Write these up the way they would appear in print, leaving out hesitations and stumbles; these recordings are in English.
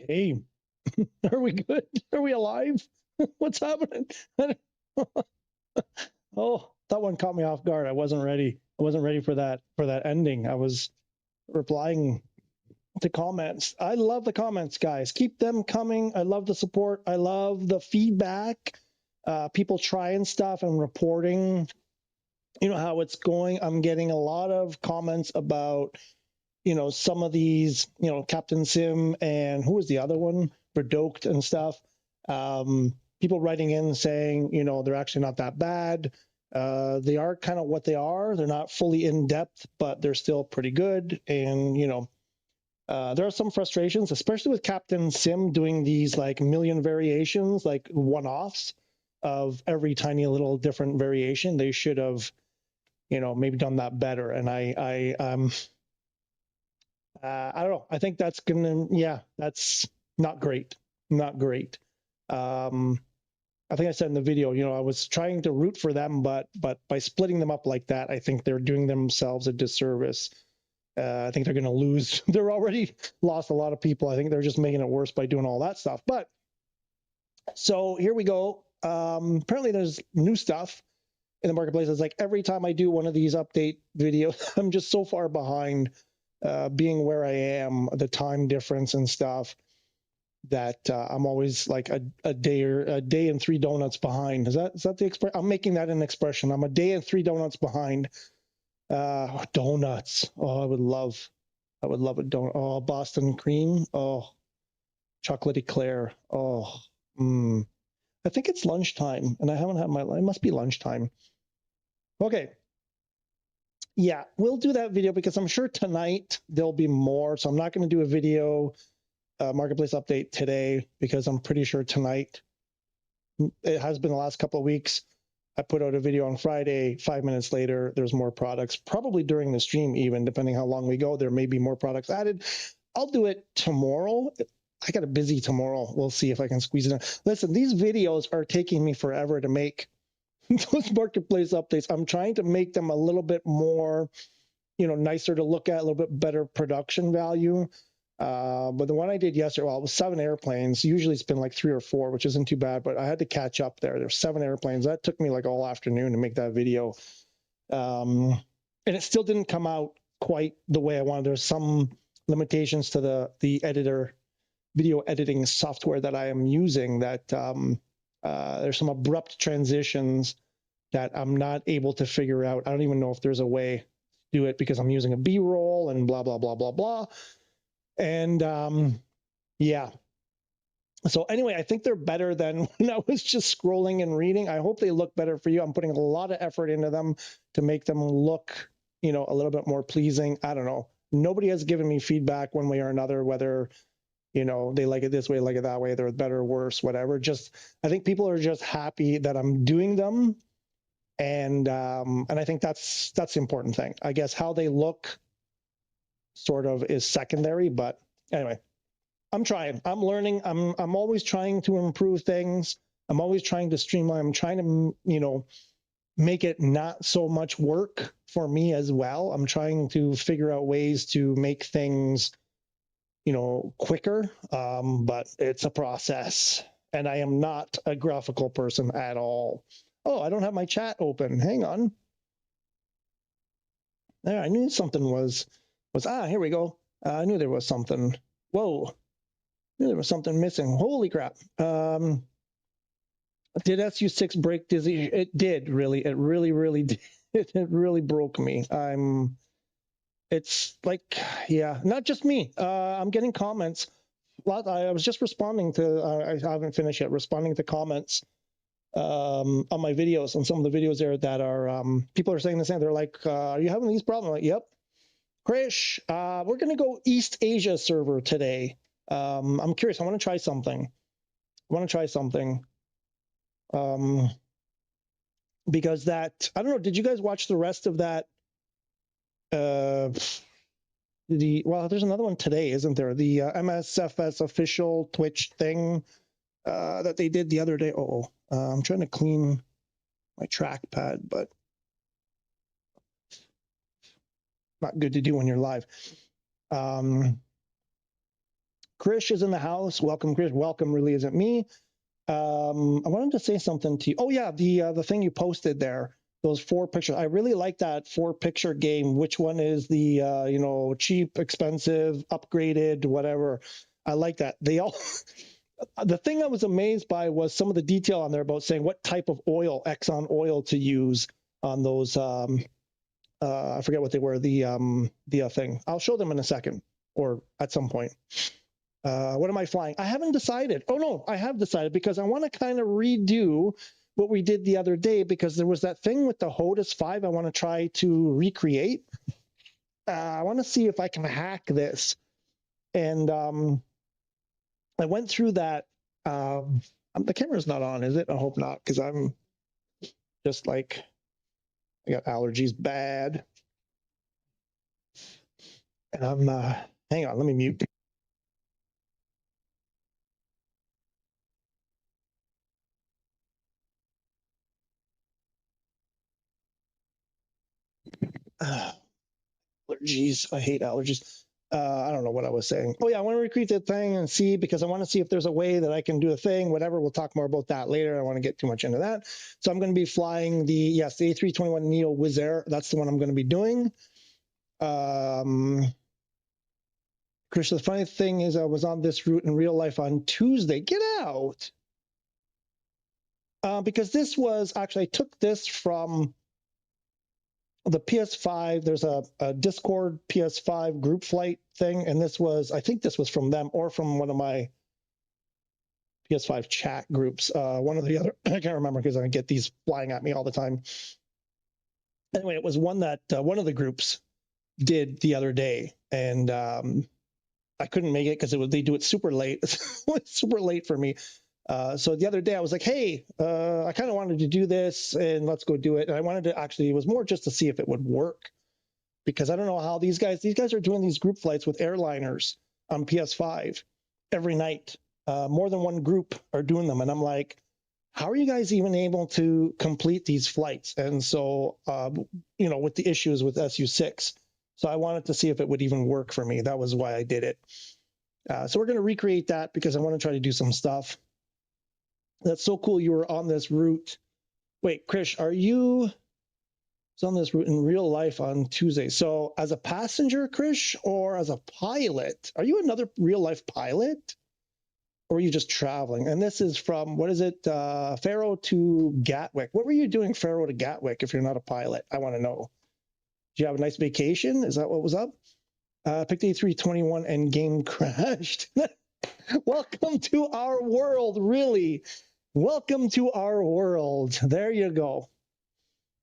Hey, are we good? Are we alive? What's happening? Oh, that one caught me off guard. I wasn't ready. I wasn't ready for that ending. I was replying to comments. I love the comments, guys. Keep them coming. I love the support. I love the feedback. People trying stuff and reporting, how it's going. I'm getting a lot of comments about, some of these, Captain Sim and who was the other one? Verdoked and stuff. People writing in saying, they're actually not that bad. They are kind of what they are. They're not fully in depth, but they're still pretty good. And, there are some frustrations, especially with Captain Sim doing these like million variations, like one-offs of every tiny little different variation. They should have, maybe done that better. And I don't know. I think that's that's not great. Not great. I think I said in the video, I was trying to root for them, but by splitting them up like that, I think they're doing themselves a disservice. I think they're going to lose. They're already lost a lot of people. I think they're just making it worse by doing all that stuff. But so here we go. Apparently there's new stuff in the marketplace. It's like every time I do one of these update videos, I'm just so far behind being where I am, the time difference and stuff, that I'm always like a day and 3 donuts behind. Is that the expression? I'm making that an expression. I'm a day and 3 donuts behind. Donuts. Oh, I would love a donut. Oh, Boston cream. Oh, chocolate eclair. Oh, I think it's lunchtime, and I haven't had my. It must be lunchtime. Okay. Yeah, we'll do that video because I'm sure tonight there'll be more. So I'm not going to do a video marketplace update today because I'm pretty sure tonight, it has been the last couple of weeks. I put out a video on Friday, 5 minutes later, there's more products, probably during the stream even, depending how long we go, there may be more products added. I'll do it tomorrow. I got a busy tomorrow. We'll see if I can squeeze it in. Listen, these videos are taking me forever to make those marketplace updates. I'm trying to make them a little bit more, nicer to look at, a little bit better production value. But the one I did yesterday, well, it was 7 airplanes. Usually it's been like 3 or 4, which isn't too bad, but I had to catch up there. There's 7 airplanes. That took me like all afternoon to make that video. And it still didn't come out quite the way I wanted. There's some limitations to the video editing software that I am using that there's some abrupt transitions that I'm not able to figure out. I don't even know if there's a way to do it because I'm using a B-roll and blah, blah, blah, blah, blah. And yeah. So anyway, I think they're better than when I was just scrolling and reading. I hope they look better for you. I'm putting a lot of effort into them to make them look, a little bit more pleasing. I don't know. Nobody has given me feedback one way or another, whether, they like it this way, like it that way, they're better, worse, whatever. Just, I think people are just happy that I'm doing them. And I think that's the important thing. I guess how they look sort of is secondary, but anyway, I'm trying. I'm learning. I'm always trying to improve things. I'm always trying to streamline. I'm trying to, make it not so much work for me as well. I'm trying to figure out ways to make things, quicker. But it's a process, and I am not a graphical person at all. Oh, I don't have my chat open. Hang on. There, I knew something was here we go. I knew there was something. Whoa, I knew there was something missing. Holy crap. Did SU6 break Dizzy? It did, really. It really did. It really broke me. It's like, yeah, not just me. I'm getting comments. I was just responding to, I haven't finished yet, responding to comments on my videos, on some of the videos there that are, people are saying the same. They're like, are you having these problems? I'm like, yep. Krish, we're going to go East Asia server today. I'm curious. I want to try something. Because that, I don't know, did you guys watch the rest of that? Well, there's another one today, isn't there? The MSFS official Twitch thing that they did the other day. I'm trying to clean my trackpad, but not good to do when you're live. Krish is in the house. Welcome, Krish. Welcome really isn't me. I wanted to say something to you. Oh yeah, the thing you posted there, those 4 pictures. I really like that 4-picture game. Which one is the you know, cheap, expensive, upgraded, whatever. I like that. They all. The thing I was amazed by was some of the detail on there about saying what type of oil, Exxon oil, to use on those. I forget what they were. The thing. I'll show them in a second or at some point. What am I flying? I haven't decided. Oh no, I have decided because I want to kind of redo what we did the other day because there was that thing with the HOTUS 5 I want to try to recreate. I want to see if I can hack this. And I went through that. The camera's not on, is it? I hope not, because I'm just like, I got allergies bad. And I'm, hang on, let me mute. Allergies. I hate allergies. I don't know what I was saying. Oh yeah, I want to recreate that thing and see, because I want to see if there's a way that I can do a thing, whatever. We'll talk more about that later. I don't want to get too much into that. So I'm going to be flying the A321neo Wizz Air. That's the one I'm going to be doing. Chris, the funny thing is I was on this route in real life on Tuesday. Get out. Because this was, actually, I took this from the PS5. There's a Discord PS5 group flight thing, and this was, I think this was from them or from one of my PS5 chat groups. One or the other, I can't remember because I get these flying at me all the time. Anyway, it was one that one of the groups did the other day, and I couldn't make it because they do it super late. Super late for me. So the other day I was like, hey, I kind of wanted to do this and let's go do it. And I wanted to actually, it was more just to see if it would work, because I don't know how these guys are doing these group flights with airliners on PS5 every night. More than one group are doing them. And I'm like, how are you guys even able to complete these flights? And so, you know, with the issues with SU6. So I wanted to see if it would even work for me. That was why I did it. So we're going to recreate that because I want to try to do some stuff. That's so cool you were on this route. Wait, Krish, are you on this route in real life on Tuesday? So as a passenger, Krish, or as a pilot? Are you another real life pilot? Or are you just traveling? And this is from, what is it, Faro to Gatwick. What were you doing Faro to Gatwick if you're not a pilot? I want to know. Did you have a nice vacation? Is that what was up? Picked A321 and game crashed. Welcome to our world, really. Welcome to our world. There you go.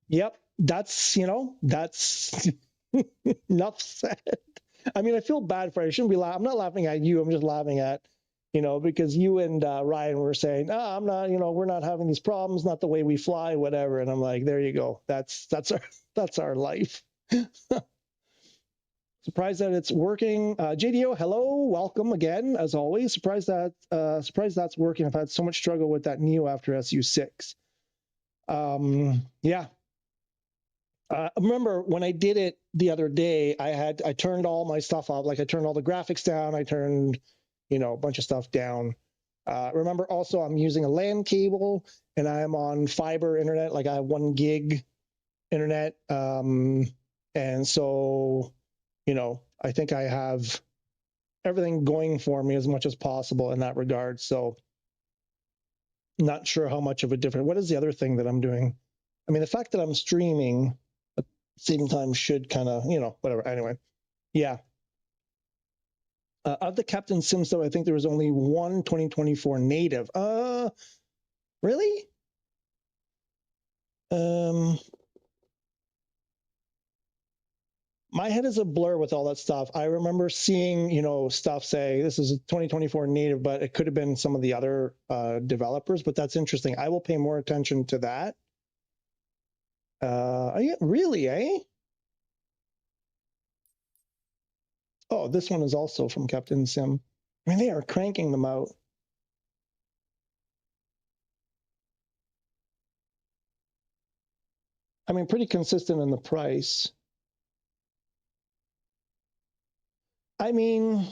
Yep, that's, you know, that's enough said. I mean, I feel bad for you. I shouldn't be laughing. I'm not laughing at you. I'm just laughing at, you know, because you and Ryan were saying, I'm not, you know, we're not having these problems, not the way we fly, whatever. And I'm like, there you go. That's our life. Surprised that it's working. JDO, hello, welcome again, as always. Surprised that's working. I've had so much struggle with that Neo after SU6. Yeah. Remember when I did it the other day, I turned all my stuff off. Like I turned all the graphics down. I turned, you know, a bunch of stuff down. Remember also I'm using a LAN cable and I'm on fiber internet. Like I have 1 gig internet. And so, you know, I think I have everything going for me as much as possible in that regard. So not sure how much of a difference. What is the other thing that I'm doing? I mean, the fact that I'm streaming at the same time should kind of, you know, whatever. Anyway, yeah. Of the Captain Sims, though, I think there was only one 2024 native. Really? My head is a blur with all that stuff. I remember seeing, you know, stuff say this is a 2024 native, but it could have been some of the other developers. But that's interesting. I will pay more attention to that. Really, eh? Oh, this one is also from Captain Sim. I mean, they are cranking them out. I mean, pretty consistent in the price. I mean,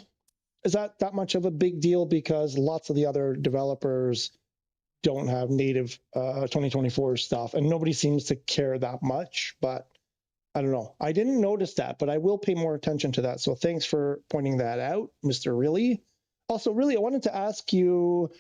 is that much of a big deal? Because lots of the other developers don't have native 2024 stuff, and nobody seems to care that much. But I don't know. I didn't notice that, but I will pay more attention to that. So thanks for pointing that out, Mr. Really. Also, really, I wanted to ask you,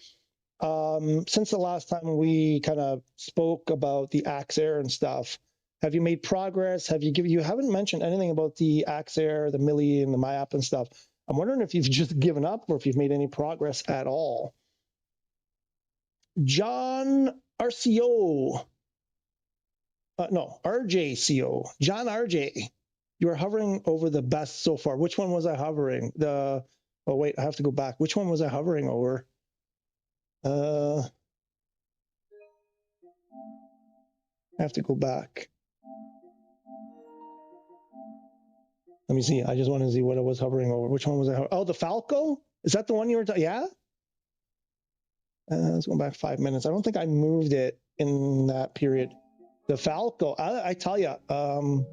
since the last time we kind of spoke about the Axe Air and stuff, have you made progress? You haven't mentioned anything about the Axe Air, the Millie, and the MyApp and stuff. I'm wondering if you've just given up or if you've made any progress at all. John RCO. No, RJCO. John RJ. You are hovering over the best so far. Which one was I hovering? Oh wait, I have to go back. Which one was I hovering over? I have to go back. Let me see. I just want to see what I was hovering over. Which one was I? Oh, the Falco? Is that the one you were talking? Yeah? Let's go back 5 minutes. I don't think I moved it in that period. The Falco, I tell you. Oh,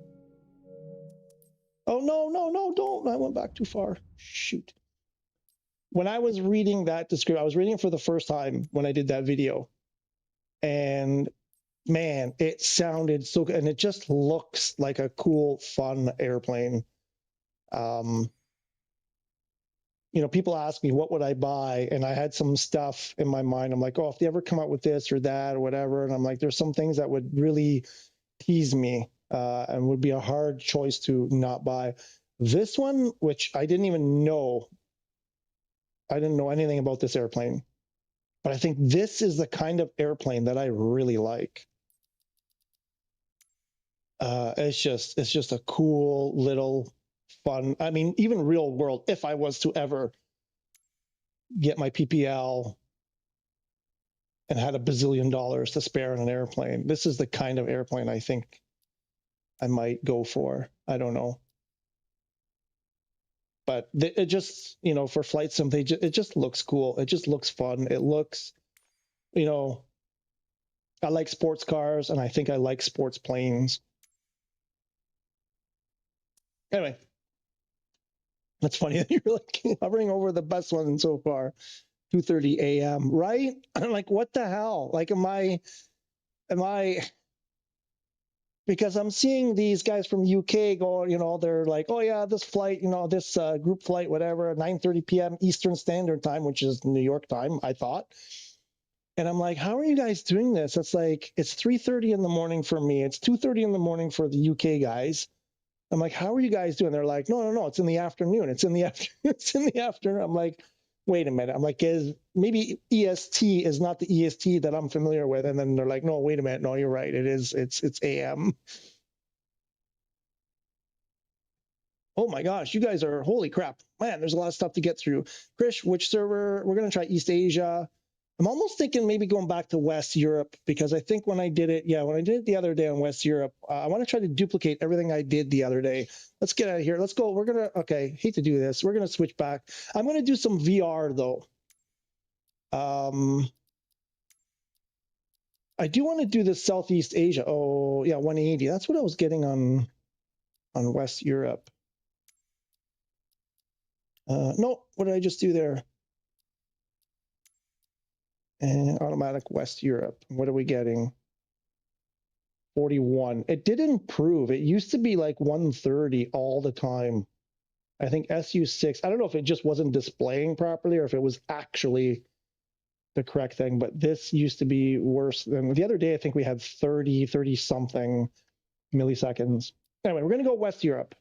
no, don't. I went back too far. Shoot. When I was reading that description, I was reading it for the first time when I did that video. And man, it sounded so good. And it just looks like a cool, fun airplane. You know, people ask me, what would I buy? And I had some stuff in my mind. I'm like, oh, if they ever come out with this or that or whatever. And I'm like, there's some things that would really tease me and would be a hard choice to not buy. This one, which I didn't even know. I didn't know anything about this airplane. But I think this is the kind of airplane that I really like. It's just a cool little fun. I mean, even real world, if I was to ever get my PPL and had $1 bazillion to spare on an airplane, this is the kind of airplane I think I might go for. I don't know. But it just, you know, for flight sim, it just looks cool. It just looks fun. It looks, you know, I like sports cars and I think I like sports planes. Anyway, that's funny that you're like hovering over the best one so far. 2:30 a.m. right? I'm like, what the hell? Like, am I? Because I'm seeing these guys from UK go, you know, they're like, oh yeah, this flight, you know, this group flight, whatever, 9:30 p.m. Eastern Standard Time, which is New York time, I thought. And I'm like, how are you guys doing this? It's like, it's 3:30 in the morning for me. It's 2:30 in the morning for the UK guys. I'm like, how are you guys doing? They're like, no, it's in the afternoon. It's in the afternoon. I'm like, wait a minute. I'm like, maybe EST is not the EST that I'm familiar with. And then they're like, no, wait a minute. No, you're right. It's AM. Oh my gosh, you guys are, holy crap. Man, there's a lot of stuff to get through. Krish, which server? We're going to try East Asia. I'm almost thinking maybe going back to West Europe, because I think when I did it the other day on West Europe, I want to try to duplicate everything I did the other day. Let's get out of here. Let's go. We're going to, okay, hate to do this. We're going to switch back. I'm going to do some VR though. I do want to do the Southeast Asia. Oh yeah, 180. That's what I was getting on West Europe. No, what did I just do there? And automatic West Europe. What are we getting? 41. It did improve. It used to be like 130 all the time. I think SU6, I don't know if it just wasn't displaying properly or if it was actually the correct thing, but this used to be worse than the other day. I think we had 30 something milliseconds. Anyway, we're going to go West Europe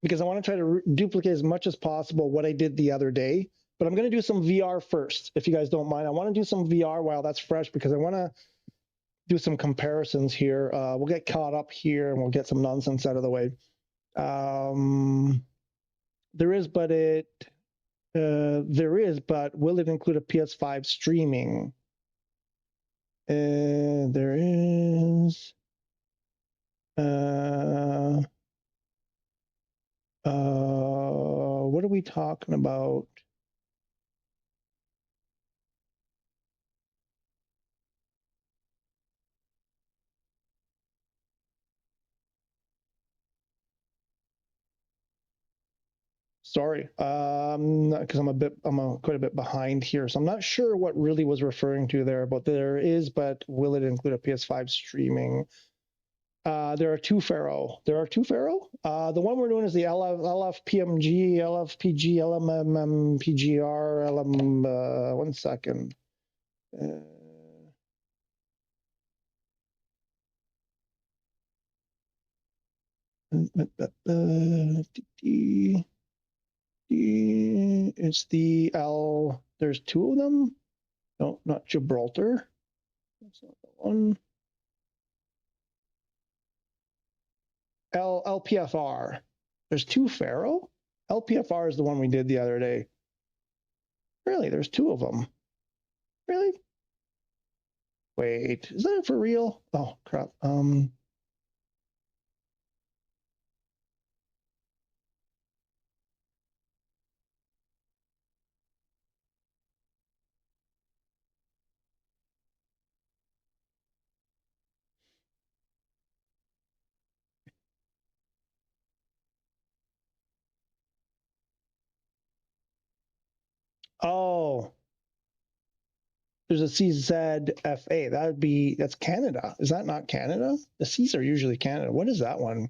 because I want to try to duplicate as much as possible what I did the other day. But I'm going to do some VR first, if you guys don't mind. I want to do some VR while that's fresh because I want to do some comparisons here. We'll get caught up here and we'll get some nonsense out of the way. There is, but will it include a PS5 streaming? There is. What are we talking about? Sorry, because I'm quite a bit behind here, so I'm not sure what really was referring to there. But there is, but will it include a PS5 streaming? There are two Faro. There are two Faro. The one we're doing is the LFPMG, LFPG, LMMPGR, LM. 1 second. It's the L. There's two of them. No, not Gibraltar. That's not the one. LPFR. There's two Faro. LPFR is the one we did the other day. Really? There's two of them. Really? Wait, is that for real? Oh crap. Oh, there's a CZFA. That's Canada. Is that not Canada? The C's are usually Canada. What is that one?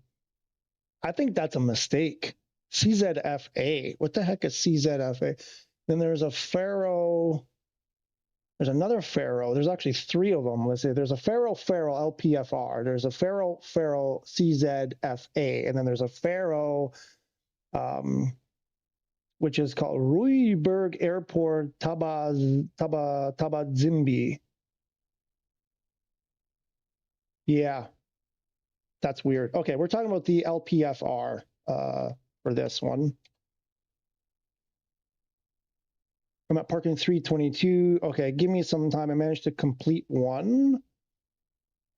I think that's a mistake. CZFA. What the heck is CZFA? Then there's a Faro. There's another Faro. There's actually three of them. Let's see. There's a Faro LPFR. There's a Faro CZFA. And then there's a Faro, which is called Ruiberg Airport Tabazimbi. Yeah, that's weird. Okay, we're talking about the LPFR for this one. I'm at parking 322. Okay, give me some time. I managed to complete one.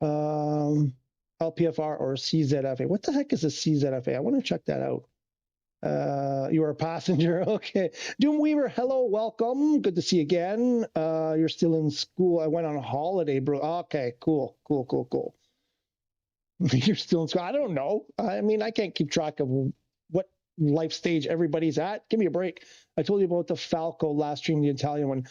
LPFR or CZFA. What the heck is a CZFA? I want to check that out. You are a passenger. Okay. Doom Weaver, hello, welcome. Good to see you again. You're still in school. I went on a holiday, bro. Okay, cool. You're still in school. I don't know. I mean, I can't keep track of what life stage everybody's at. Give me a break. I told you about the Falco last stream, the Italian one.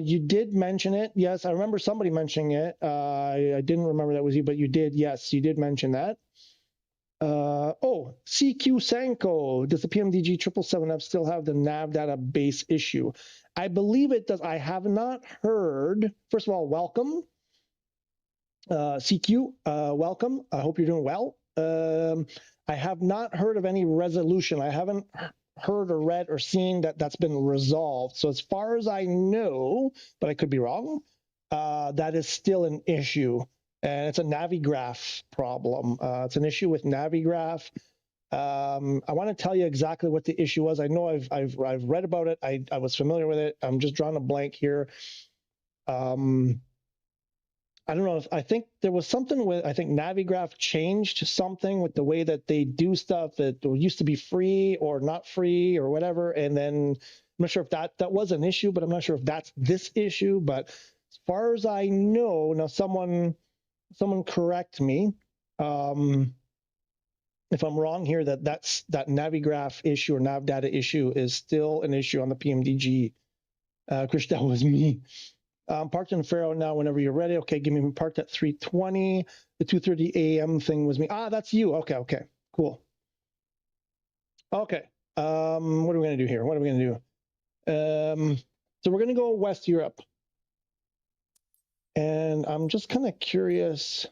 You did mention it. Yes, I remember somebody mentioning it. I didn't remember that was you, but you did. Yes, you did mention that. Oh, CQ Sanko. Does the PMDG 777F still have the nav database issue? I believe it does. I have not heard. First of all, welcome. CQ, welcome. I hope you're doing well. I have not heard of any resolution. I haven't heard or read or seen that that's been resolved. So as far as I know, but I could be wrong, that is still an issue. And it's a Navigraph problem. It's an issue with Navigraph. I want to tell you exactly what the issue was. I know I've read about it. I was familiar with it. I'm just drawing a blank here. I don't know if I think there was something with, I think Navigraph changed something with the way that they do stuff that used to be free or not free or whatever. And then I'm not sure if that was an issue, but I'm not sure if that's this issue. But as far as I know, now someone correct me if I'm wrong here, that Navigraph issue or nav data issue is still an issue on the PMDG. Krish, that was me. Parked in Faro now whenever you're ready. Okay, give me parked at 3:20. The 2:30 a.m. thing was me. Ah, that's you. Okay, cool. Okay, what are we going to do here? What are we going to do? So we're going to go West Europe. And I'm just kind of curious.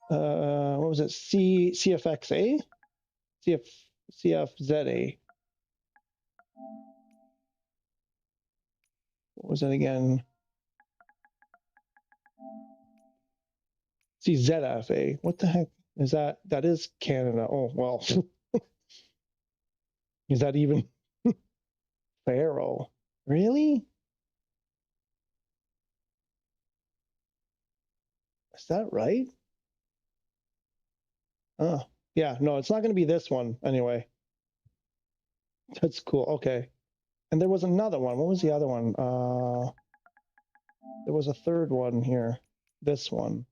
What was it? CFXA? CFZA. What was that again? ZFA. What the heck is that? That is Canada. Oh, well. Is that even Faro? Really? Is that right? Oh, yeah. No, it's not going to be this one anyway. That's cool. Okay. And there was another one. What was the other one? There was a third one here. This one.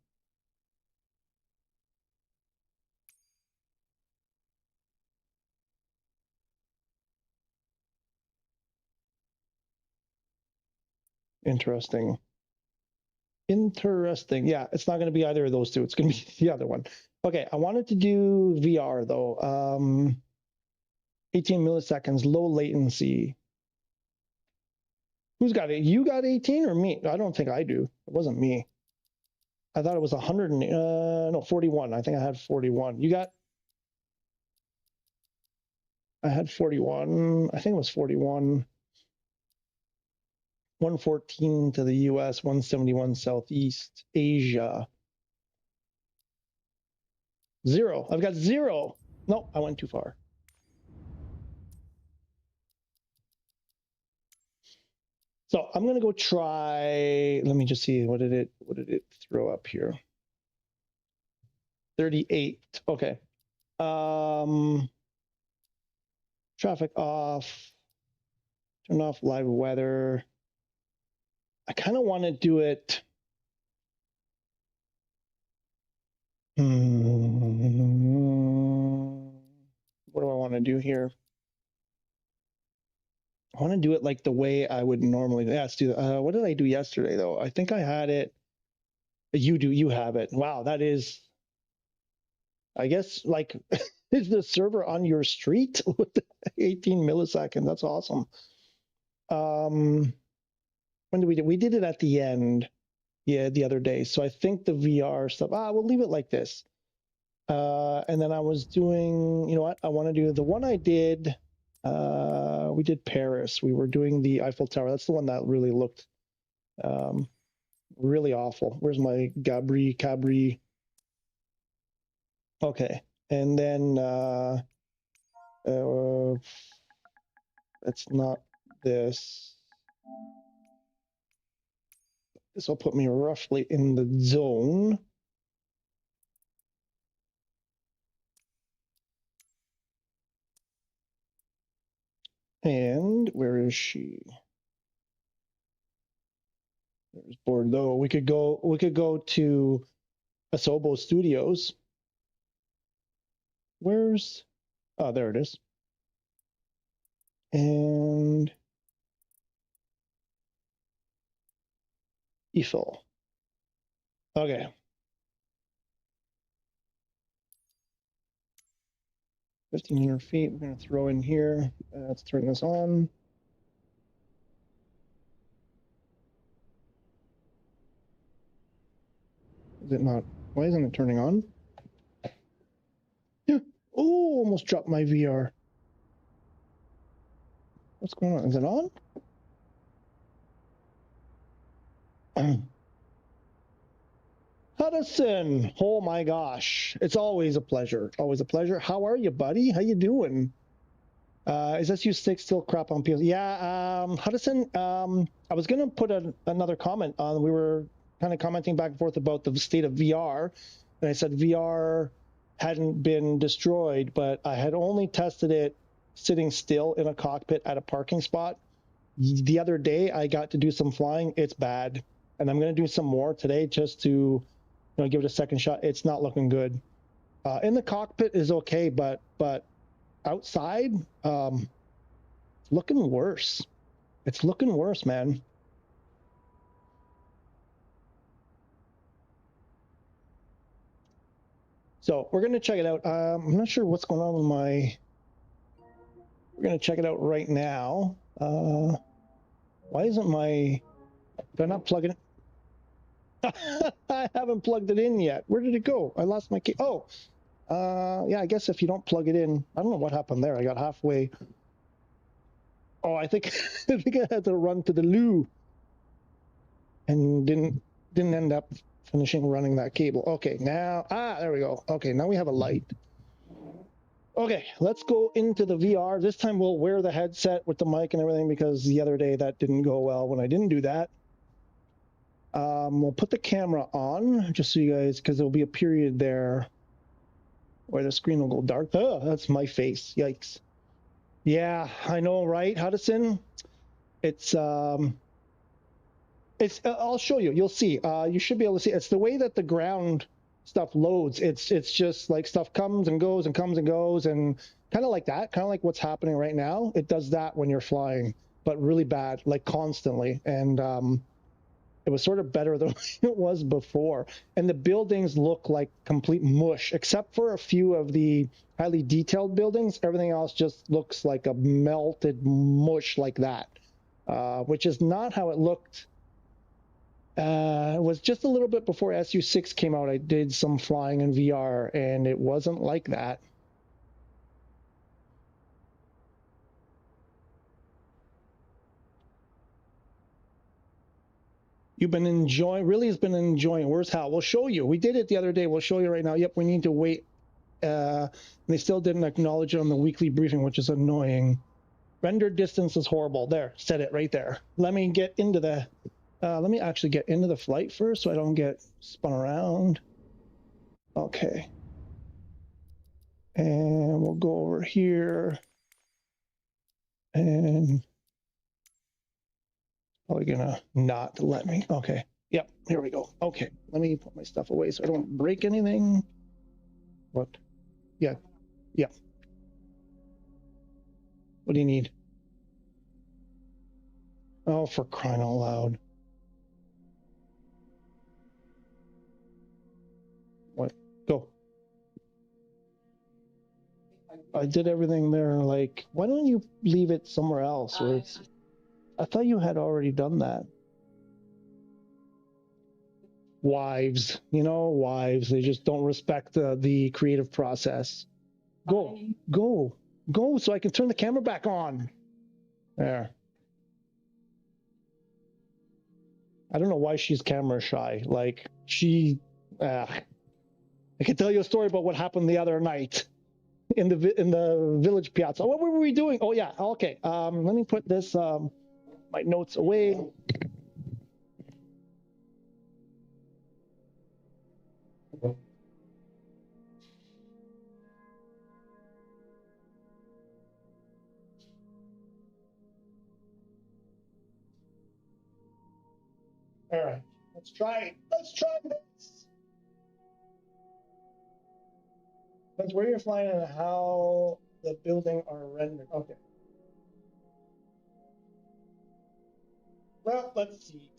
Interesting. Interesting. Yeah, it's not going to be either of those two. It's going to be the other one. Okay, I wanted to do VR though. 18 milliseconds, low latency. Who's got it? You got 18 or me? I don't think I do. It wasn't me. I thought it was 100. No, 41. I think I had 41. You got? I had 41. I think it was 41. 114 to the US, 171 Southeast Asia. 0. I've got 0. No, I went too far. So I'm gonna go try. Let me just see what did it throw up here. 38. Okay. Traffic off. Turn off live weather. I kind of want to do it. What do I want to do here? I want to do it like the way I would normally. Yeah, let's do that. What did I do yesterday though? I think I had it. You have it. Wow, that is. I guess like is the server on your street with 18 milliseconds? That's awesome. When did we do? We did it at the end. Yeah, the other day. So I think the VR stuff. We'll leave it like this. And then I was doing. You know what? I want to do the one I did. We did Paris. We were doing the Eiffel Tower. That's the one that really looked really awful. Where's my Cabri? Okay. And then that's not this. This will put me roughly in the zone. And where is she? There's Bordeaux. We could go to Asobo Studios. Where's? Oh, there it is. And Eiffel. Okay. 1,500 feet. We're going to throw in here. Let's turn this on. Is it not? Why isn't it turning on? Yeah. Oh, almost dropped my VR. What's going on? Is it on? Hudson, oh my gosh, it's always a pleasure. Always a pleasure. How are you, buddy? How you doing? Is SU6 still crap on PS? Yeah, Hudson. I was gonna put another comment on. We were kind of commenting back and forth about the state of VR, and I said VR hadn't been destroyed, but I had only tested it sitting still in a cockpit at a parking spot. The other day, I got to do some flying. It's bad, and I'm gonna do some more today just to. Give it a second shot. It's not looking good. In the cockpit is okay, but outside, looking worse. It's looking worse, man. So we're gonna check it out. I'm not sure what's going on with my. We're gonna check it out right now. Why isn't my? Did I not plug it in? I haven't plugged it in yet. Where did it go? I lost my key. Oh, yeah, I guess if you don't plug it in, I don't know what happened there. I got halfway. Oh, I think I had to run to the loo and didn't end up finishing running that cable. Okay, now, there we go. Okay, now we have a light. Okay, let's go into the VR. This time we'll wear the headset with the mic and everything because the other day that didn't go well when I didn't do that. We'll put the camera on just so you guys, because there'll be a period there where the screen will go dark. Oh, that's my face. Yikes. Yeah, I know, right, Hudson? It's I'll show you. You'll see. You should be able to see. It's the way that the ground stuff loads. It's just like stuff comes and goes and comes and goes and kind of like that. Kind of like what's happening right now. It does that when you're flying, but really bad, like constantly. And It was sort of better than it was before. And the buildings look like complete mush, except for a few of the highly detailed buildings. Everything else just looks like a melted mush like that, which is not how it looked. It was just a little bit before SU6 came out. I did some flying in VR, and it wasn't like that. You've been enjoying, really has been enjoying. Where's Hal? We'll show you. We did it the other day. We'll show you right now. Yep, we need to wait. They still didn't acknowledge it on the weekly briefing, which is annoying. Render distance is horrible. There, said it right there. Let me get into the, let me actually get into the flight first so I don't get spun around. Okay. And we'll go over here. And probably gonna not let me. Okay. Yep, here we go. Okay, let me put my stuff away so I don't break anything. What? Yeah. Yeah. What do you need? Oh, for crying out loud. What? Go. I did everything there. Like, why don't you leave it somewhere else where it's... I thought you had already done that. Wives, you know, wives. They just don't respect the creative process. Go, go, go so I can turn the camera back on. There. I don't know why she's camera shy. Like, she... I can tell you a story about what happened the other night in the village piazza. What were we doing? Oh, yeah. Okay. Let me put this... my notes away. All right, let's try it. Let's try this. That's where you're flying and how the building are rendered. Okay. Well, let's see.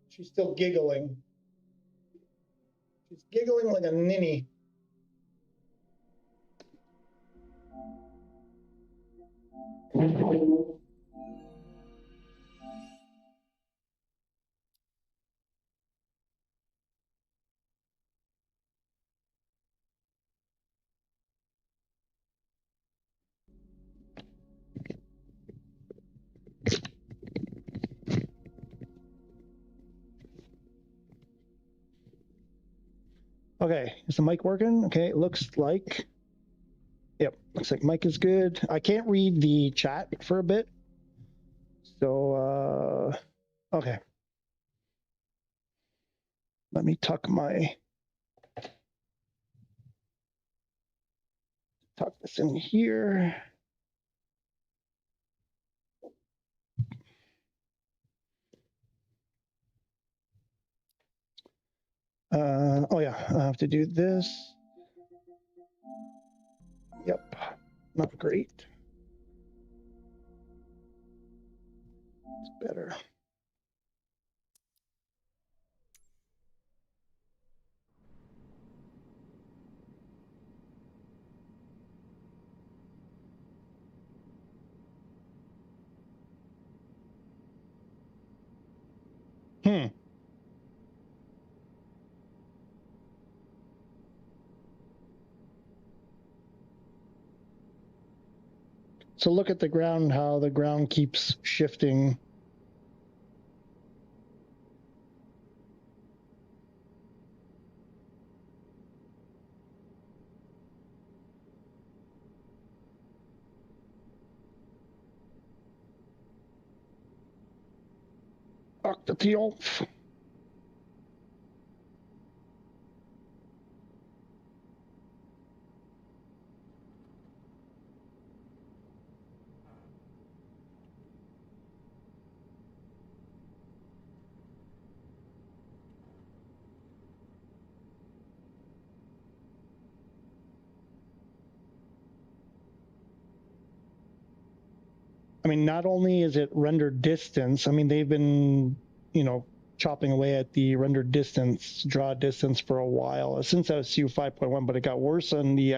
She's still giggling. She's giggling like a ninny. Okay, is the mic working? Okay, it looks like... Yep, looks like mic is good. I can't read the chat for a bit. So, okay. Let me tuck this in here. Oh yeah, I have to do this. Yep, not great. It's better. So look at the ground, how the ground keeps shifting. Arc de Triomphe. I mean, not only is it rendered distance, I mean, they've been, you know, chopping away at the rendered distance, draw distance for a while, since SU 5.1, but it got worse on the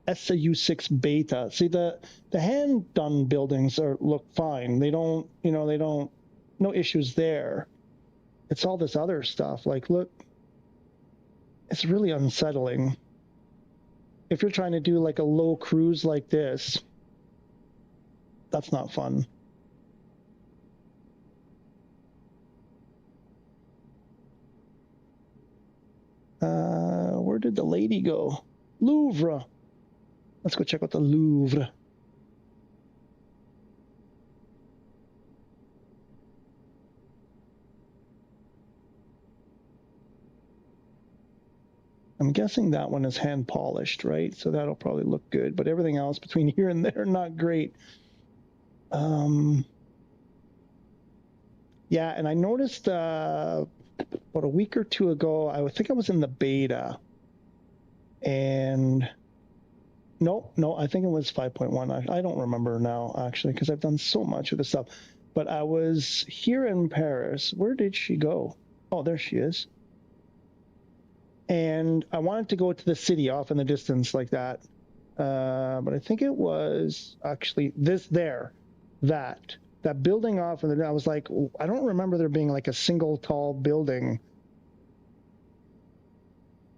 SU 6 beta. See, the hand-done buildings look fine. They don't, you know, no issues there. It's all this other stuff. Like, look, it's really unsettling. If you're trying to do like a low cruise like this, that's not fun. Where did the lady go? Louvre. Let's go check out the Louvre. I'm guessing that one is hand polished, right? So that'll probably look good, but everything else between here and there, not great. Yeah, and I noticed about a week or two ago, I think I was in the beta, and no, I think it was 5.1. I don't remember now, actually, because I've done so much of this stuff. But I was here in Paris. Where did she go? Oh, there she is. And I wanted to go to the city off in the distance like that. But I think it was actually that building off, and I was like, I don't remember there being like a single tall building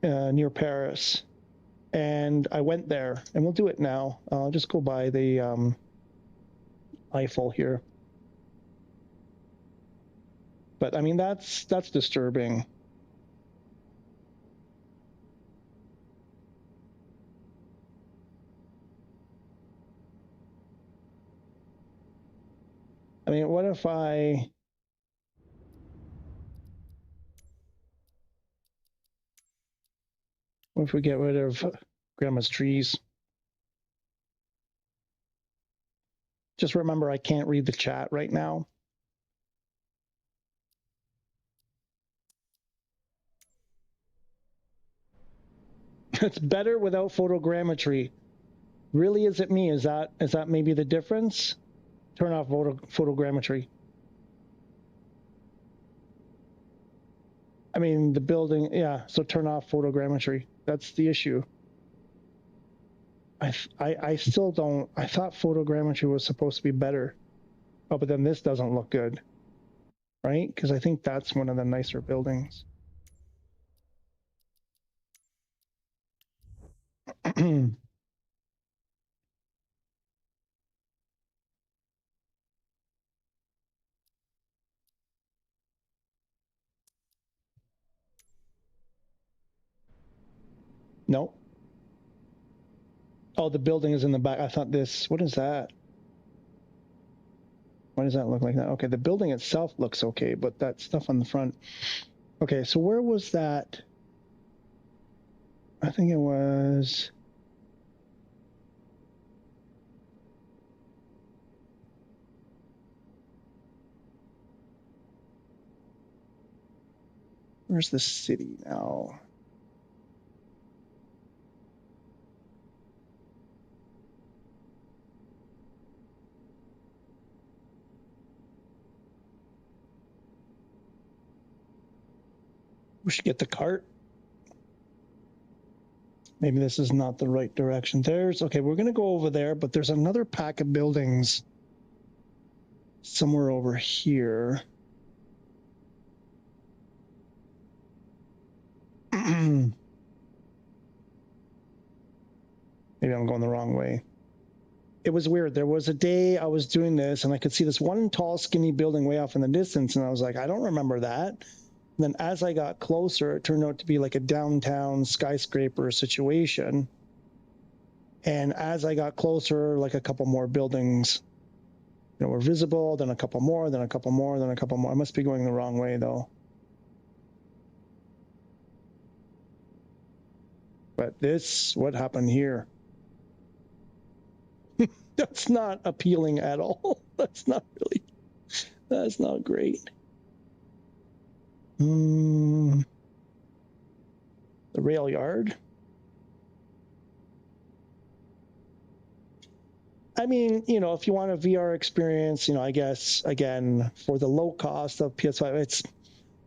near Paris. And I went there, and we'll do it now. I'll just go by the Eiffel here. But I mean, that's disturbing. I mean, what if we get rid of Grandma's trees? Just remember, I can't read the chat right now. It's better without photogrammetry. Really, is it me? Is that maybe the difference? Turn off photogrammetry. I mean, the building, yeah, so turn off photogrammetry. That's the issue. I still don't, I thought photogrammetry was supposed to be better. Oh, but then this doesn't look good, right? Because I think that's one of the nicer buildings. No. Oh, the building is in the back. I thought this, what is that? Why does that look like that? Okay, the building itself looks okay, but that stuff on the front. Okay, so where was that? I think it was... Where's the city now? We should get the cart. Maybe this is not the right direction. Okay, we're going to go over there, but there's another pack of buildings somewhere over here. Maybe I'm going the wrong way. It was weird. There was a day I was doing this, and I could see this one tall, skinny building way off in the distance, and I was like, I don't remember that. And then as I got closer, it turned out to be like a downtown skyscraper situation. And as I got closer, like a couple more buildings, you know, were visible, then a couple more, then a couple more, then a couple more. I must be going the wrong way, though. But this, what happened here? That's not appealing at all. That's not great. The rail yard. I mean, you know, if you want a VR experience, you know, I guess, again, for the low cost of PS5,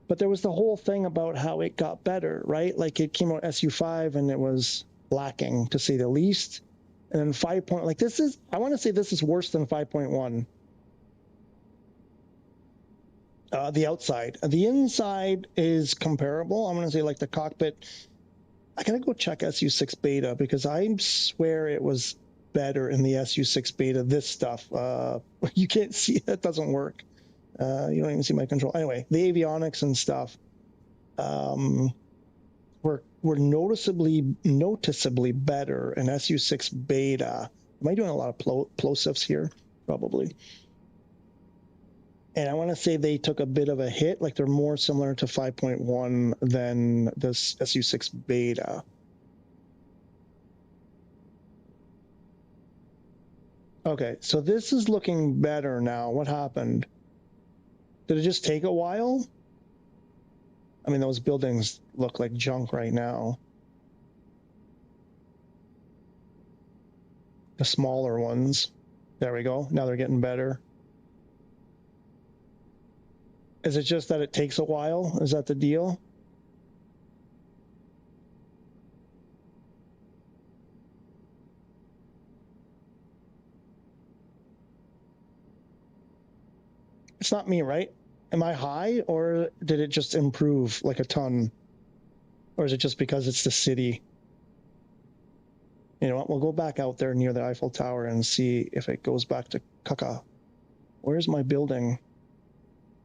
but there was the whole thing about how it got better, right? Like it came out SU5 and it was lacking, to say the least. And then 5. Like this is, I want to say this is worse than 5.1. The outside. The inside is comparable. I'm going to say like the cockpit. I got to go check SU6 beta because I swear it was better in the SU6 beta. This stuff, you can't see, it doesn't work. You don't even see my control. Anyway, the avionics and stuff were noticeably better in SU6 beta. Am I doing a lot of plosives here? Probably. And I want to say they took a bit of a hit, like they're more similar to 5.1 than this SU6 beta. Okay, so this is looking better now. What happened? Did it just take a while? I mean, those buildings look like junk right now. The smaller ones. There we go. Now they're getting better. Is it just that it takes a while? Is that the deal? It's not me, right? Am I high, or did it just improve like a ton? Or is it just because it's the city? You know what? We'll go back out there near the Eiffel Tower and see if it goes back to Kaka. Where's my building?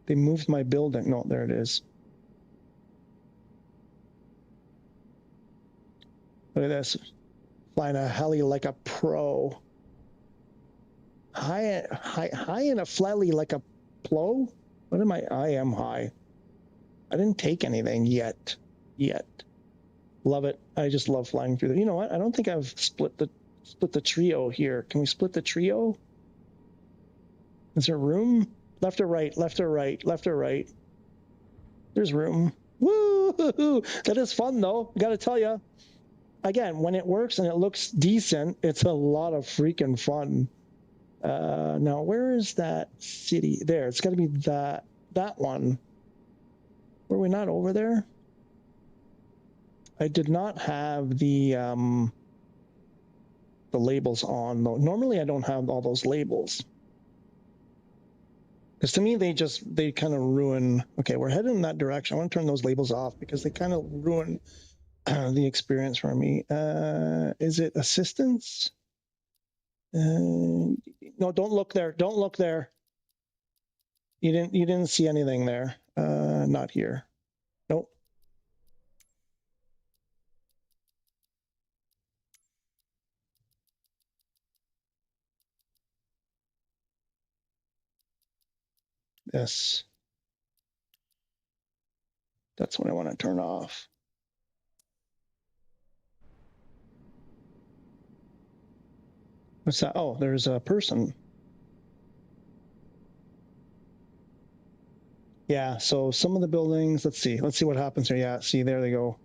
They moved my building. No, there it is. Look at this. Flying a heli like a pro. High in a flatly like a plo? What am I? I am high. I didn't take anything yet. Love it. I just love flying through there. You know what? I don't think I've split the trio here. Can we split the trio? Is there room? Left or right? Left or right? Left or right? There's room. Woo! That is fun though. I gotta tell you. Again, when it works and it looks decent, it's a lot of freaking fun. Now, where is that city? There. It's got to be that one. Were we not over there? I did not have the labels on though. Normally, I don't have all those labels. Because to me, they kind of ruin. Okay, we're heading in that direction. I want to turn those labels off because they kind of ruin the experience for me. Is it assistance? No, don't look there. Don't look there. You didn't see anything there. Not here. Nope. Yes. That's what I want to turn off. What's that? Oh, there's a person. Yeah, so some of the buildings, let's see what happens here. Yeah, see, there they go.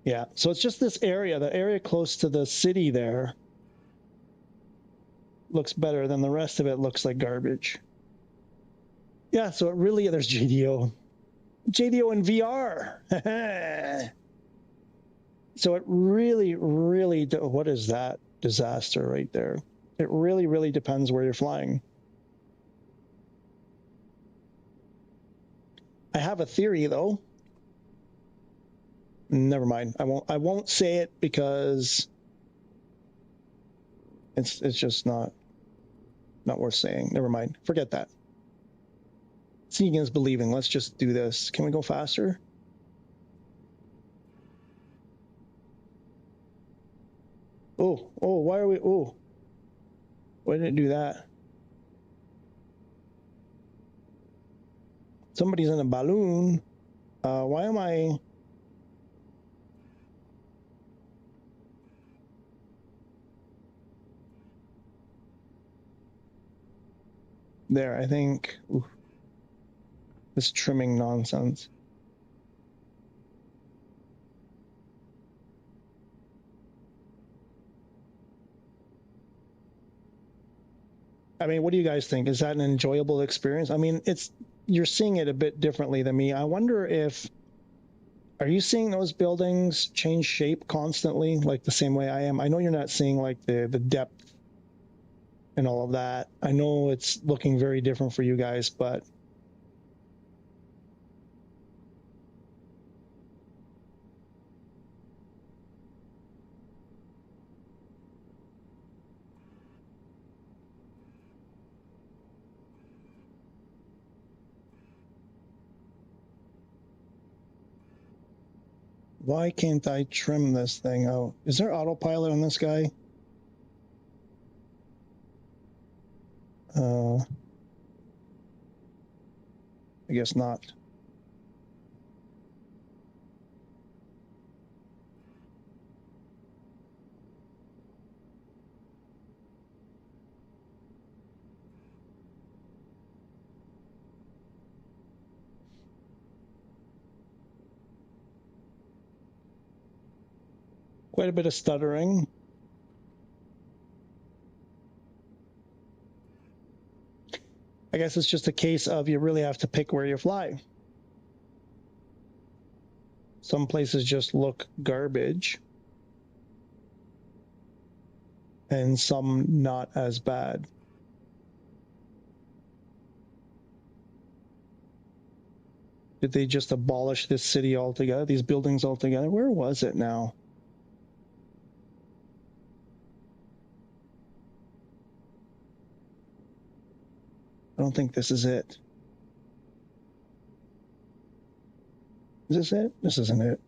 Yeah, so it's just this area, the area close to the city there looks better than the rest of it looks like garbage. Yeah, so it really, there's JDO in VR. So it really, what is that disaster right there? It really, really depends where you're flying. I have a theory though. Never mind. I won't say it because it's just not worth saying. Never mind. Forget that. Seeing is believing. Let's just do this. Can we go faster? Oh, why are we, why did it do that? Somebody's in a balloon. Why am I? There, I think. Ooh, this trimming nonsense. I mean, what do you guys think? Is that an enjoyable experience? I mean, you're seeing it a bit differently than me. I wonder if, are you seeing those buildings change shape constantly, like the same way I am? I know you're not seeing like the depth and all of that. I know it's looking very different for you guys, but why can't I trim this thing out? Is there autopilot on this guy? I guess not. Quite a bit of stuttering. I guess it's just a case of you really have to pick where you fly. Some places just look garbage, and some not as bad. Did they just abolish this city altogether, these buildings altogether? Where was it now? I don't think this is it. Is this it? This isn't it.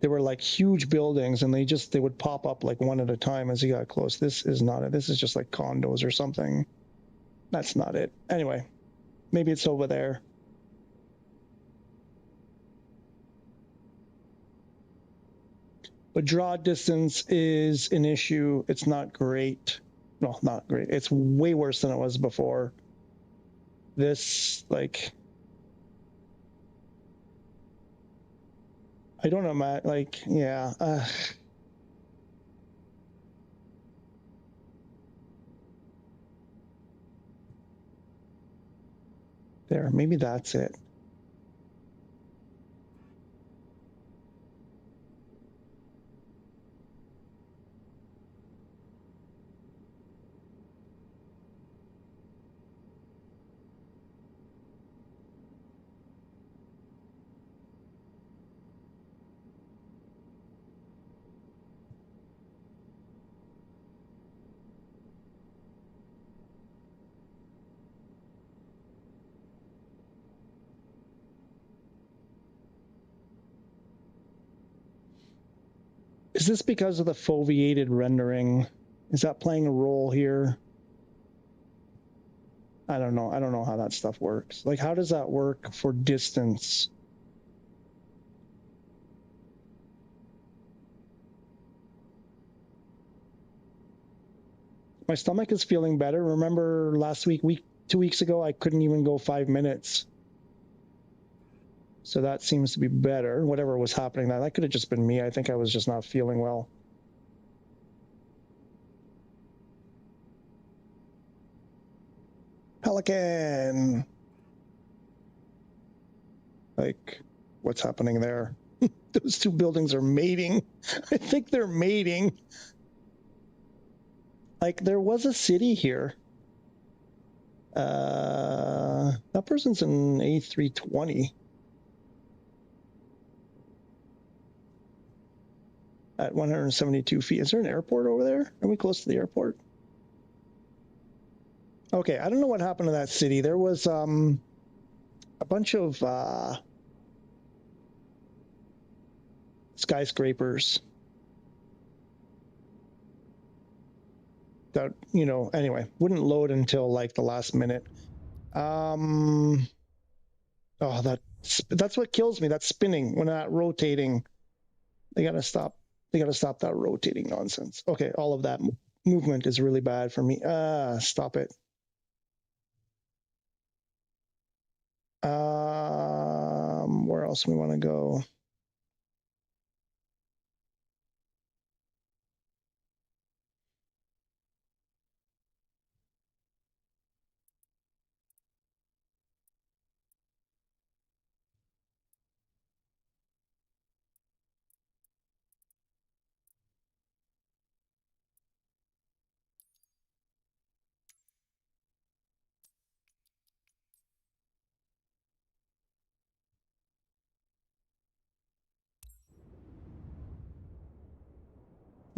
They were like huge buildings, and they would pop up like one at a time as you got close. This is not it. This is just like condos or something. That's not it. Anyway, maybe it's over there. But draw distance is an issue. It's not great. No, not great. It's way worse than it was before. This, like, I don't know, Matt. Like, yeah. There, maybe that's it. Is this because of the foveated rendering? Is that playing a role here? I don't know. I don't know how that stuff works. Like, how does that work for distance? My stomach is feeling better. Remember last week, 2 weeks ago, I couldn't even go 5 minutes. So that seems to be better. Whatever was happening, that could have just been me. I think I was just not feeling well. Pelican. Like, what's happening there? Those two buildings are mating. I think they're mating. Like, there was a city here. That person's an A320. At 172 feet. Is there an airport over there? Are we close to the airport? Okay, I don't know what happened to that city. There was a bunch of skyscrapers that, you know, anyway, wouldn't load until like the last minute. Oh, that's what kills me. That's spinning when not rotating. They gotta stop. They gotta stop that rotating nonsense. Okay, all of that movement is really bad for me. Stop it. Where else we want to go?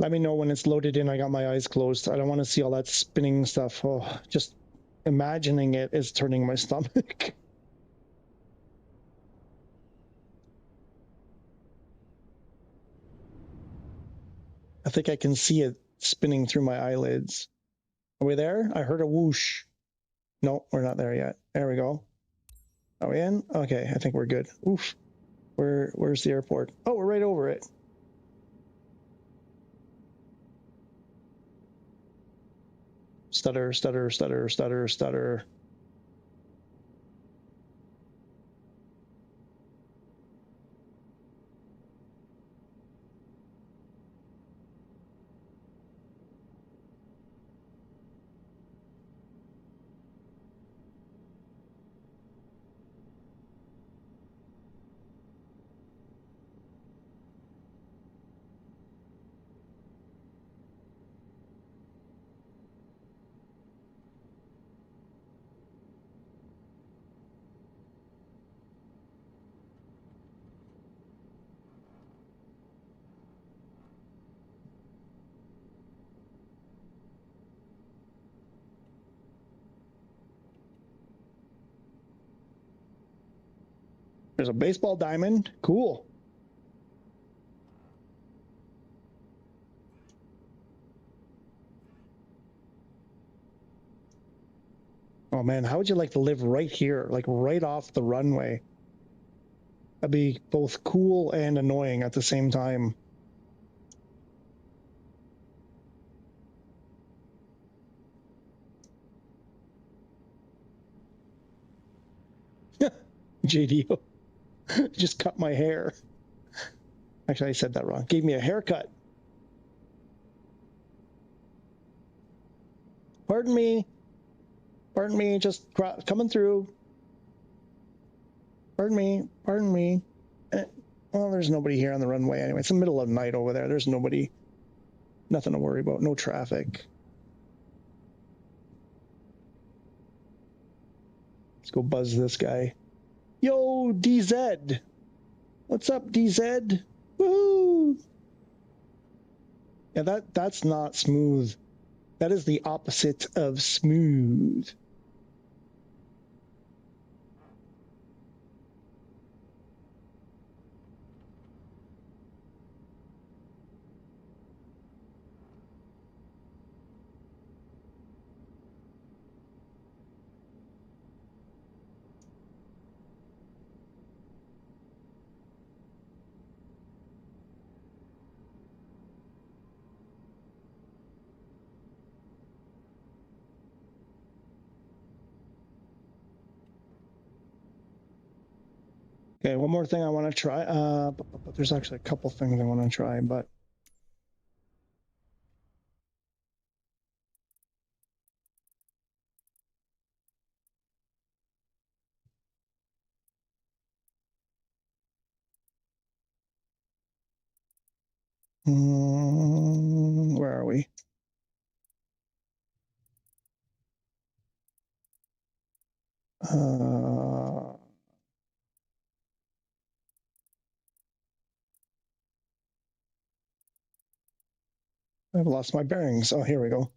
Let me know when it's loaded in. I got my eyes closed. I don't want to see all that spinning stuff. Oh, just imagining it is turning my stomach. I think I can see it spinning through my eyelids. Are we there? I heard a whoosh. No, we're not there yet. There we go. Are we in? Okay, I think we're good. Oof. Where's the airport? Oh, we're right over it. Stutter, stutter, stutter, stutter, stutter. There's a baseball diamond. Cool. Oh man, how would you like to live right here, like right off the runway? That'd be both cool and annoying at the same time. JD just cut my hair. Actually, I said that wrong. Gave me a haircut. Pardon me. Pardon me, just coming through. Pardon me. Pardon me. Well, there's nobody here on the runway anyway. It's the middle of the night over there. There's nobody. Nothing to worry about. No traffic. Let's go buzz this guy. Yo, DZ. What's up, DZ? Woohoo! Yeah, that's not smooth. That is the opposite of smooth. Okay, one more thing I want to try. But there's actually a couple things I want to try, but where are we? I've lost my bearings. Oh, here we go.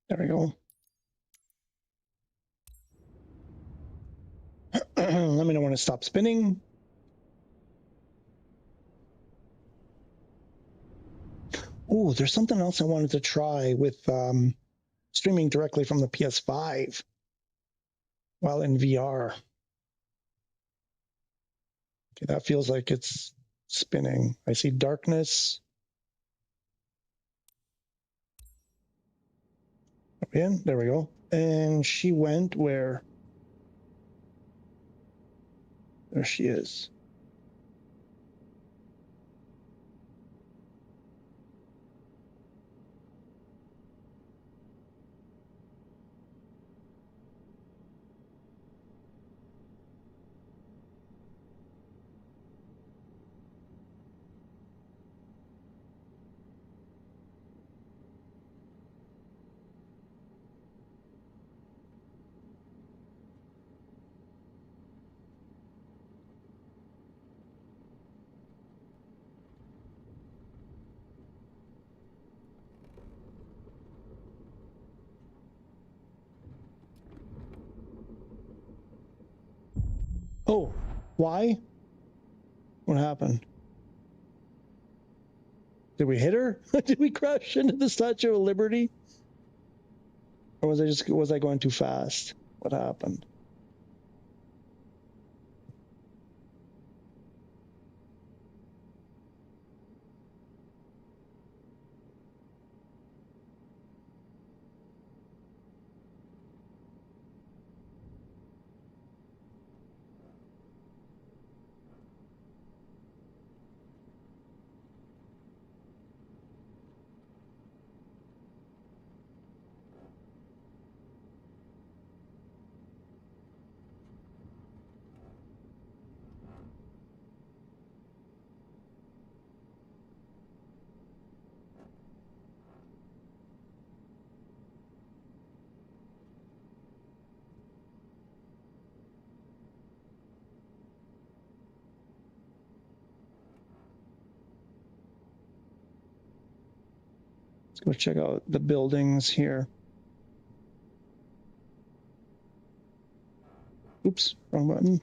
There we go. Let me know when it stops spinning. Oh, there's something else I wanted to try with streaming directly from the PS5 while in VR. Okay, that feels like it's spinning. I see darkness. In, there we go. And she went where? There she is. Oh, why? What happened? Did we hit her? Did we crash into the Statue of Liberty? Or was I going too fast? What happened? Let's go check out the buildings here. Oops, wrong button.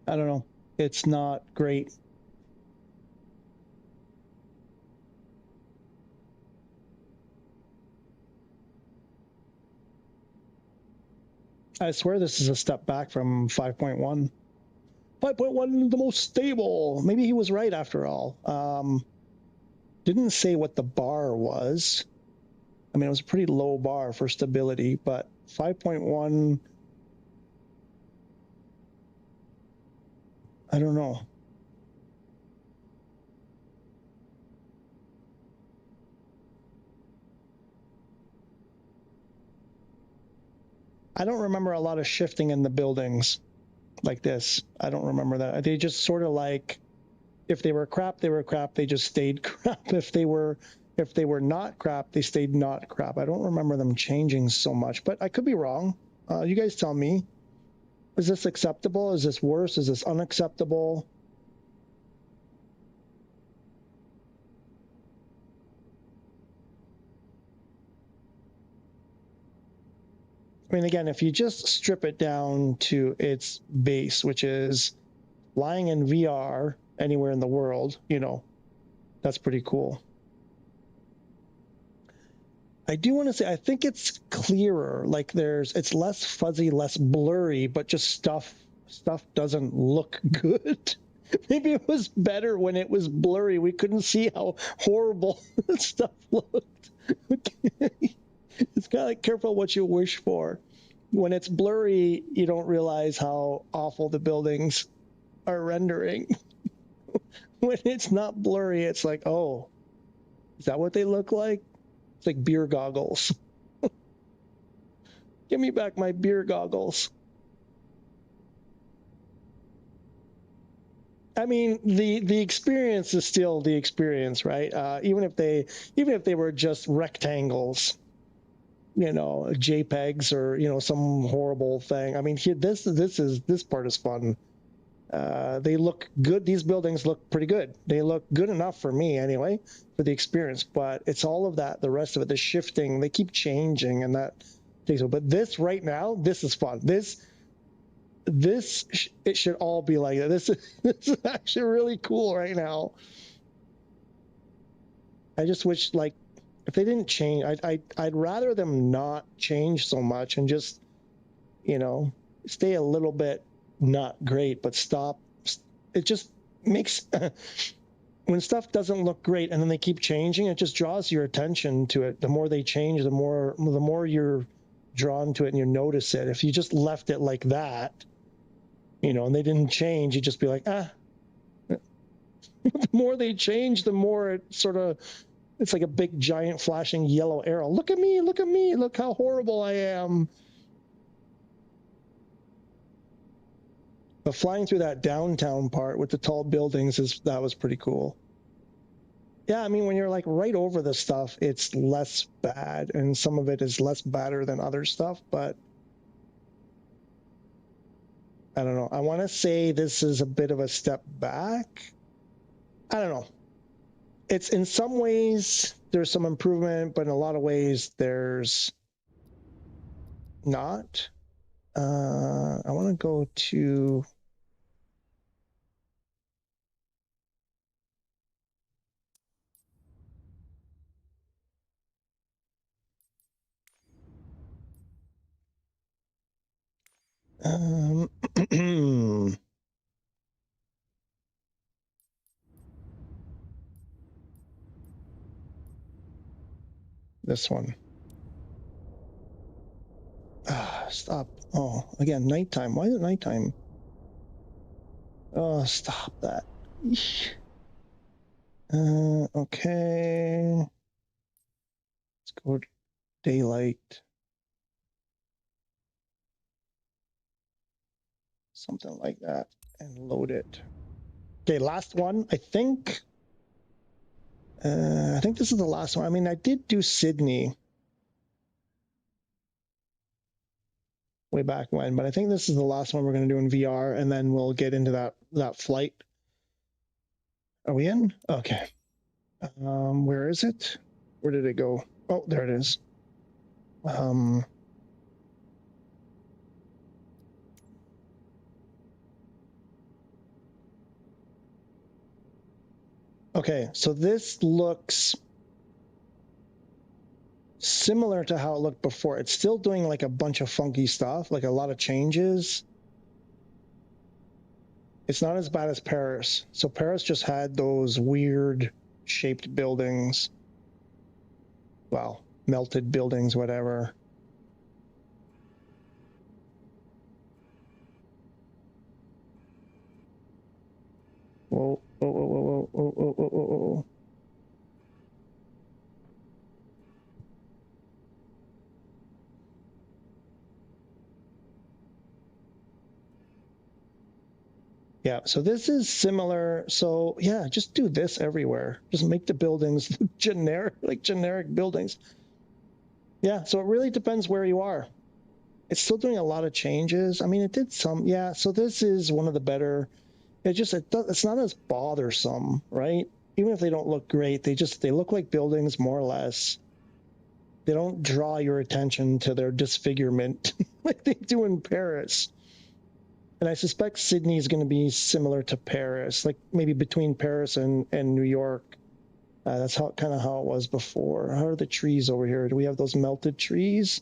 I don't know. It's not great. I swear this is a step back from 5.1. 5.1, the most stable. Maybe he was right after all. Didn't say what the bar was. I mean, it was a pretty low bar for stability, but 5.1, I don't know. I don't remember a lot of shifting in the buildings like this. I don't remember that. They just sort of like, if they were crap, they were crap. They just stayed crap. If they were not crap, they stayed not crap. I don't remember them changing so much, but I could be wrong. You guys tell me. Is this acceptable? Is this worse? Is this unacceptable? I mean, again, if you just strip it down to its base, which is lying in VR anywhere in the world, you know, that's pretty cool. I do want to say, I think it's clearer. Like it's less fuzzy, less blurry, but just stuff doesn't look good. Maybe it was better when it was blurry. We couldn't see how horrible stuff looked. It's kind of like careful what you wish for. When it's blurry, you don't realize how awful the buildings are rendering. When it's not blurry, it's like, oh, is that what they look like? It's like beer goggles. Give me back my beer goggles. I mean, the experience is still the experience, right? Even if they were just rectangles, you know, JPEGs or, you know, some horrible thing. I mean, this part is fun. They look good. These buildings look pretty good. They look good enough for me anyway, for the experience. But it's all of that. The rest of it, the shifting, they keep changing, and that takes. But this right now, this is fun. It should all be like that. This is actually really cool right now. I just wish, like, if they didn't change, I'd rather them not change so much and just, you know, stay a little bit not great, but stop. It just makes when stuff doesn't look great and then they keep changing, it just draws your attention to it. The more they change, the more you're drawn to it and you notice it. If you just left it like that, you know, and they didn't change, you'd just be like, ah. The more they change, the more it sort of, it's like a big giant flashing yellow arrow. Look at me, look how horrible I am. But flying through that downtown part with the tall buildings, that was pretty cool. Yeah, I mean, when you're like right over the stuff, it's less bad, and some of it is less badder than other stuff, but I don't know. I want to say this is a bit of a step back. I don't know. It's in some ways there's some improvement, but in a lot of ways there's not. I want to go to this one. Stop. Oh, again, nighttime. Why is it nighttime? Oh, stop that. Okay. Let's go to daylight. Something like that. And load it. Okay, last one. I think this is the last one. I mean, I did do Sydney way back when, but I think this is the last one we're going to do in VR, and then we'll get into that flight. Are we in? Okay. Where is it? Where did it go? Oh, there it is. Okay, so this looks similar to how it looked before. It's still doing like a bunch of funky stuff, like a lot of changes. It's not as bad as Paris. So Paris just had those weird shaped buildings. Well, melted buildings, whatever. Whoa, whoa, whoa, whoa, whoa, whoa, whoa, whoa, whoa. Yeah, so this is similar. So yeah, just do this everywhere. Just make the buildings generic, like generic buildings. Yeah, so it really depends where you are. It's still doing a lot of changes. I mean, it did some, yeah. So this is one of the better. It's not as bothersome, right? Even if they don't look great, they look like buildings more or less. They don't draw your attention to their disfigurement like they do in Paris. And I suspect Sydney is going to be similar to Paris, like maybe between Paris and New York. That's kind of how it was before. How are the trees over here? Do we have those melted trees?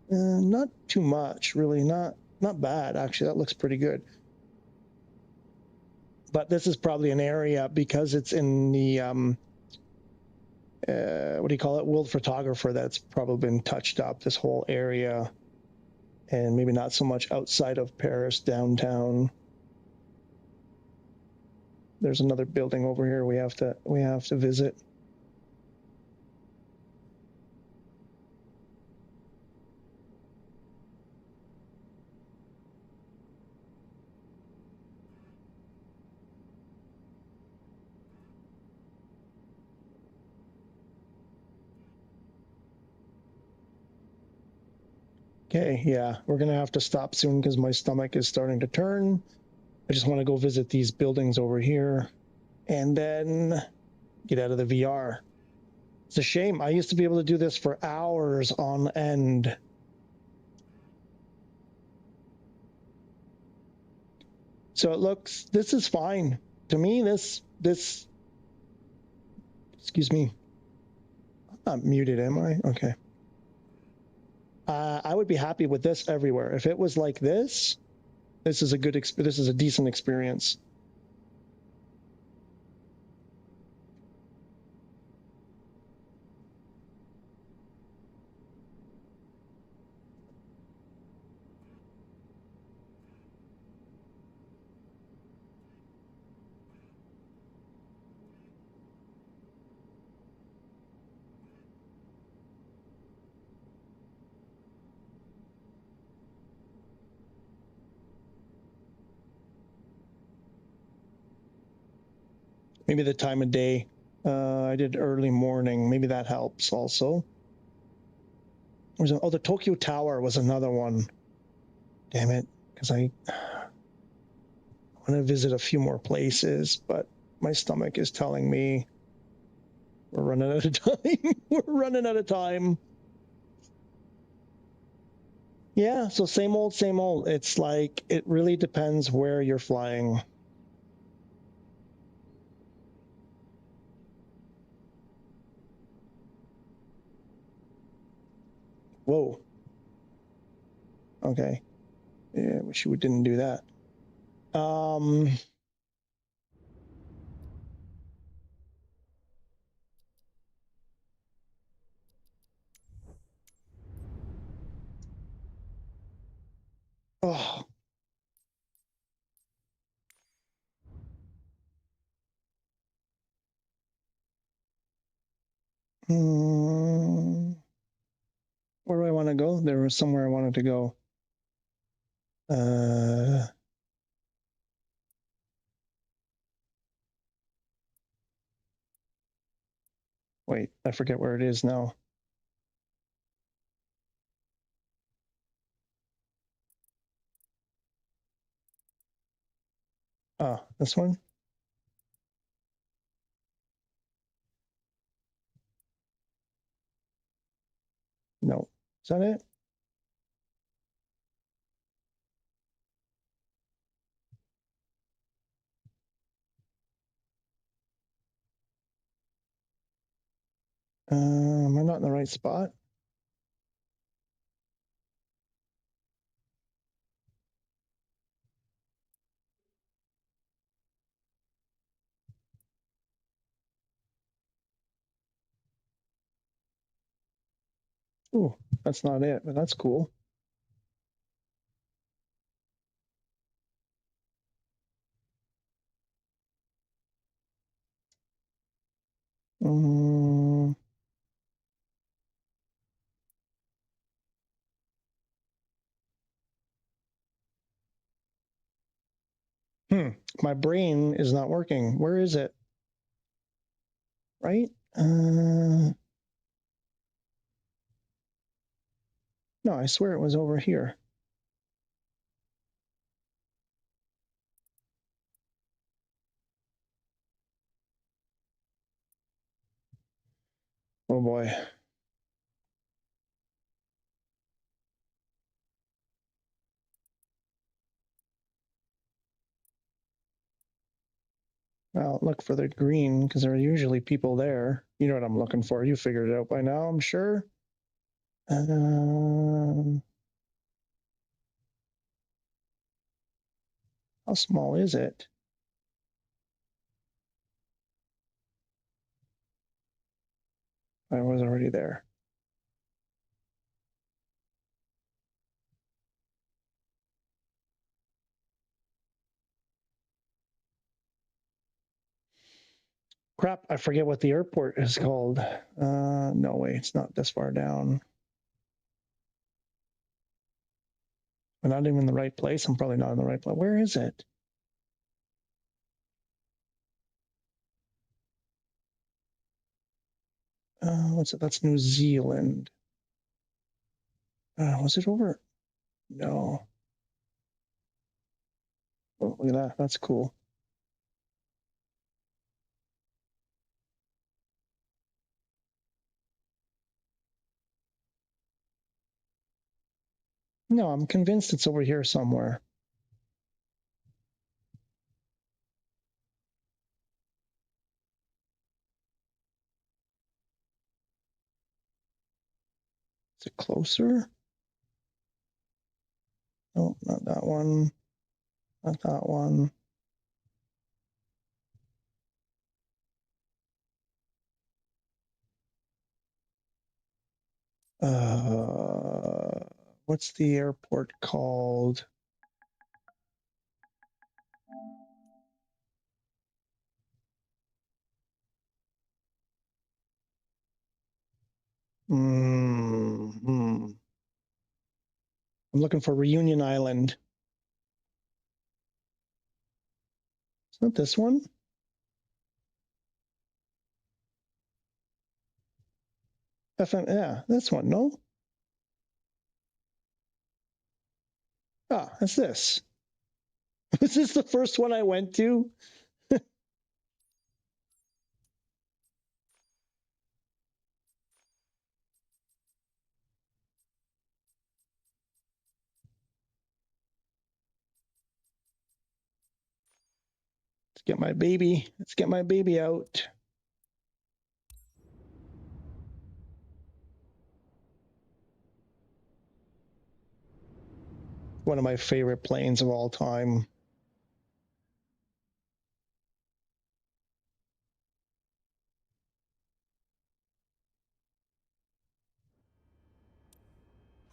Not too much, really. Not bad, actually. That looks pretty good. But this is probably an area, because it's in the, what do you call it, world photographer, that's probably been touched up, this whole area. And maybe not so much outside of Paris, downtown. There's another building over here we have to visit. Okay, yeah, we're gonna have to stop soon because my stomach is starting to turn. I just want to go visit these buildings over here and then get out of the VR. It's a shame. I used to be able to do this for hours on end. So it looks, this is fine. To me, this, excuse me. I'm not muted, am I? Okay. I would be happy with this everywhere. If it was like this is a good, this is a decent experience. Maybe the time of day. I did early morning. Maybe that helps also. Oh, the Tokyo Tower was another one. Damn it, because I want to visit a few more places, but my stomach is telling me we're running out of time. We're running out of time. Yeah, so same old, same old. It's like, it really depends where you're flying. Whoa. Okay. Yeah, wish you didn't do that. Oh. Where do I want to go? There was somewhere I wanted to go. Wait, I forget where it is now. Ah, this one? No. Is that it? Am I not in the right spot? Ooh, that's not it, but that's cool. My brain is not working. Where is it? Right? No, I swear it was over here. Oh boy. Well, look for the green because there are usually people there. You know what I'm looking for. You figured it out by now, I'm sure. How small is it? I was already there. Crap, I forget what the airport is called. No way, it's not this far down. I'm not even in the right place. I'm probably not in the right place. Where is it? What's it? That's New Zealand. Was it over? No. Oh, look at that. That's cool. No, I'm convinced it's over here somewhere. Is it closer? No, not that one. Not that one. What's the airport called? I'm looking for Reunion Island. It's not this one. Yeah, this one, no? Ah, it's this. Was this the first one I went to? Let's get my baby. Let's get my baby out. One of my favorite planes of all time.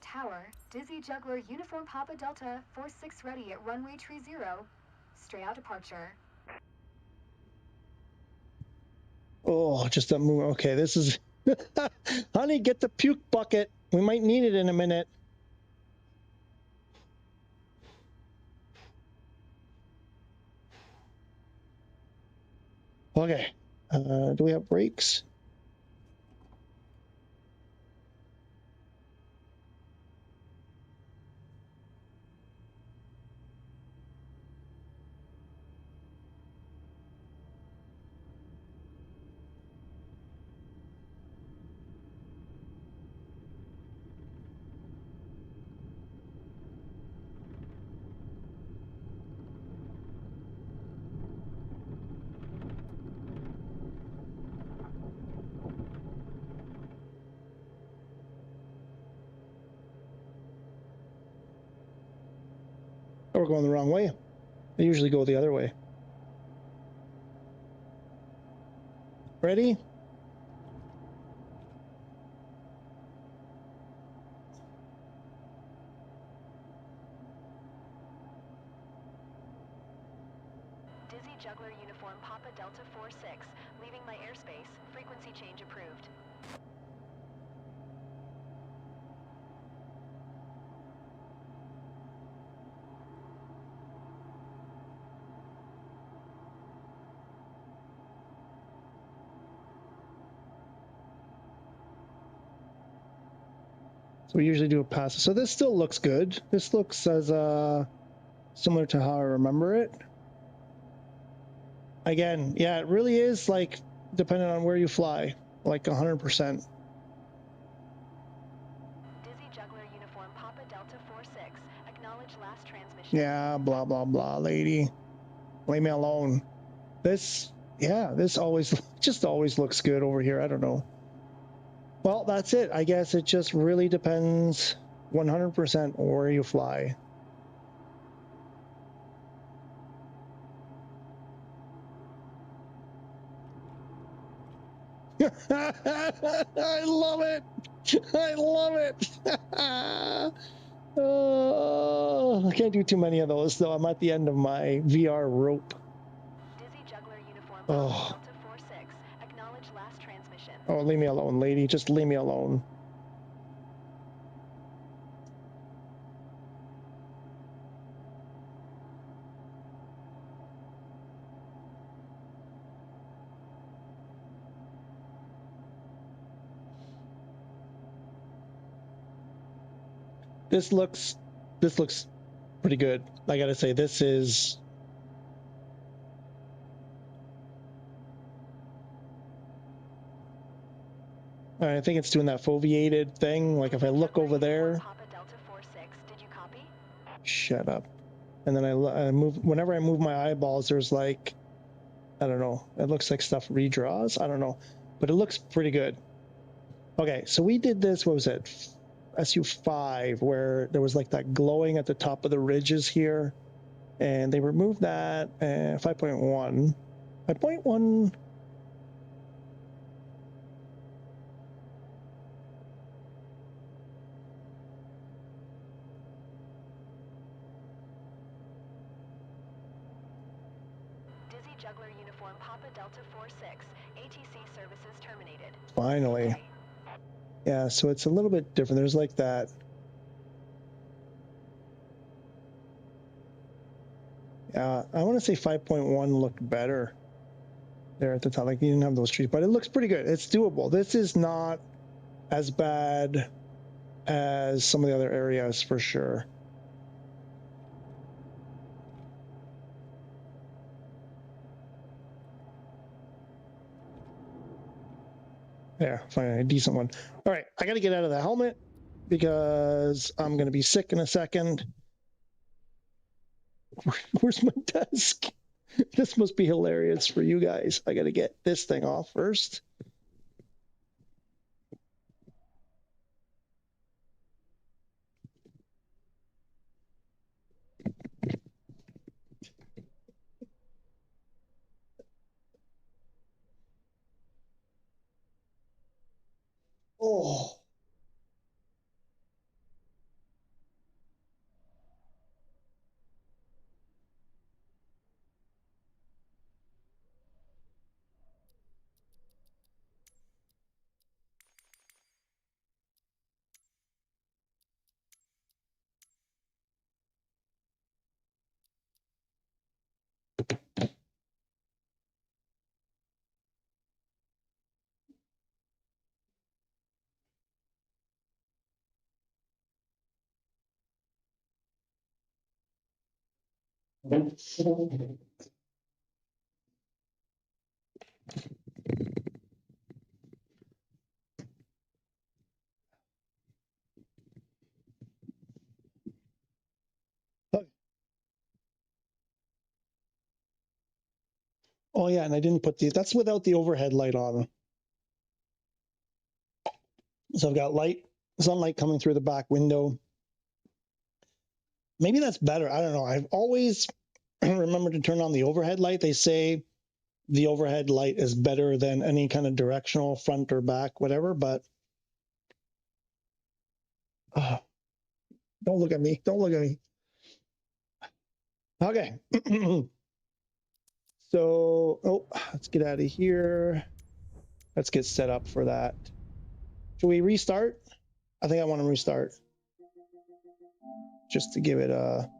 Tower, Dizzy Juggler Uniform Papa Delta 46 ready at runway 30. Straight out departure. Oh, just a move. Okay, this is... Honey, get the puke bucket. We might need it in a minute. Okay. Do we have brakes? Oh, we're going the wrong way. I usually go the other way. Ready? Dizzy Juggler Uniform Papa Delta 46, leaving my airspace. Frequency change approved. So we usually do a pass. So this still looks good. This looks as similar to how I remember it. Again, yeah, it really is like depending on where you fly, like 100%. Dizzy Juggler Uniform Papa Delta 46, acknowledge last transmission. Yeah, blah blah blah, lady. Leave me alone. This, yeah, this always just always looks good over here. I don't know. Well, that's it. I guess it just really depends 100% where you fly. I love it. I love it. Oh, I can't do too many of those, though. I'm at the end of my VR rope. Dizzy Juggler Uniform Oh. Delta 46, acknowledge last transmission. Oh, leave me alone, lady. Just leave me alone. This looks pretty good. I gotta say, this is. I think it's doing that foveated thing. Like if I look over there. Shut up. And then I move. Whenever I move my eyeballs, there's like, I don't know. It looks like stuff redraws. I don't know, but it looks pretty good. Okay, so we did this. What was it? SU5, where there was like that glowing at the top of the ridges here, and they removed that. 5.1. 5.1. Juggler uniform Papa Delta 46. ATC services terminated. Finally. Okay. Yeah, so it's a little bit different. There's like that. I want to say 5.1 looked better there at the top. Like you didn't have those trees, but it looks pretty good. It's doable. This is not as bad as some of the other areas for sure. Yeah, finally, a decent one. All right, I got to get out of the helmet because I'm going to be sick in a second. Where's my desk? This must be hilarious for you guys. I got to get this thing off first. Oh. Oh yeah, and I didn't put that's without the overhead light on. So I've got sunlight coming through the back window. Maybe that's better. I don't know. I've always remembered to turn on the overhead light. They say the overhead light is better than any kind of directional front or back, whatever, but don't look at me. Don't look at me. Okay. So, let's get out of here. Let's get set up for that. Should we restart? I think I want to restart. Just to give it a...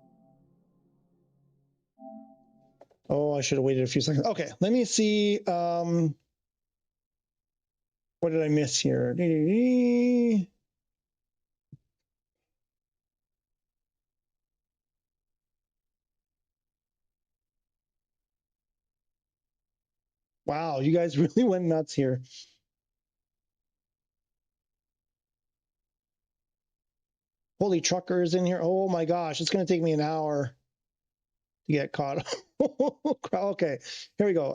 Oh, I should have waited a few seconds. Okay, let me see. What did I miss here? Wow, you guys really went nuts here. Holy truckers in here. Oh my gosh, it's going to take me an hour to get caught up. Okay, here we go.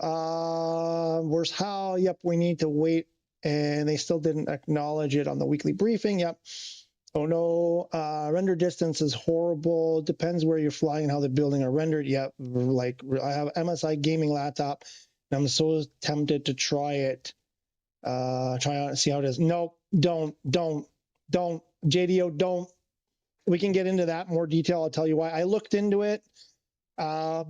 Where's how? Yep, we need to wait. And they still didn't acknowledge it on the weekly briefing. Yep. Oh no, render distance is horrible. Depends where you're flying and how the building are rendered. Yep, like I have MSI gaming laptop, and I'm so tempted to try it. Try out and see how it is. No, don't. JDO, don't. We can get into that in more detail. I'll tell you why. I looked into it. Yeah,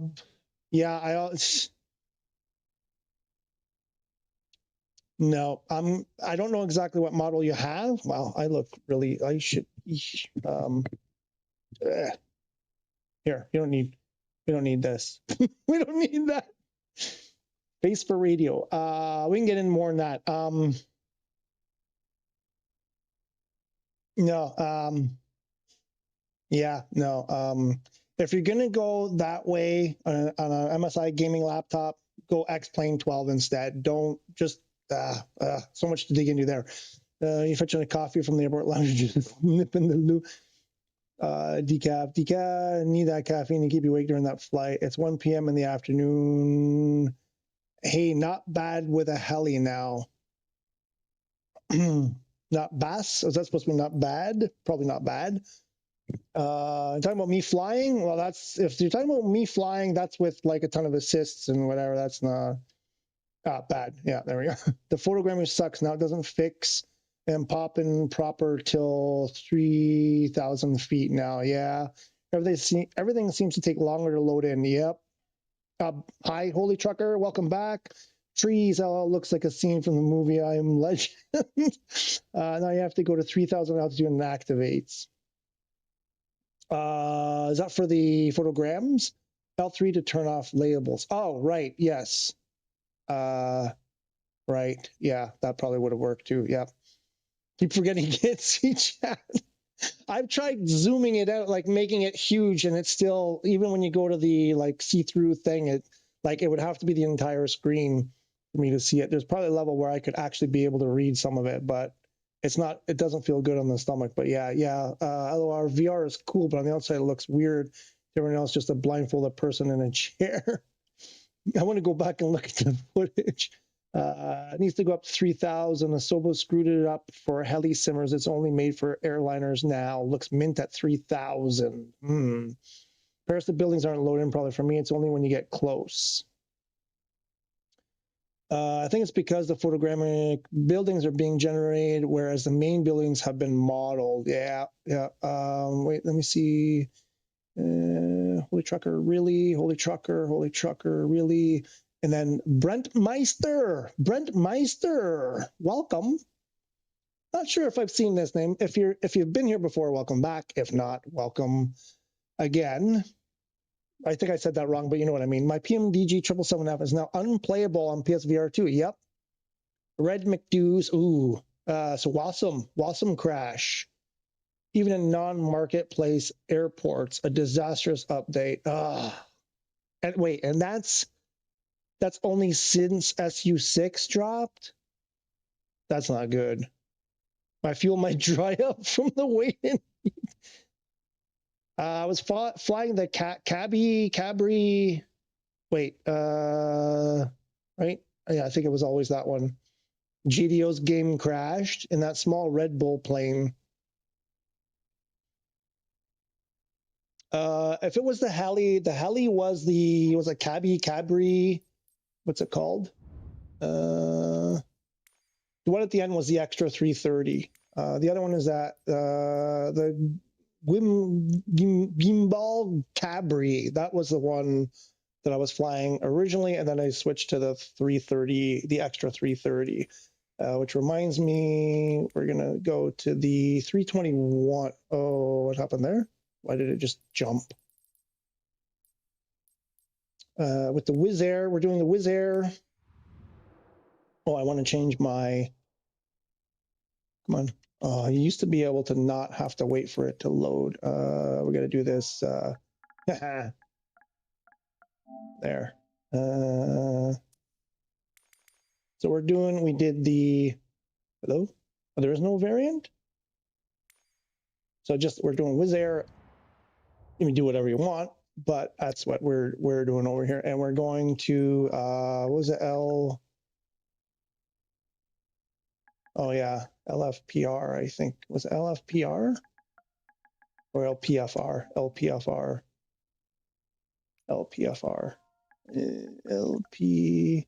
no, I don't know exactly what model you have. Wow, I look really, I should, here, we don't need this. We don't need that. Face for radio. We can get in more on that. No, Yeah, no. If you're gonna go that way on an MSI gaming laptop, go X-Plane 12 instead. Don't just so much to dig into there. You're fetching a coffee from the airport lounge, just nipping the loo. Decaf, need that caffeine to keep you awake during that flight. It's 1 p.m. in the afternoon. Hey, not bad with a heli now. Not bass? Is that supposed to be not bad? Probably not bad. Talking about me flying? Well, that's, if you're talking about me flying, that's with like a ton of assists and whatever. That's not bad. Yeah, there we go. The photogramming sucks. Now it doesn't fix and pop in proper till 3,000 feet now. Yeah, everything seems to take longer to load in. Yep. Hi, Holy Trucker. Welcome back. Trees looks like a scene from the movie I Am Legend. Now you have to go to 3,000 altitude and it activates. Is that for the photograms? L3 to turn off labels. Oh, right. Yes. Right. Yeah, that probably would have worked too. Yeah. Keep forgetting you can't see chat. I've tried zooming it out, like making it huge, and it's still, even when you go to the like see-through thing, it would have to be the entire screen for me to see it. There's probably a level where I could actually be able to read some of it, but it's not, it doesn't feel good on the stomach. But yeah. LOR VR is cool, but on the outside it looks weird. Everyone else just a blindfolded person in a chair. I want to go back and look at the footage. It needs to go up to 3,000. Asobo screwed it up for heli simmers. It's only made for airliners now. Looks mint at 3,000. Paris, the buildings aren't loading probably for me. It's only when you get close. I think it's because the photogrammic buildings are being generated, whereas the main buildings have been modeled. Yeah. Wait, let me see. Holy Trucker, really? Holy Trucker, really? And then Brent Meister, welcome. Not sure if I've seen this name. If you've been here before, welcome back. If not, welcome again. I think I said that wrong, but you know what I mean. My PMDG 777F is now unplayable on PSVR2. Yep. Red McDoos. Ooh. So Wasm crash. Even in non-marketplace airports, a disastrous update. And wait, and that's only since SU6 dropped? That's not good. My fuel might dry up from the wait-in. I was flying the Cabri. Wait, right? Yeah, I think it was always that one. GDO's game crashed in that small Red Bull plane. If it was the heli was a Cabri. What's it called? The one at the end was the extra 330. The other one is that the Gimbal Cabri. That was the one that I was flying originally, and then I switched to the 330, the extra 330. Which reminds me, we're gonna go to the 321. Oh, what happened there? Why did it just jump? With the Wizz Air, we're doing the Wizz Air. Oh, I want to change my, come on. Oh, you used to be able to not have to wait for it to load. We're going to do this. There. So we did the, hello? Oh, there is no variant? So we're doing Wizz Air. You can do whatever you want, but that's what we're doing over here. And we're going to, what was it, oh yeah, LFPR, I think. Was it LFPR? Or LPFR? LPFR. LPFR. LP.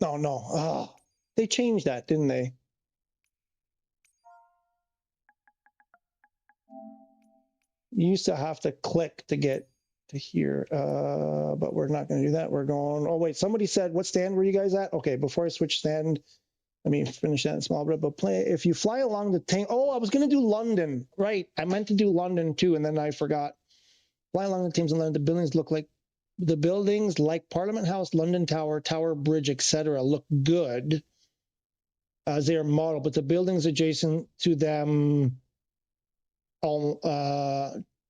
No. Oh, they changed that, didn't they? You used to have to click to get to here, but we're not going to do that. We're going, oh wait, somebody said, what stand were you guys at? Okay, before I switch stand, let me finish that in small bit, but if you fly along the Thames, oh, I was going to do London, right? I meant to do London too, and then I forgot. Fly along the Thames and London, the buildings like Parliament House, London Tower, Tower Bridge, etc. look good. as their model, but the buildings adjacent to them all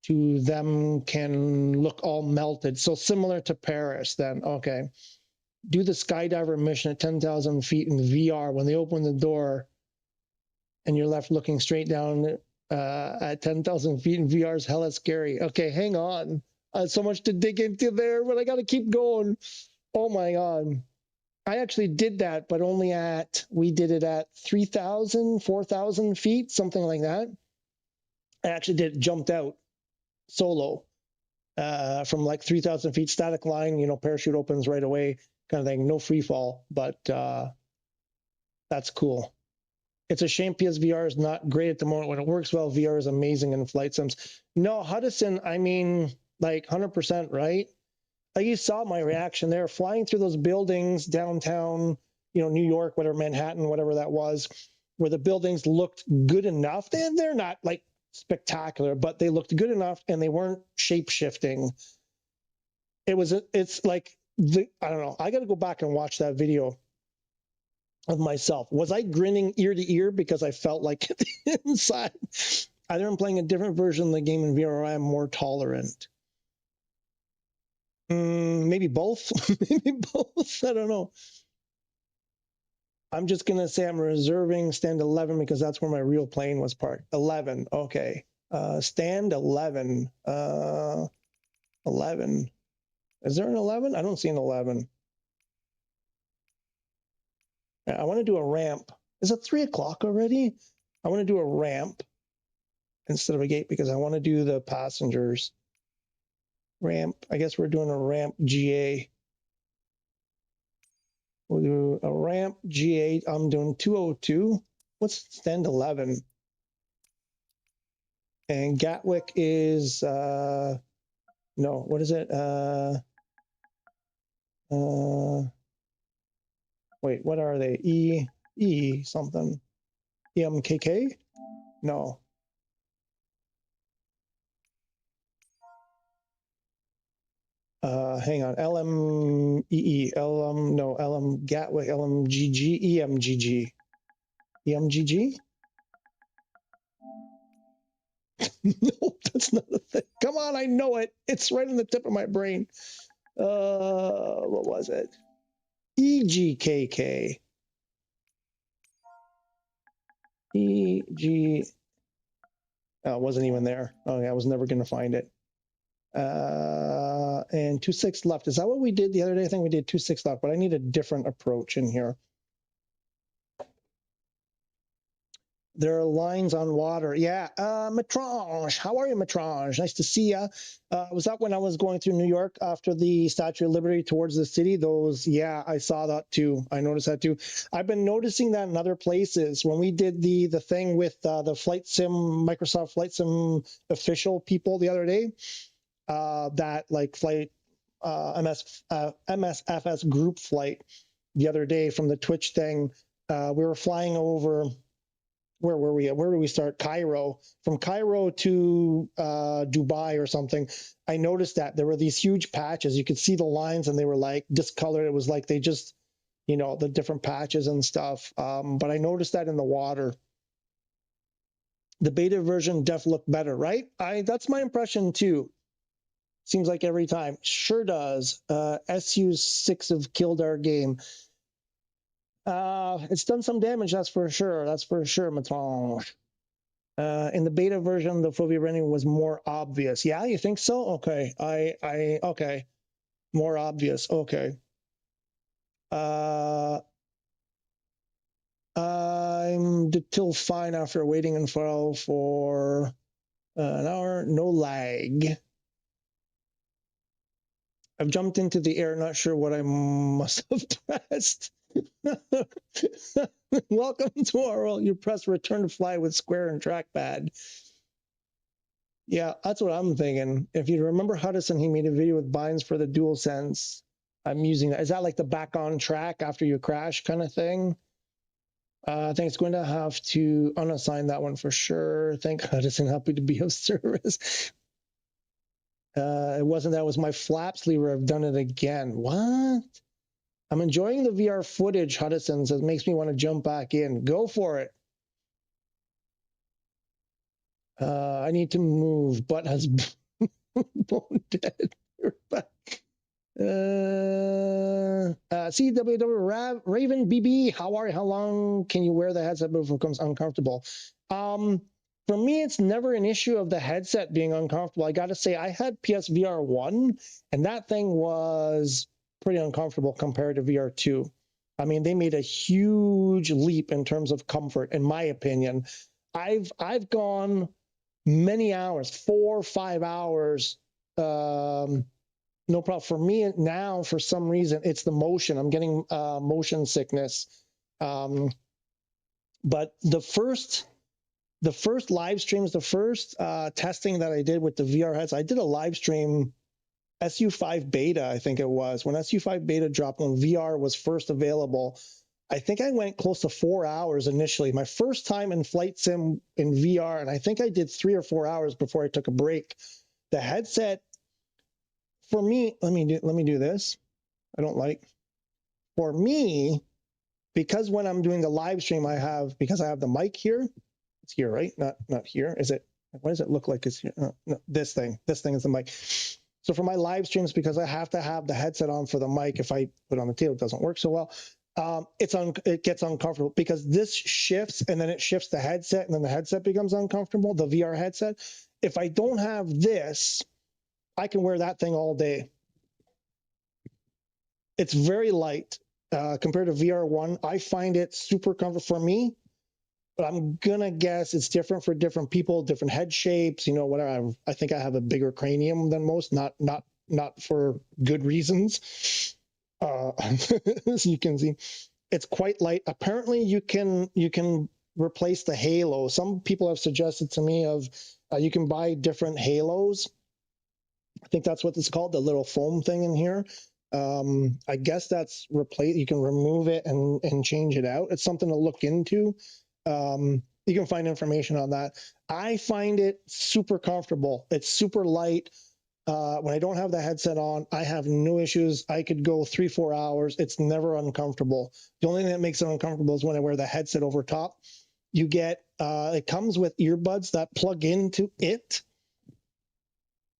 can look all melted. So similar to Paris then. Okay. Do the skydiver mission at 10,000 feet in VR. When they open the door and you're left looking straight down at 10,000 feet in VR is hella scary. Okay, hang on. So much to dig into there, but I got to keep going. Oh my God. I actually did that, but only we did it at 3,000, 4,000 feet, something like that. I actually jumped out solo from like 3,000 feet, static line, you know, parachute opens right away kind of thing, no free fall, but that's cool. It's a shame PSVR is not great at the moment. When it works well, VR is amazing in flight sims. No, Hudson, I mean, like 100%, right? Like you saw my reaction there, flying through those buildings downtown, you know, New York, whatever, Manhattan, whatever that was, where the buildings looked good enough. They're not like spectacular, but they looked good enough and they weren't shape-shifting. It's like, I don't know. I got to go back and watch that video of myself. Was I grinning ear to ear because I felt like inside? Either I'm playing a different version of the game in VR or I'm more tolerant. Maybe both. Maybe both. I don't know. I'm just going to say I'm reserving stand 11 because that's where my real plane was parked. 11. Okay. Stand 11. 11. Is there an 11? I don't see an 11. I want to do a ramp. Is it 3 o'clock already? I want to do a ramp instead of a gate because I want to do the passengers. Ramp. I guess we're doing a ramp GA. We'll do a ramp GA. I'm doing 202. What's stand 11? And Gatwick is, no, what is it? Wait, what are they? E something. EMKK? No. Hang on. LMEE. LM Gatwick. LMGG. EMGG. EMGG? No, that's not a thing. Come on, I know it. It's right on the tip of my brain. What was it? EGKK. EG. Oh, it wasn't even there. Oh, yeah, I was never going to find it. And 2-6 left. Is that what we did the other day? I think we did 2-6 left, but I need a different approach in here. There are lines on water. Yeah. Matrange. How are you, Matrange? Nice to see you. Was that when I was going through New York after the Statue of Liberty towards the city? Yeah, I saw that too. I noticed that too. I've been noticing that in other places. When we did the thing with the Flight Sim, Microsoft Flight Sim official people the other day, that like flight, MSFS group flight the other day from the Twitch thing, we were flying over. Where were we at? Where did we start? Cairo. From Cairo to Dubai or something. I noticed that there were these huge patches. You could see the lines and they were like discolored. It was like they just, you know, the different patches and stuff. But I noticed that in the water. The beta version looked better, right? That's my impression too. Seems like every time. Sure does. SU6 have killed our game. It's done some damage, that's for sure. That's for sure, Matrange. In the beta version, the phobia rendering was more obvious. Yeah, you think so? Okay. Okay. More obvious. Okay. I'm till fine after waiting in Faro for an hour. No lag. I've jumped into the air, not sure what I must have pressed. Welcome to our world. You press return to fly with square and trackpad. Yeah, that's what I'm thinking. If you remember Hudson, he made a video with binds for the DualSense. I'm using that. Is that like the back on track after you crash kind of thing? I think it's going to have to unassign that one for sure. Thank Hudson, happy to be of service. It wasn't that, it was my flaps lever. I've done it again. What? I'm enjoying the VR footage, Hudson says. It makes me want to jump back in. Go for it. I need to move. Butt has bone dead. You're back. CWW Raven BB, how are you? How long can you wear the headset before it becomes uncomfortable? For me, it's never an issue of the headset being uncomfortable. I got to say, I had PSVR1, and that thing was pretty uncomfortable compared to VR2. I mean, they made a huge leap in terms of comfort, in my opinion. I've gone many hours, 4 or 5 hours. No problem. For me now, for some reason, it's the motion. I'm getting motion sickness. But the first live streams, the first testing that I did with the VR heads, I did a live stream, SU5 beta, I think it was. When SU5 beta dropped, when VR was first available, I think I went close to 4 hours initially. My first time in flight sim in VR, and I think I did 3 or 4 hours before I took a break. The headset, for me, let me do this. I don't like. For me, because when I'm doing the live stream, because I have the mic here. It's here, right? Not here. Is it? What does it look like? It's here. No, this thing. This thing is the mic. So for my live streams, because I have to have the headset on for the mic, if I put it on the table, it doesn't work so well. It gets uncomfortable because this shifts and then it shifts the headset and then the headset becomes uncomfortable, the VR headset. If I don't have this, I can wear that thing all day. It's very light compared to VR1. I find it super comfortable for me, but I'm going to guess it's different for different people, different head shapes, you know, whatever. I think I have a bigger cranium than most, not for good reasons. As you can see, it's quite light. Apparently you can replace the halo. Some people have suggested to me of you can buy different halos. I think that's what it's called, the little foam thing in here. I guess that's replace. You can remove it and change it out. It's something to look into. You can find information on that. I find it super comfortable. It's super light. When I don't have the headset on, I have no issues. I could go 3-4 hours. It's never uncomfortable. The only thing that makes it uncomfortable is when I wear the headset over top. You get, it comes with earbuds that plug into it.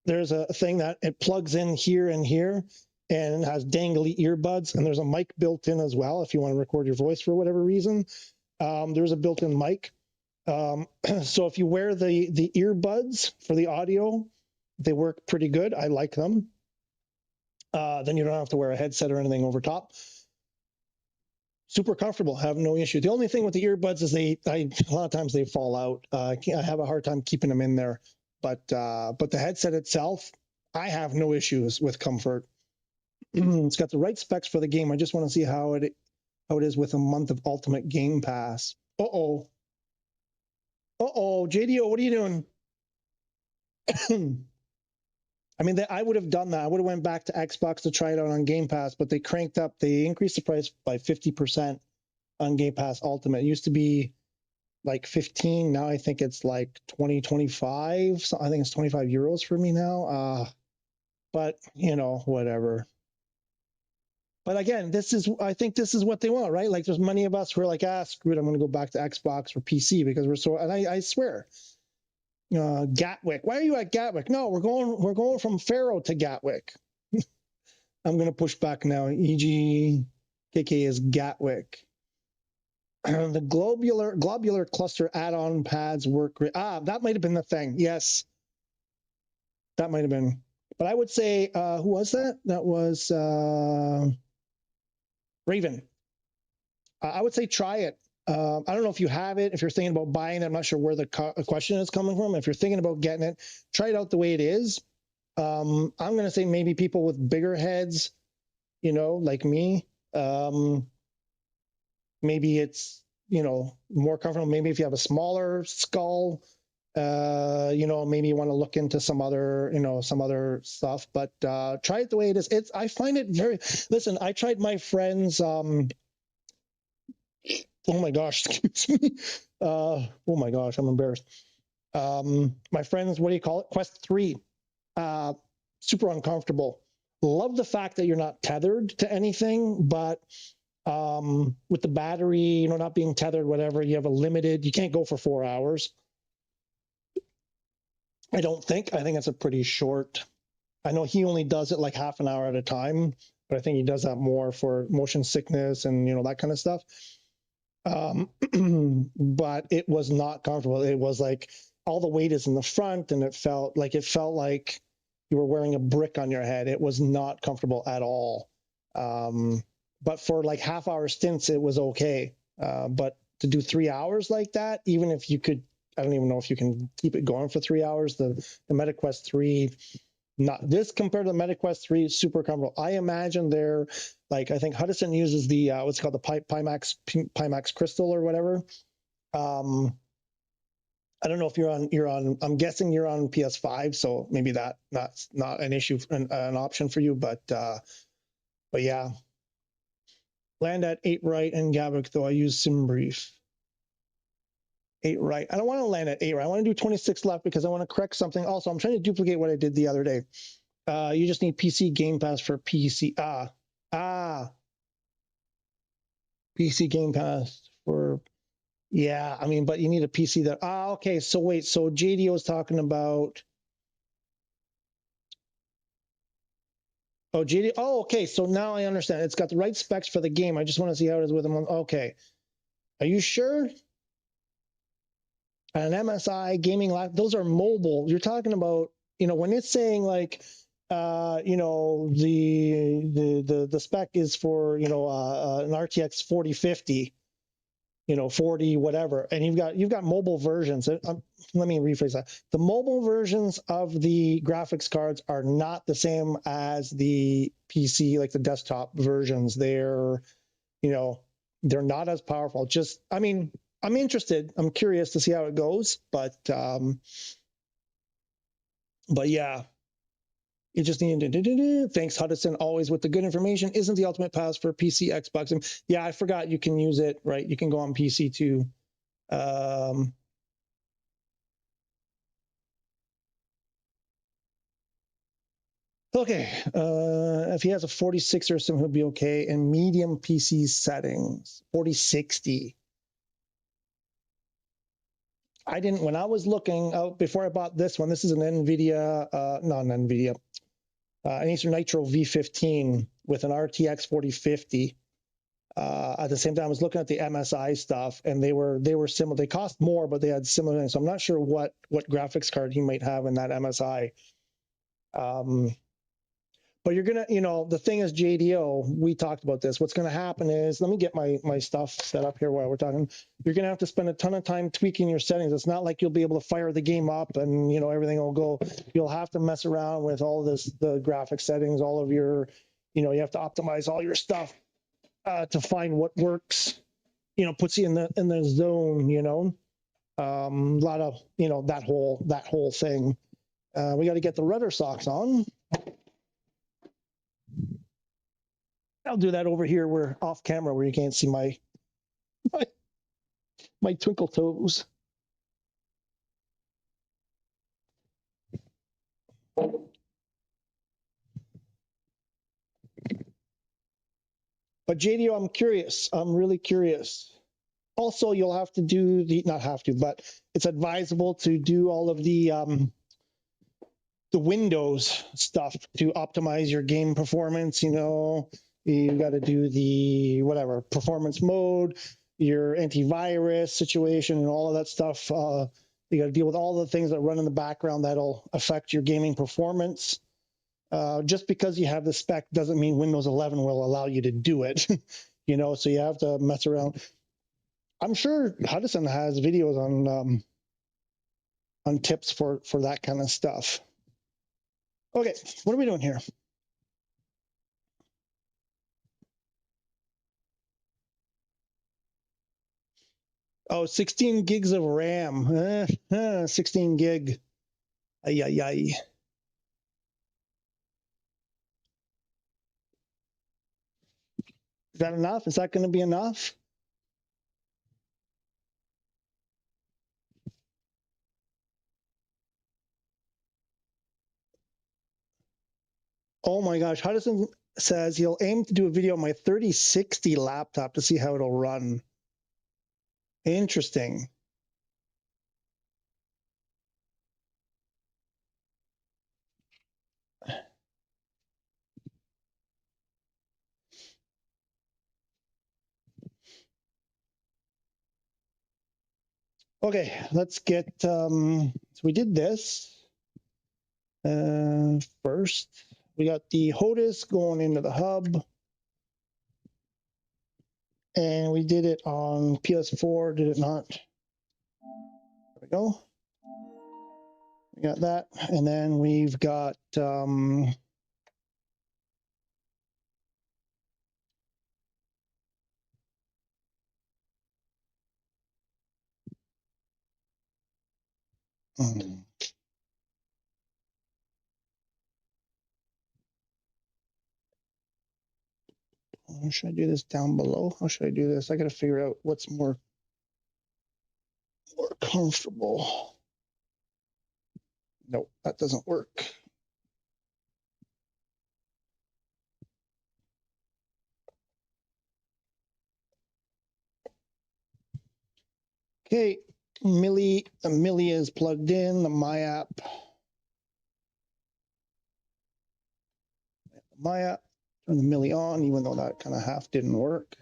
There's a thing that it plugs in here and here and has dangly earbuds. And there's a mic built in as well if you want to record your voice for whatever reason. There's a built-in mic. So if you wear the earbuds for the audio, they work pretty good. I like them. Then you don't have to wear a headset or anything over top. Super comfortable, have no issue. The only thing with the earbuds is a lot of times they fall out. I have a hard time keeping them in there. But the headset itself, I have no issues with comfort. It's got the right specs for the game. I just want to see how it is with a month of Ultimate Game Pass. Uh-oh, JDO, what are you doing? I mean, I would have done that. I would have went back to Xbox to try it out on Game Pass, but they increased the price by 50% on Game Pass Ultimate. It used to be like 15. Now I think it's like 20, 25. So I think it's 25 euros for me now. But you know, whatever. But again, I think this is what they want, right? Like there's many of us who are like, screw it, I'm going to go back to Xbox or PC because we're so, and I swear, Gatwick. Why are you at Gatwick? No, we're going from Faro to Gatwick. I'm going to push back now. EGKK is Gatwick. The globular cluster add-on pads work great. That might have been the thing. Yes, that might have been. But I would say, who was that? That was Raven. I would say try it. I don't know if you have it, if you're thinking about buying it. I'm not sure where the question is coming from. If you're thinking about getting it, try it out the way it is. I'm going to say maybe people with bigger heads, you know, like me, maybe it's, you know, more comfortable. Maybe if you have a smaller skull, you know, maybe you want to look into some other, you know, some other stuff, but try it the way it is. I find it very, listen, I tried my friend's, oh my gosh, excuse me. Oh my gosh, I'm embarrassed. My friend's, what do you call it? Quest 3. Super uncomfortable. Love the fact that you're not tethered to anything, but with the battery, you know, not being tethered, whatever, you have a limited, you can't go for 4 hours. I don't think. I think it's a pretty short. I know he only does it like half an hour at a time, but I think he does that more for motion sickness and, you know, that kind of stuff. But it was not comfortable. It was like all the weight is in the front, and it felt like you were wearing a brick on your head. It was not comfortable at all. But for like half-hour stints, it was okay. But to do 3 hours like that, even if you could, I don't even know if you can keep it going for 3 hours. The MetaQuest 3, not this compared to the MetaQuest 3, super comfortable. I imagine they're like, I think Hudson uses the what's called the Pimax Crystal or whatever. I don't know if you're on. I'm guessing you're on PS5, so maybe that's not an issue, an option for you. But yeah, land at 8 right and Gatwick though. I use SimBrief. 8 right. I don't want to land at 8 right. I want to do 26 left because I want to correct something. Also, I'm trying to duplicate what I did the other day. You just need PC Game Pass for PC. PC Game Pass for, yeah, I mean, but you need a PC that, okay, so wait, so JDO is talking about, okay, so now I understand. It's got the right specs for the game. I just want to see how it is with them. Okay. Are you sure? An MSI gaming lap, those are mobile. You're talking about, you know, when it's saying like, you know, the spec is for, you know, an RTX 4050, you know, 40 whatever, and you've got mobile versions. Let me rephrase that. The mobile versions of the graphics cards are not the same as the PC, like the desktop versions. They're, you know, they're not as powerful. Just, I mean, I'm interested. I'm curious to see how it goes, but yeah, you just need to. Thanks, Hudson. Always with the good information. Isn't the ultimate pass for PC, Xbox? And yeah, I forgot you can use it, right? You can go on PC too. Okay, if he has a 4060 or something, he'll be okay. And medium PC settings, 4060. I didn't, when I was looking out before I bought this one, this is an NVIDIA, not an NVIDIA, an Acer Nitro V15 with an RTX 4050. At the same time, I was looking at the MSI stuff, and they were similar. They cost more, but they had similar things. So I'm not sure what graphics card he might have in that MSI. But you're gonna, you know, the thing is, JDO, we talked about this. What's gonna happen is, let me get my stuff set up here while we're talking. You're gonna have to spend a ton of time tweaking your settings. It's not like you'll be able to fire the game up and, you know, everything will go. You'll have to mess around with all this, the graphic settings, all of your, you know, you have to optimize all your stuff to find what works, you know, puts you in the zone, you know. A lot of, you know, that whole thing. We got to get the rudder socks on. I'll do that over here. We're off camera where you can't see my twinkle toes. But JDO, I'm curious. I'm really curious. Also, you'll have to do not have to, but it's advisable to do all of the Windows stuff to optimize your game performance. You know, you got to do the whatever performance mode, your antivirus situation, and all of that stuff. You got to deal with all the things that run in the background that'll affect your gaming performance. Just because you have the spec doesn't mean Windows 11 will allow you to do it. You know, so you have to mess around. I'm sure Hudson has videos on tips for that kind of stuff. Okay, what are we doing here? Oh, 16 gigs of RAM. 16 gig. Ay, ay, ay. Is that enough? Is that going to be enough? Oh my gosh, Hudson says he'll aim to do a video on my 3060 laptop to see how it'll run. Interesting. Okay, let's get, so we did this. First, we got the HOTUS going into the hub. And we did it on PS4, did it not? There we go. We got that. And then we've got, should I do this down below? How should I do this? I got to figure out what's more comfortable. Nope, that doesn't work. Okay, the Millie is plugged in, the My app. Turn the Millie on, even though that kind of half didn't work.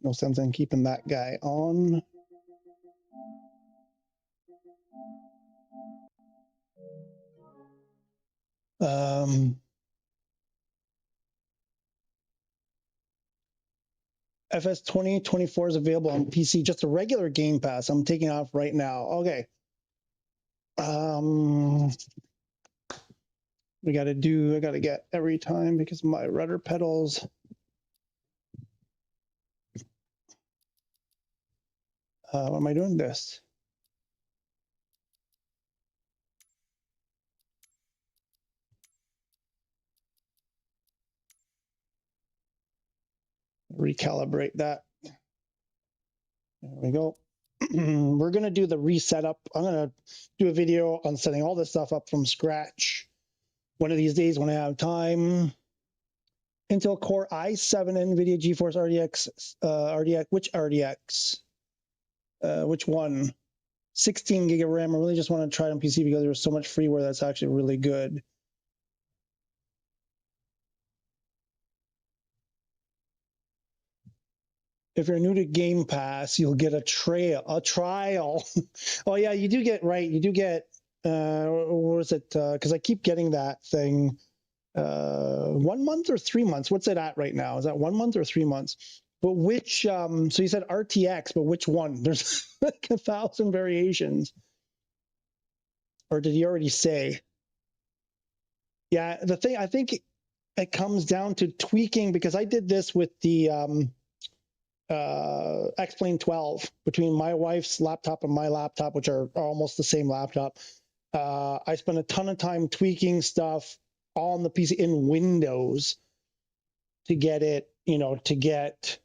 No sense in keeping that guy on. FS2024 is available on PC, just a regular Game Pass. I'm taking it off right now. Okay. I got to get every time because my rudder pedals. What am I doing this? Recalibrate that. There we go. We're going to do the reset up. I'm going to do a video on setting all this stuff up from scratch. One of these days when I have time. Intel Core i7 NVIDIA GeForce RDX, which RDX? Which one? 16 gig of RAM. I really just want to try it on PC because there's so much freeware that's actually really good. If you're new to Game Pass, you'll get a trial. Oh yeah, you do get, right. You do get, what was it? Because I keep getting that thing. 1 month or 3 months? What's it at right now? Is that 1 month or 3 months? But which, so you said RTX, but which one? There's like 1,000 variations. Or did he already say? Yeah, the thing, I think it comes down to tweaking, because I did this with the X-Plane 12 between my wife's laptop and my laptop, which are almost the same laptop. I spent a ton of time tweaking stuff on the PC in Windows to get it, to get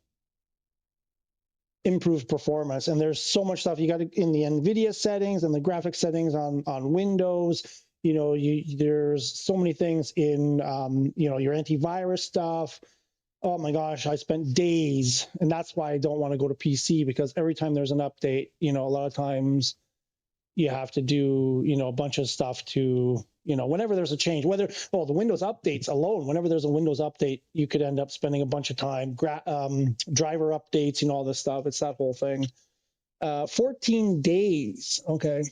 improved performance. And there's so much stuff you got in the NVIDIA settings and the graphic settings on Windows. There's so many things in, your antivirus stuff. Oh my gosh, I spent days, and that's why I don't want to go to PC, because every time there's an update, a lot of times you have to do, a bunch of stuff to, whenever there's a change, the Windows updates alone, whenever there's a Windows update, you could end up spending a bunch of time, driver updates, all this stuff. It's that whole thing. 14 days, okay,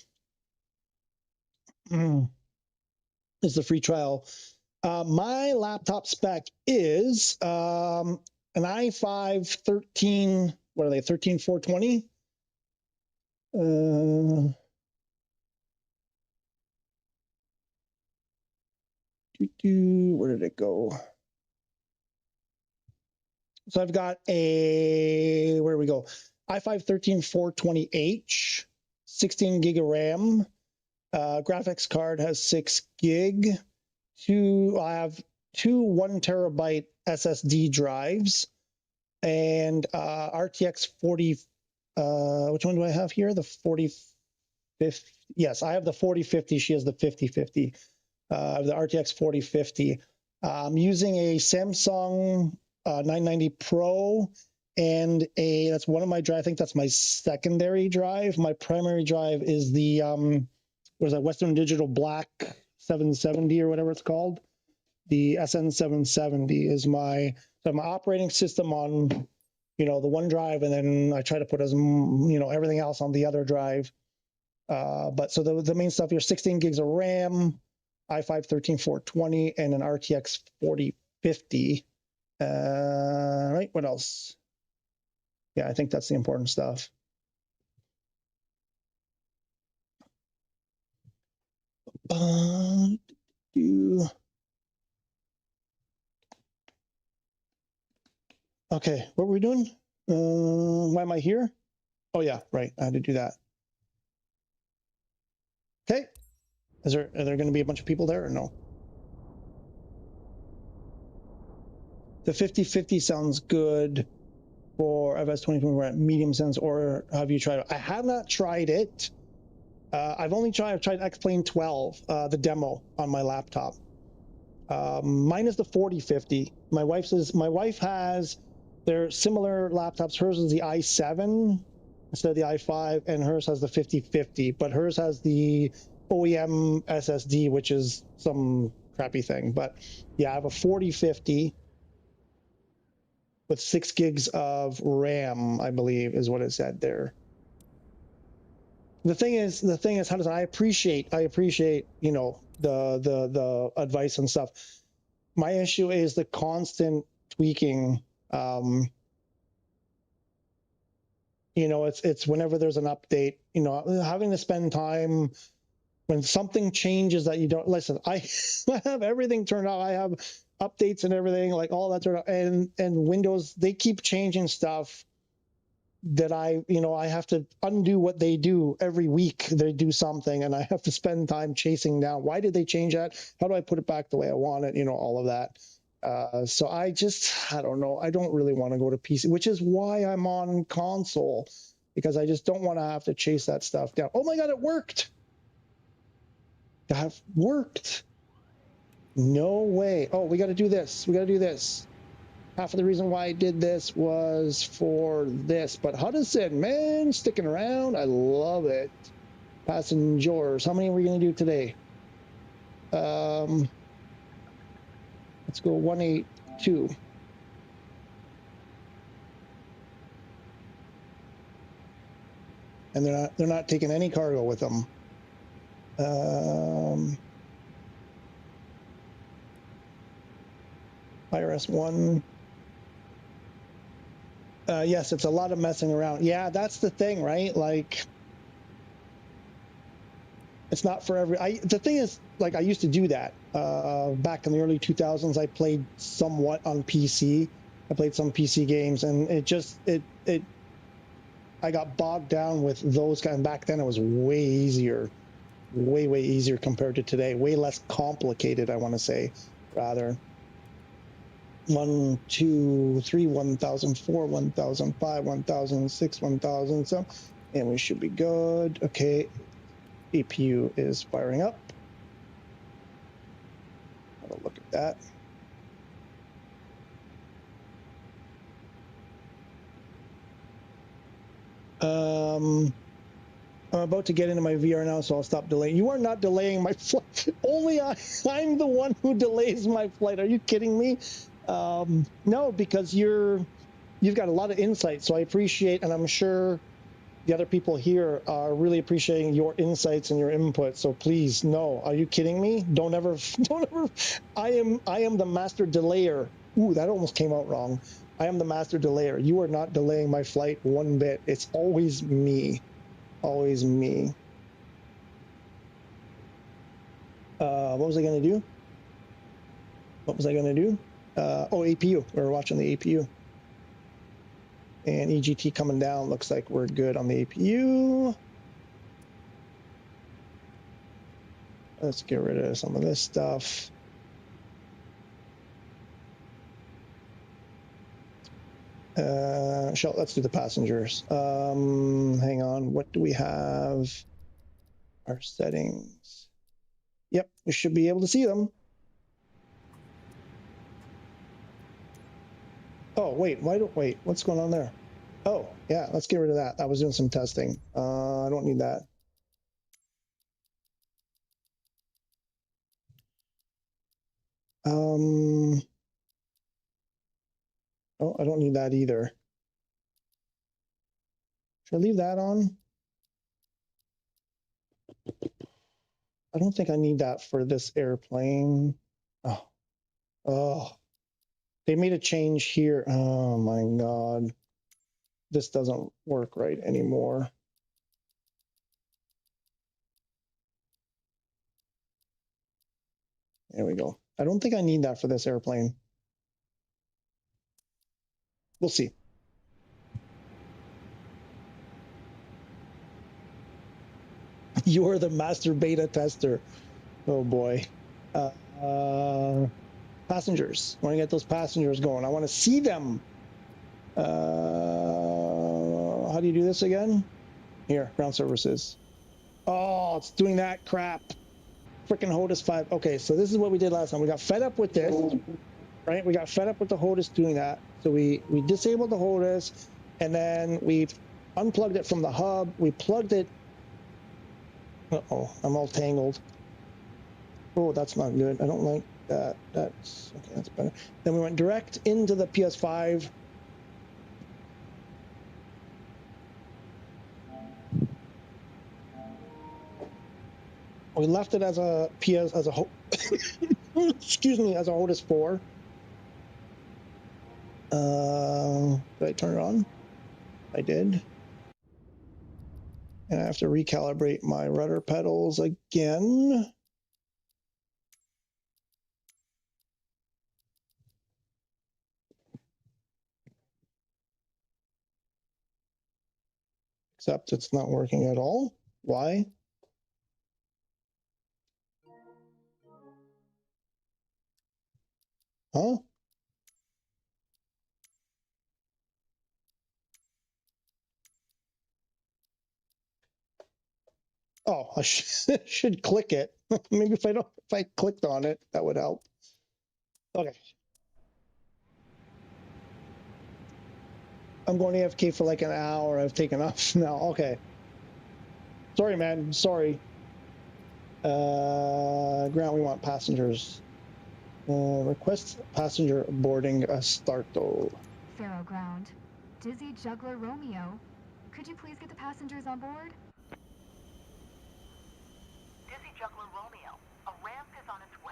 is the free trial. My laptop spec is an i5 13, what are they, 13420? Where did it go? So I've got where do we go? i5 13420H, 16 gig of RAM. Graphics card has 6 gig. I have two 1 terabyte SSD drives, and RTX 40. Which one do I have here? The 4050. Yes, I have the 4050. She has the 5050. I have the RTX 4050. I'm using a Samsung 990 Pro, and that's one of my drive. I think that's my secondary drive. My primary drive is the what is that, Western Digital Black 770 or whatever it's called. The SN770 is my operating system on, the one drive, and then I try to put everything else on the other drive. But so the main stuff here: 16 gigs of RAM, i5 13420, and an RTX 4050. Right. What else? Yeah, I think that's the important stuff. Okay, what were we doing? Why am I here? Oh yeah, right. I had to do that. Okay. Are there going to be a bunch of people there or no? The 5050 sounds good for FS2024 at medium sense, or have you tried it? I have not tried it. I've tried X-Plane 12, the demo on my laptop. Mine is the 4050. My wife has, they're similar laptops. Hers is the i7 instead of the i5, and hers has the 5050, but hers has the OEM SSD, which is some crappy thing. But yeah, I have a 4050 with 6 gigs of RAM, I believe is what it said there. The thing is, how does I appreciate, the advice and stuff. My issue is the constant tweaking. It's whenever there's an update, having to spend time when something changes that you don't listen. I have everything turned out. I have updates and everything, like all that turned out, and Windows, they keep changing stuff that I have to undo what they do every week. They do something, and I have to spend time chasing down. Why did they change that? How do I put it back the way I want it? All of that. So I don't know. I don't really want to go to PC, which is why I'm on console, because I just don't want to have to chase that stuff down. Oh my God, it worked. That worked. No way. Oh, we got to do this. We got to do this. Half of the reason why I did this was for this, but Hudson, man, sticking around. I love it. Passengers. How many are we going to do today? Let's go 182. And they're not taking any cargo with them. IRS-1. Yes, it's a lot of messing around. Yeah, that's the thing, right? Like, it's not for every. The thing is, like, I used to do that back in the early 2000s. I played somewhat on PC. I played some PC games, and I got bogged down with those kind. Back then, it was way easier, way easier compared to today. Way less complicated, I want to say, rather. 1, 2, 3, 1004, 1005, 1006, 1000. So, and we should be good. Okay, APU is firing up. Have a look at that. I'm about to get into my VR now, so I'll stop delaying. You are not delaying my flight. Only I'm the one who delays my flight. Are you kidding me? No, because you've got a lot of insight, so I appreciate, and I'm sure the other people here are really appreciating your insights and your input. So please, no. Are you kidding me? Don't ever. I am the master delayer. Ooh, that almost came out wrong. I am the master delayer. You are not delaying my flight one bit. It's always me. Always me. What was I going to do? APU. We were watching the APU. And EGT coming down. Looks like we're good on the APU. Let's get rid of some of this stuff. Let's do the passengers. Hang on, what do we have? Our settings. Yep, we should be able to see them. Oh, wait, wait, what's going on there? Oh, yeah, let's get rid of that. I was doing some testing. I don't need that. Oh, I don't need that either. Should I leave that on? I don't think I need that for this airplane. Oh, they made a change here. Oh my God. This doesn't work right anymore. There we go. I don't think I need that for this airplane. We'll see. You're the master beta tester. Oh boy. Passengers. I want to get those passengers going. I want to see them. How do you do this again? Here, ground services. Oh, it's doing that crap. Freaking HOTUS 5. Okay, so this is what we did last time. We got fed up with this, right? We got fed up with the HOTUS doing that. So we disabled the HOTUS, and then we unplugged it from the hub. We plugged it. Uh-oh, I'm all tangled. Oh, that's not good. I don't like that. That's okay, that's better. Then we went direct into the PS5. We left it as a excuse me, as a HOTUS 4. Did I turn it on? I did. And I have to recalibrate my rudder pedals again. Except it's not working at all. Why? Huh? Oh, I should click it. Maybe if I clicked on it, that would help. Okay. I'm going AFK for like an hour. I've taken off now. Okay. Sorry, man. Sorry. Ground, we want passengers. Request passenger boarding a starto. Faro ground. Dizzy Juggler Romeo. Could you please get the passengers on board? Dizzy Juggler Romeo. A ramp is on its way.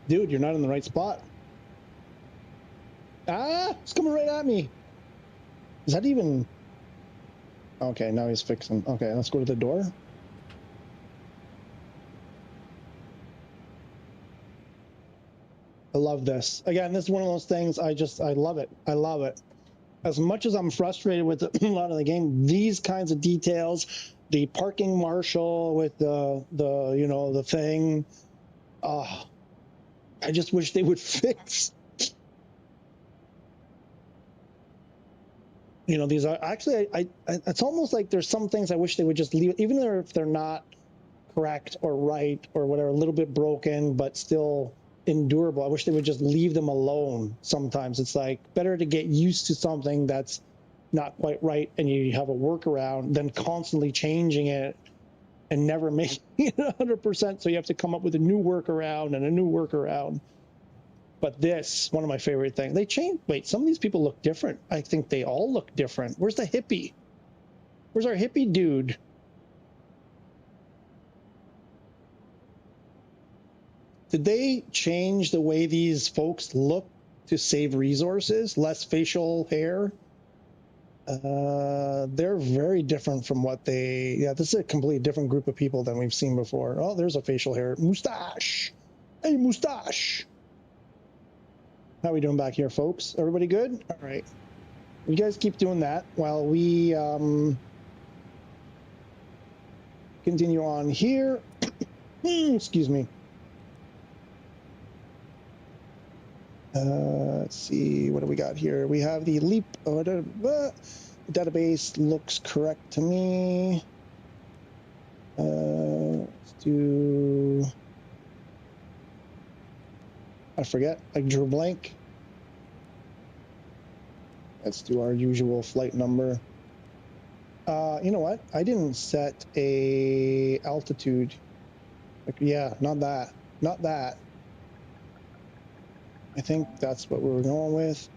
Dude, you're not in the right spot. Ah, it's coming right at me. Is that even... Okay, now he's fixing. Okay, let's go to the door. I love this. Again, this is one of those things I love it. I love it. As much as I'm frustrated with a lot of the game, these kinds of details, the parking marshal with the thing, I just wish they would fix. These are actually, it's almost like there's some things I wish they would just leave, even if they're not correct or right or whatever, a little bit broken, but still endurable. I wish they would just leave them alone. Sometimes it's like better to get used to something that's not quite right and you have a workaround than constantly changing it and never making it 100%. So you have to come up with a new workaround and a new workaround. But this, one of my favorite things, they changed. Wait, some of these people look different. I think they all look different. Where's the hippie? Where's our hippie dude? Did they change the way these folks look to save resources? Less facial hair? They're very different from what they. Yeah, this is a completely different group of people than we've seen before. Oh, there's a facial hair, mustache. Hey, mustache. How we doing back here, folks? Everybody good? All right. You guys keep doing that while we continue on here. Excuse me. Let's see, what do we got here? We have the leap. The database looks correct to me. Let's do. I forget. I drew a blank. Let's do our usual flight number. You know what? I didn't set a altitude. Like, yeah, not that. Not that. I think that's what we were going with.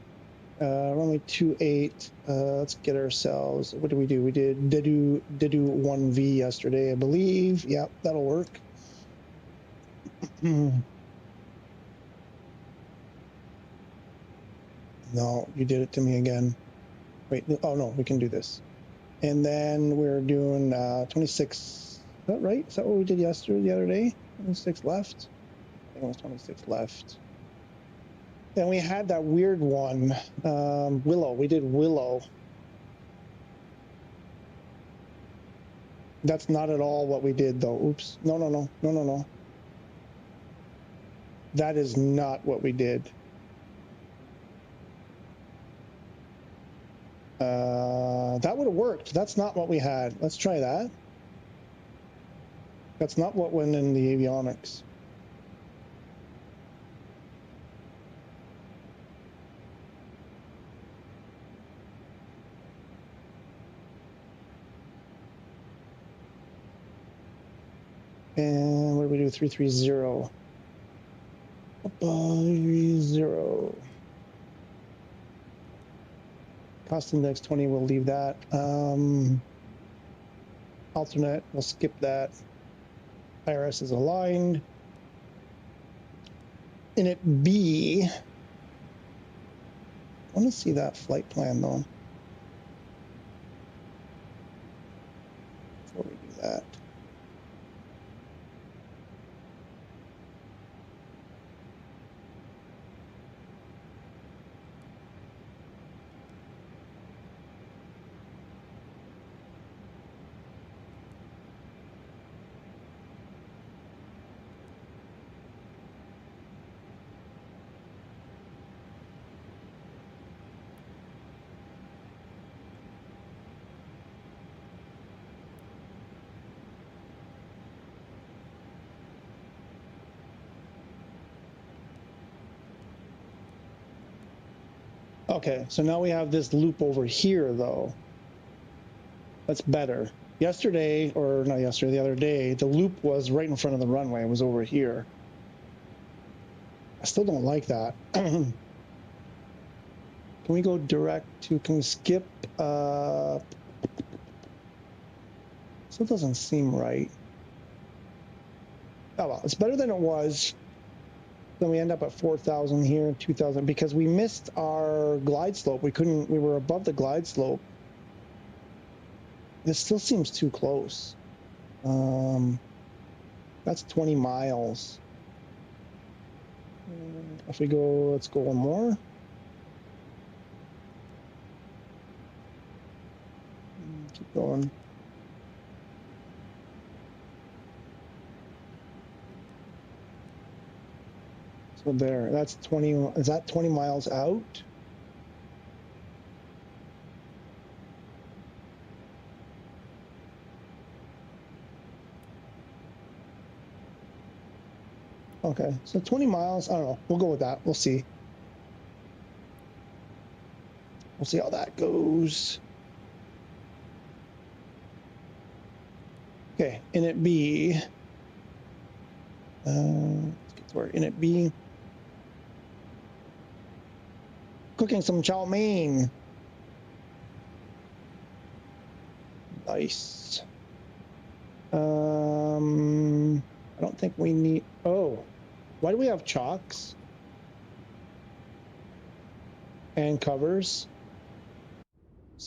Runway 28. Let's get ourselves. What did we do? We did do 1V yesterday, I believe. Yep, that'll work. No, you did it to me again. Wait, oh no, we can do this. And then we're doing 26. Is that right? Is that what we did yesterday, the other day? 26 left? I think it was 26 left. Then we had that weird one, Willow. We did Willow. That's not at all what we did, though. Oops. No. That is not what we did. That would have worked. That's not what we had. Let's try that. That's not what went in the avionics. And what do we do? 330. 330. Cost index 20, we'll leave that. Alternate, we'll skip that. IRS is aligned. In it B, I want to see that flight plan though. Before we do that. Okay, so now we have this loop over here, though. That's better. Yesterday, or not yesterday, the other day, the loop was right in front of the runway. It was over here. I still don't like that. Can we go direct to, can we skip? Still doesn't seem right. Oh well, it's better than it was. Then we end up at 4,000 here, 2,000, because we missed our glide slope. We were above the glide slope. This still seems too close. That's 20 miles. If we go, let's go one more. Keep going. So there, that's 20, is that 20 miles out? Okay, so 20 miles, I don't know, we'll go with that, we'll see. We'll see how that goes. Okay, in it B, let's get to our in it B. Cooking some chow mein. Nice. I don't think we need, oh, why do we have chocks and covers?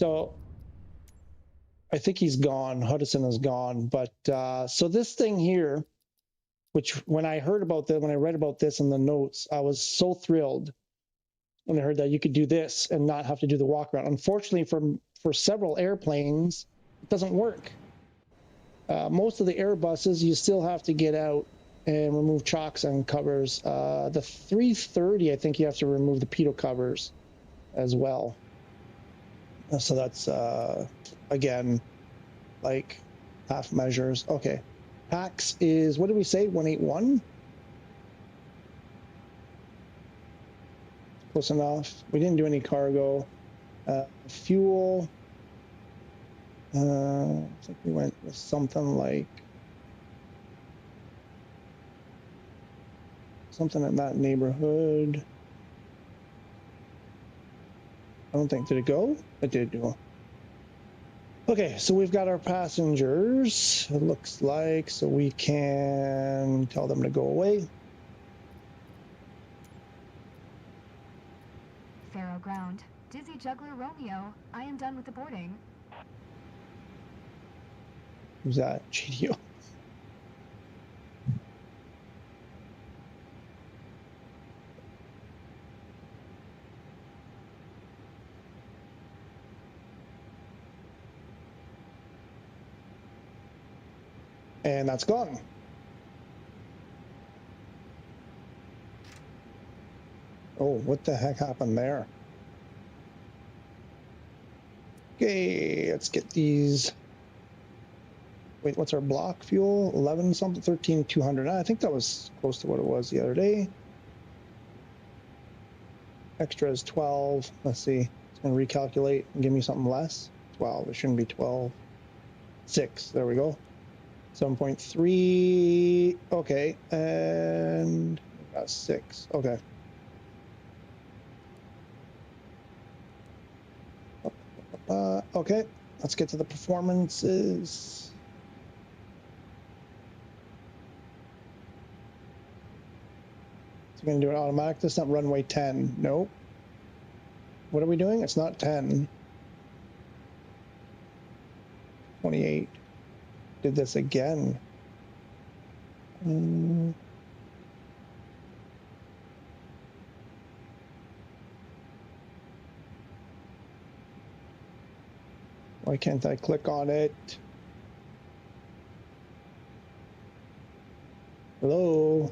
So I think he's gone. Hudson is gone. But so this thing here, which when I heard about that, when I read about this in the notes, I was so thrilled when I heard that you could do this and not have to do the walk around. Unfortunately, for several airplanes, it doesn't work. Most of the Airbuses, you still have to get out and remove chocks and covers. The 330, I think you have to remove the pitot covers as well. So that's, again, like half measures. Okay. Pax is, what did we say, 181? Close enough. We didn't do any cargo. Fuel. I think we went with something like something in that neighborhood. I don't think, did it go? It did go. Okay, so we've got our passengers, it looks like, so we can tell them to go away. Faro ground. Dizzy Juggler Romeo, I am done with the boarding. Who's that? GDO. And that's gone. Oh, what the heck happened there? Okay, let's get these. Wait, what's our block fuel? 11 something, 13,200. I think that was close to what it was the other day. Extra is 12. Let's see. It's going to recalculate and give me something less. 12. It shouldn't be 12. 6. There we go. 7.3. Okay. And we got 6. Okay. Okay. Let's get to the performances. We're going to do it automatic. This is not runway 10. Nope. What are we doing? It's not 10. 28. Did this again. Why can't I click on it? Hello?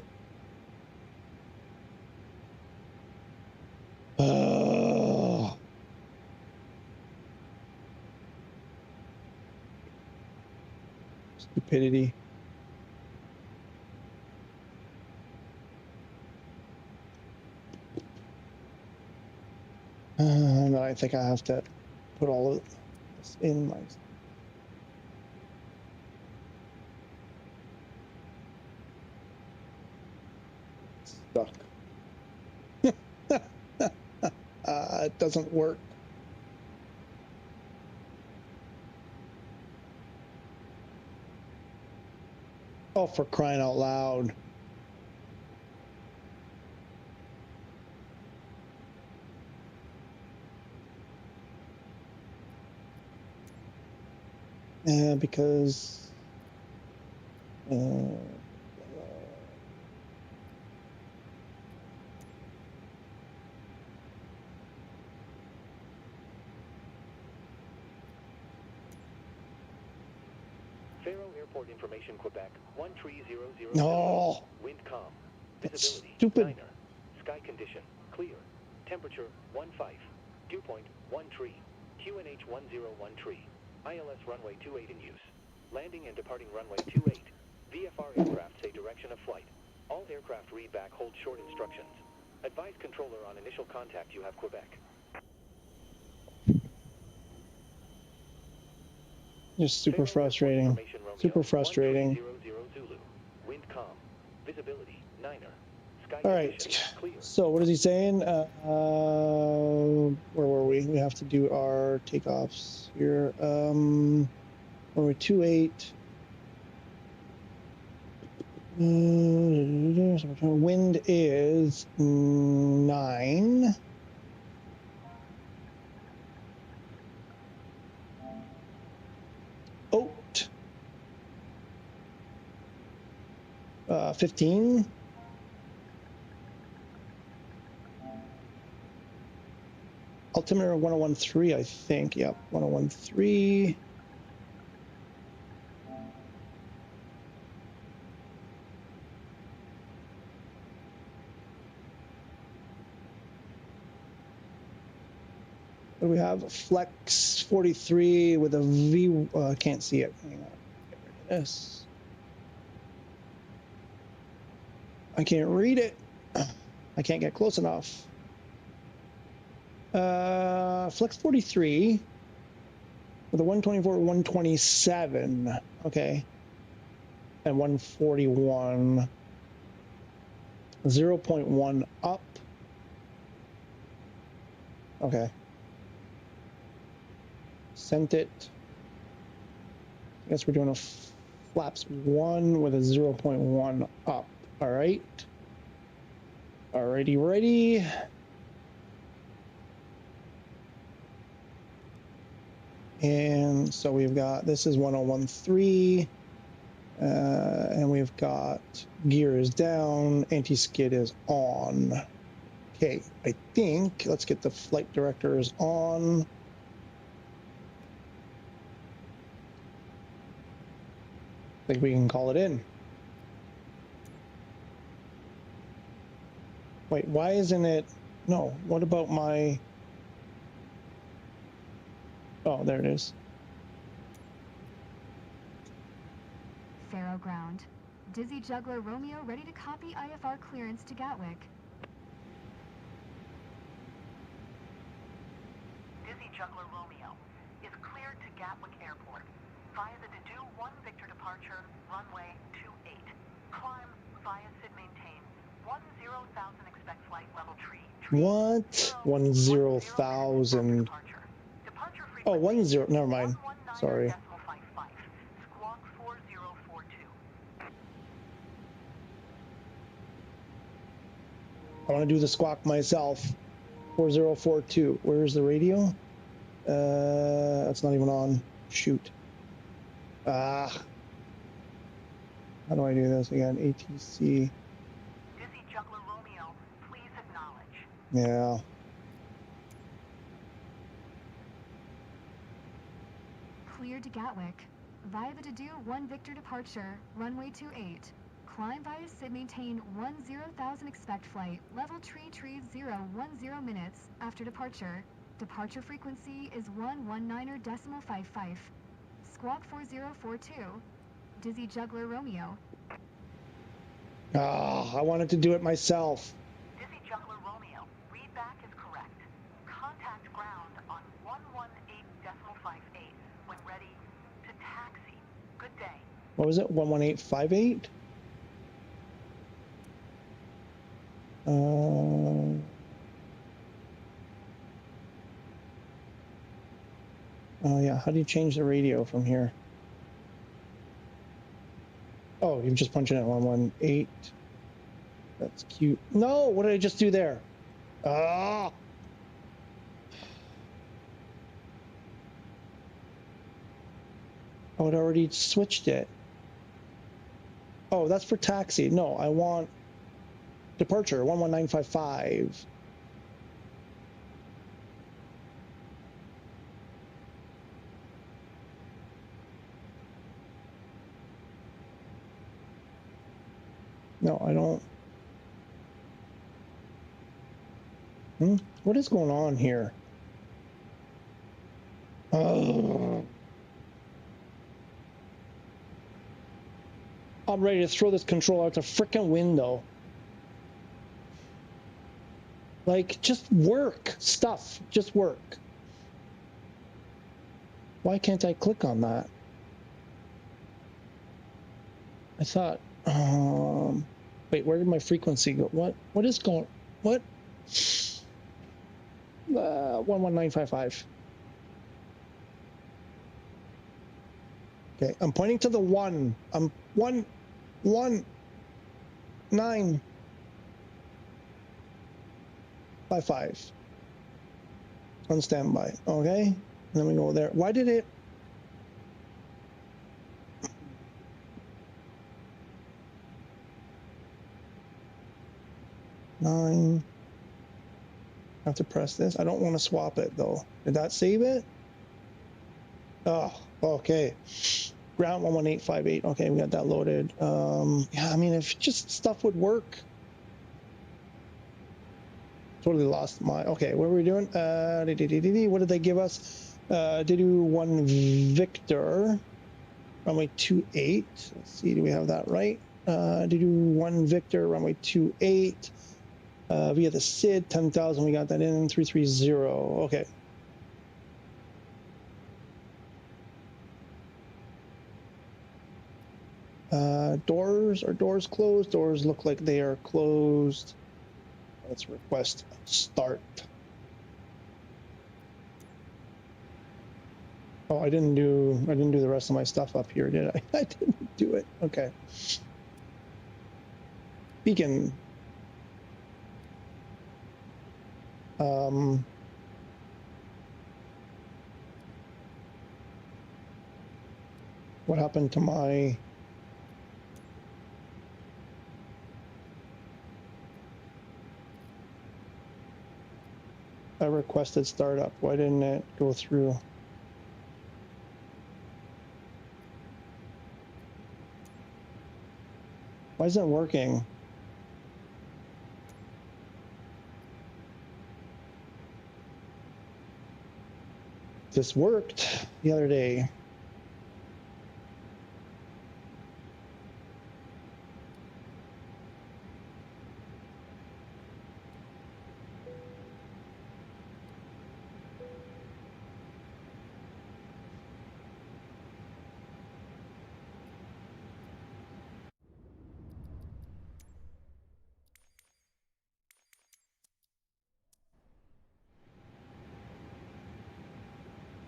Stupidity. And I think I have to put all of this in my... Stuck. It doesn't work. Oh, for crying out loud. Yeah, because Faro Airport Information, Quebec, 1300. no. Wind calm. That's Visibility, stupid. 9er. Sky condition, clear. Temperature, 15. Dew point, 13. QNH 1013. ILS runway 28 in use. Landing and departing runway 28. VFR aircraft say direction of flight. All aircraft read back hold short instructions. Advise controller on initial contact you have Quebec. Just super frustrating. Super frustrating. 1300 Zulu. Wind calm. Visibility, 9er. Sky All right. condition, clear. So what is he saying? Where were we? We have to do our takeoffs here. When we're 28. Wind is 9. 15. Altimeter 1013, I think. Yep, 1013. What do we have? Flex 43 with a V. Can't see it. Hang on. Get rid of this. I can't read it. I can't get close enough. Flex 43 with a 124, 127. Okay. And 141. 0.1 up. Okay. Sent it. I guess we're doing a flaps 1 with a 0.1 up. All right. Alrighty, ready. And so we've got, this is 1013. And we've got gear is down, anti-skid is on. Okay, I think, let's get the flight directors on. I think we can call it in. Wait, why isn't it? No, what about my? Oh, there it is. Faro ground. Dizzy Juggler Romeo ready to copy IFR clearance to Gatwick. Dizzy Juggler Romeo is cleared to Gatwick Airport via the Dedu 1 Victor departure, runway 28. Climb via Sid maintain 10,000 expect flight level tree. What? 10,000. Oh, 10. Never mind. Sorry. Squawk 4042. I want to do the squawk myself. 4042. Where's the radio? It's not even on. Shoot. Ah. How do I do this again? ATC. Dizzy Juggler Romeo, please acknowledge. Yeah. Cleared to Gatwick. Via the Dedu 1 Victor departure, runway 28. Climb via Sid maintain 10,000 expect flight, level tree 010 minutes after departure. Departure frequency is 119.55. Squawk 4042. Dizzy Juggler Romeo. Ah, I wanted to do it myself. Dizzy Juggler Romeo, readback is correct. Contact ground on 118.58 when ready to taxi. Good day. What was it? 11858? Oh yeah, how do you change the radio from here? Oh, you just punch it in 118. That's cute. No, what did I just do there? Ah! Oh, it already switched it. Oh, that's for taxi. No, I want departure 11955. No, I don't. What is going on here? Oh. I'm ready to throw this controller out the frickin' window. Like, just work. Stuff. Just work. Why can't I click on that? I thought, wait, where did my frequency go? What is going, what? 11955. Okay, I'm pointing to the 1. I'm 11955. On standby. Okay, and then we go there. Why did it? 9. I have to press this. I don't want to swap it though. Did that save it? Oh, okay. Ground 11858. Okay, we got that loaded. Yeah, I mean, if just stuff would work. Totally lost my. Okay, what were we doing? What did they give us? Do 1 Victor. Runway 28. Let's see, do we have that right? Do 1 Victor, runway 28. Via the SID, 10,000, we got that in, 330, okay. Doors, are doors closed? Doors look like they are closed. Let's request start. Oh, I didn't do the rest of my stuff up here, did I? I didn't do it, okay. Beacon. What happened to my... I requested startup. Why didn't it go through? Why isn't it working? This worked the other day.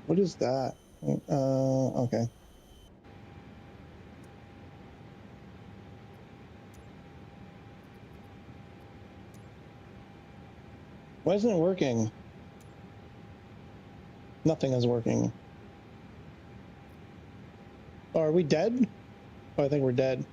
What is that? Okay. Why isn't it working? Nothing is working. Oh, are we dead? Oh, I think we're dead.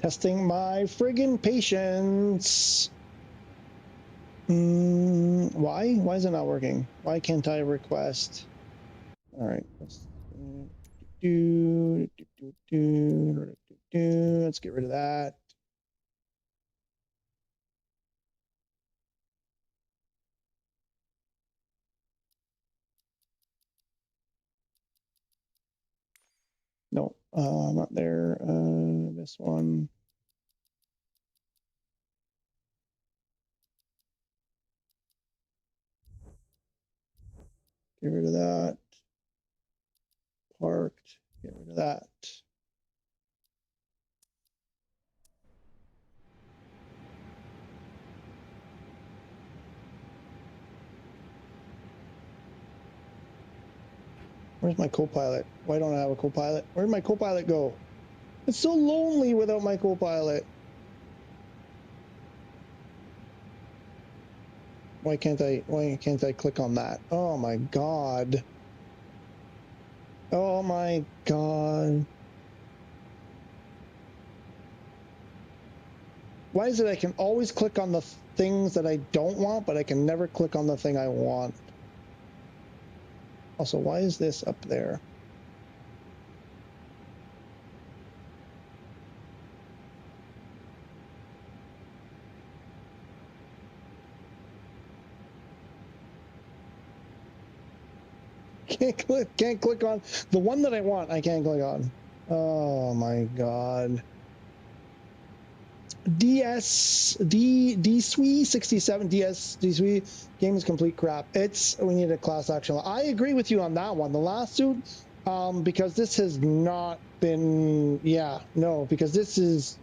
Testing my friggin' patience. Why? Why is it not working? Why can't I request? All right. Let's get rid of that. No, not there. This one. Get rid of that. Parked. Get rid of that. Where's my co-pilot? Why don't I have a co-pilot? Where'd my co-pilot go? It's so lonely without my co-pilot. Why can't I click on that? Oh my God. Oh my God. Why is it I can always click on the things that I don't want, but I can never click on the thing I want? Also, why is this up there? Can't click on the one that I want. I can't click on. Oh my God. DSW67 DSW game is complete crap. We need a class action. I agree with you on that one. The lawsuit, because this has not been, because it's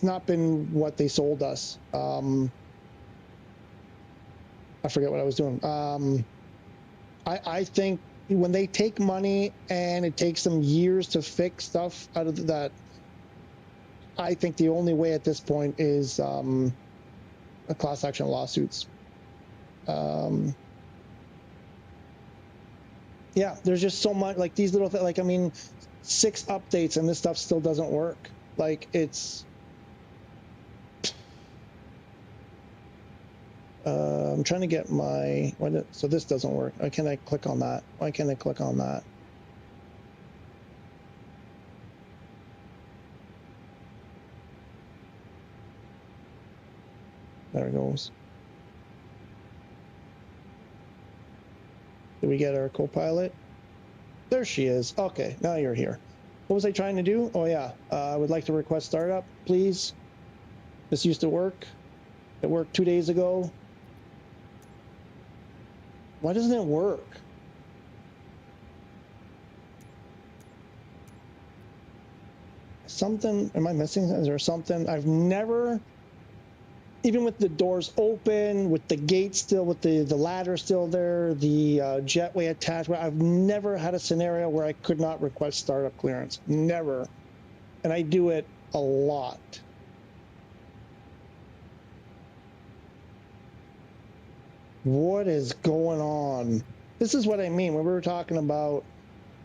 not been what they sold us. I forget what I was doing. I think when they take money and it takes them years to fix stuff out of that, I think the only way at this point is a class action lawsuits. Yeah, there's just so much, like these little things, like, I mean, 6 updates and this stuff still doesn't work. Like, it's, I'm trying to get my, so this doesn't work. Why can't I click on that? Why can't I click on that? There it goes. Did we get our co-pilot? There she is. Okay, now you're here. What was I trying to do? Oh yeah, I would like to request startup, please. This used to work. It worked 2 days ago. Why doesn't it work? Something, am I missing? Is there something? I've never, even with the doors open, with the gate still, with the ladder still there, the jetway attached, I've never had a scenario where I could not request startup clearance. Never. And I do it a lot. What is going on? This is what I mean when we were talking about,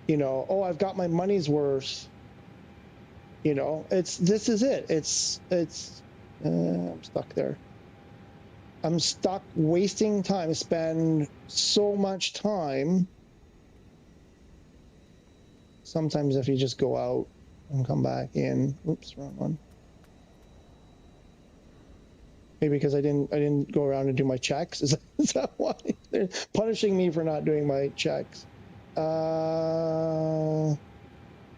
you know, oh, I've got my money's worth. You know, this is it. I'm stuck there. I'm stuck wasting time. I spend so much time. Sometimes if you just go out and come back in, oops, wrong one. Maybe because I didn't go around and do my checks. Is that why they're punishing me for not doing my checks?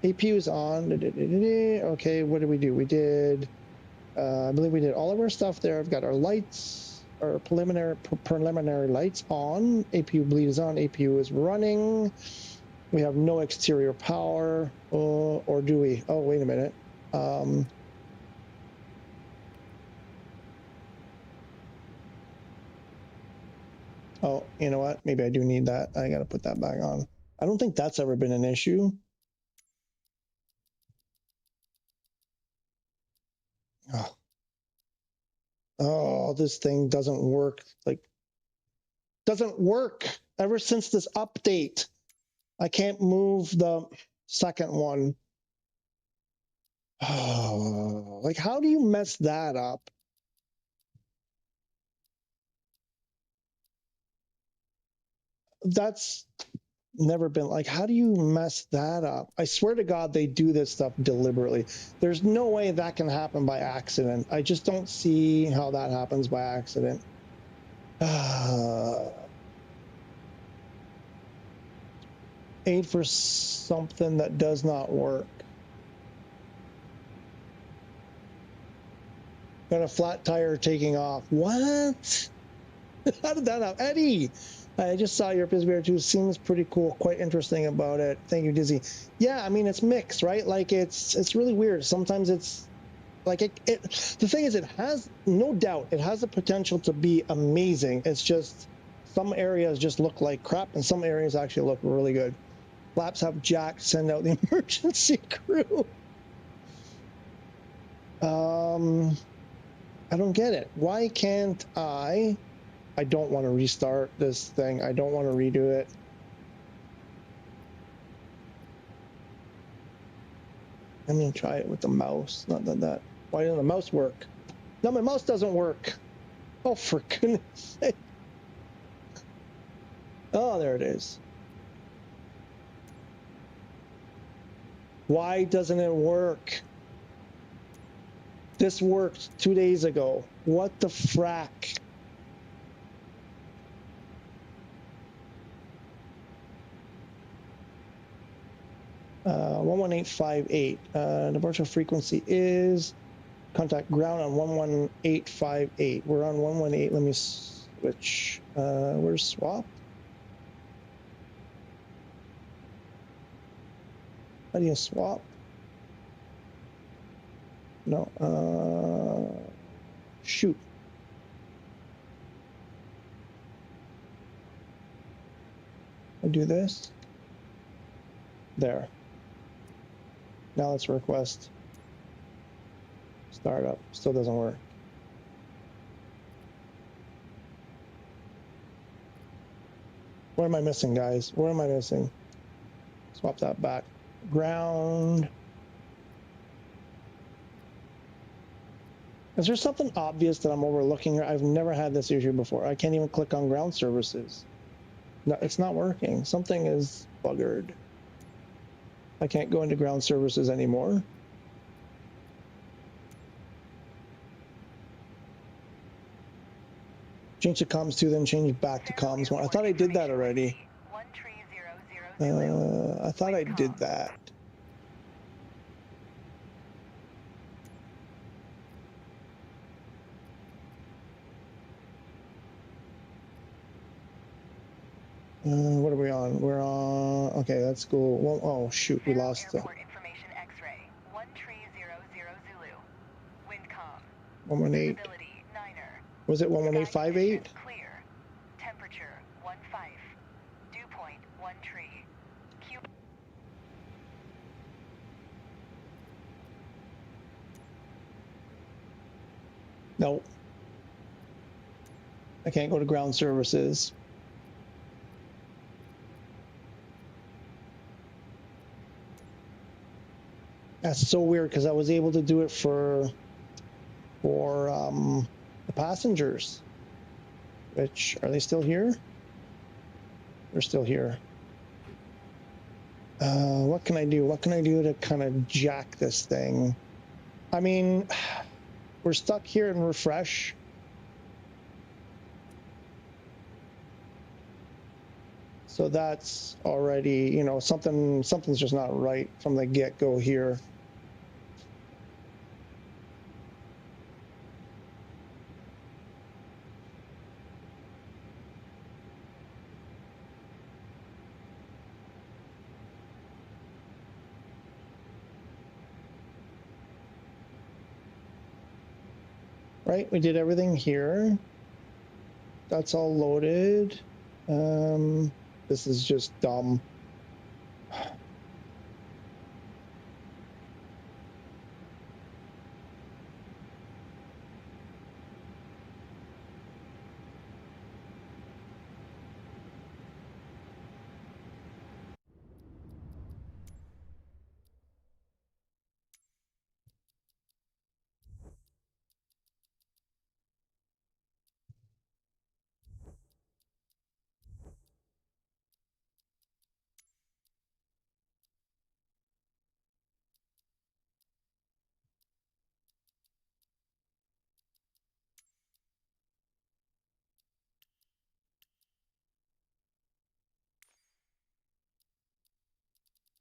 APU's on. Okay, what did we do? We did, I believe we did all of our stuff there. I've got our lights, our preliminary lights on. APU bleed is on. APU is running. We have no exterior power, or do we? Oh, wait a minute. Oh, you know what? Maybe I do need that. I got to put that back on. I don't think that's ever been an issue. Oh, this thing doesn't work. Like, doesn't work ever since this update. I can't move the second one. Oh, like, how do you mess that up? That's never been, like, how do you mess that up? I swear to God, they do this stuff deliberately. There's no way that can happen by accident. I just don't see how that happens by accident. Aid for something that does not work. Got a flat tire taking off. What? How did that happen? Eddie, I just saw your PSVR2. Seems pretty cool. Quite interesting about it. Thank you, Dizzy. Yeah, I mean, it's mixed, right? Like, it's really weird. Sometimes it's like the thing is, it has, no doubt, it has the potential to be amazing. It's just some areas just look like crap and some areas actually look really good. Flaps have jack, send out the emergency crew. I don't get it. Why can't I don't want to restart this thing. I don't want to redo it. Let me try it with the mouse. Not that. Why doesn't the mouse work? No, my mouse doesn't work. Oh, for goodness sake. Oh, there it is. Why doesn't it work? This worked 2 days ago. What the frack? Uh, 11858. Departure frequency is contact ground on 11858. We're on 118. Let me switch. Where's swap? How do you swap? No. Shoot. I do this. There. Now let's request startup. Still doesn't work. What am I missing, guys? What am I missing? Swap that back. Ground. Is there something obvious that I'm overlooking here? I've never had this issue before. I can't even click on ground services. No, it's not working. Something is buggered. I can't go into ground services anymore. Change to comms 2, then change back to comms 1. I thought I did that already. I thought I did that. What are we on? We're on. Okay, that's cool. Well, oh shoot, we lost the. Information X-ray 13000 Zulu. Windcom. 118. Visibility 9er. Was it 11858? Clear. Temperature 15. Dew point 13. Q. No. I can't go to ground services. That's so weird because I was able to do it for the passengers. Which, are they still here? They're still here. What can I do? What can I do to kind of jack this thing? I mean, we're stuck here in refresh. So that's already, you know, something's just not right from the get-go here. Right, we did everything here. That's all loaded. This is just dumb.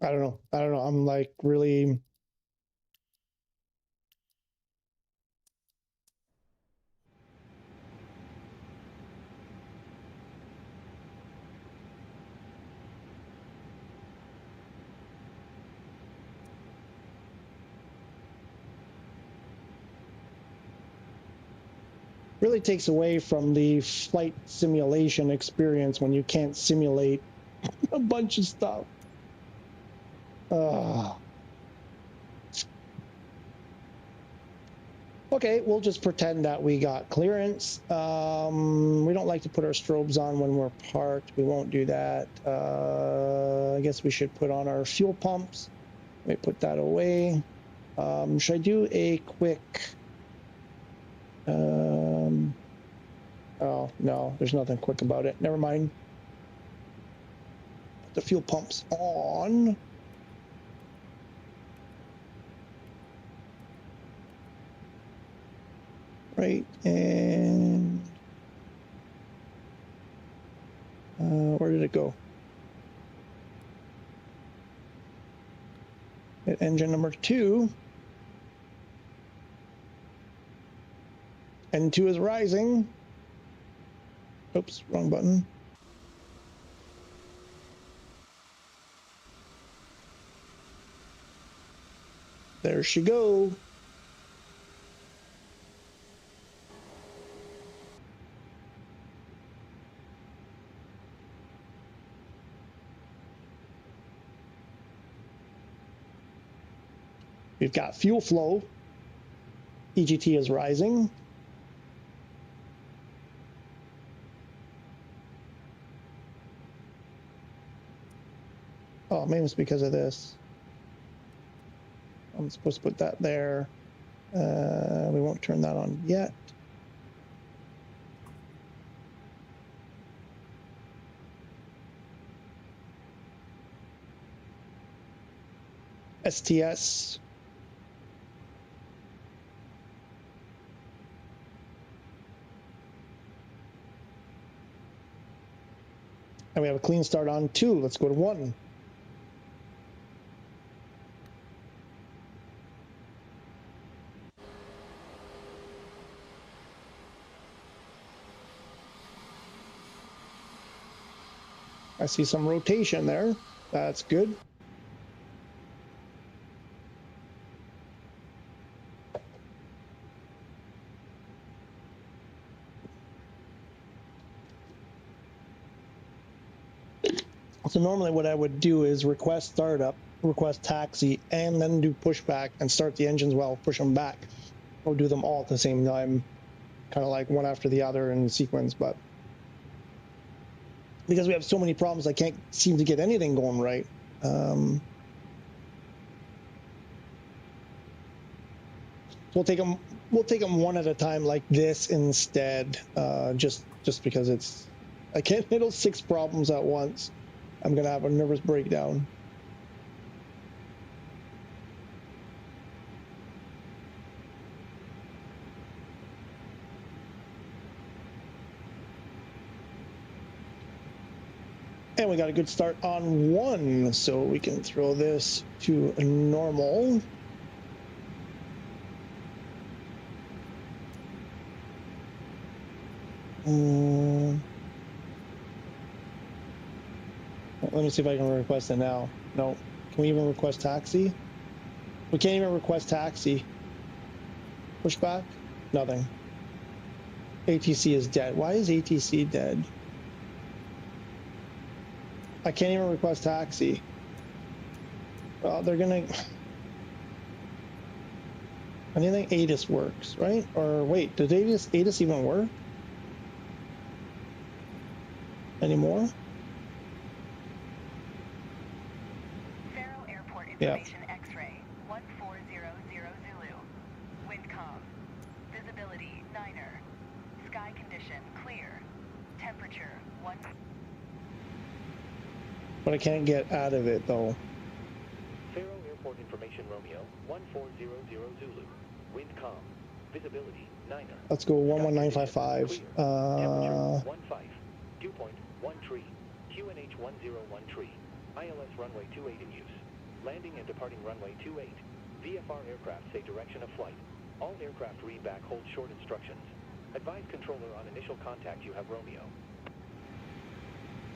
I don't know. I'm like really. Really takes away from the flight simulation experience when you can't simulate a bunch of stuff. Okay, we'll just pretend that we got clearance. We don't like to put our strobes on when we're parked. We won't do that. I guess we should put on our fuel pumps. Let me put that away. Should I do a quick... oh, no, there's nothing quick about it. Never mind. Put the fuel pumps on. Right, and where did it go? Hit engine number 2. N2 is rising. Oops, wrong button. There she goes. We've got fuel flow. EGT is rising. Oh, maybe it's because of this. I'm supposed to put that there. We won't turn that on yet. STS. And we have a clean start on 2. Let's go to 1. I see some rotation there. That's good. So normally what I would do is request startup, request taxi, and then do pushback and start the engines while push them back, or do them all at the same time, kind of like one after the other in sequence. But because we have so many problems, I can't seem to get anything going right. We'll take them one at a time like this instead, just because it's, I can't handle 6 problems at once. I'm gonna have a nervous breakdown. And we got a good start on 1, so we can throw this to a normal. Let me see if I can request it now. No. Can we even request taxi? We can't even request taxi. Pushback? Nothing. ATC is dead. Why is ATC dead? I can't even request taxi. Well, they're gonna... I don't think ATIS works, right? Or wait, does ATIS even work? Anymore? Faro Airport Yeah. Information X-ray 1400 Zulu. Wind calm. Visibility 9er. Sky condition clear. Temperature 1. But I can't get out of it though. Faro Airport Information Romeo 1400 Zulu. Wind calm. Visibility 9er. Let's go 11955. Temperature 15. Dew point 13. QNH 1013. ILS runway 28 in use. Landing and departing runway 28. VFR aircraft say direction of flight. All aircraft read back hold short instructions. Advise controller on initial contact you have Romeo.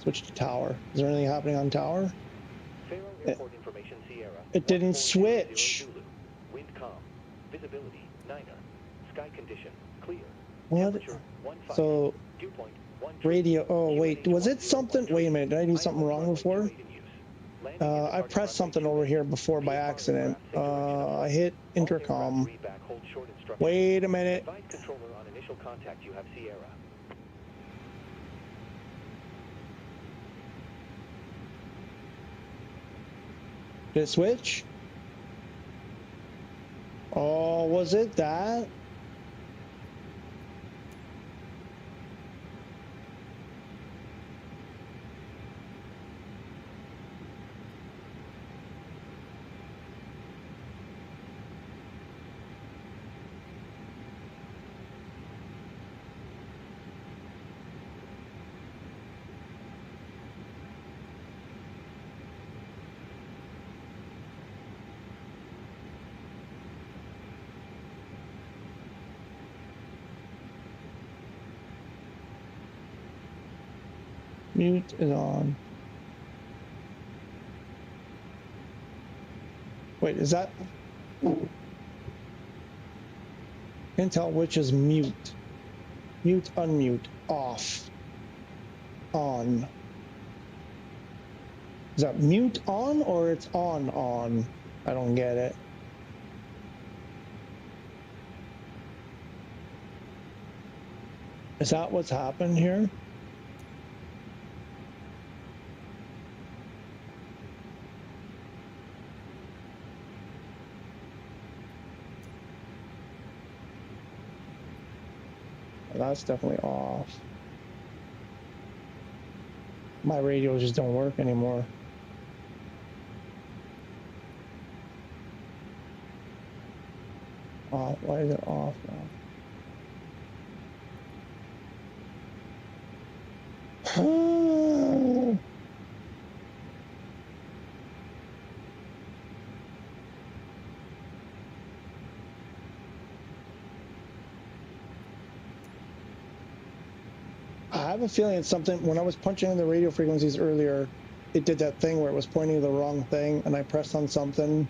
Switch to tower. Is there anything happening on tower? Faro Airport Information Sierra. It didn't 1400 switch. Zulu. Wind calm. Visibility 9er. Sky condition clear. What? Temperature 15. So Dew point 13. radio. Oh wait, was it something? 1013. Wait a minute. Did I do something ILS wrong runway before? 28 in use. Landing and I departing pressed something runway over 28. here before by VFR accident. aircraft say direction of I flight. hit All intercom. aircraft read back hold short instructions. Wait a minute. Advise controller on initial contact you have Sierra. Did it switch? Oh, was it that? Mute is on. Wait, is that? Can't tell which is mute. Mute, unmute, off, on. Is that mute on or it's on? I don't get it. Is that what's happened here? That's definitely off. My radios just don't work anymore. Off. Why is it off now? I have a feeling it's something. When I was punching in the radio frequencies earlier, it did that thing where it was pointing to the wrong thing, and I pressed on something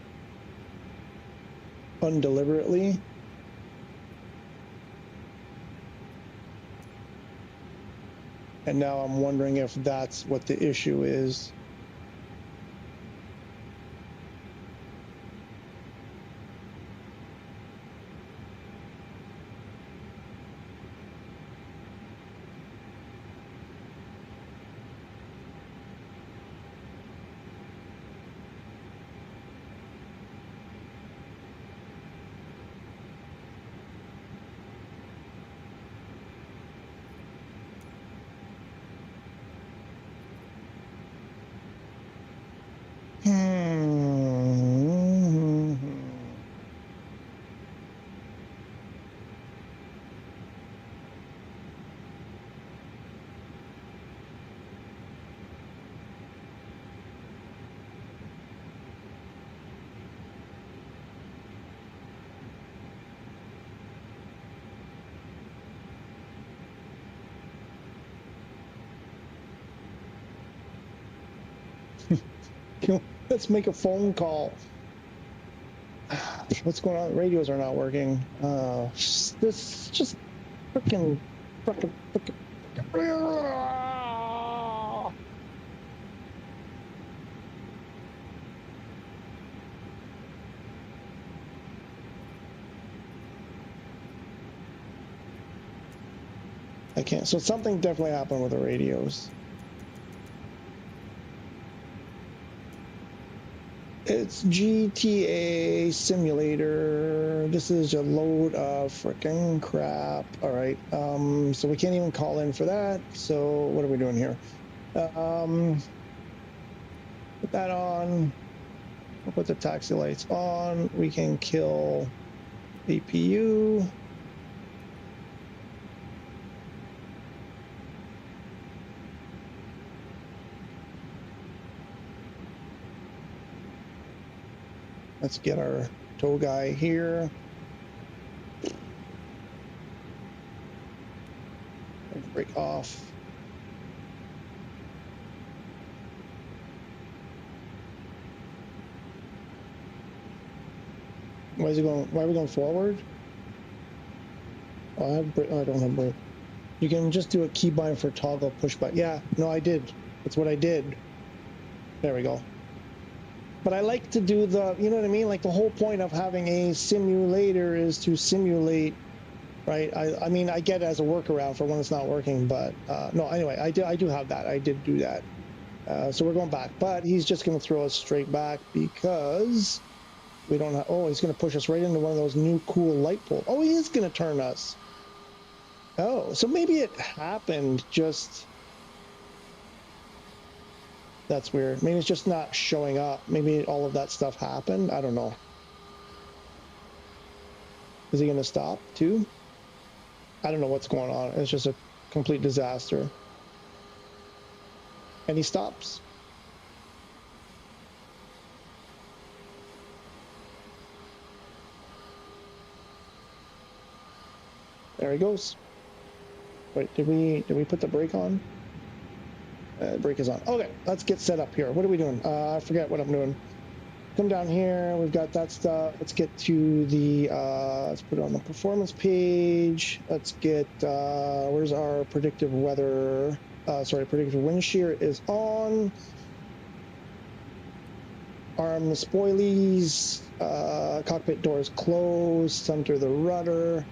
undeliberately. And now I'm wondering if that's what the issue is. Let's make a phone call. What's going on? Radios are not working. This just freaking. I can't. So something definitely happened with the radios. It's GTA Simulator. This is a load of freaking crap. All right. So we can't even call in for that. So what are we doing here? Put that on. We'll put the taxi lights on. We can kill APU. Let's get our tow guy here. Break off. Why is it going? Why are we going forward? Oh, I have. Oh, I don't have brake. You can just do a keybind for toggle pushback. Yeah, no, I did. That's what I did. There we go. But I like to do the, you know what I mean? Like the whole point of having a simulator is to simulate, right? I mean, I get it as a workaround for when it's not working, but no, anyway, I do have that. I did do that. So we're going back, but he's just going to throw us straight back because we don't have, oh, he's going to push us right into one of those new cool light poles. Oh, he is going to turn us. Oh, so maybe it happened just... That's weird. Maybe it's just not showing up. Maybe all of that stuff happened. I don't know. Is he going to stop too? I don't know what's going on. It's just a complete disaster. And he stops. There he goes. Wait, did we put the brake on? Brake is on. Okay, let's get set up here. What are we doing? I forget what I'm doing. Come down here. We've got that stuff. Let's get to the, let's put it on the performance page. Let's get, where's our predictive weather? Sorry, predictive wind shear is on. Arm the spoilies. Cockpit doors closed. Center the rudder.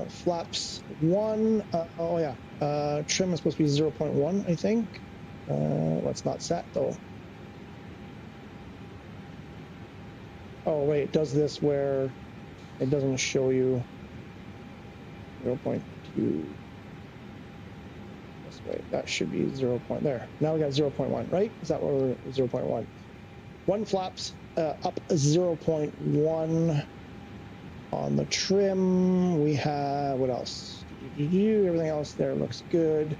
Flaps 1. Oh yeah. Trim is supposed to be 0.1, I think. Let's not set though. Oh wait, it does this where it doesn't show you. 0.2. This way. That should be 0. There. Now we got 0.1, right? Is that what we're 0.1? One flaps up 0.1 on the trim. We have, what else? Everything else there looks good.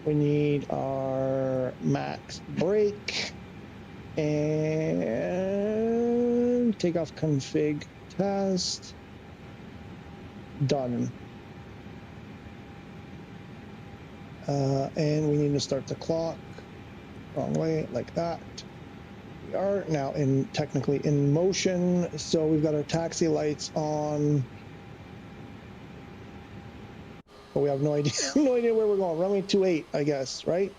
We need our max brake and takeoff config test. Done. And we need to start the clock. Wrong way, like that. We are now technically in motion. So we've got our taxi lights on. But we have no idea, no idea where we're going. Runway 28, I guess, right?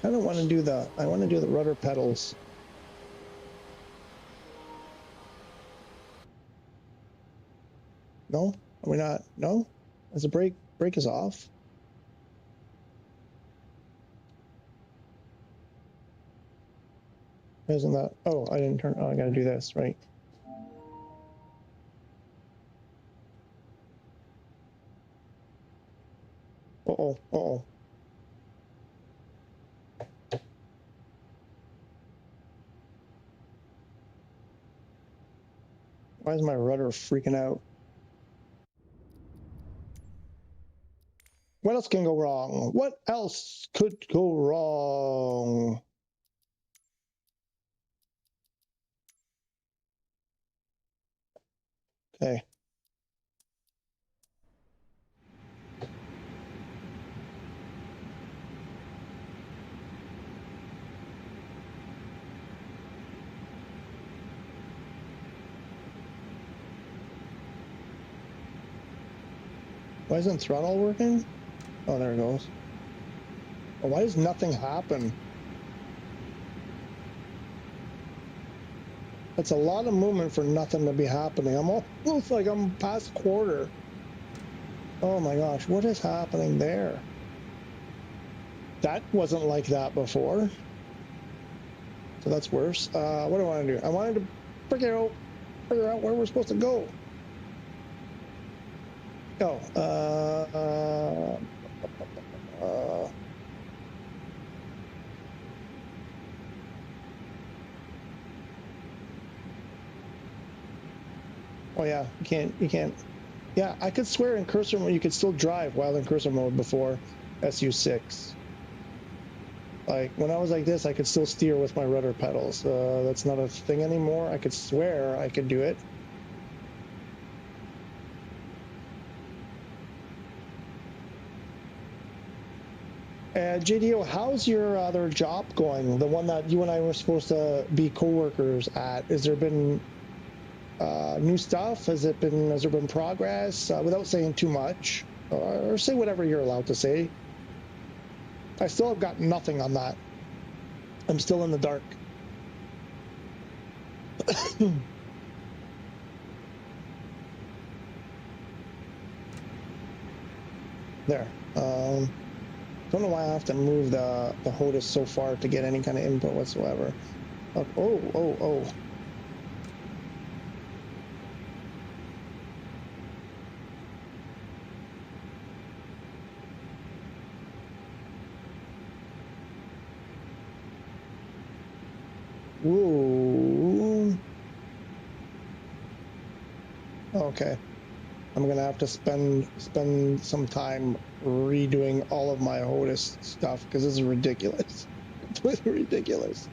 Kind of want to do I want to do the rudder pedals. No, are we not? No, as the brake is off. Isn't that? Oh, I didn't turn. Oh, I got to do this, right? Uh-oh, uh-oh. Why is my rudder freaking out? What else can go wrong? What else could go wrong? Okay. Why isn't throttle working? Oh, there it goes. Oh, why does nothing happen? That's a lot of movement for nothing to be happening. I'm almost like I'm past quarter. Oh my gosh, what is happening there? That wasn't like that before. So that's worse. What do I want to do? I wanted to figure out where we're supposed to go. Oh, oh yeah, you can't. Yeah, I could swear in cursor mode you could still drive while in cursor mode before SU6. Like when I was like this, I could still steer with my rudder pedals. That's not a thing anymore. I could swear I could do it. JDO, how's your other job going? The one that you and I were supposed to be co-workers at. Has there been new stuff? Has there been progress? Without saying too much, or say whatever you're allowed to say. I still have got nothing on that. I'm still in the dark. There. Don't know why I have to move the HOTAS so far to get any kind of input whatsoever. Oh. Ooh. Okay. I'm gonna have to spend some time redoing all of my HOTAS stuff because this is ridiculous. Completely ridiculous.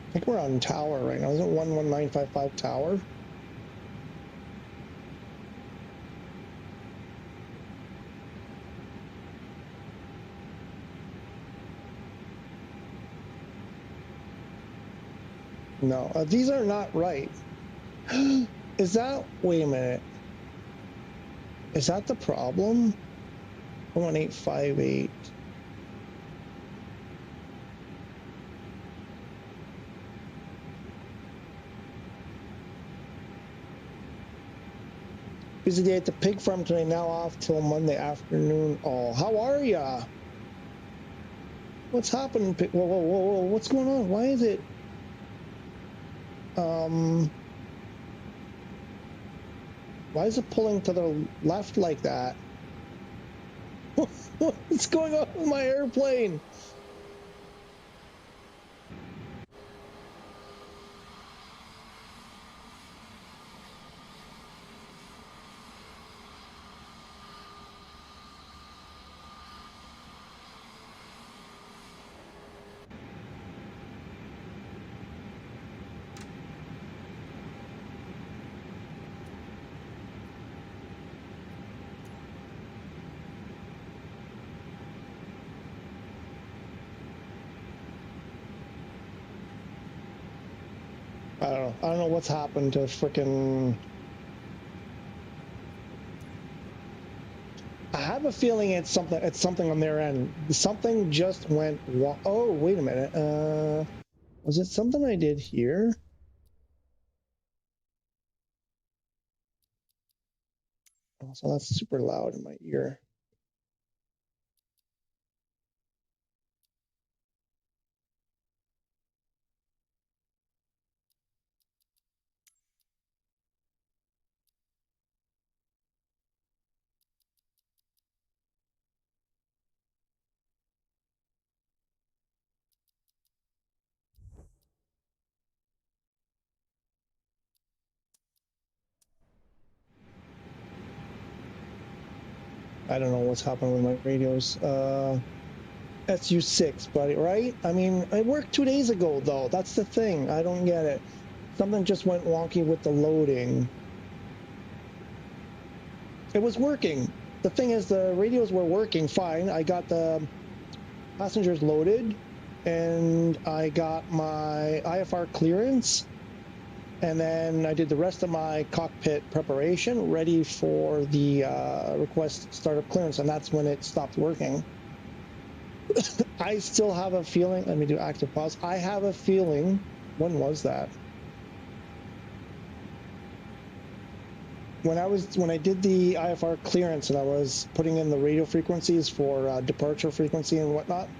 I think we're on tower right now. Is it 11955 tower? No, these are not right. Is that, wait a minute. Is that the problem? 1858. Busy day at the pig farm today, now off till Monday afternoon. Oh, how are ya? What's happening? Whoa, whoa, whoa, whoa, what's going on? Why is it? Why is it pulling to the left like that? What's going on with my airplane? I don't know. I don't know what's happened to frickin'... I have a feeling it's something on their end. Something just went... Oh, wait a minute. Was it something I did here? Oh, so that's super loud in my ear. I don't know what's happening with my radios. SU6, buddy, right? I mean, it worked 2 days ago, though. That's the thing. I don't get it. Something just went wonky with the loading. It was working. The thing is, the radios were working fine. I got the passengers loaded, and I got my IFR clearance, and then I did the rest of my cockpit preparation, ready for the request startup clearance, and that's when it stopped working. I still have a feeling, let me do active pause. I have a feeling, when was that? When I did the IFR clearance and I was putting in the radio frequencies for departure frequency and whatnot,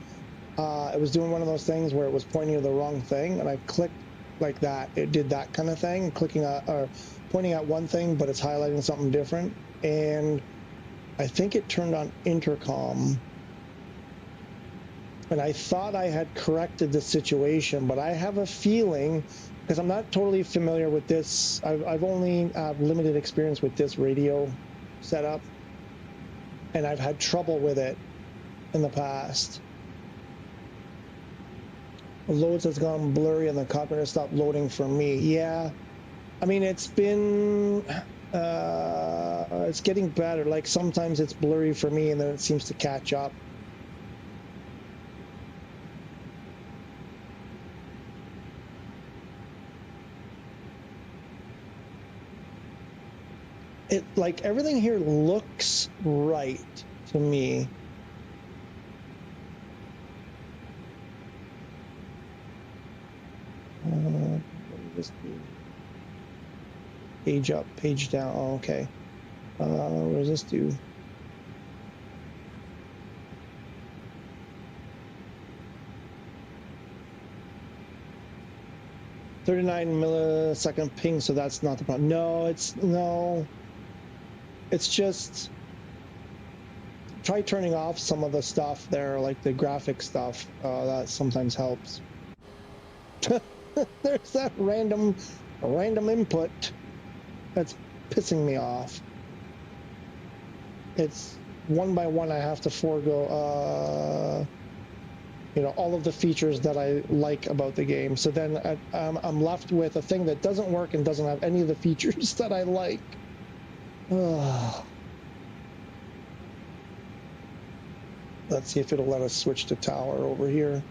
it was doing one of those things where it was pointing to the wrong thing, and I clicked like that. It did that kind of thing, clicking or pointing at one thing, but it's highlighting something different. And I think it turned on intercom. And I thought I had corrected the situation, but I have a feeling, because I'm not totally familiar with this, I've only limited experience with this radio setup, and I've had trouble with it in the past. Loads has gone blurry and the cockpit has stopped loading for me. Yeah, I mean, it's been, it's getting better. Like sometimes it's blurry for me and then it seems to catch up. It, like, everything here looks right to me. What does this do? Page up, page down. Oh, okay. What does this do? "39 millisecond ping," so that's not the problem. No, it's just try turning off some of the stuff there, like the graphic stuff. That sometimes helps. There's that random input that's pissing me off. It's one by one I have to forego you know, all of the features that I like about the game. So then I'm left with a thing that doesn't work and doesn't have any of the features that I like. Let's see if it'll let us switch to tower over here.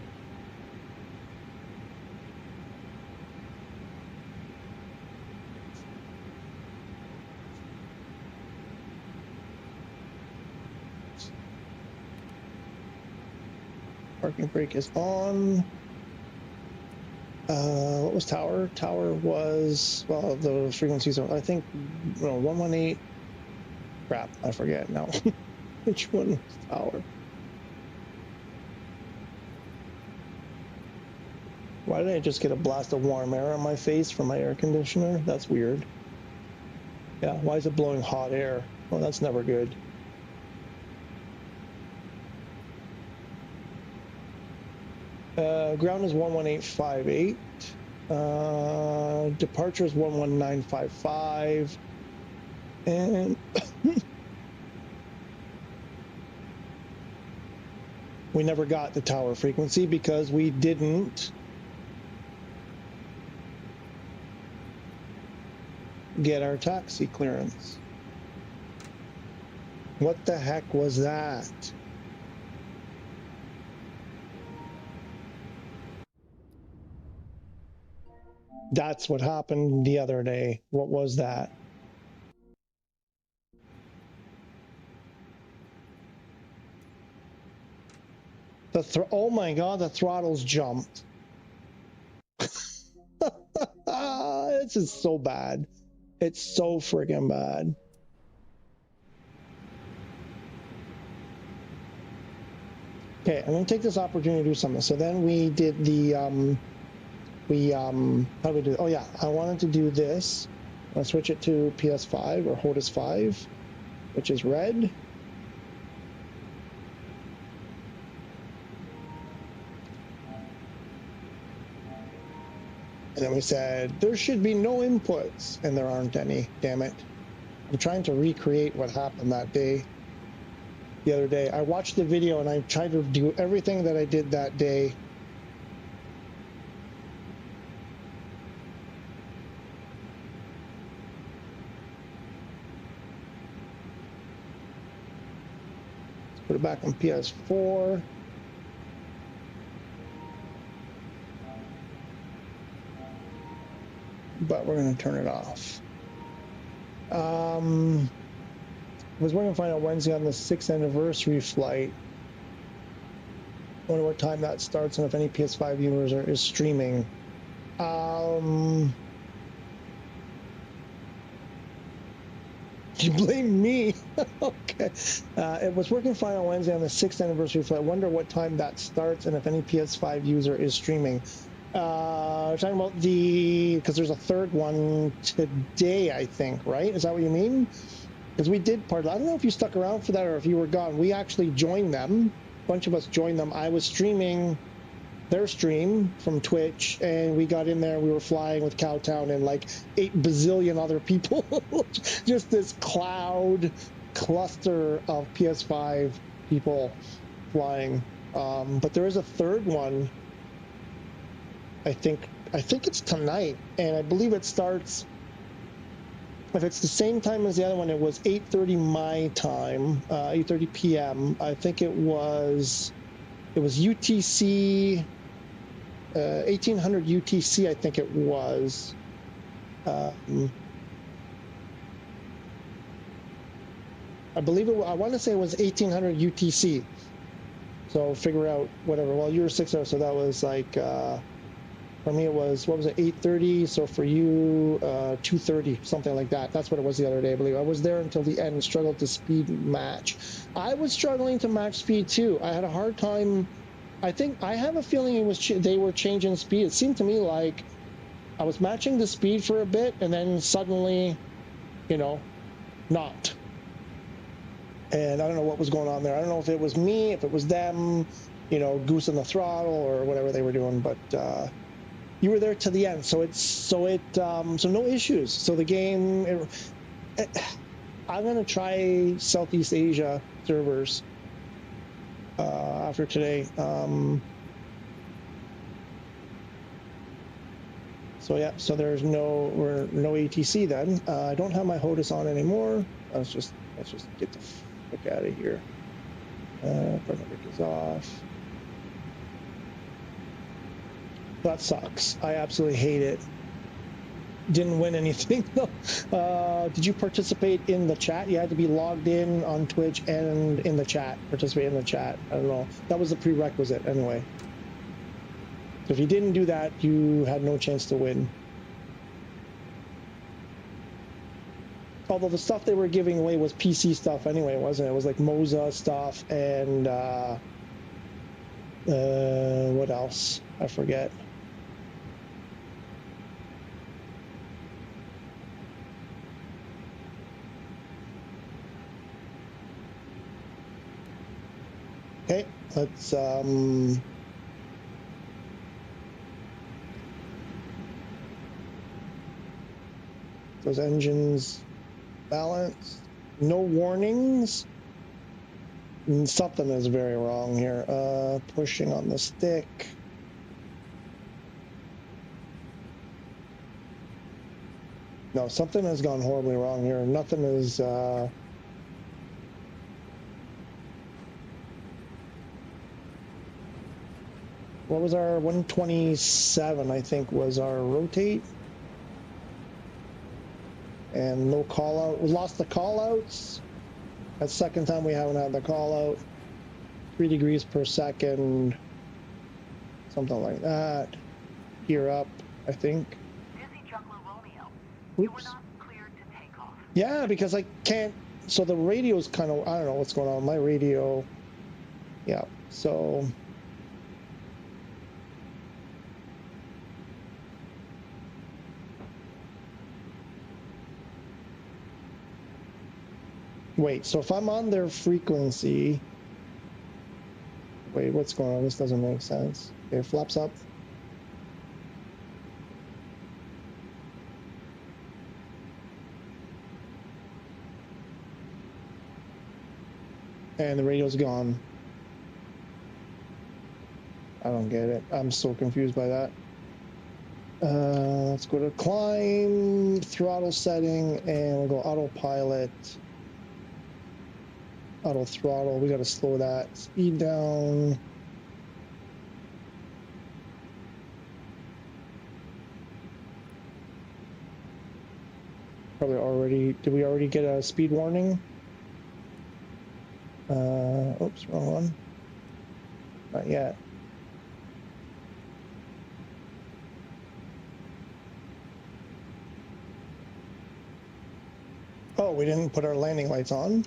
parking brake is on. What was tower? Tower was, well, the frequencies are, I think, 118. Crap, I forget now. Which one was tower? Why did I just get a blast of warm air on my face from my air conditioner? That's weird. Yeah, why is it blowing hot air? Well, that's never good. Ground is 11858. Departure is 11955. And we never got the tower frequency because we didn't get our taxi clearance. What the heck was that? That's what happened the other day. What was that? Oh my God, the throttles jumped. This is so bad. It's so friggin' bad. Okay, I'm gonna take this opportunity to do something. So then we did the, how do we do it? Oh yeah, I wanted to do this. I'll switch it to PS5 or HOTAS 5, which is red. And then we said, there should be no inputs, and there aren't any, damn it. I'm trying to recreate what happened that day, the other day. I watched the video and I tried to do everything that I did that day. Let's put it back on PS4. But we're going to turn it off. I was working to find out Wednesday on the 6th anniversary flight. I wonder what time that starts and if any PS5 viewers is streaming. You blame me. Okay. It was working fine on Wednesday on the 6th anniversary flight. I wonder what time that starts and if any PS5 user is streaming. Talking about because there's a third one today, I think, right? Is that what you mean? Because we did part of that. I don't know if you stuck around for that or if you were gone. We actually joined them. A bunch of us joined them. I was streaming their stream from Twitch, and we got in there. We were flying with Cowtown and like 8 bazillion other people. Just this cloud cluster of PS5 people flying. But there is a third one. I think it's tonight, and I believe it starts, if it's the same time as the other one, it was 8:30 my time, 8:30 p.m. I think it was UTC, 1800 UTC, I think it was. I believe I want to say it was 1800 UTC. So figure out whatever. Well, you were 6 hours, so that was like, for me, it was, what was it, 8:30? So for you, 2:30, something like that. That's what it was the other day, I believe. I was there until the end, struggled to speed match. I was struggling to match speed too. I had a hard time. I have a feeling it was they were changing speed. It seemed to me like I was matching the speed for a bit, and then suddenly, not. And I don't know what was going on there. I don't know if it was me, if it was them, goosing the throttle or whatever they were doing, but. You were there to the end, so no issues. So the game, I'm gonna try Southeast Asia servers after today. So yeah, so there's no ATC then. I don't have my HOTAS on anymore. Let's just get the fuck out of here. Paramedic is off. That sucks. I absolutely hate it. Didn't win anything though. Did you participate in the chat? You had to be logged in on Twitch and in the chat. Participate in the chat. I don't know. That was the prerequisite anyway. So if you didn't do that, you had no chance to win. Although the stuff they were giving away was PC stuff anyway, wasn't it? It was like Moza stuff and what else? I forget. Okay, let's those engines balanced. No warnings. Something is very wrong here. Pushing on the stick. No, something has gone horribly wrong here. Nothing is what was our 127, I think, was our rotate. And no call out. We lost the call outs. That's the second time we haven't had the call out. 3 degrees per second. Something like that. Gear up, I think. Dizzy Juggler Romeo. Oops. You were not cleared to take off. Yeah, because I can't. So the radio's kind of, I don't know what's going on with my radio. Yeah, so. Wait, so if I'm on their frequency, wait, what's going on? This doesn't make sense. Okay, flaps up. And the radio's gone. I don't get it. I'm so confused by that. Let's go to climb, throttle setting, and we'll go autopilot. Auto throttle, we got to slow that speed down. Probably already, did we already get a speed warning? Oops, wrong one. Not yet. Oh, we didn't put our landing lights on.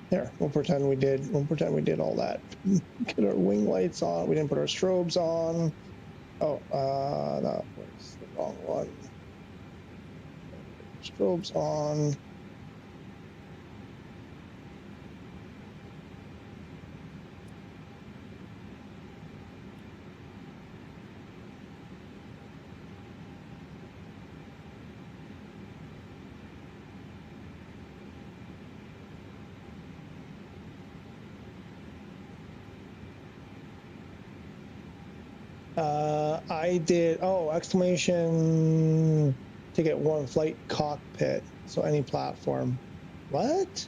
There, we'll pretend we did. We'll pretend we did all that. Get our wing lights on. We didn't put our strobes on. Oh, that was the wrong one. Strobes on. I did, oh, exclamation, ticket 1, flight cockpit, so any platform. What?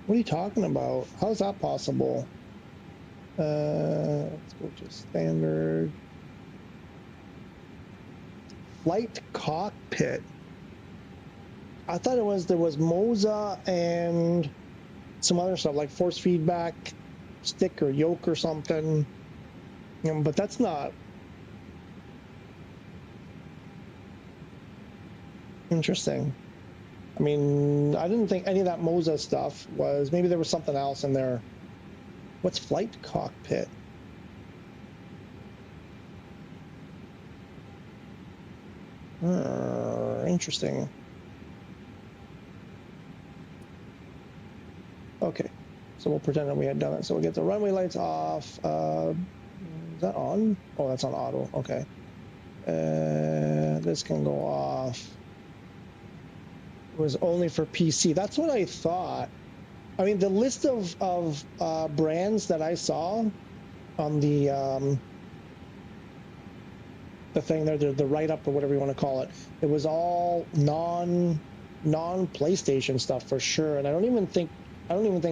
What are you talking about? How is that possible? Let's go to standard. Flight cockpit. I thought it was, there was Moza and some other stuff, like force feedback, stick or yoke or something. But that's not interesting. I mean, I didn't think any of that Moza stuff was, maybe there was something else in there. What's flight cockpit? Interesting. Okay, so we'll pretend that we had done it. So we'll get the runway lights off. Is that on? Oh, that's on auto. Okay. This can go off. It was only for PC. That's what I thought. I mean, the list of brands that I saw on the thing there, the write-up or whatever you want to call it, it was all non-PlayStation stuff for sure. And I don't even think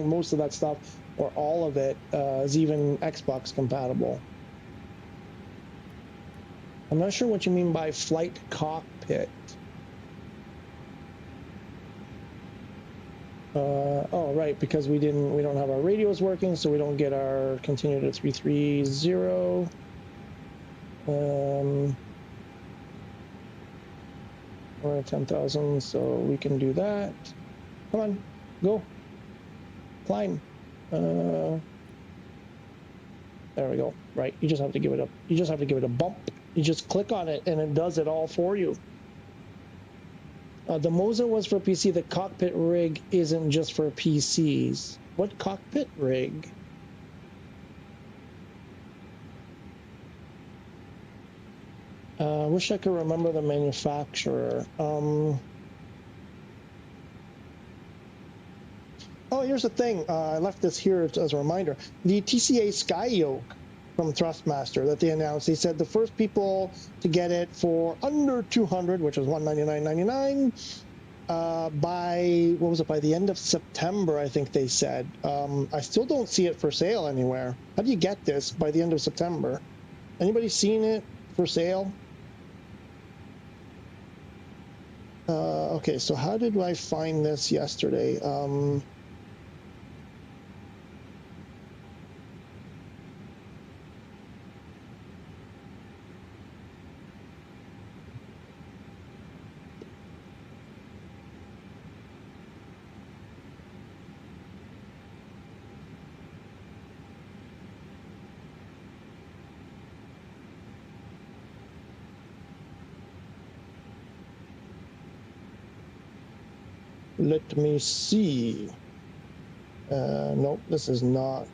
most of that stuff or all of it is even Xbox compatible. I'm not sure what you mean by flight cockpit. Oh, right, because we don't have our radios working, so we don't get our continue to 330. We're at 10,000, so we can do that. Come on, go. Climb. There we go. Right, you just have to give it a bump. You just click on it and it does it all for you. The Moza was for PC. The cockpit rig isn't just for PCs. What cockpit rig? I wish I could remember the manufacturer. Oh, here's the thing. I left this here as a reminder. The TCA Skyyoke from Thrustmaster that they announced. They said the first people to get it for under 200, which was $199.99, by, what was it, by the end of September, I think they said. I still don't see it for sale anywhere. How do you get this by the end of September? Anybody seen it for sale? Okay, so how did I find this yesterday? Let me see. Nope, this is not.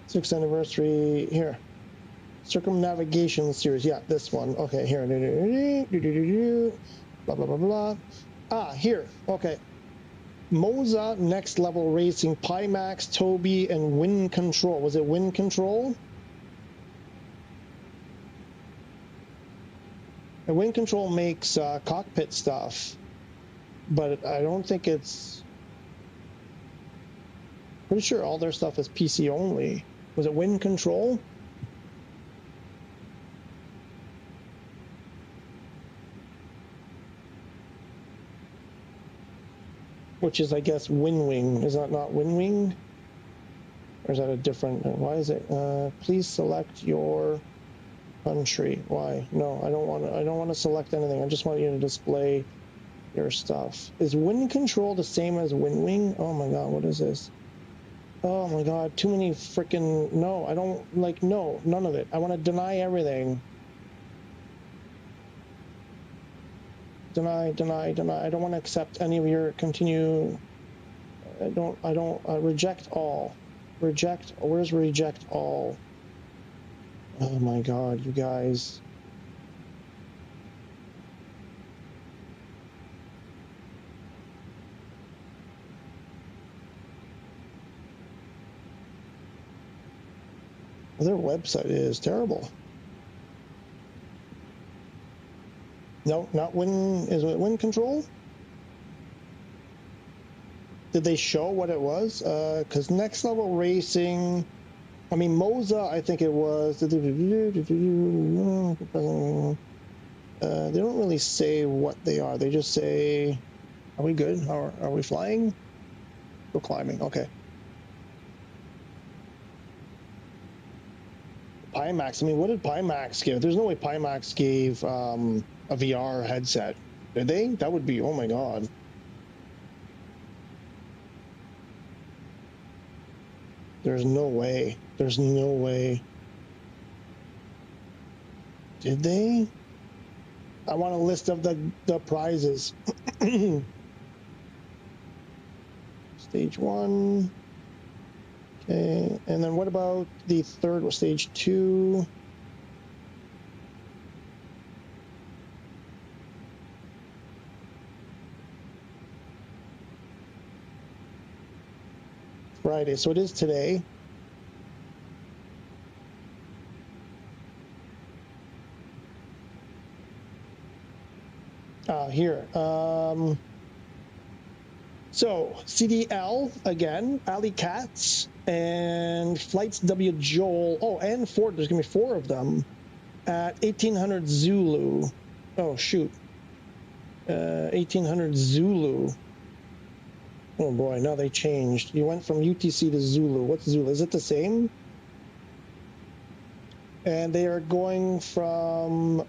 6th anniversary, here. Circumnavigation series, yeah, this one. Okay, here. Blah, blah, blah, blah. Ah, here, okay. Moza, Next Level Racing, Pimax, Toby, and Wind Control. Was it Wind Control? And Wind Control makes cockpit stuff, but I don't think it's... Pretty sure all their stuff is PC only. Was it Wind Control? Which is, I guess, WinWing. Is that not WinWing? Or is that a different... Why is it? Please select your country. Why? No, I don't want to select anything. I just want you to display your stuff. Is Wind Control the same as WinWing? Oh my god, what is this? Oh my god, too many freaking... No, I don't... Like, no, none of it. I want to deny everything. Deny, deny, deny. I don't want to accept any of your continue. I don't, reject all. Reject, where's reject all? Oh my god, you guys. Their website is terrible. No, not Wind. Is it Wind Control? Did they show what it was? Because Next Level Racing, I mean, Moza, I think it was. They don't really say what they are. They just say, are we good? Are we flying? We're climbing. Okay. Pimax. I mean, what did Pimax give? There's no way Pimax gave a VR headset. Did they? That would be, oh my god. There's no way. There's no way. Did they? I want a list of the prizes. Stage 1. Okay, and then what about the third one, stage 2? Friday, so it is today. Here. So CDL again, Alley Cats. And flights W Joel. Oh, and four. There's gonna be four of them at 1800 Zulu. Oh shoot. 1800 Zulu. Oh boy, now they changed. You went from UTC to Zulu. What's Zulu? Is it the same? And they are going from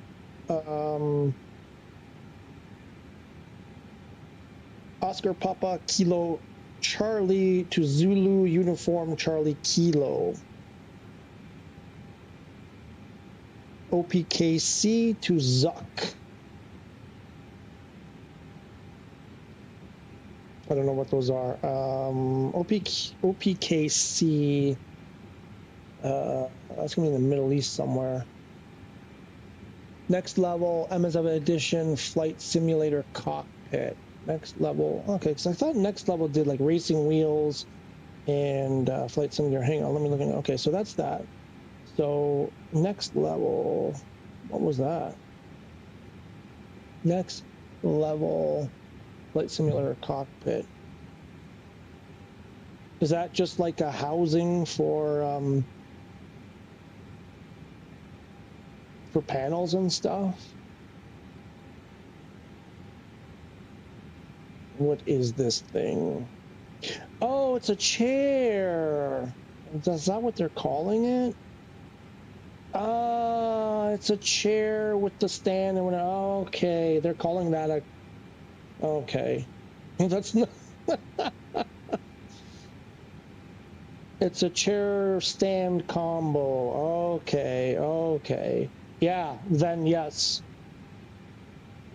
Oscar Papa Kilo Charlie to Zulu Uniform Charlie Kilo. OPKC to Zuck. I don't know what those are. OPKC, that's gonna be in the Middle East somewhere. Next level, MSFS Edition Flight Simulator Cockpit. Next level, okay, because I thought next level did like racing wheels and flight simulator. Hang on, let me look at it. Okay, so that's that. So next level, what was that? Next level. Flight simulator cockpit. Is that just like a housing for panels and stuff? What is this thing? Oh, it's a chair. Is that what they're calling it? It's a chair with the stand and whatever. Okay, they're calling that a. Okay, that's not. It's a chair stand combo. Okay, okay. Yeah, then yes.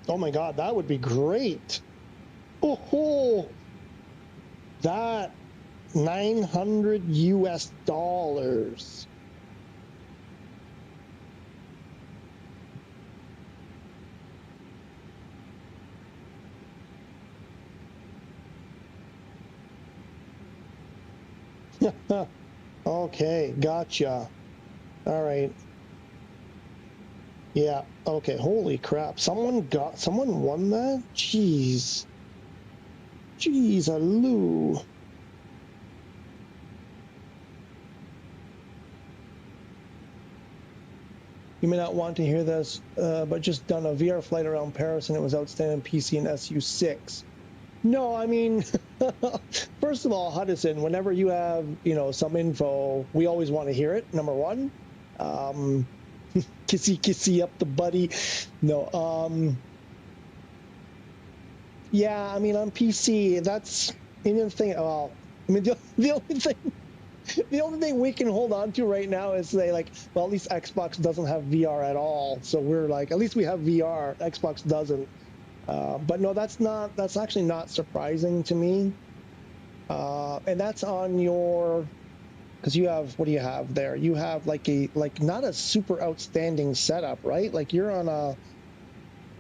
Oh my God, that would be great. Oh, that $900 US. Okay, gotcha. All right. Yeah, okay, holy crap. Someone won that? Jeez. Jeez-a-loo. You may not want to hear this, but just done a VR flight around Paris and it was outstanding PC and SU6. No, I mean, first of all, Hudson, whenever you have, some info, we always want to hear it, number one. Kissy up the buddy. No, yeah, I mean, on PC, that's the thing. Well, I mean, the only thing we can hold on to right now is say, like, well, at least Xbox doesn't have VR at all. So we're like, at least we have VR. Xbox doesn't. But no, that's actually not surprising to me. And that's on your, because you have, what do you have there? You have like not a super outstanding setup, right? Like you're on a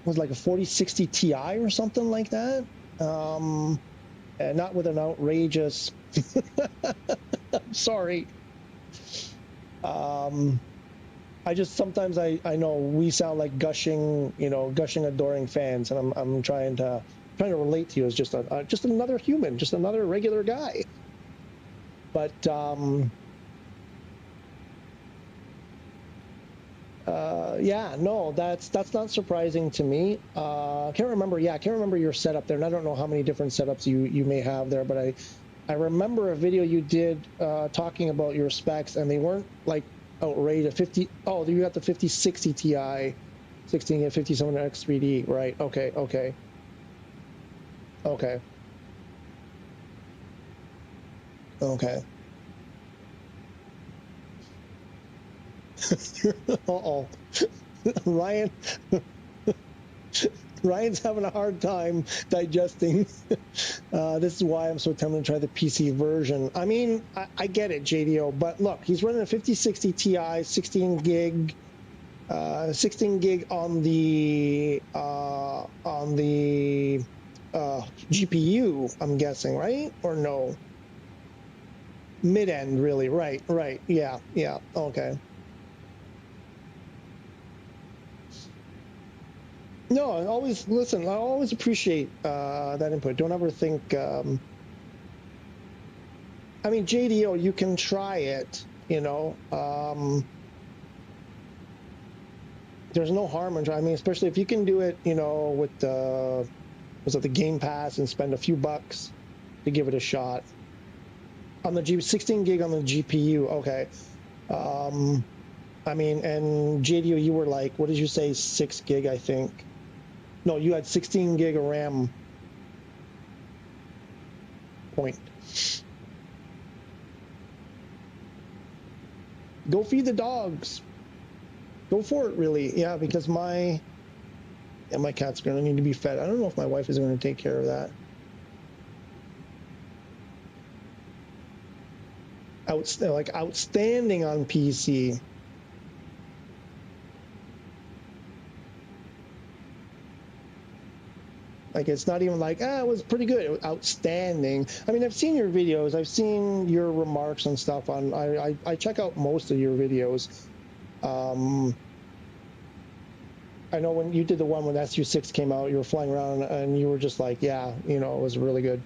4060 Ti or something like that. And not with an outrageous, sorry. I just sometimes I know we sound like gushing adoring fans, and I'm trying to relate to you as just another human, just another regular guy. But yeah, no, that's not surprising to me. I can't remember your setup there, and I don't know how many different setups you may have there, but I remember a video you did talking about your specs, and they weren't like outrageous. 50. Oh, you got the 5060 Ti, 16 and 57X 3D, right? Okay. Uh-oh. Ryan's having a hard time digesting. This is why I'm so tempted to try the PC version. I mean, I get it, JDO, but look, he's running a 5060 Ti, 16 gig on the GPU, I'm guessing, right? Or no? Mid-end, really, right, yeah, okay. No, I always listen. I always appreciate that input. Don't ever think I mean, JDO, you can try it, you know. There's no harm in trying. I mean, especially if you can do it, you know, with the, was it the Game Pass and spend a few bucks to give it a shot. On the 16 gig on the GPU, okay. I mean, and JDO, you were like, what did you say, 6 gig, I think? No, you had 16 gig of RAM. Point. Go feed the dogs. Go for it, really. Yeah, because my cat's going to need to be fed. I don't know if my wife is going to take care of that. Like outstanding on PC. Like, it's not even like, it was pretty good. It was outstanding. I mean, I've seen your videos. I've seen your remarks and stuff on, I check out most of your videos. I know when you did the one when SU6 came out, you were flying around and you were just like, yeah, you know, it was really good.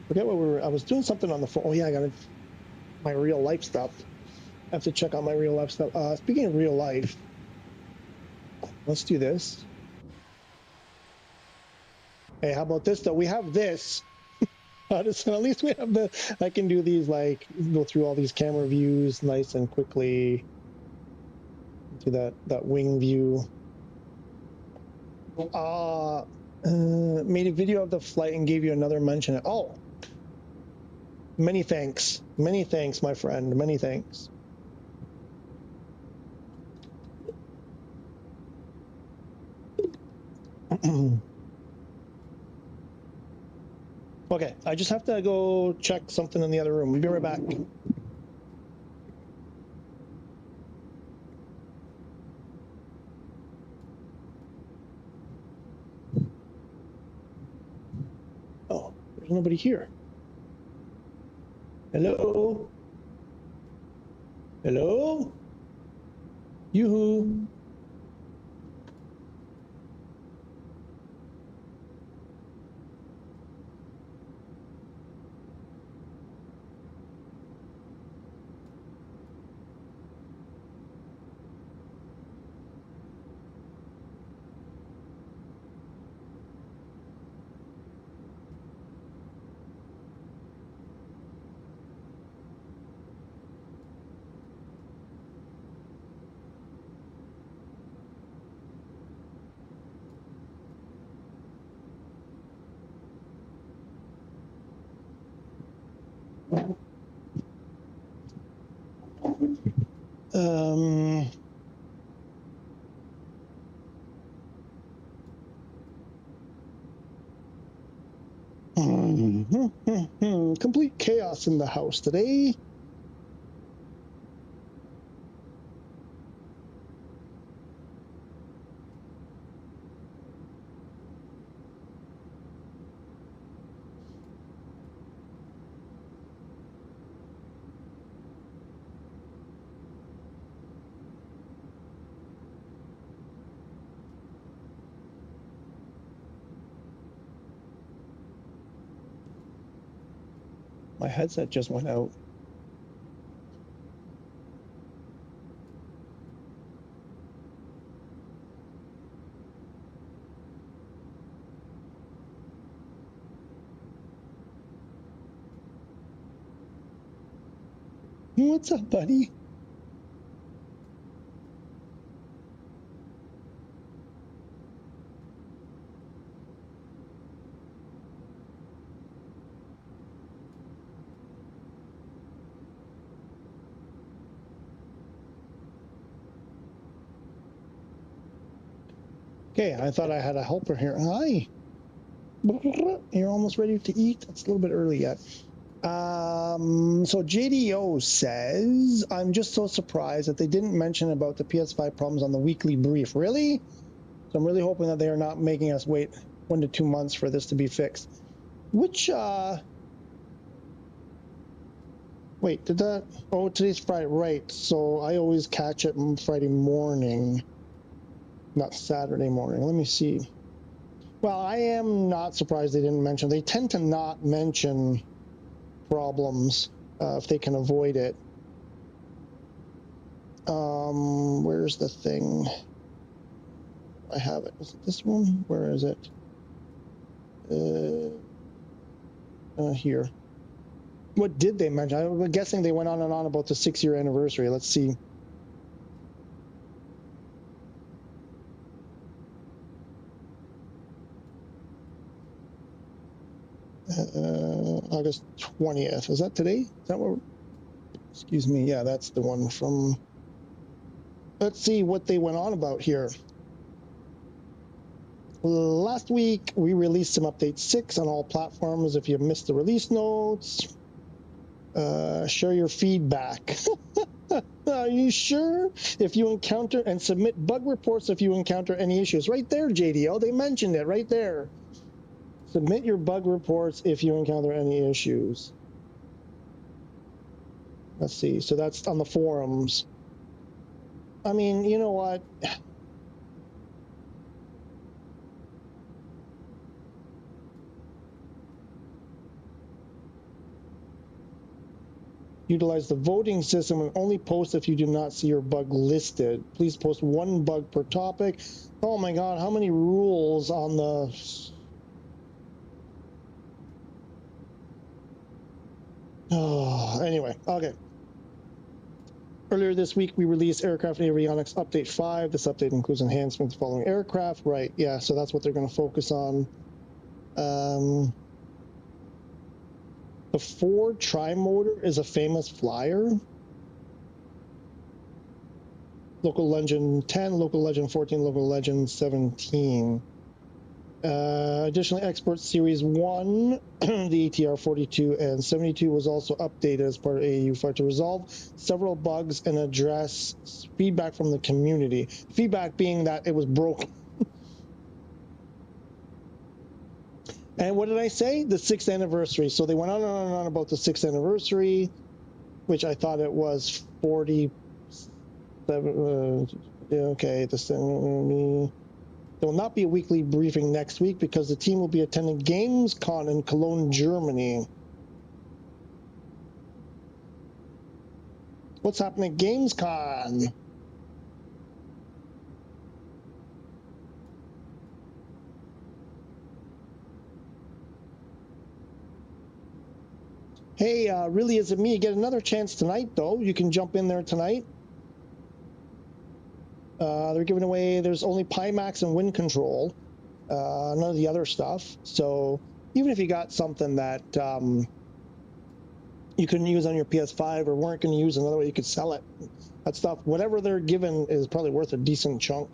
Forget what I was doing something on the phone. Oh yeah, I got my real life stuff. I have to check on my real life stuff. Speaking of real life, let's do this. Hey, how about this though? We have this. At least we have I can do these, like, go through all these camera views nice and quickly. Do that wing view. Made a video of the flight and gave you another mention. Oh, many thanks. Many thanks, my friend. Many thanks. Okay, I just have to go check something in the other room. We'll be right back. Oh, there's nobody here. Hello? Hello? Yoo-hoo. Complete chaos in the house today. My headset just went out. What's up, buddy? Okay, I thought I had a helper here. Hi. You're almost ready to eat? It's a little bit early yet. So JDO says, I'm just so surprised that they didn't mention about the PS5 problems on the weekly brief. Really? So I'm really hoping that they are not making us wait 1 to 2 months for this to be fixed. Which, wait, did that, oh, today's Friday, right. So I always catch it on Friday morning, not Saturday morning. Let me see. Well, I am not surprised they didn't mention. They tend to not mention problems if they can avoid it. Where's the thing? I have it. Is it this one? Where is it? Here. What did they mention? I'm guessing they went on and on about the 6-year anniversary. Let's see. August 20th. Is that today? Is that what? Excuse me. Yeah, that's the one from. Let's see what they went on about here. Last week, we released some update 6 on all platforms. If you missed the release notes, share your feedback. Are you sure? If you encounter and submit bug reports if you encounter any issues. Right there, JDO. They mentioned it right there. Submit your bug reports if you encounter any issues. Let's see. So that's on the forums. I mean, you know what? Utilize the voting system and only post if you do not see your bug listed. Please post 1 bug per topic. Oh my God, how many rules on the... Oh, anyway, okay. Earlier this week, we released Aircraft Avionics Update 5. This update includes enhancements following aircraft. Right, yeah, so that's what they're going to focus on. The Ford Tri-Motor is a famous flyer. Local Legend 10, Local Legend 14, Local Legend 17. Additionally, Export Series 1, the ATR 42 and 72 was also updated as part of AAU5 to resolve several bugs and address feedback from the community. Feedback being that it was broken. And what did I say? The 6th anniversary. So they went on and on and on about the 6th anniversary, which I thought it was 47. Okay, there will not be a weekly briefing next week because the team will be attending Gamescom in Cologne, Germany. What's happening at Gamescom? Hey, really, is it me? You get another chance tonight, though. You can jump in there tonight. They're giving away, there's only Pimax and wind control, none of the other stuff. So even if you got something that you couldn't use on your PS5 or weren't going to use another way, you could sell it. That stuff, whatever they're given is probably worth a decent chunk.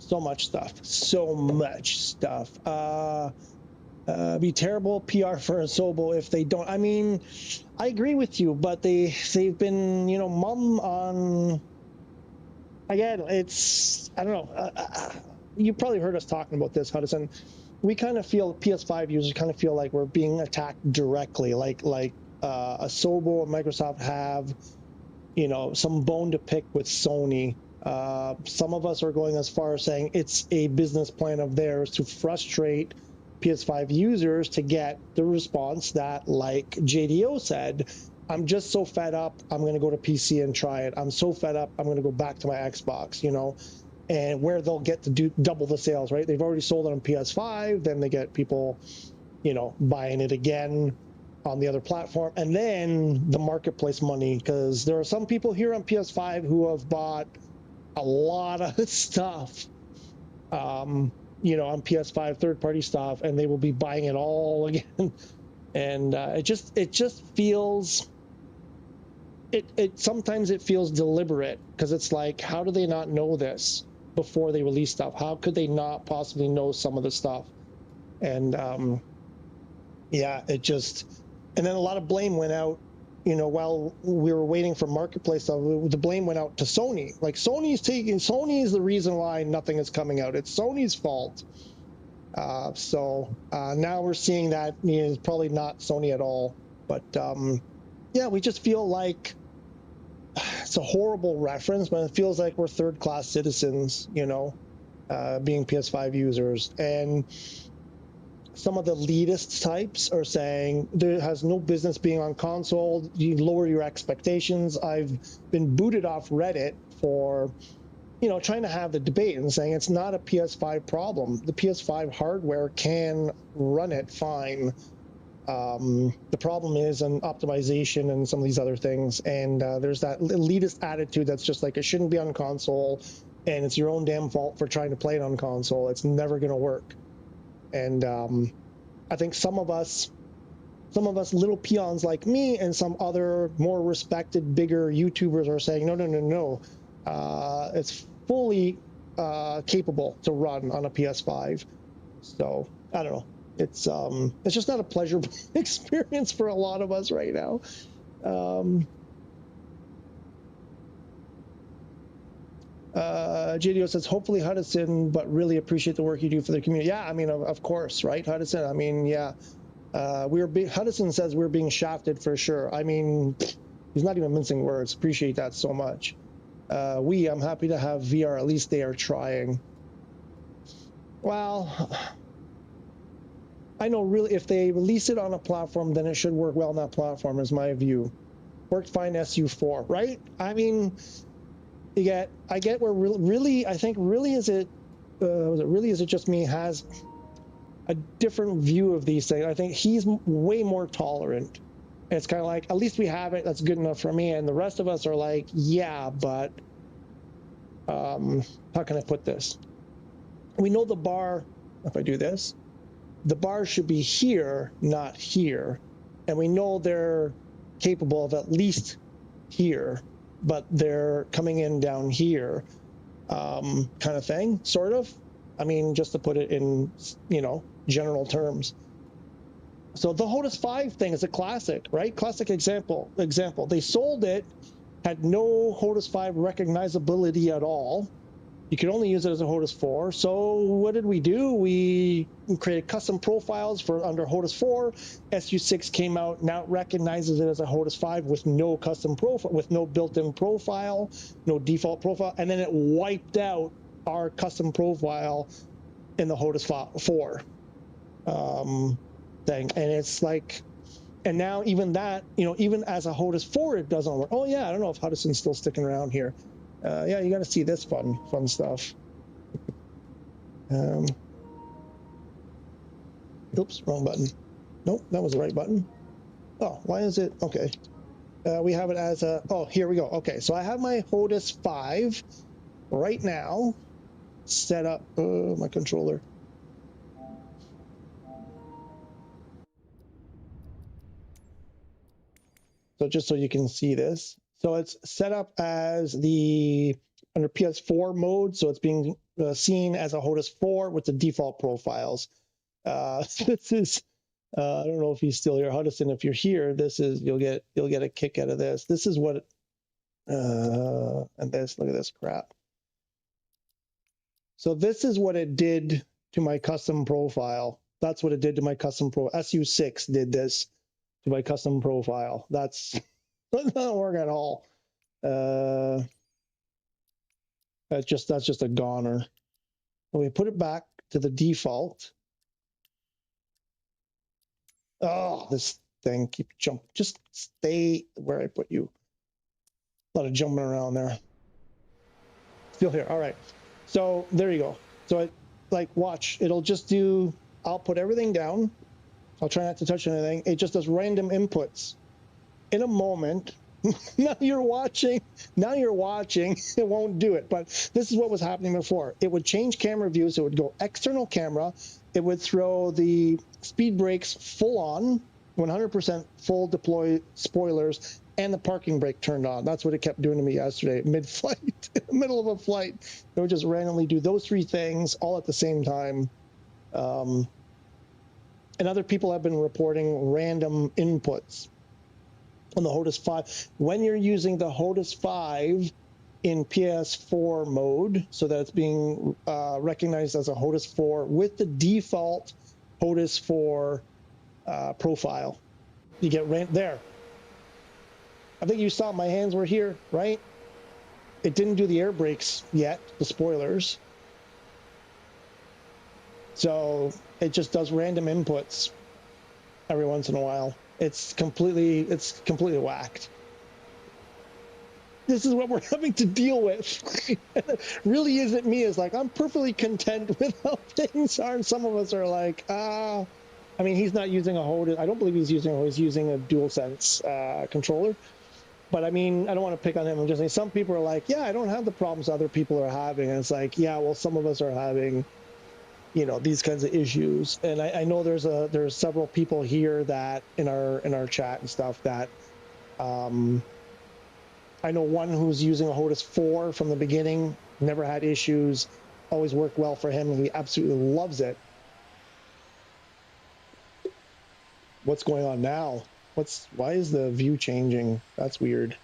So much stuff. Be terrible PR for Asobo if they don't. I mean, I agree with you, but they've been, you know, mum on. Again, it's, I don't know. You probably heard us talking about this, Hudson. We kind of feel, PS5 users kind of feel like we're being attacked directly, like Asobo and Microsoft have, you know, some bone to pick with Sony. Some of us are going as far as saying it's a business plan of theirs to frustrate PS5 users to get the response that, like JDO said, I'm just so fed up, I'm going to go to PC and try it. I'm so fed up, I'm going to go back to my Xbox, you know, and where they'll get to do double the sales, right? They've already sold it on PS5, then they get people, you know, buying it again on the other platform, and then the marketplace money, because there are some people here on PS5 who have bought a lot of stuff, you know, on PS5 third-party stuff, and they will be buying it all again. And it just feels, sometimes it feels deliberate, because it's like, how do they not know this before they release stuff? How could they not possibly know some of the stuff? And yeah, it just, and then a lot of blame went out while we were waiting for marketplace stuff, the blame went out to Sony. Like Sony is the reason why nothing is coming out. It's Sony's fault. So now we're seeing that it's probably not Sony at all. But yeah, we just feel like it's a horrible reference, but it feels like we're third-class citizens, being PS5 users. And some of the elitist types are saying there has no business being on console. You lower your expectations. I've been booted off Reddit for, trying to have the debate and saying it's not a PS5 problem. The PS5 hardware can run it fine. The problem is an optimization and some of these other things. And there's that elitist attitude that's just like, it shouldn't be on console, and it's your own damn fault for trying to play it on console. It's never going to work. And I think some of us little peons like me and some other more respected, bigger YouTubers are saying, no. It's fully capable to run on a PS5. So I don't know. It's just not a pleasurable experience for a lot of us right now. JDO says, hopefully Hudson, but really appreciate the work you do for the community. Yeah, I mean, of course, right, Hudson? I mean, yeah. Hudson says we're being shafted for sure. I mean, he's not even mincing words. Appreciate that so much. I'm happy to have VR. At least they are trying. Well, I know really if they release it on a platform, then it should work well on that platform, is my view. Worked fine SU4, right? I mean, I get where really, I think really is it just me has a different view of these things. I think he's way more tolerant. And it's kind of like, at least we have it, that's good enough for me. And the rest of us are like, yeah, but how can I put this? We know the bar, if I do this, the bar should be here, not here. And we know they're capable of at least here, but they're coming in down here, kind of thing, sort of. I mean, just to put it in, general terms. So the HOTAS 5 thing is a classic, right? Classic example. They sold it, had no HOTAS 5 recognizability at all. You could only use it as a HOTAS 4. So what did we do? We created custom profiles for under HOTAS 4. SU6 came out, now it recognizes it as a HOTAS 5 with no custom profile, with no built-in profile, no default profile, and then it wiped out our custom profile in the HOTAS 4 thing. And it's like, and now even that, even as a HOTAS 4, it doesn't work. Oh yeah, I don't know if Hudson's still sticking around here. Yeah, you got to see this fun stuff. Oops, wrong button. Nope, that was the right button. Oh, why is it? Okay. We have it as a, oh, here we go. Okay, so I have my HOTAS 5 right now set up, my controller. So just so you can see this. So it's set up as under PS4 mode. So it's being seen as a HOTAS 4 with the default profiles. This is, I don't know if he's still here. Hudson, if you're here, this is, you'll get a kick out of this. This is what, and this, look at this crap. So this is what it did to my custom profile. That's what it did to my custom profile. SU6 did this to my custom profile. That's not work at all. That's just a goner. When we put it back to the default. Oh, this thing keep jumping. Just stay where I put you. A lot of jumping around there. Still here. All right. So there you go. So watch. It'll just do. I'll put everything down. I'll try not to touch anything. It just does random inputs. In a moment, now you're watching. It won't do it. But this is what was happening before. It would change camera views. It would go external camera. It would throw the speed brakes full on, 100% full deploy spoilers, and the parking brake turned on. That's what it kept doing to me yesterday, mid-flight, in the middle of a flight. It would just randomly do those three things all at the same time. And other people have been reporting random inputs. on the HOTAS 5. When you're using the HOTAS 5 in PS4 mode, so that it's being recognized as a HOTAS 4 with the default HOTAS 4 profile, you get there. I think you saw my hands were here, right? It didn't do the air brakes yet, the spoilers. So it just does random inputs every once in a while. It's completely whacked. This is what we're having to deal with. It really isn't me. It's like, I'm perfectly content with how things are. And some of us are like, I mean, he's not using a HOTAS. I don't believe he's using a DualSense controller. But I mean, I don't want to pick on him. I'm just saying some people are like, yeah, I don't have the problems other people are having. And it's like, yeah, well, some of us are having, you know, these kinds of issues. And I know there's several people here that in our chat and stuff that I know one who's using a HOTAS 4 from the beginning, never had issues, always worked well for him, and he absolutely loves it. What's going on now? Why is the view changing? That's weird.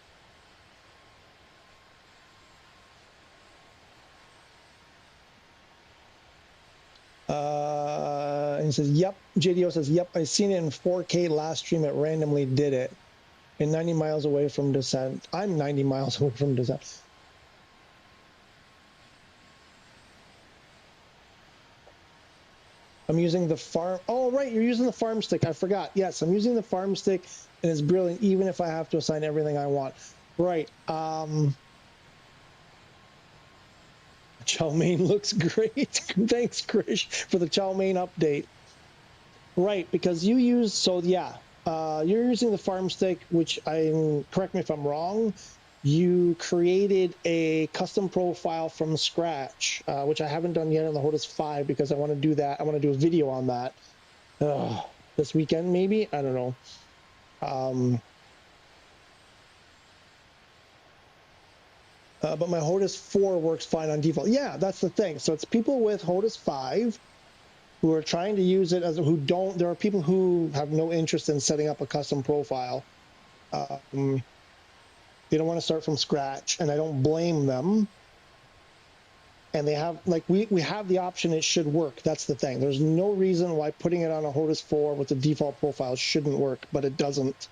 And he says, yep. JDO says, yep, I seen it in 4K last stream. It randomly did it. And 90 miles away from descent. I'm 90 miles away from descent. I'm using the farm. Oh, right. You're using the farm stick. I forgot. Yes, I'm using the farm stick, and it's brilliant, even if I have to assign everything I want. Right. Chow mein looks great. Thanks, Krish, for the chow mein update. Right, because you use, so yeah, you're using the farm stick, which correct me if I'm wrong, you created a custom profile from scratch, which I haven't done yet on the HOTAS 5 because I want to do that. I want to do a video on that this weekend, maybe. I don't know. But my HOTAS 4 works fine on default. Yeah, that's the thing. So it's people with HOTAS 5 who are trying to use it there are people who have no interest in setting up a custom profile. They don't want to start from scratch, and I don't blame them. And they have, like, we have the option, it should work. That's the thing. There's no reason why putting it on a HOTAS 4 with the default profile shouldn't work, but it doesn't.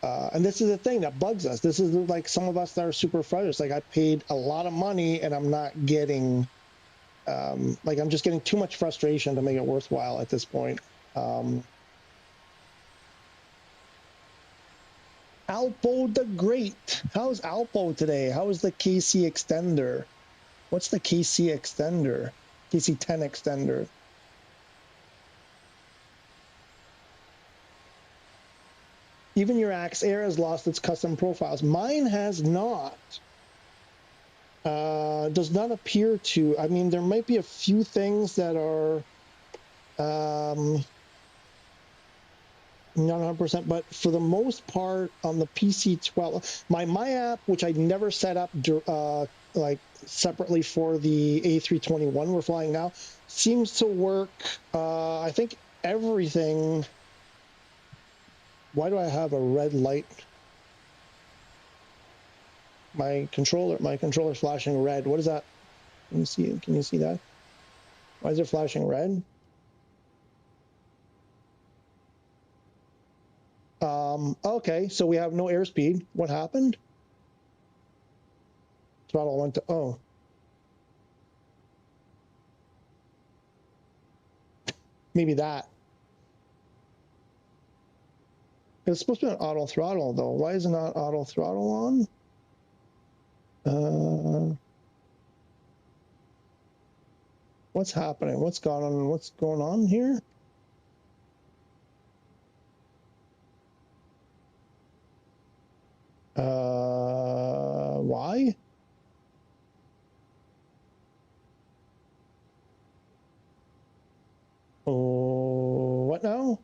And this is the thing that bugs us. This is like some of us that are super frustrated. It's like I paid a lot of money and I'm not getting, like I'm just getting too much frustration to make it worthwhile at this point. Alpo the Great. How's Alpo today? How is the KC extender? What's the KC extender? KC10 extender. Even your Axe Air has lost its custom profiles. Mine has not. Does not appear to. I mean, there might be a few things that are not 100%, but for the most part on the PC12, my app, which I never set up like separately for the A321 we're flying now, seems to work. I think everything. Why do I have a red light? My controller's flashing red. What is that? Can you see that? Why is it flashing red? Okay, so we have no airspeed. What happened? Throttle went to, oh. Maybe that. It's supposed to be an auto throttle though. Why is it not auto throttle on? What's happening? What's going on here? Why? Oh, what now?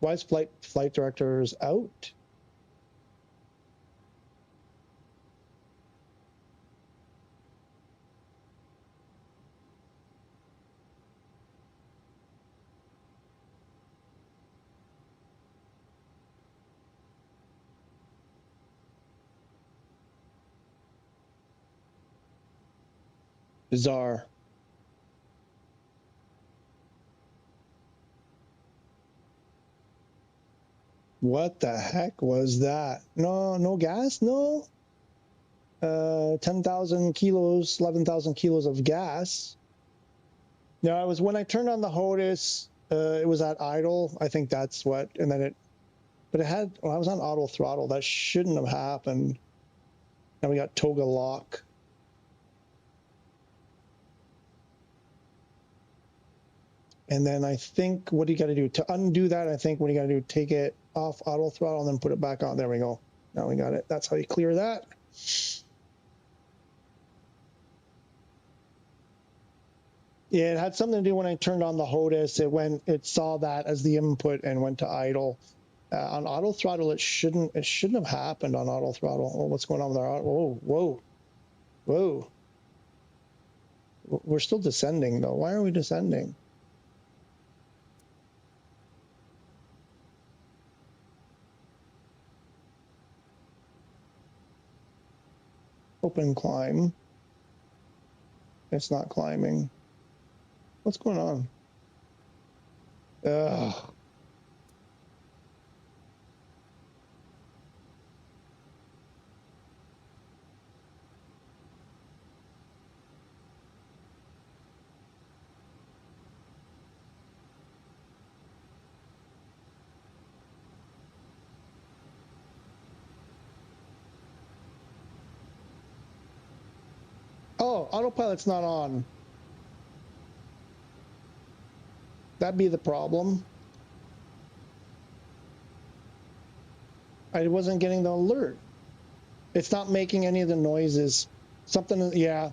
Why is flight directors out? Bizarre. What the heck was that? No, no gas? No. 10,000 kilos, 11,000 kilos of gas. No, it was when I turned on the HOTAS, it was at idle. I think that's what, and then it, but it had, well, I was on auto throttle. That shouldn't have happened. Now we got toga lock. And then I think, what do you got to do? To undo that, I think what you got to do, take it off auto throttle and then put it back on. There we go. Now we got it. That's how you clear that. Yeah, it had something to do when I turned on the HOTAS. It saw that as the input and went to idle. On auto throttle, it shouldn't have happened on auto throttle. Oh, what's going on with our auto? Whoa. We're still descending though. Why are we descending? Open climb. It's not climbing. What's going on? Ugh. Oh, autopilot's not on. That'd be the problem. I wasn't getting the alert. It's not making any of the noises. Something, yeah.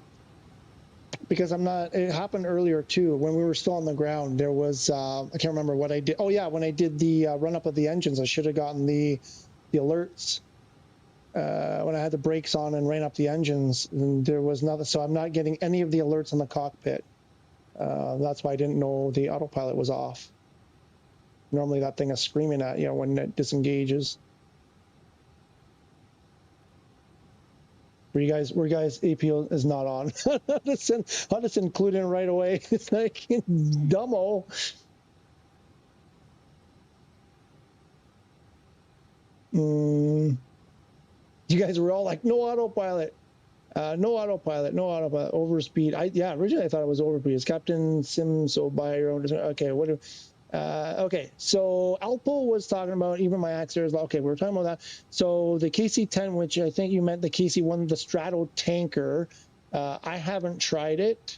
Because I'm not, it happened earlier too. When we were still on the ground, there was, I can't remember what I did. Oh yeah, when I did the run up of the engines, I should have gotten the alerts. When I had the brakes on and ran up the engines, and there was nothing. So I'm not getting any of the alerts in the cockpit. That's why I didn't know the autopilot was off. Normally that thing is screaming at you when it disengages. Were you guys APO is not on. I'll just include it right away. It's like dumbo. You guys were all like, no autopilot. No autopilot, no autopilot, overspeed. Yeah, originally I thought it was overspeed. It's Captain Sim, so by your own. Okay, okay, so Alpo was talking about even my accelerators. Okay, we were talking about that. So the KC-10, which I think you meant the KC-1, the Strato tanker. I haven't tried it.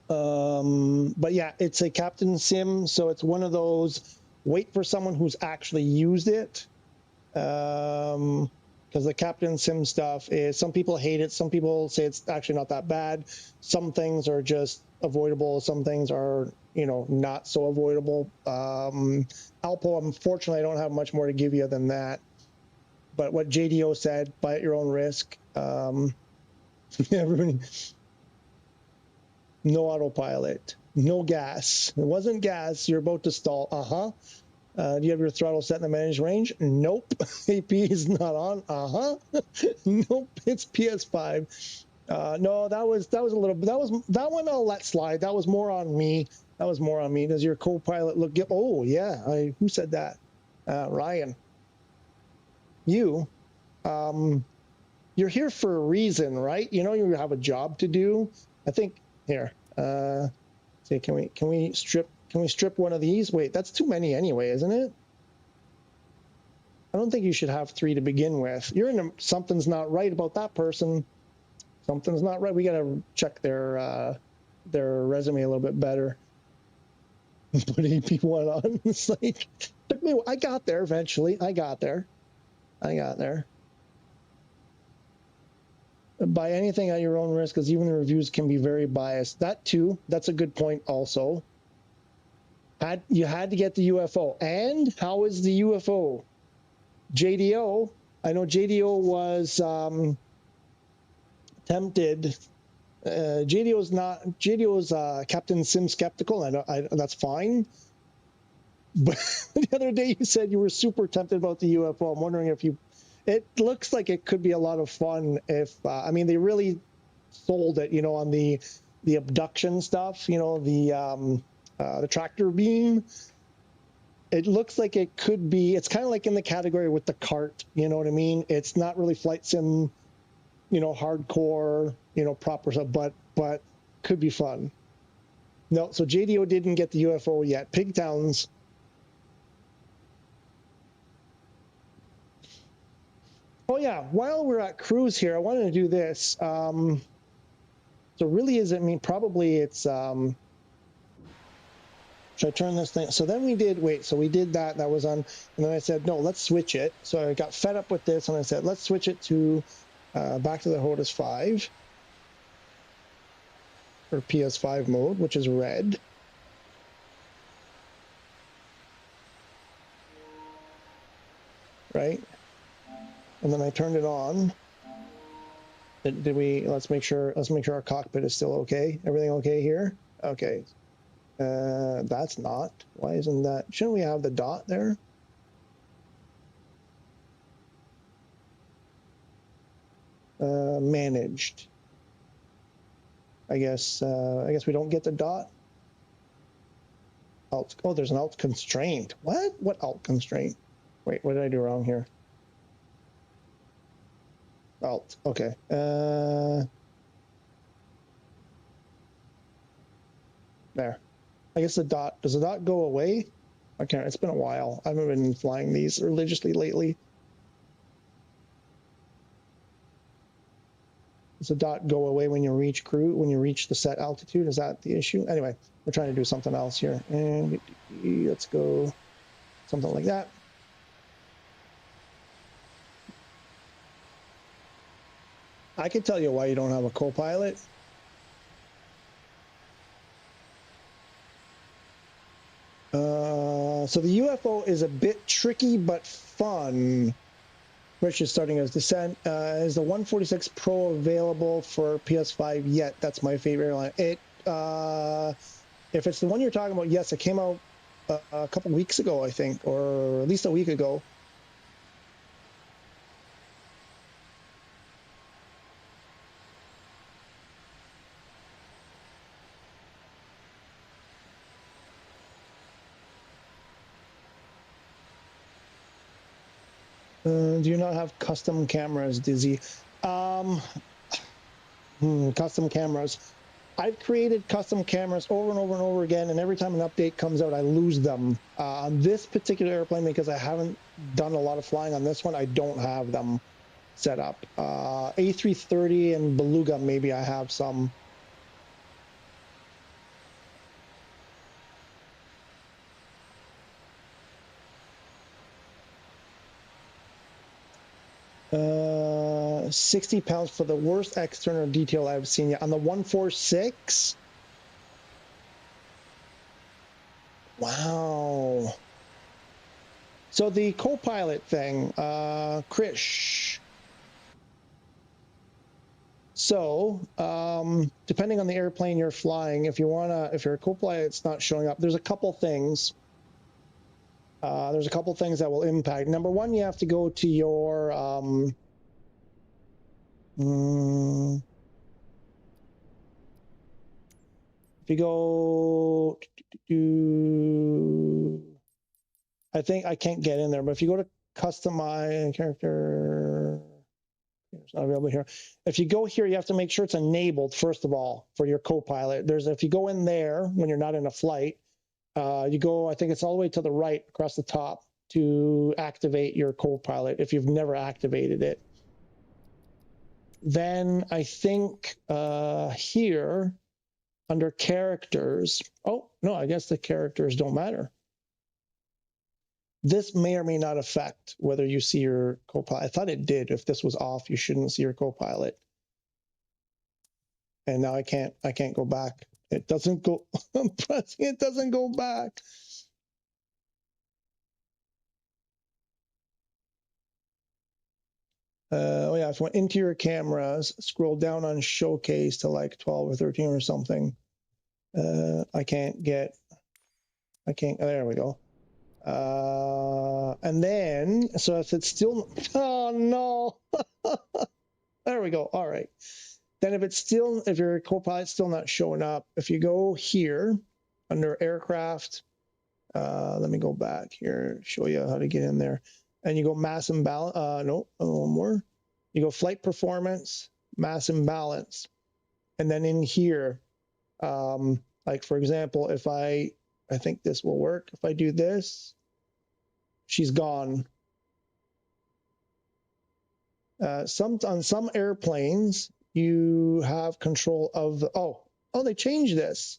But yeah, it's a Captain Sim, so it's one of those, wait for someone who's actually used it. Because the Captain Sim stuff is, some people hate it, some people say it's actually not that bad. Some things are just avoidable, some things are, not so avoidable. Alpo, unfortunately, I don't have much more to give you than that. But what JDO said, buy at your own risk. Everybody, no autopilot, no gas. It wasn't gas, you're about to stall. Do you have your throttle set in the managed range? Nope. AP is not on. Nope. It's PS5. No, that was a little bit. That one I'll let slide. That was more on me. Does your co-pilot look good? Oh yeah. Who said that? Ryan. You. You're here for a reason, right? You have a job to do. I think here. See, can we strip? Can we strip one of these? Wait, that's too many anyway, isn't it? I don't think you should have 3 to begin with. Something's not right about that person. Something's not right. We got to check their resume a little bit better. Put AP1 on. It's like, took me. I got there eventually. I got there. Buy anything at your own risk, because even the reviews can be very biased. That too. That's a good point. Also. You had to get the UFO. And how is the UFO? JDO, I know JDO was tempted. JDO's Captain Sim skeptical, and that's fine. But the other day you said you were super tempted about the UFO. I'm wondering if it looks like it could be a lot of fun if, they really sold it, you know, on the abduction stuff, you know, the tractor beam. It looks like it could be, it's kind of like in the category with the cart, you know what I mean? It's not really flight sim, you know, hardcore, you know, proper stuff, but could be fun. No, so JDO didn't get the UFO yet. Pigtowns. Oh yeah, while we're at cruise here, I wanted to do this. So really is, I mean, probably it's, should I turn this thing? So then we did, wait, so we did that was on, and then I said, no, let's switch it. So I got fed up with this and I said, let's switch it to back to the HOTAS 5 or PS5 mode, which is red. Right? And then I turned it on. Did we, let's make sure our cockpit is still okay. Everything okay here? Okay. That's not. Why isn't that? Shouldn't we have the dot there? Managed. I guess we don't get the dot. Alt. Oh, there's an alt constraint. What? What alt constraint? Wait, what did I do wrong here? Alt. Okay. There. I guess the dot, does the dot go away? I can't, it's been a while. I haven't been flying these religiously lately. Does the dot go away when you reach the set altitude? Is that the issue? Anyway, we're trying to do something else here. And let's go something like that. I can tell you why you don't have a co-pilot. So the UFO is a bit tricky but fun. Rich is starting his descent. Is the 146 Pro available for PS5 yet? That's my favorite airline. If it's the one you're talking about, yes, it came out a couple weeks ago, I think, or at least a week ago. Do you not have custom cameras, Dizzy? Custom cameras. I've created custom cameras over and over and over again, and every time an update comes out, I lose them. On this particular airplane, because I haven't done a lot of flying on this one, I don't have them set up. A330 and Beluga, maybe I have some. £60 for the worst external detail I've seen yet. On the 146? Wow. So the co-pilot thing, Krish. So, depending on the airplane you're flying, if you're a co-pilot, it's not showing up. There's a couple things. That will impact. Number one, you have to go to your if you go I think I can't get in there, but if you go to customize character, it's not available here. If you go here, you have to make sure it's enabled first of all for your co-pilot. If you go in there when you're not in a flight, you go, I think it's all the way to the right across the top to activate your co-pilot if you've never activated it. Then I think here under characters, oh no, I guess the characters don't matter. This may or may not affect whether you see your co-pilot. I thought it did. If this was off, you shouldn't see your co-pilot. And now I can't go back. It doesn't go, I'm pressing, it doesn't go back. Oh yeah, if I went into your cameras, scroll down on showcase to like 12 or 13 or something. I can't, there we go. And then, so if it's still, oh no, there we go. All right. Then if your co-pilot's still not showing up, if you go here under aircraft, let me go back here, show you how to get in there. And you go mass imbalance, no, one more. You go flight performance, mass imbalance. And then in here, like for example, if I think this will work. If I do this, she's gone. On some airplanes, you have control of the, oh, they changed this.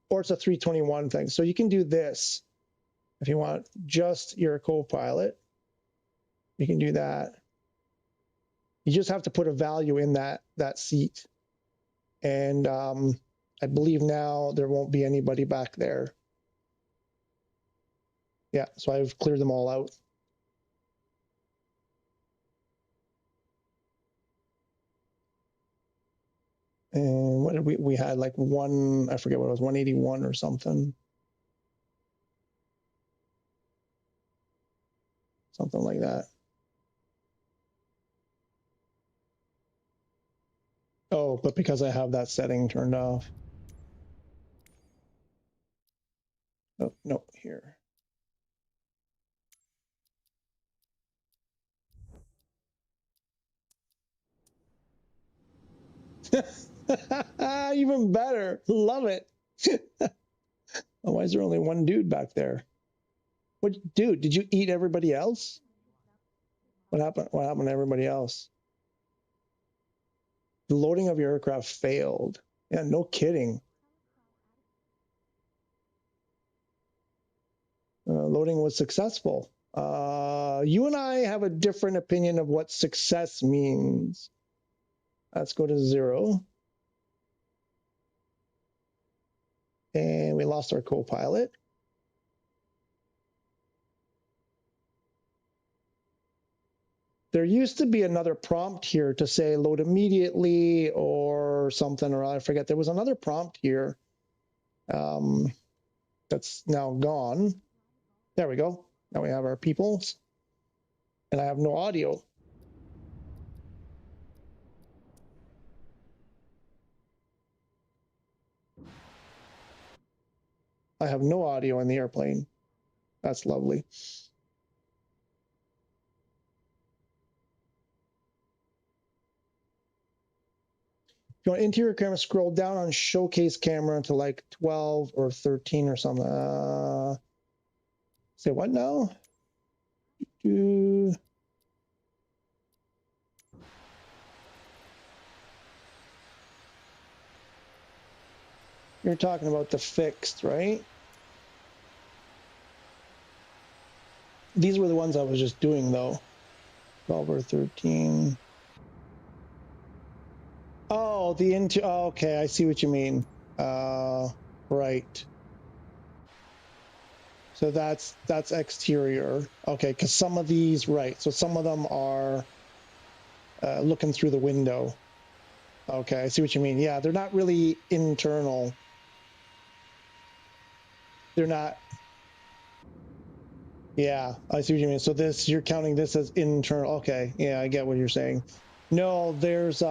Or it's a 321 thing. So you can do this. If you want just your co-pilot, you can do that. You just have to put a value in that seat. And I believe now there won't be anybody back there. Yeah, so I've cleared them all out. And what did we had like one, I forget what it was, 181 or something. Something like that. Oh, but because I have that setting turned off. Oh, no, here. Even better. Love it. Oh, why is there only one dude back there? What, dude, did you eat everybody else? What happened? What happened to everybody else? The loading of your aircraft failed. Yeah, no kidding. Loading was successful. You and I have a different opinion of what success means. Let's go to 0. And we lost our co-pilot. There used to be another prompt here to say load immediately or something, or I forget. There was another prompt here that's now gone. There we go. Now we have our peoples. And I have no audio. I have no audio in the airplane. That's lovely. If you want interior camera, scroll down on showcase camera to like 12 or 13 or something. Say what now? You're talking about the fixed, right? These were the ones I was just doing though. 12 or 13. Oh, okay, I see what you mean. Right. So that's exterior. Okay, because some of these, right. So some of them are looking through the window. Okay, I see what you mean. Yeah, they're not really internal. They're not. Yeah, I see what you mean. So this, you're counting this as internal. Okay, yeah, I get what you're saying. No, there's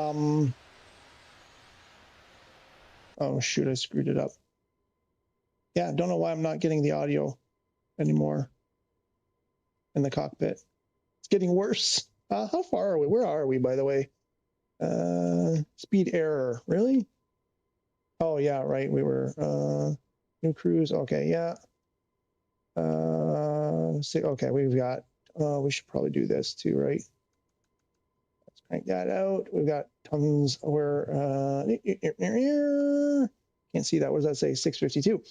oh shoot, I screwed it up. Yeah, don't know why I'm not getting the audio anymore in the cockpit. It's getting worse. How far are we? Where are we, by the way? Speed error, really? Oh yeah, right. We were new cruise. Okay, yeah. Okay, we've got. We should probably do this too, right? Let's crank that out. We've got tons. Where can't see that. What does that say? 652.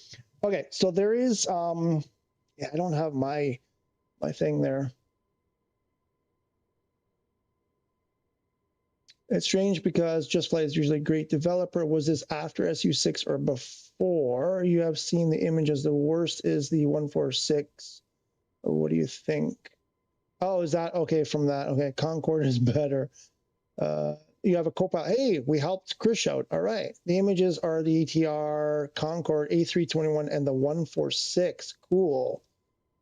Okay, so there is. Yeah, I don't have my thing there. It's strange because Just Flight is usually a great developer. Was this after SU6 or before? You have seen the images. The worst is the 146. What do you think? Oh, is that okay from that? Okay, Concorde is better. You have a co-pilot. Hey, we helped Chris out. All right. The images are the ATR, Concorde, A321, and the 146. Cool.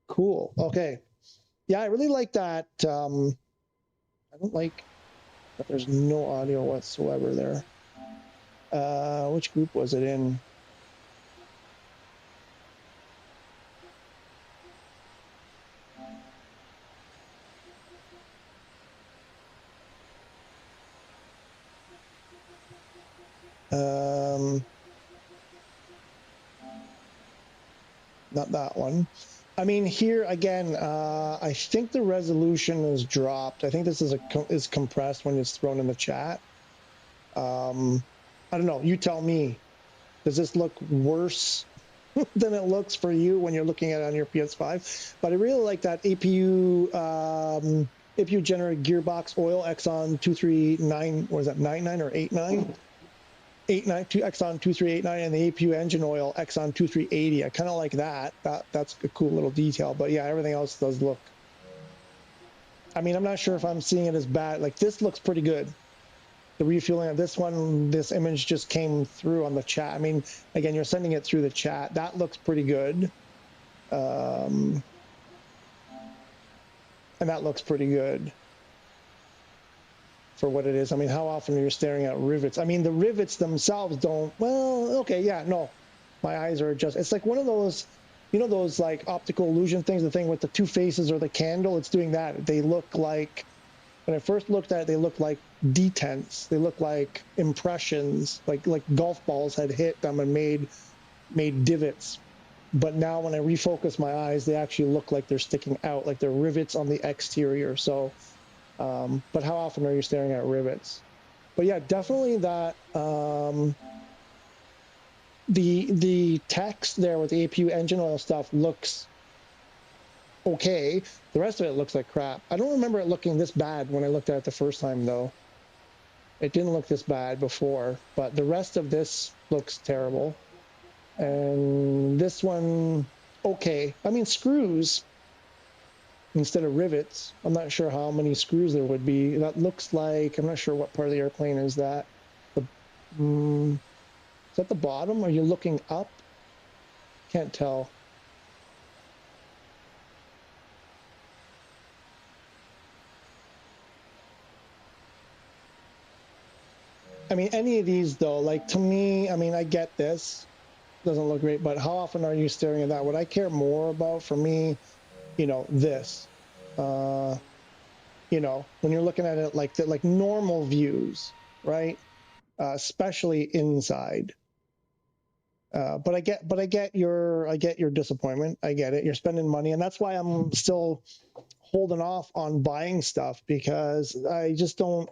Cool. Okay. Yeah, I really like that. I don't like that there's no audio whatsoever there. Which group was it in? Not that one. I mean, here again, I think the resolution is dropped. I think this is compressed when it's thrown in the chat. I don't know. You tell me. Does this look worse than it looks for you when you're looking at it on your PS5? But I really like that APU generated gearbox oil Exxon 239. What is that? 99 or 89? 89 Exxon 2389, and the APU engine oil Exxon 2380. I kind of like that. That's a cool little detail. But yeah, everything else does look. I mean, I'm not sure if I'm seeing it as bad. Like this looks pretty good. The refueling of this one, this image just came through on the chat. I mean, again, you're sending it through the chat. That looks pretty good. And that looks pretty good for what it is. I mean, how often are you staring at rivets? I mean, the rivets themselves don't, well, okay, yeah, no. My eyes are just, it's like one of those, you know, those like optical illusion things, the thing with the two faces or the candle, it's doing that. They look like, when I first looked at it, they looked like detents. They look like impressions, like golf balls had hit them and made divots. But now when I refocus my eyes, they actually look like they're sticking out, like they're rivets on the exterior. So, but how often are you staring at rivets? But yeah, definitely that, the text there with the APU engine oil stuff looks okay. The rest of it looks like crap. I don't remember it looking this bad when I looked at it the first time, though. It didn't look this bad before, but the rest of this looks terrible. And this one, okay. I mean, screws instead of rivets. I'm not sure how many screws there would be. That looks like, I'm not sure what part of the airplane is that. Is that the bottom? Are you looking up? Can't tell. I mean, any of these though, like to me, I mean, I get this. Doesn't look great, but how often are you staring at that? What I care more about for me, you know, this, you know, when you're looking at it like that, like normal views, right? Especially inside. But I get your disappointment. I get it. You're spending money, and that's why I'm still holding off on buying stuff, because I just don't.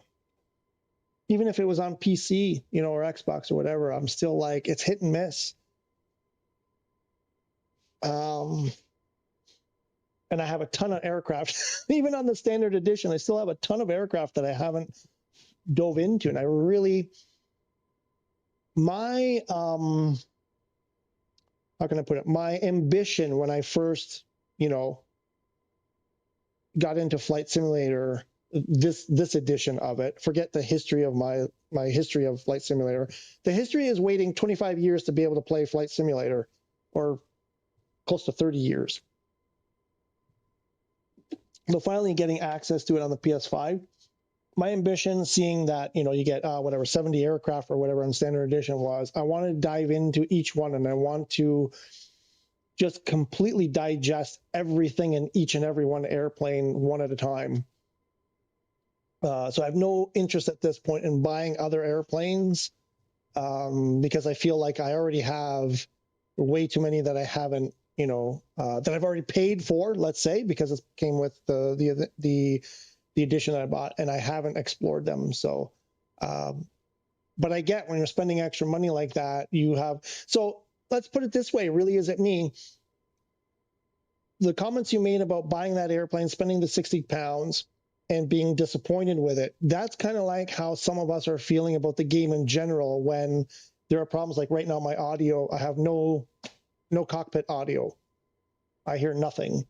Even if it was on PC, you know, or Xbox or whatever, I'm still like, it's hit and miss. And I have a ton of aircraft, even on the standard edition. I still have a ton of aircraft that I haven't dove into, and I really, my how can I put it? My ambition when I first, you know, got into Flight Simulator, this edition of it. Forget the history of my history of Flight Simulator. The history is waiting 25 years to be able to play Flight Simulator, or close to 30 years. So finally getting access to it on the PS5. My ambition, seeing that, you know, you get whatever 70 aircraft or whatever on standard edition was, I want to dive into each one, and I want to just completely digest everything in each and every one airplane one at a time. So I have no interest at this point in buying other airplanes, because I feel like I already have way too many that I haven't, you know, that I've already paid for, let's say, because it came with the edition that I bought, and I haven't explored them. So, but I get when you're spending extra money like that, you have, so let's put it this way, really, is it me? The comments you made about buying that airplane, spending the 60 pounds and being disappointed with it, that's kind of like how some of us are feeling about the game in general when there are problems. Like right now, my audio, I have no cockpit audio. I hear nothing.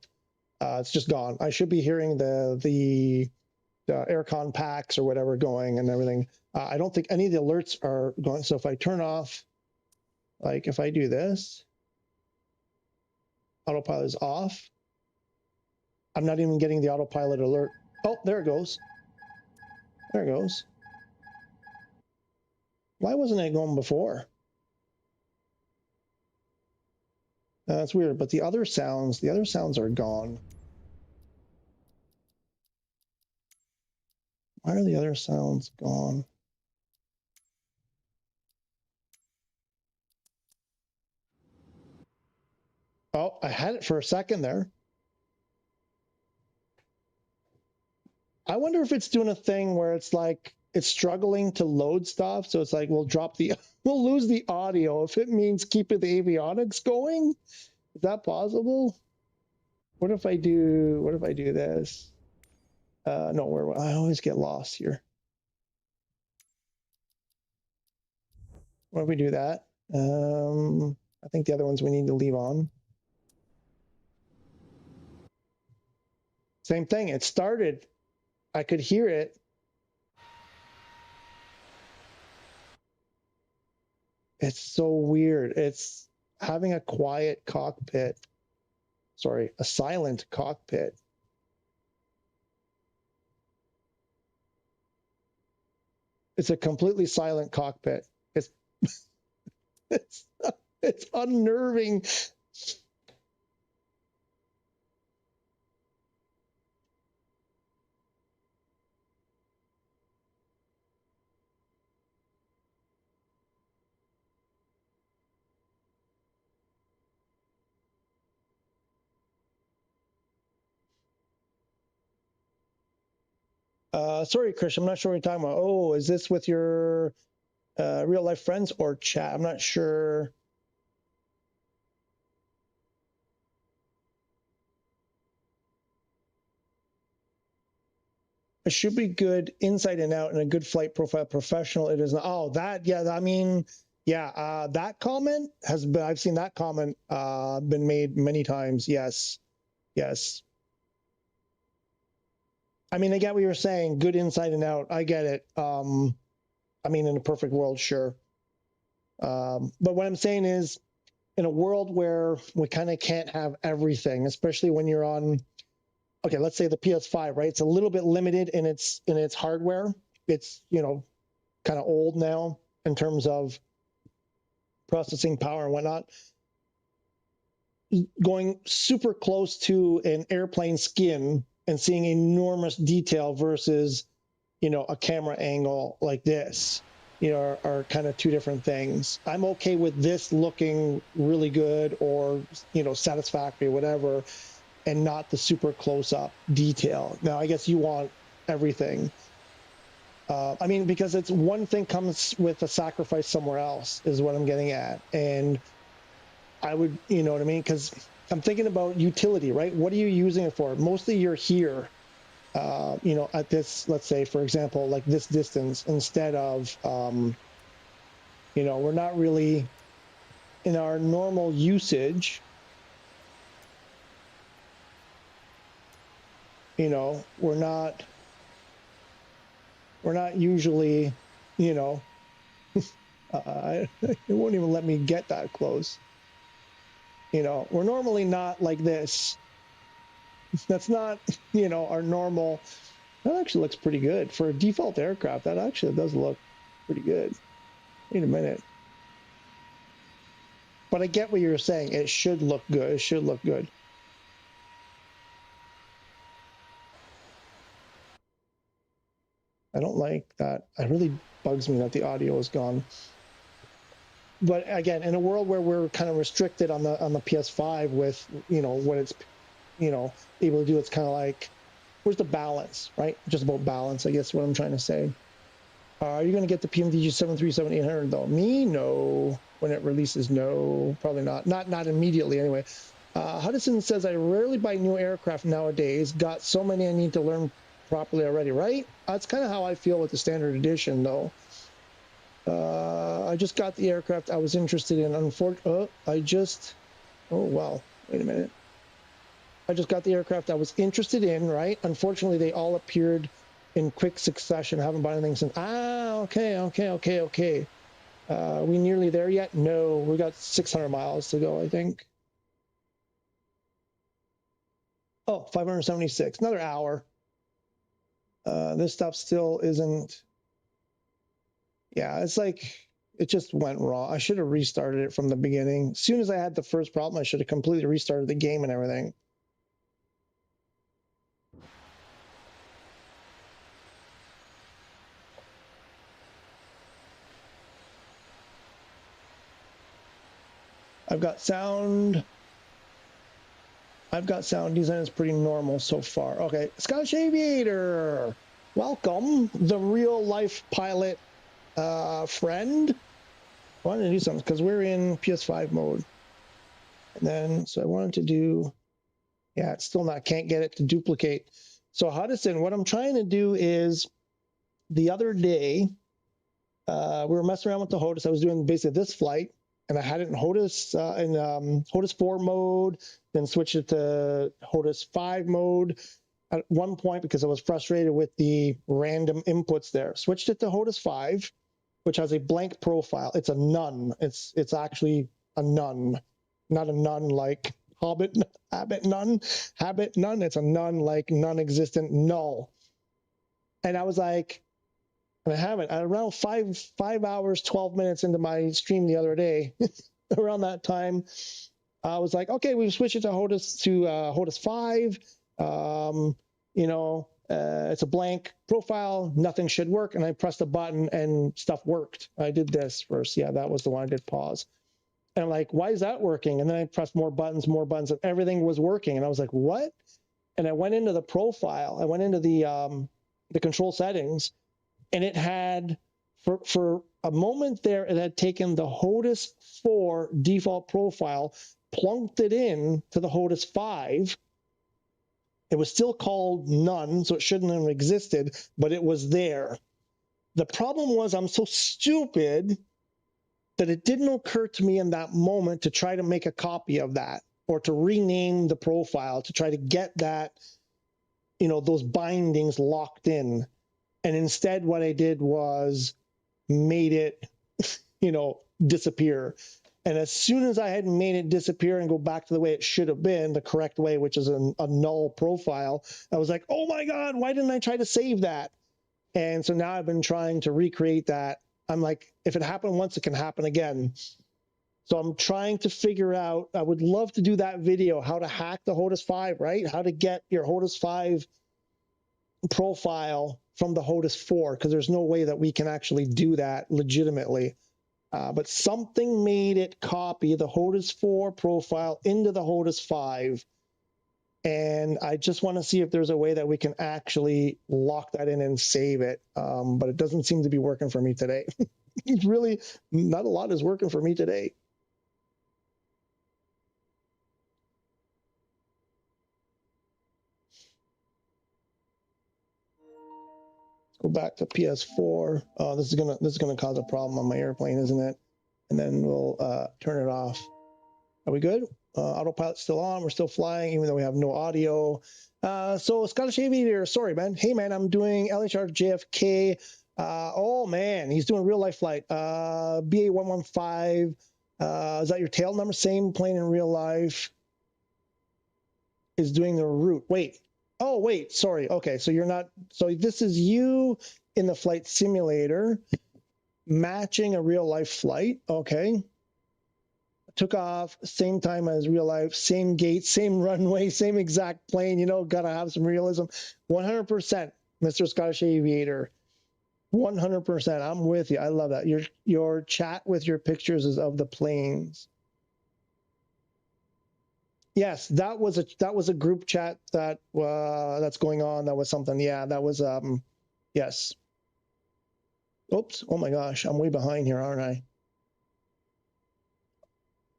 It's just gone. I should be hearing the aircon packs or whatever going and everything. I don't think any of the alerts are going. So if I turn off, like if I do this, autopilot is off. I'm not even getting the autopilot alert. Oh, there it goes. There it goes. Why wasn't it going before? That's weird, but the other sounds are gone. Why are the other sounds gone? Oh, I had it for a second there. I wonder if it's doing a thing where it's like it's struggling to load stuff, so it's like we'll lose the audio if it means keeping the avionics going. Is that possible? What if I do this? No, I always get lost here. What if we do that? I think the other ones we need to leave on. Same thing. It started. I could hear it. It's so weird. It's having a quiet cockpit. Sorry, a silent cockpit. It's a completely silent cockpit. It's it's unnerving. Sorry, Chris, I'm not sure what you're talking about. Oh, is this with your real life friends or chat? I'm not sure. It should be good inside and out and a good flight profile professional. It is not. Oh, that, yeah, I mean, yeah, that comment has been, I've seen that comment been made many times. Yes, yes. I mean, I get what you're saying. Good inside and out. I get it. I mean, in a perfect world, sure. But what I'm saying is, in a world where we kind of can't have everything, especially when you're on, okay, let's say the PS5, right? It's a little bit limited in its hardware. It's, you know, kind of old now in terms of processing power and whatnot. Going super close to an airplane skin and seeing enormous detail versus, you know, a camera angle like this, you know, are kind of two different things. I'm okay with this looking really good or, you know, satisfactory, whatever, and not the super close-up detail. Now, I guess you want everything. I mean, because it's one thing comes with a sacrifice somewhere else is what I'm getting at. And I would, you know what I mean? Because I'm thinking about utility, right? What are you using it for? Mostly you're here, you know, at this, let's say, for example, like this distance instead of, you know, we're not really in our normal usage. You know, we're not usually, you know, it won't even let me get that close. You know, we're normally not like this. That's not, you know, our normal. That actually looks pretty good for a default aircraft. That actually does look pretty good. Wait a minute. But I get what you're saying. It should look good. It should look good. I don't like that. It really bugs me that the audio is gone. But again, in a world where we're kind of restricted on the PS5 with, you know, what it's, you know, able to do, it's kind of like, where's the balance, right? Just about balance, I guess, what I'm trying to say. Are you going to get the PMDG 737-800 though? Me, no. When it releases, no, probably not. Not immediately, anyway. Hudson says, I rarely buy new aircraft nowadays. Got so many I need to learn properly already, right? That's kind of how I feel with the standard edition, though. I just got the aircraft I was interested in. Oh, wow, wait a minute. I just got the aircraft I was interested in, right? Unfortunately, they all appeared in quick succession. I haven't bought anything since. Okay. We nearly there yet? No, we got 600 miles to go, I think. Oh, 576, another hour. This stuff still isn't. Yeah, it's like It just went wrong. I should have restarted it from the beginning. As soon as I had the first problem, I should have completely restarted the game and everything. I've got sound design is pretty normal so far. Okay, Scottish Aviator, welcome, the real life pilot friend. I wanted to do something because we're in PS5 mode. And then, so I wanted to do, yeah, it's still not, can't get it to duplicate. So Hudson, what I'm trying to do is, the other day, we were messing around with the HOTAS. I was doing basically this flight, and I had it in HOTAS, HOTAS 4 mode, then switched it to HOTAS 5 mode at one point because I was frustrated with the random inputs there. Switched it to HOTAS 5, which has a blank profile. It's a none. It's actually a none, not a none like Hobbit, habit none. It's a none like non-existent null. And I was like, and I haven't. Around 5 hours, 12 minutes into my stream the other day, around that time, I was like, okay, we've switched it to HOTAS 5. It's a blank profile. Nothing should work. And I pressed a button and stuff worked. I did this first. Yeah, that was the one I did pause. And I'm like, why is that working? And then I pressed more buttons, and everything was working. And I was like, what? And I went into the profile. I went into the control settings, and it had, for a moment there, it had taken the HOTAS 4 default profile, plunked it in to the HOTAS 5. It was still called none, so it shouldn't have existed, but it was there. The problem was I'm so stupid that it didn't occur to me in that moment to try to make a copy of that or to rename the profile to try to get that, those bindings locked in. And instead what I did was made it, disappear. And as soon as I had made it disappear and go back to the way it should have been, the correct way, which is a null profile, I was like, oh my God, why didn't I try to save that? And so now I've been trying to recreate that. I'm like, if it happened once, it can happen again. So I'm trying to figure out, I would love to do that video, how to hack the HOTAS 5, right? How to get your HOTAS 5 profile from the HOTAS 4, because there's no way that we can actually do that legitimately. But something made it copy the HOTAS 4 profile into the HOTAS 5. And I just want to see if there's a way that we can actually lock that in and save it. But it doesn't seem to be working for me today. Really, not a lot is working for me today. Go back to PS4. This is gonna cause a problem on my airplane, isn't it? And then we'll turn it off. Are we good? Autopilot's still on. We're still flying, even though we have no audio. So Scottish Aviator, sorry, man. Hey, man, I'm doing LHR JFK. Oh, man, he's doing real life flight. BA115. Is that your tail number? Same plane in real life. Is doing the route. Wait. Oh, wait, sorry. Okay, so you're not, so this is you in the flight simulator matching a real life flight. Okay. Took off, same time as real life, same gate, same runway, same exact plane, gotta have some realism. 100%, Mr. Scottish Aviator. 100%, I'm with you. I love that. Your chat with your pictures is of the planes. Yes, that was a group chat that that's going on. That was something. Yeah, that was yes. Oops. Oh my gosh, I'm way behind here, aren't I?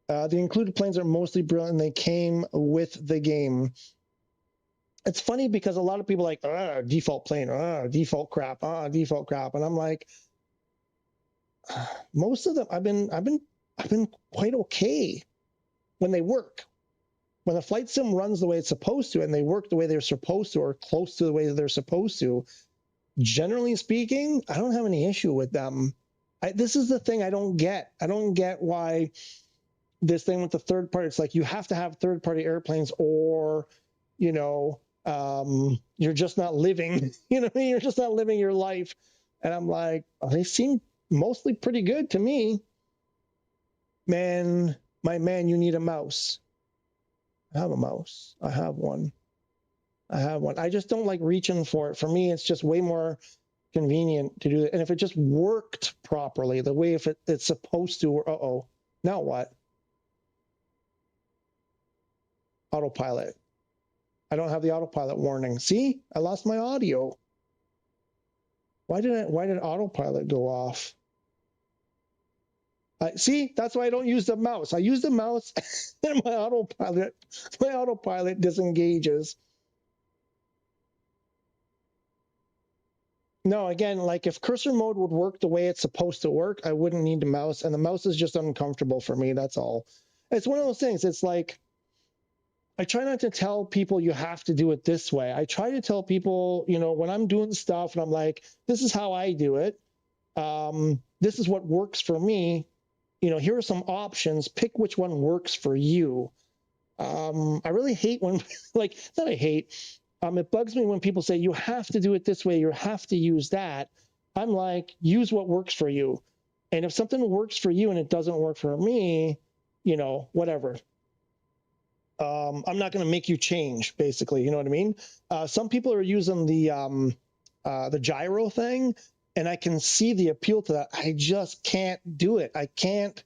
The included planes are mostly brilliant, and they came with the game. It's funny because a lot of people are like, default plane, default crap, default crap, and I'm like, most of them, I've been quite okay when they work. When the flight sim runs the way it's supposed to, and they work the way they're supposed to, or close to the way that they're supposed to, generally speaking, I don't have any issue with them. This is the thing I don't get. I don't get why this thing with the third party, it's like you have to have third party airplanes, or, you're just not living, you're just not living your life. And I'm like, they seem mostly pretty good to me. Man, my man, you need a mouse. I have a mouse. I have one. I just don't like reaching for it. For me, it's just way more convenient to do it. And if it just worked properly, the way it's supposed to, uh-oh, now what? Autopilot. I don't have the autopilot warning. See, I lost my audio. Why did autopilot go off? See, that's why I don't use the mouse. I use the mouse and my autopilot disengages. No, again, like if cursor mode would work the way it's supposed to work, I wouldn't need the mouse, and the mouse is just uncomfortable for me, that's all. It's one of those things, it's like, I try not to tell people you have to do it this way. I try to tell people, you know, when I'm doing stuff and I'm like, this is how I do it. This is what works for me. You know, here are some options. Pick which one works for you. I really hate when, like, not I hate, it bugs me when people say, you have to do it this way, you have to use that. I'm like, use what works for you. And if something works for you and it doesn't work for me, you know, whatever. I'm not going to make you change, basically. You know what I mean? Some people are using the gyro thing, and I can see the appeal to that. I just can't do it. I can't.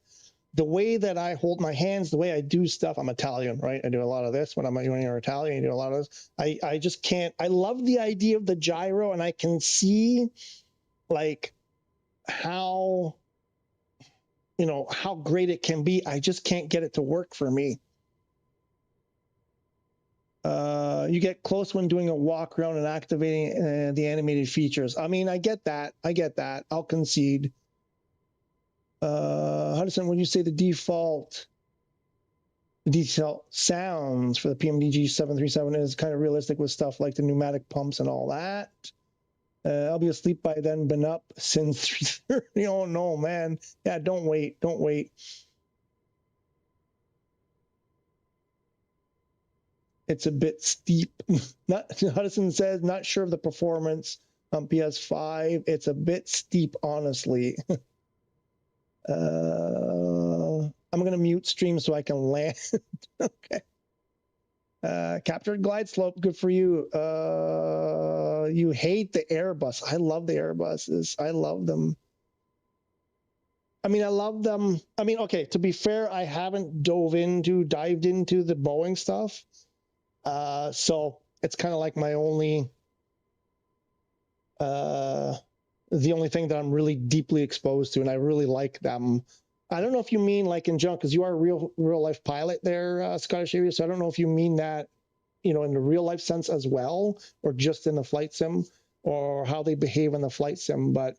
The way that I hold my hands, the way I do stuff, I'm Italian, right? I do a lot of this when you're Italian, you do a lot of this. I just can't. I love the idea of the gyro, and I can see like how, you know, how great it can be. I just can't get it to work for me. You get close when doing a walk around and activating the animated features. I mean, I get that. I'll concede. Hudson, when you say the default sounds for the PMDG 737 is kind of realistic with stuff like the pneumatic pumps and all that. I'll be asleep by then, been up since 3:30. Oh no, man. Yeah, don't wait. It's a bit steep. Hudson says, not sure of the performance on PS5. It's a bit steep, honestly. I'm going to mute stream so I can land. Okay. Captured glide slope, good for you. You hate the Airbus. I love the Airbuses. I love them. I mean, I love them. I mean, okay, to be fair, I haven't dived into the Boeing stuff. So it's kind of like my only, the only thing that I'm really deeply exposed to, and I really like them. I don't know if you mean like in junk, because you are a real life pilot there, Scottish Aviation. So I don't know if you mean that, you know, in the real life sense as well, or just in the flight sim, or how they behave in the flight sim. But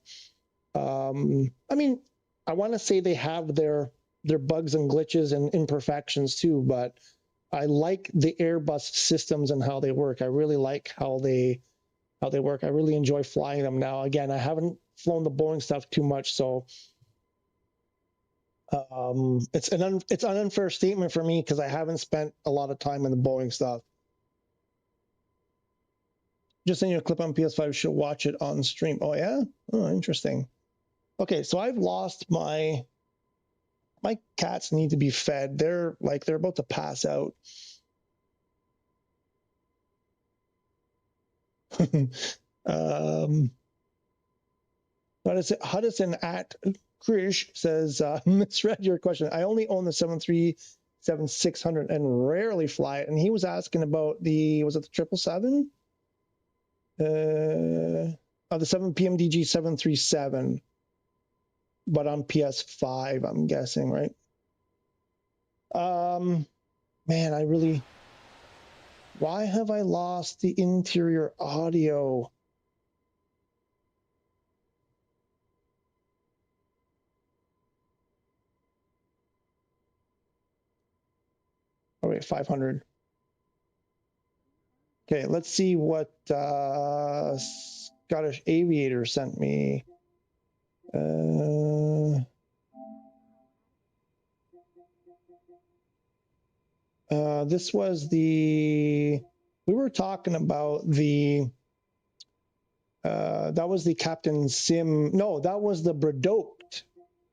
I mean, I want to say they have their bugs and glitches and imperfections too, but I like the Airbus systems and how they work. I really like how they work. I really enjoy flying them now. Again, I haven't flown the Boeing stuff too much, so it's an unfair statement for me because I haven't spent a lot of time in the Boeing stuff. Just send you a clip on PS5. Should watch it on stream. Oh yeah? Oh, interesting. Okay, so I've lost my cats need to be fed. They're about to pass out. Hudson at Krish says, misread your question. I only own the 737-600 and rarely fly it. And he was asking about was it the 777? The 7 PMDG 737, but on PS5, I'm guessing, right? Man, why have I lost the interior audio? Oh wait, 500. Okay, let's see what Scottish Aviator sent me. This was we were talking about that was the Captain Sim. No, that was the Braddock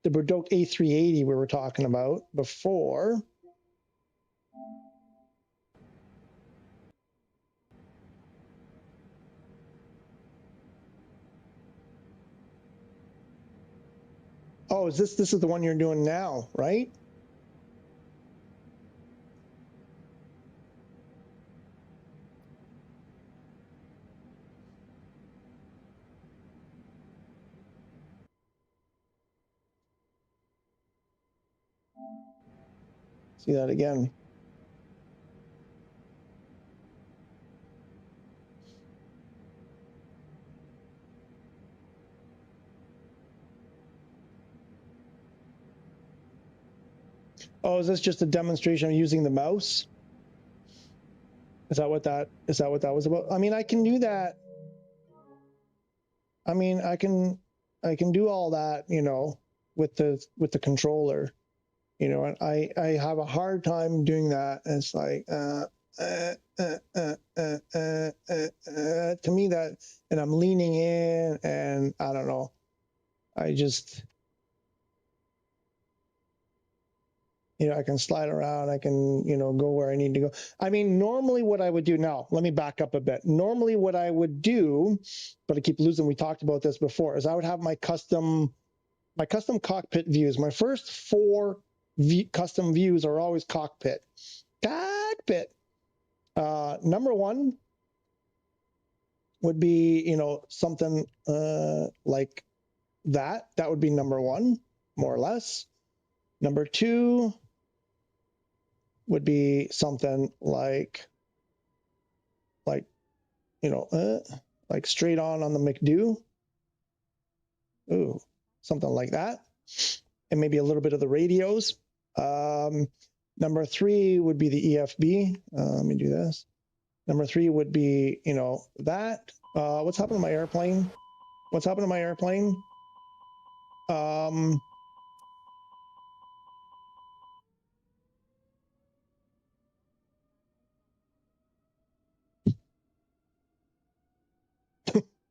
the Bordeaux A380 we were talking about before. Oh, is this is the one you're doing now, right? See that again. Oh, is this just a demonstration of using the mouse? Is that what that was about? I mean, I can do that. I mean, I can do all that, you know, with the controller, you know, and I have a hard time doing that. And it's like to me that, and I'm leaning in, and I don't know. I just, you know, I can slide around. I can, you know, go where I need to go. I mean, normally what I would do now, let me back up a bit. Normally what I would do, but I keep losing, we talked about this before, is I would have my custom cockpit views. My first 4 custom views are always cockpit. Number 1 would be, you know, something like that. That would be number 1, more or less. Number 2 would be something like, you know, like straight on the McDo. Ooh, something like that. And maybe a little bit of the radios. Number 3 would be the EFB. Let me do this. Number 3 would be, you know, that. What's happened to my airplane? What's happened to my airplane?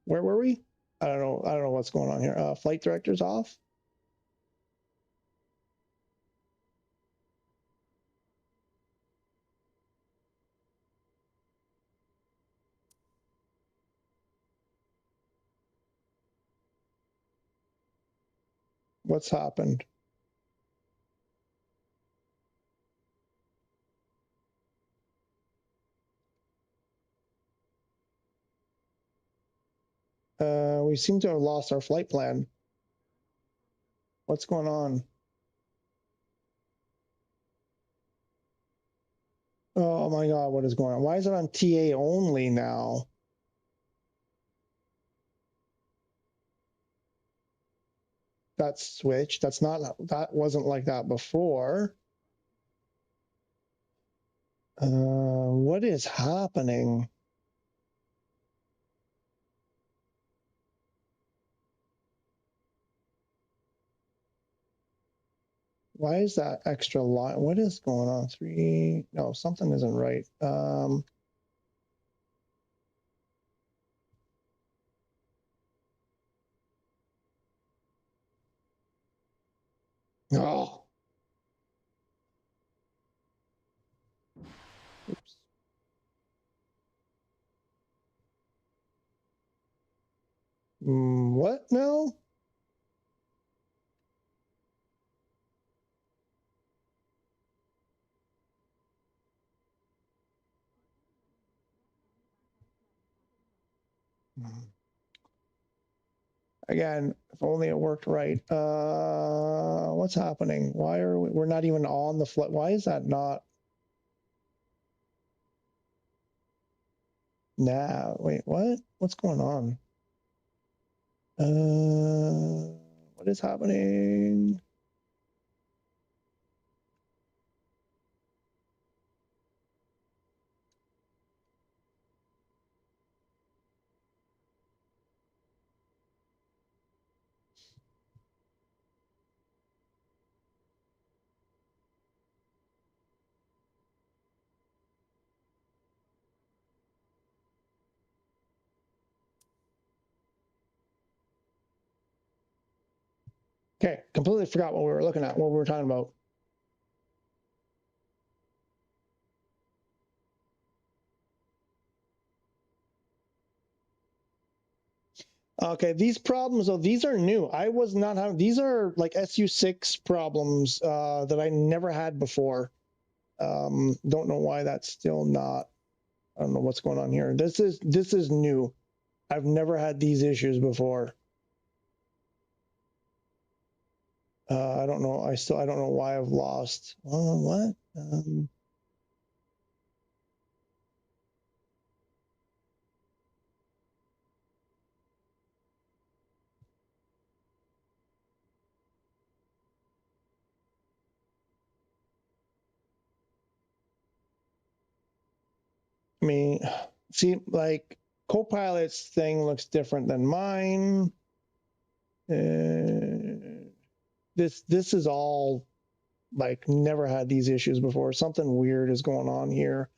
Where were we? I don't know. I don't know what's going on here. Flight director's off. What's happened? We seem to have lost our flight plan. What's going on? Oh my God, what is going on? Why is it on TA only now? That's switched. That's not, that wasn't like that before. What is happening? Why is that extra line? What is going on? 3, no, something isn't right. Oh. Oops. What now? Again, if only it worked right. What's happening? Why are we're not even on the flight? Why is that not? Nah, wait, what? What's going on? What is happening? Okay, completely forgot what we were looking at, what we were talking about. Okay, these problems, though, these are new. I was not having, these are like SU6 problems that I never had before. Don't know why that's still not, I don't know what's going on here. This is new. I've never had these issues before. I don't know. I don't know why I've lost. What? I mean, see, like Copilot's thing looks different than mine. This is all like never had these issues before. Something weird is going on here.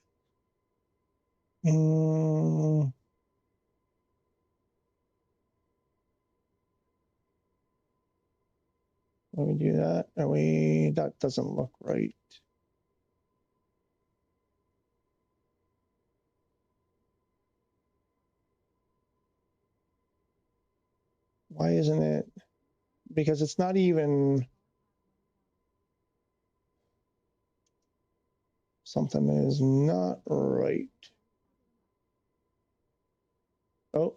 Let me do that. That doesn't look right. Why isn't it? Because it's not even, something is not right. Oh.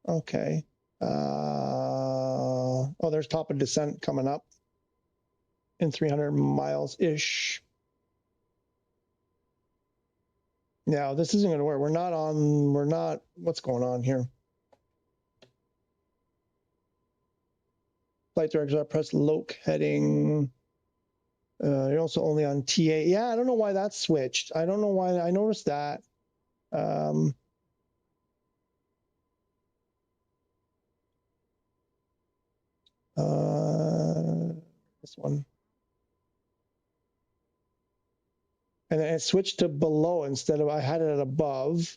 Okay. Oh, there's top of descent coming up in 300 miles-ish. Now, this isn't going to work. We're not, what's going on here? Flight directors are press loc heading. You're also only on TA. Yeah, I don't know why that switched. I don't know why. I noticed that. This one. And then it switched to below instead of, I had it at above.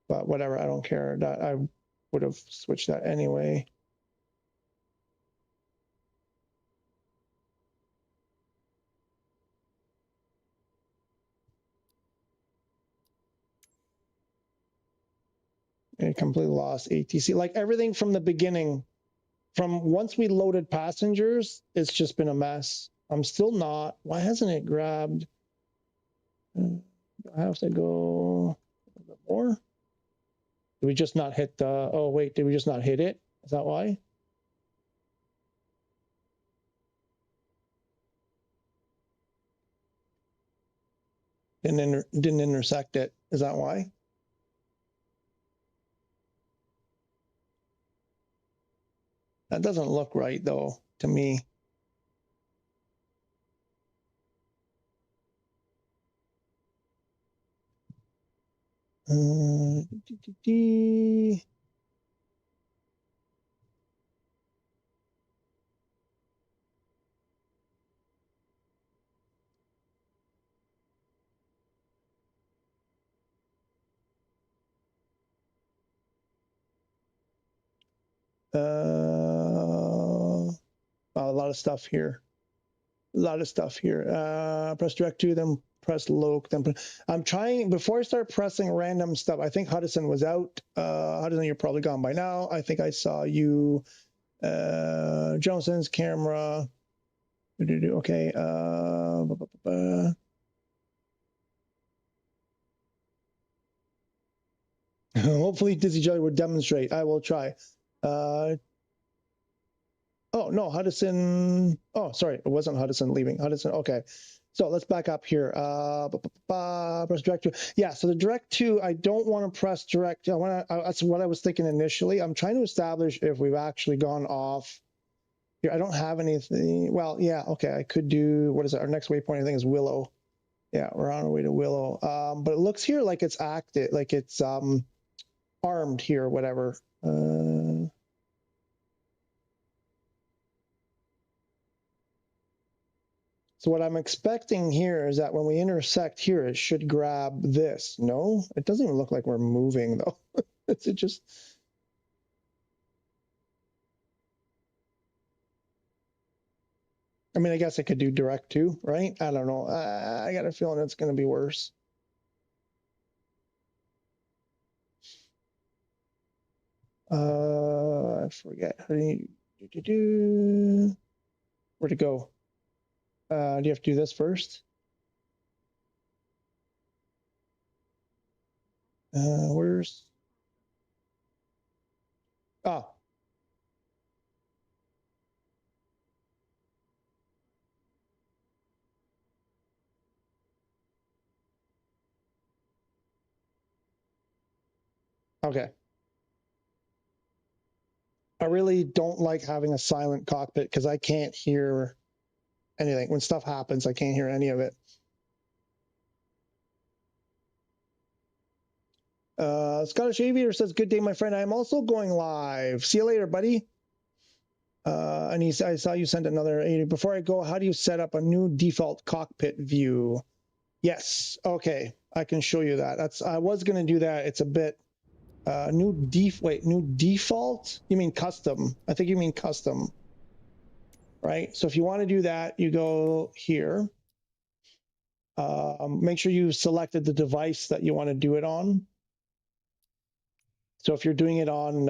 But whatever, I don't care. That I would have switched that anyway. It completely lost ATC. Like everything from the beginning, from once we loaded passengers, it's just been a mess. I'm still not. Why hasn't it grabbed? Do I have to go a bit more? Did we just not hit the, oh wait, did we just not hit it? Is that why? Didn't intersect it. Is that why? That doesn't look right though, to me. A lot of stuff here. A lot of stuff here. Press direct to, then press loc, then I'm trying, before I start pressing random stuff, I think Hudson was out. Hudson, you're probably gone by now. I think I saw you. Johnson's camera. Okay. Hopefully Dizzy Jelly would demonstrate. I will try. Oh, no, Hudson. Oh, sorry, it wasn't Hudson leaving. Hudson, okay. So let's back up here. Press direct to. Yeah, so the direct to, I don't want to press direct. That's what I was thinking initially. I'm trying to establish if we've actually gone off here. I don't have anything. Well, yeah, okay, I could do, what is it? Our next waypoint, I think, is Willow. Yeah, we're on our way to Willow. But it looks here like it's active, like it's armed here, or whatever. So So what I'm expecting here is that when we intersect here, it should grab this. No, it doesn't even look like we're moving though. It's just. I mean, I guess I could do direct too, right? I don't know. I got a feeling it's going to be worse. I forget. How do you, where to go? Do you have to do this first? Where's? Oh. Okay. I really don't like having a silent cockpit because I can't hear anything. When stuff happens, I can't hear any of it. Scottish Aviator says, "Good day, my friend. I'm also going live. See you later, buddy." And I saw you send another. Before I go, how do you set up a new default cockpit view? Yes. Okay. I can show you that. I was going to do that. It's a bit new default. You mean custom? I think you mean custom, right? So if you want to do that, you go here. Make sure you selected the device that you want to do it on. So if you're doing it on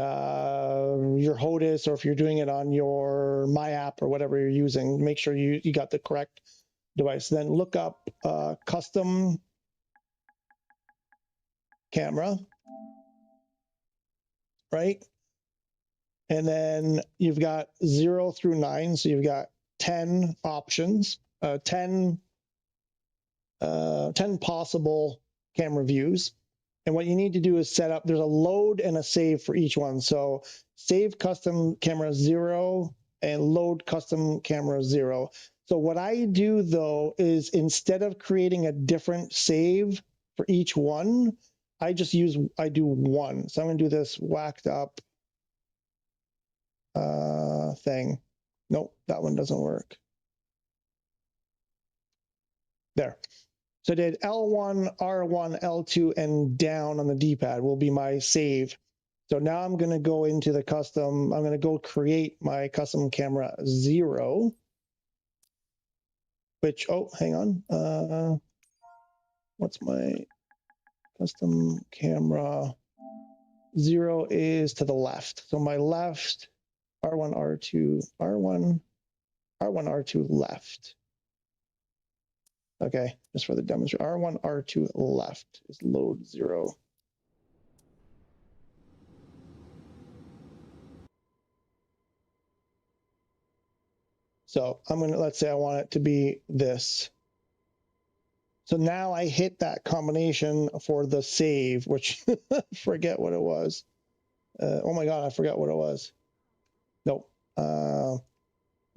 your HOTUS, or if you're doing it on your My App or whatever you're using, make sure you got the correct device. Then look up custom camera, right? And then you've got 0 through 9, so you've got 10 options, 10 possible camera views. And what you need to do is set up, there's a load and a save for each one. So save custom camera 0 and load custom camera 0. So what I do though is instead of creating a different save for each one, I do one. So I'm gonna do this whacked up thing. Nope, that one doesn't work. There. So I did L1, R1, L2, and down on the D-pad will be my save. So now I'm going to go into the custom. I'm going to go create my custom camera 0, which, oh, hang on. What's my custom camera 0 is to the left. So my left, R1, R2, R1, R1, R2 left. Okay, just for the demonstration, R1, R2 left is load 0. So I'm gonna, let's say I want it to be this. So now I hit that combination for the save, which forget what it was. Oh my God, I forgot what it was. Nope.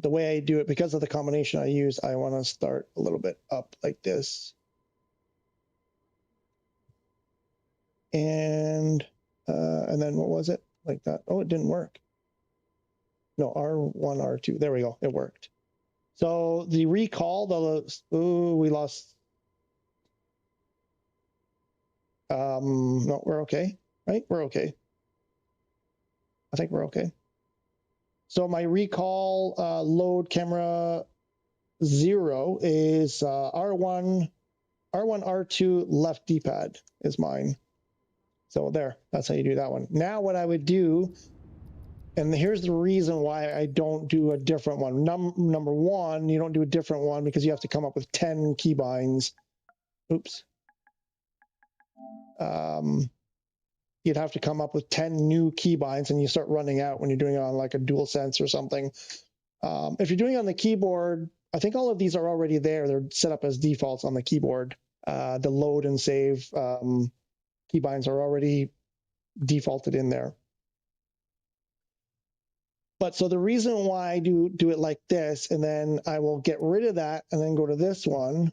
The way I do it, because of the combination I use, I want to start a little bit up like this. And then what was it? Like that. Oh, it didn't work. No, R1, R2. There we go. It worked. So the recall, we lost. No, we're okay, right? We're okay. I think we're okay. So my recall load camera 0 is R1, R2 left D-pad is mine. So there, that's how you do that one. Now what I would do, and here's the reason why I don't do a different one. Number one, you don't do a different one because you have to come up with 10 keybinds. Oops. You'd have to come up with 10 new keybinds, and you start running out when you're doing it on like a DualSense or something. If you're doing it on the keyboard, I think all of these are already there. They're set up as defaults on the keyboard. The load and save keybinds are already defaulted in there. But so the reason why I do it like this, and then I will get rid of that and then go to this one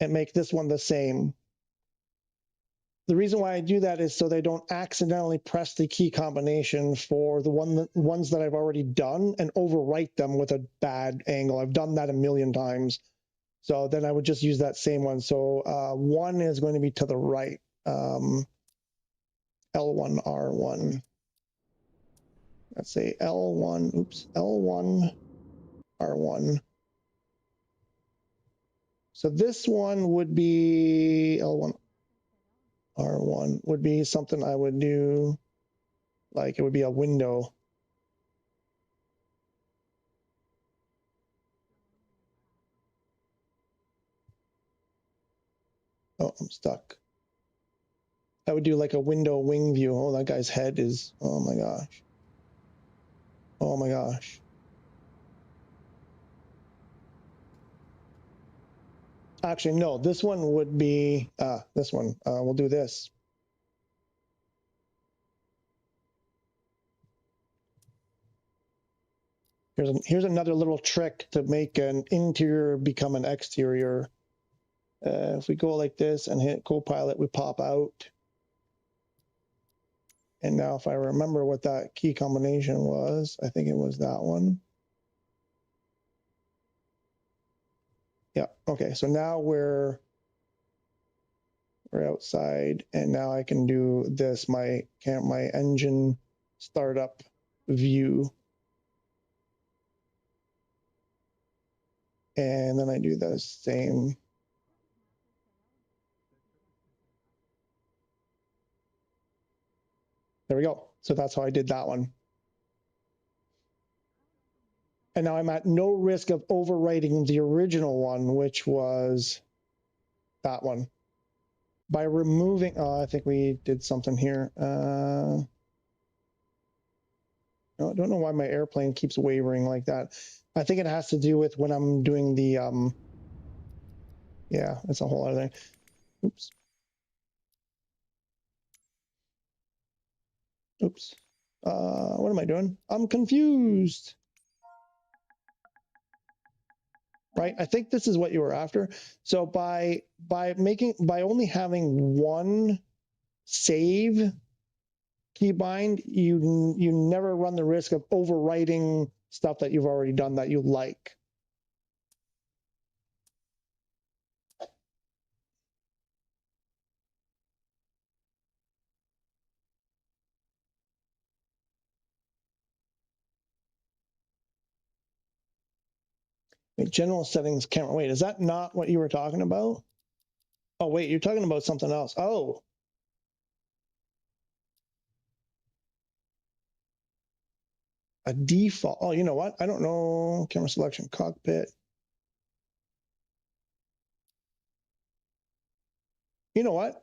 and make this one the same. the reason why I do that is so they don't accidentally press the key combination for the ones that I've already done and overwrite them with a bad angle. I've done that a million times. So then I would just use that same one. So 1 is going to be to the right. L1R1. Let's say L1, oops, L1R1. So this one would be L1R1 would be something I would do, like it would be a window. Oh, I'm stuck. I would do like a window wing view. Oh, that guy's head is, oh my gosh. Oh my gosh. Actually, no, this one would be, this one. We'll do this. Here's another little trick to make an interior become an exterior. If we go like this and hit Copilot, we pop out. And now if I remember what that key combination was, I think it was that one. Yeah, okay, so now we're outside, and now I can do this, my engine startup view. And then I do the same. There we go. So that's how I did that one. And now I'm at no risk of overwriting the original one, which was that one. By removing, oh, I think we did something here. I don't know why my airplane keeps wavering like that. I think it has to do with when I'm doing the, yeah, that's a whole other thing. Oops. Oops. What am I doing? I'm confused. Right, I think this is what you were after. So by only having one save keybind, you never run the risk of overwriting stuff that you've already done that you like. General settings camera. Wait, is that not what you were talking about? Oh, wait, you're talking about something else. Oh. A default. Oh, you know what? I don't know. Camera selection, cockpit. You know what?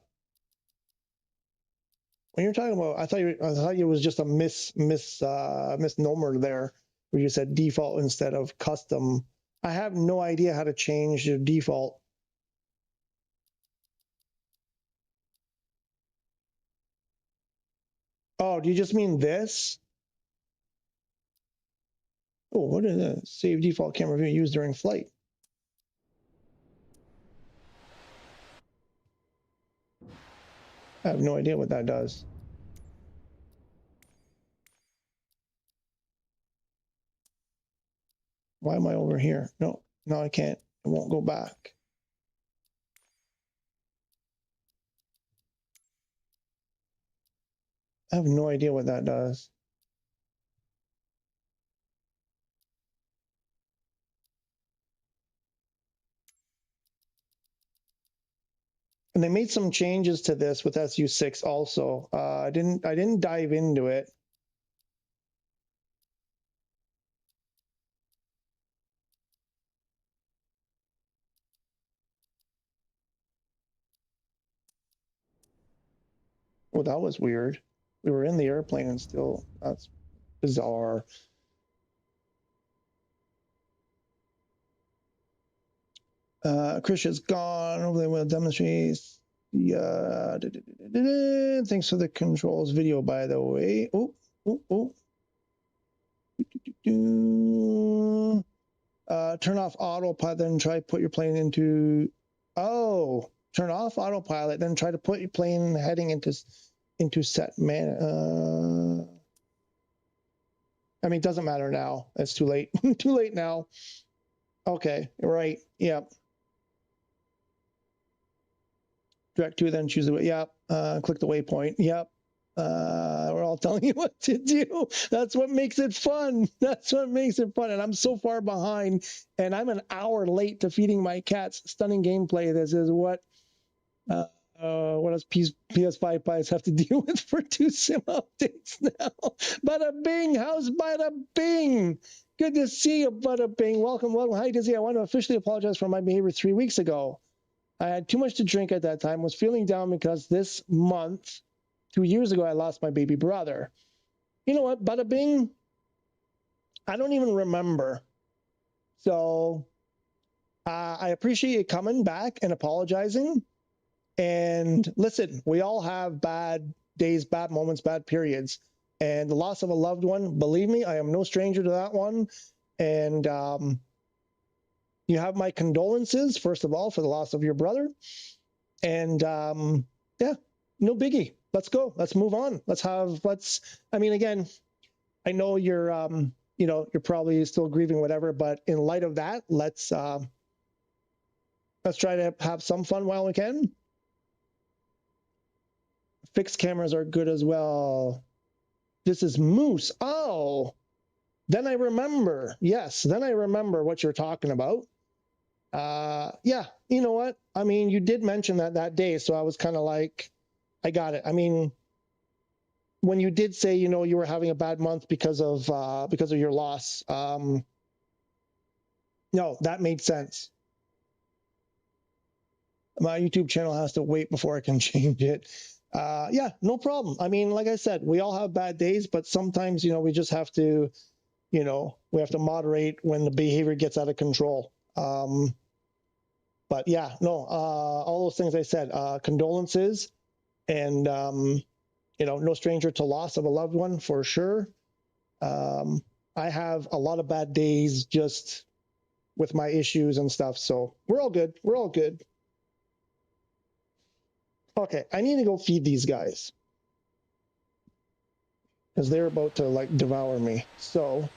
When you're talking about, I thought it was just a misnomer there, where you said default instead of custom. I have no idea how to change the default. Oh, do you just mean this? Oh, what is that? Save default camera view used during flight. I have no idea what that does. Why am I over here? No, I can't. It won't go back. I have no idea what that does. And they made some changes to this with SU6 also. I didn't dive into it. Well, that was weird. We were in the airplane and still, that's bizarre. Chris is gone. Hopefully we'll demonstrate. Yeah. Thanks for the controls video, by the way. Turn off autopilot, then try put your plane into, oh, Turn off autopilot, then try to put your plane heading into set man. I mean, it doesn't matter now. It's too late. Too late now. Okay, right. Yep. Direct to, then choose the way. Yep. Click the waypoint. Yep. We're all telling you what to do. That's what makes it fun. That's what makes it fun. And I'm so far behind, and I'm an hour late to feeding my cats stunning gameplay. This is what does PS5 buyers have to deal with for 2 sim updates now? Bada bing, how's Bada Bing? Good to see you, Bada Bing. Welcome, welcome. Hi, Dizzy. I want to officially apologize for my behavior 3 weeks ago. I had too much to drink at that time, was feeling down because this month, 2 years ago, I lost my baby brother. You know what, Bada Bing? I don't even remember. So I appreciate you coming back and apologizing. And listen, we all have bad days, bad moments, bad periods. And the loss of a loved one, believe me, I am no stranger to that one. And you have my condolences, first of all, for the loss of your brother. And yeah, no biggie. Let's go. Let's move on. I mean, again, I know you're, you're probably still grieving, whatever, but in light of that, let's try to have some fun while we can. Fixed cameras are good as well. This is Moose. Oh, then I remember. Yes, then I remember what you're talking about. Yeah, you know what? I mean, you did mention that day, so I was kind of like, I got it. I mean, when you did say, you were having a bad month because of your loss, no, that made sense. My YouTube channel has to wait before I can change it. Yeah, no problem. I mean, like I said, we all have bad days, but sometimes, we just have to, we have to moderate when the behavior gets out of control. But yeah, no, all those things I said, condolences, and, no stranger to loss of a loved one for sure. I have a lot of bad days just with my issues and stuff. So we're all good. We're all good. Okay, I need to go feed these guys because they're about to like devour me. So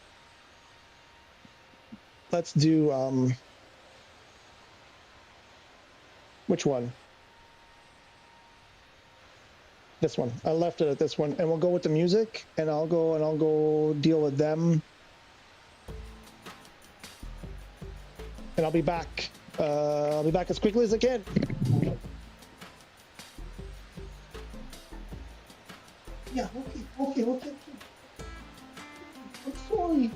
let's do which one? This one. I left it at this one, and we'll go with the music, and I'll go deal with them, and I'll be back. I'll be back as quickly as I can. Yeah, okay. I'm sorry.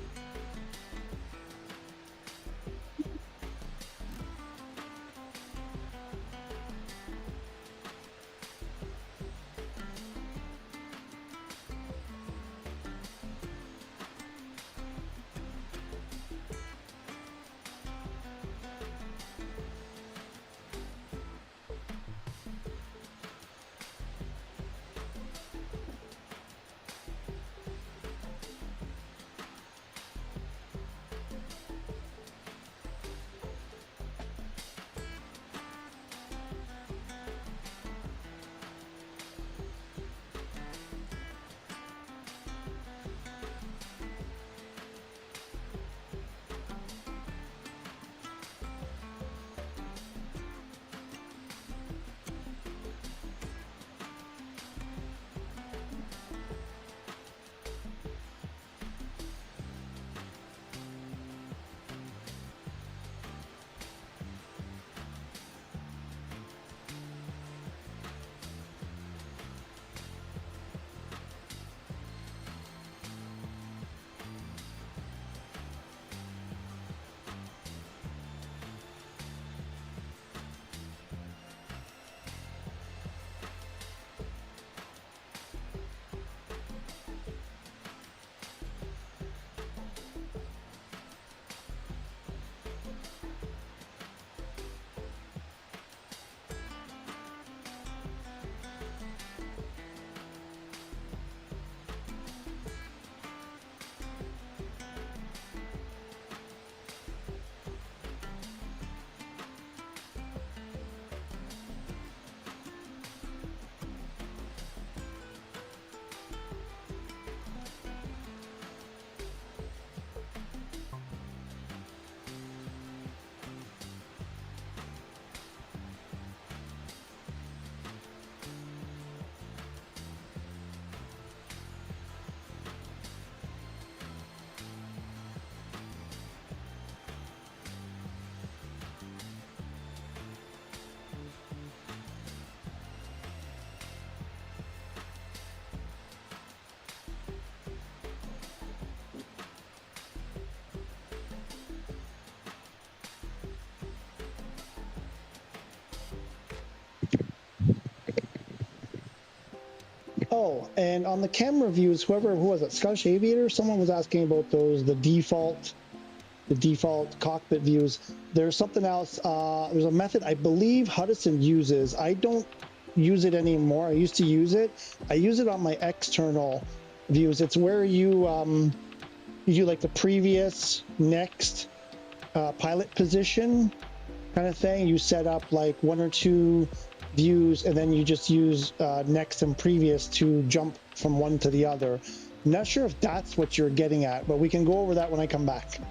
Oh, and on the camera views, who was it? Scottish Aviator? Someone was asking about those, the default cockpit views. There's something else. There's a method I believe Hudson uses. I don't use it anymore. I used to use it. I use it on my external views. It's where you do like the previous, next, pilot position kind of thing. You set up like 1 or 2 views, and then you just use next and previous to jump from one to the other. I'm not sure if that's what you're getting at, but we can go over that when I come back.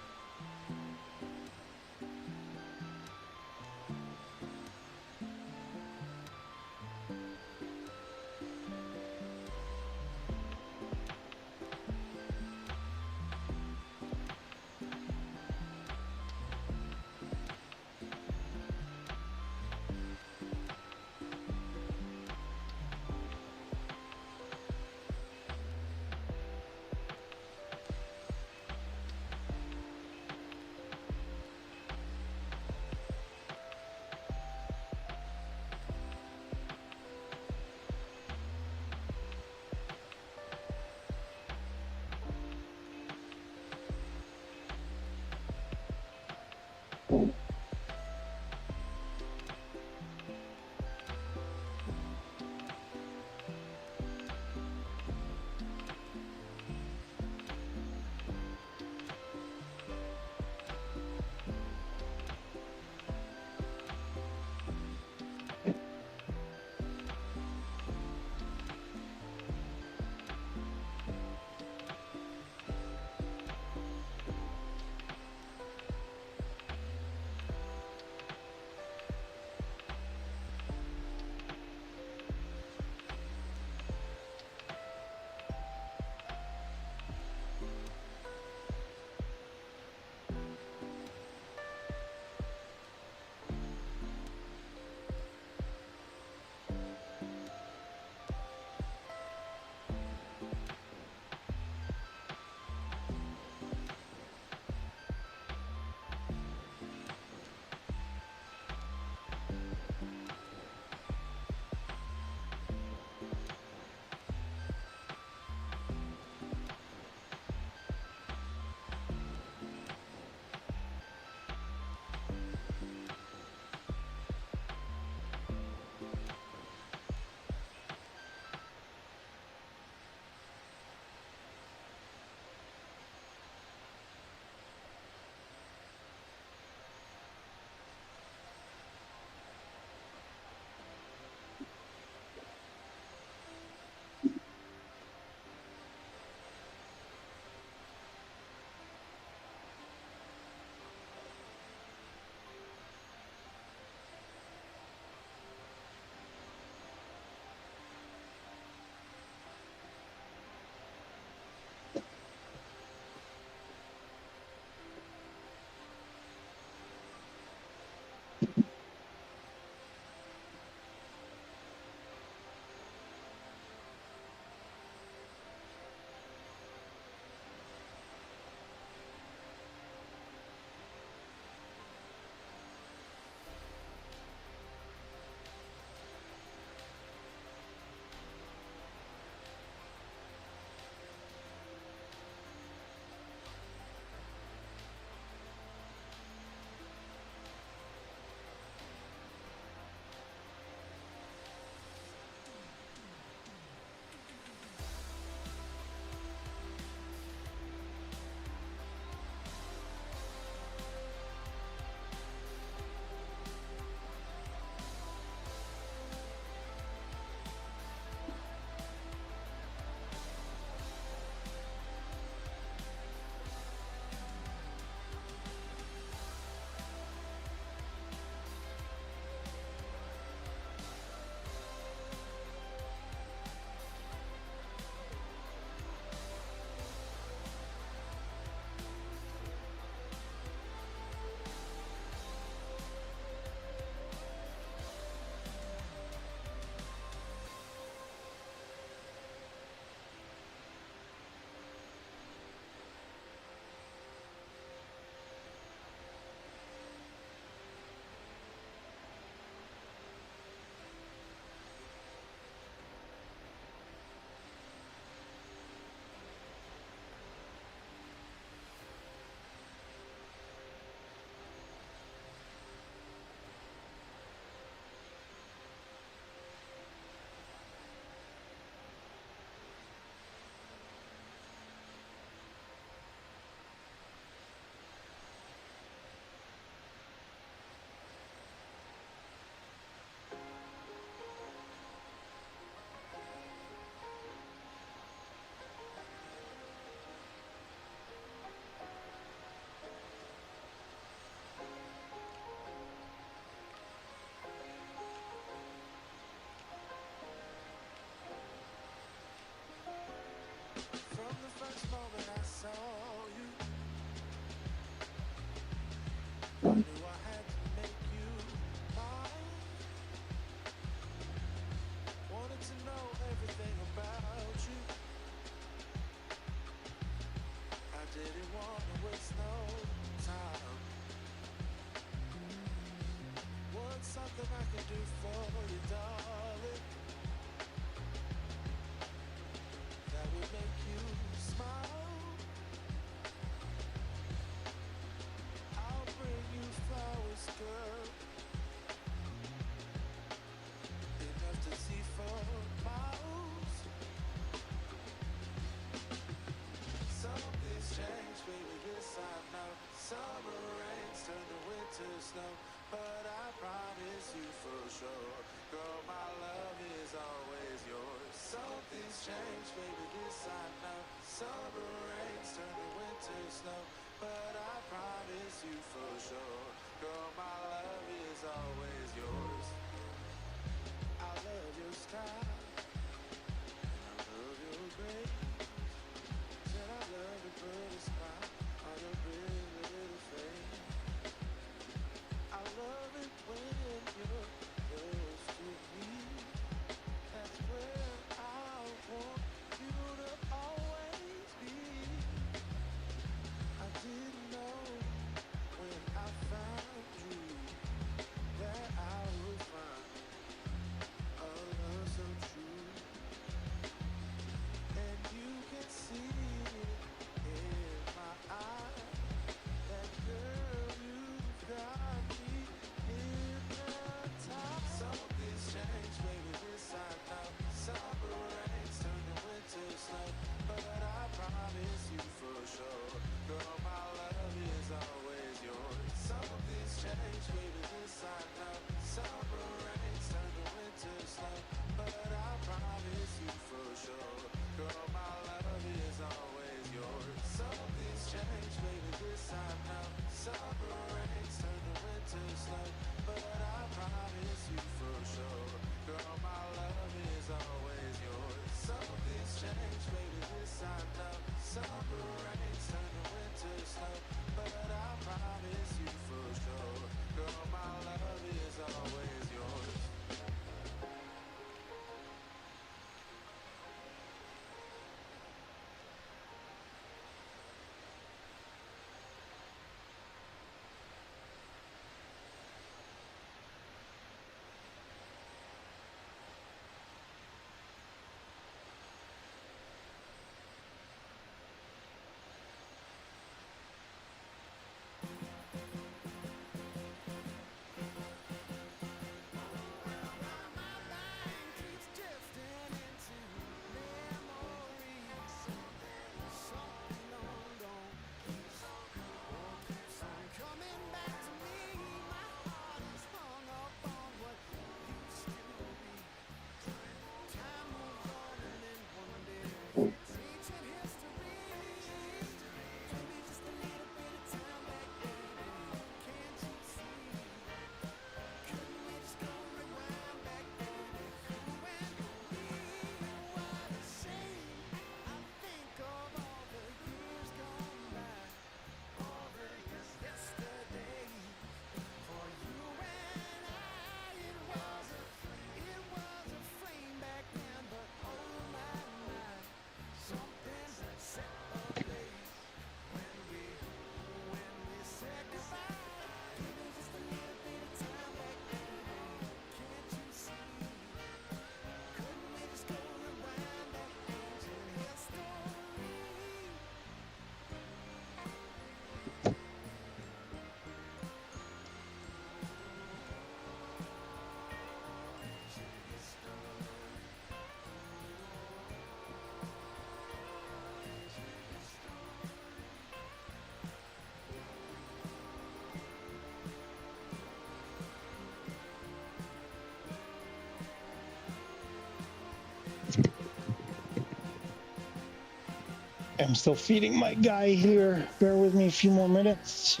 I'm still feeding my guy here. Bear with me a few more minutes.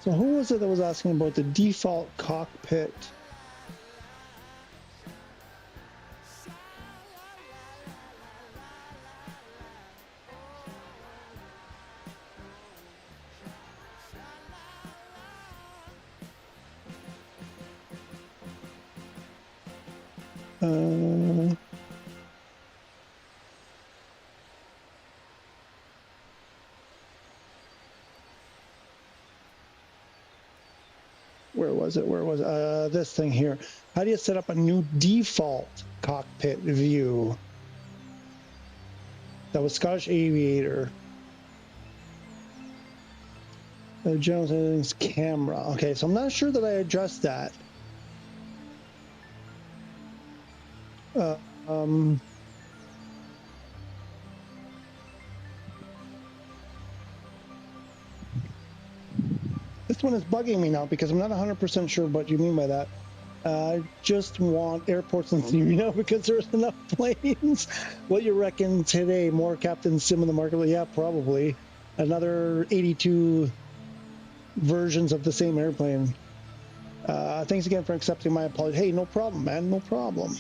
So who was it that was asking about the default cockpit? Where was it? Where was it? This thing here. How do you set up a new default cockpit view? That was Scottish Aviator. General settings, camera. Okay, so I'm not sure that I adjust that. This one is bugging me now because I'm not 100% sure what you mean by that. I just want airports in theory now because there's enough planes. What you reckon today? More Captain Sim in the market? Yeah, probably. Another 82 versions of the same airplane. Thanks again for accepting my apology. Hey, no problem, man. No problem.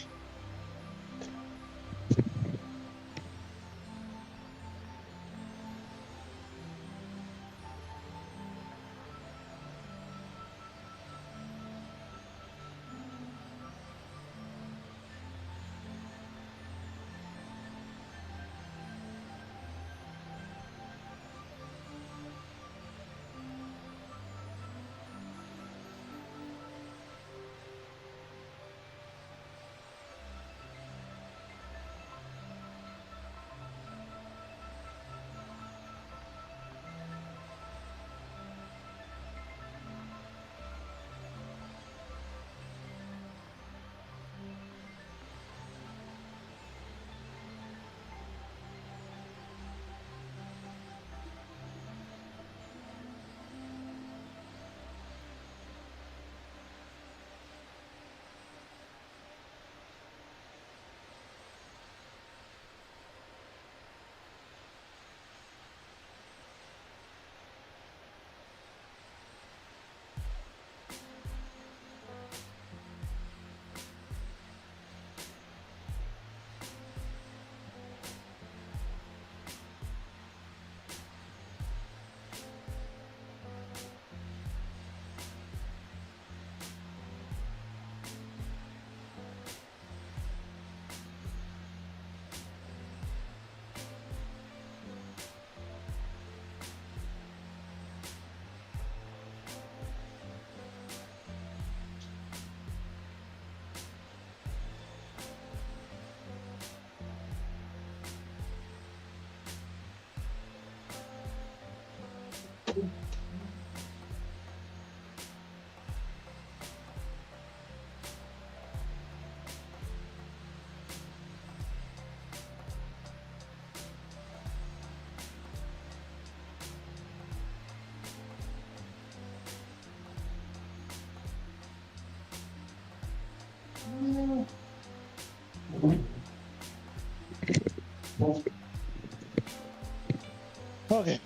Okay,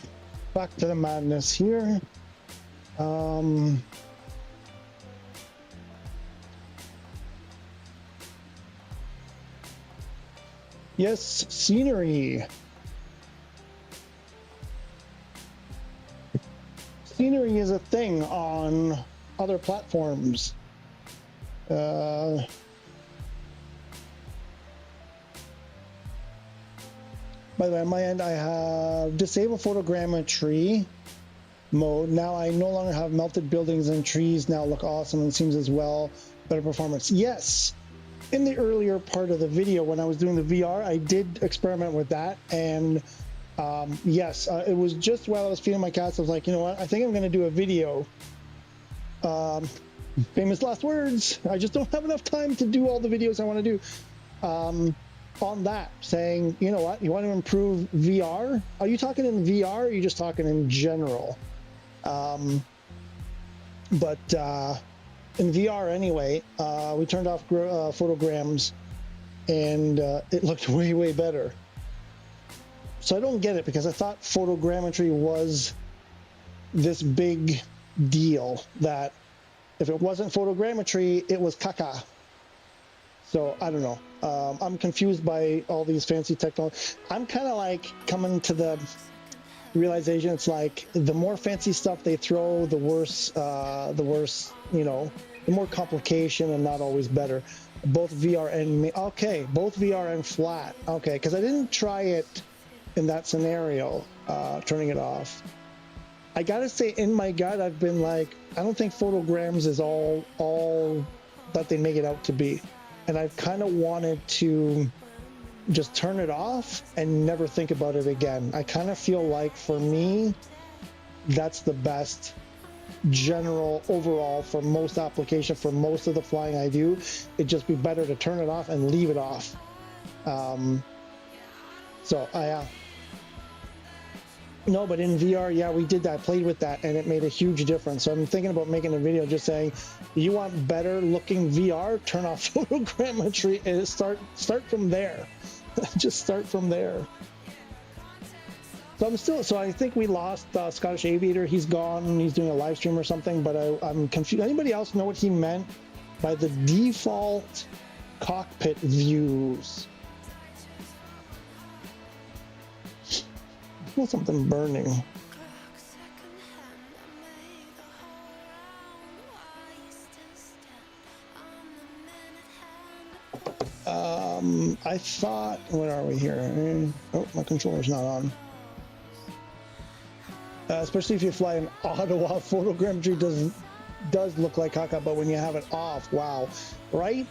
back to the madness here. Yes, scenery. Scenery is a thing on other platforms. By the way, on my end, I have disabled photogrammetry mode. Now I no longer have melted buildings and trees now look awesome and seems as well. Better performance. Yes. In the earlier part of the video, when I was doing the VR, I did experiment with that. And yes, it was just while I was feeding my cats, I was like, you know what? I think I'm going to do a video. Famous last words. I just don't have enough time to do all the videos I want to do. On that, saying, you know what, you want to improve VR? Are you talking in VR or are you just talking in general? But in VR anyway, we turned off photograms and it looked way, way better. So I don't get it because I thought photogrammetry was this big deal that if it wasn't photogrammetry, it was caca. So I don't know. I'm confused by all these fancy technology. I'm kind of like coming to the realization it's like the more fancy stuff they throw, the worse, you know, the more complication and not always better. Both VR and okay, both VR and flat. Okay, because I didn't try it in that scenario, turning it off. I gotta say, in my gut, I've been like, I don't think photograms is all that they make it out to be, and I've kind of wanted to just turn it off and never think about it again. I kind of feel like, for me, that's the best general overall for most application, for most of the flying I do. It'd just be better to turn it off and leave it off. No, but in VR, yeah, we did that, played with that, and it made a huge difference. So I'm thinking about making a video just saying, you want better looking VR, turn off photogrammetry and start from there. Just start from there. So I think we lost Scottish Aviator. He's gone. He's doing a live stream or something, but I'm confused. Anybody else know what he meant by the default cockpit views? I feel something burning. I thought, where are we here? Oh, my controller's not on. Especially if you fly in Ottawa, photogrammetry does look like caca, but when you have it off, wow, right?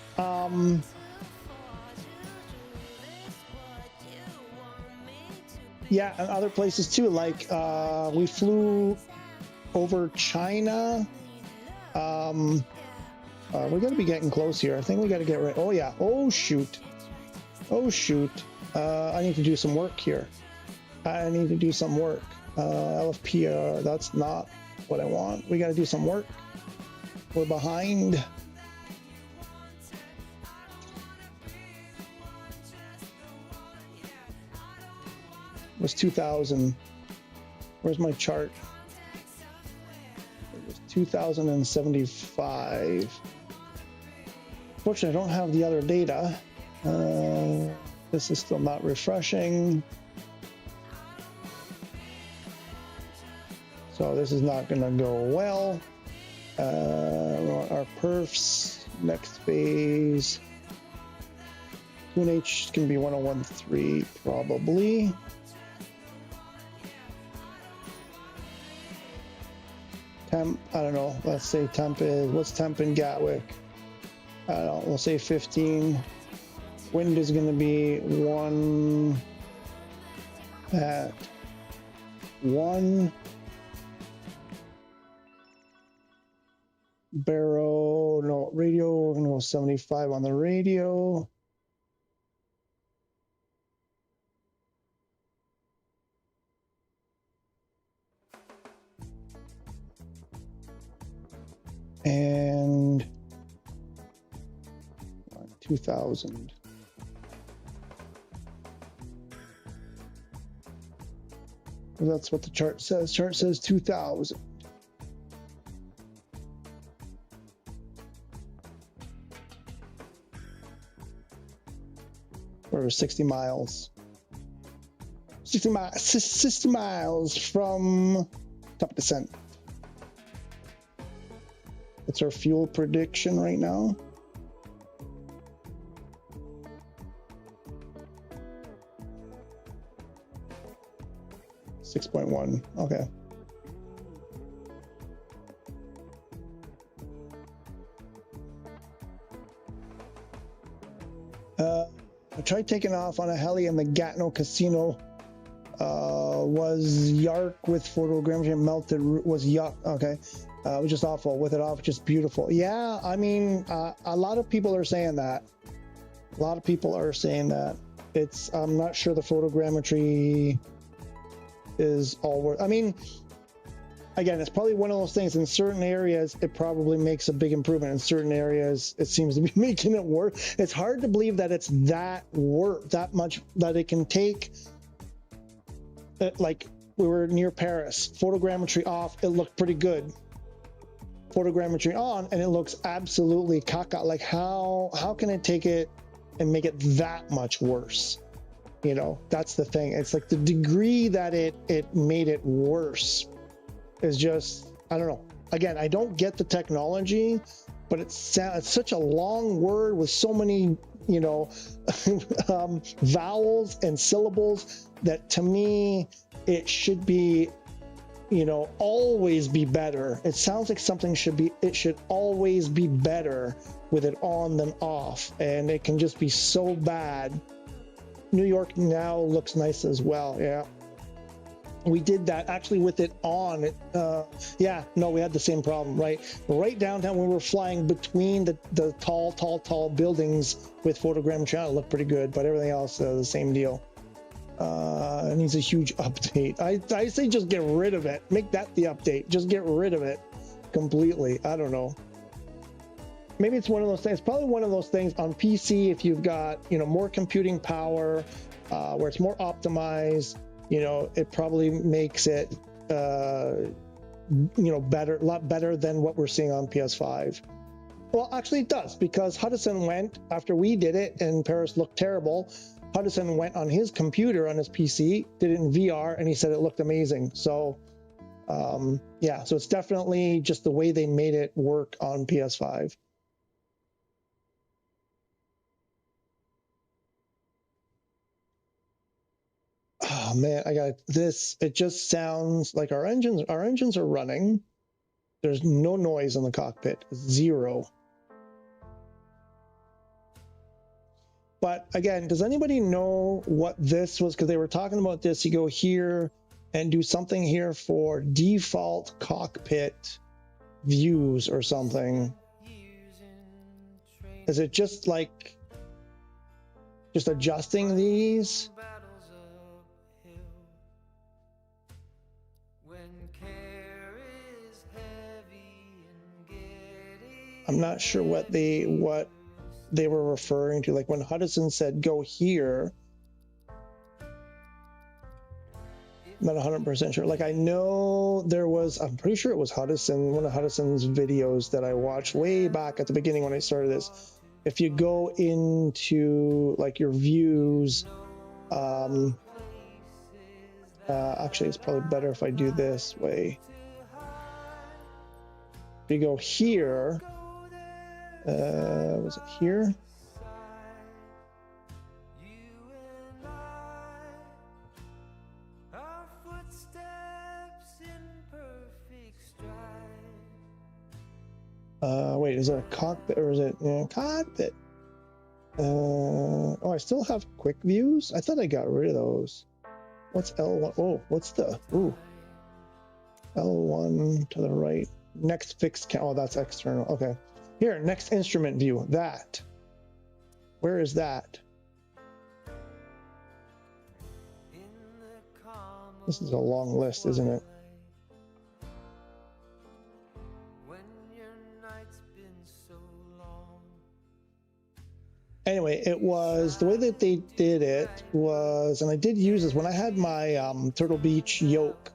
Yeah, and other places too. Like we flew over China. We got to be getting close here. I think we got to get right. Oh yeah. Oh shoot. Oh shoot. I need to do some work here. I need to do some work. LPFR, that's not what I want. We got to do some work. We're behind. It was 2000. Where's my chart? It was 2075. Fortunately, I don't have the other data. This is still not refreshing. So this is not going to go well. We want our perfs, next phase. 2NH can be 1013 probably. Temp, I don't know. Let's say temp is, what's temp in Gatwick? I don't know, we'll say 15. Wind is going to be 1 at 1. Barrow, no, radio, we're going to go 75 on the radio. And 2000. That's what the chart says. Chart says 2000. Or 60 miles. 60 miles from top descent. What's our fuel prediction right now? $6.1. Okay. I tried taking off on a heli in the Gatineau Casino. Was yark with photogrammetry, melted, was yuck. Okay. It was just awful. With it off, just beautiful. Yeah, I mean, a lot of people are saying that. A lot of people are saying that. I'm not sure the photogrammetry is all worth. I mean, again, it's probably one of those things. In certain areas, it probably makes a big improvement. In certain areas, it seems to be making it worse. It's hard to believe that it's that much, that it can take. Like, we were near Paris, photogrammetry off, it looked pretty good. Photogrammetry on, and it looks absolutely caca. Like, how can it take it and make it that much worse? You know, that's the thing. It's like the degree that it made it worse is just, I don't know. Again, I don't get the technology. but it's such a long word with so many, you know, vowels and syllables that to me it should be, you know, always be better. It sounds like something it should always be better with it on than off, and it can just be so bad. New York now looks nice as well. Yeah, we did that actually with it on. Yeah, no, we had the same problem, right downtown. We were flying between the tall buildings with photogram channel. Looked pretty good, but everything else the same deal. It needs a huge update. I say just get rid of it. Make that the update. Just get rid of it completely. I don't know. Maybe it's one of those things. Probably one of those things on PC. If you've got, you know, more computing power, where it's more optimized, you know, it probably makes it, you know, better, a lot better than what we're seeing on PS5. Well, actually, it does, because Hudson went after we did it, and Paris looked terrible. Hudson went on his computer, on his PC, did it in VR, and he said it looked amazing. So, yeah, so it's definitely just the way they made it work on PS5. Oh man, I got this. It just sounds like our engines are running. There's no noise in the cockpit, zero. But again, does anybody know what this was? Because they were talking about this. You go here and do something here for default cockpit views or something. Is it just like just adjusting these? I'm not sure what they were referring to. Like when Hudson said go here, I'm not 100% sure. Like I know there was, I'm pretty sure it was Hudson, one of Hudson's videos that I watched way back at the beginning when I started this. If you go into like your views, actually it's probably better if I do this way. If you go here, was it here? Wait, is it a cockpit or is it cockpit? Oh, I still have quick views. I thought I got rid of those. What's L1? Oh, what's the L1 to the right? Next fixed count. Oh, that's external. Okay. Here, next instrument view. That. Where is that? This is a long list, isn't it? Anyway, it was the way that they did it was, and I did use this when I had my Turtle Beach yoke.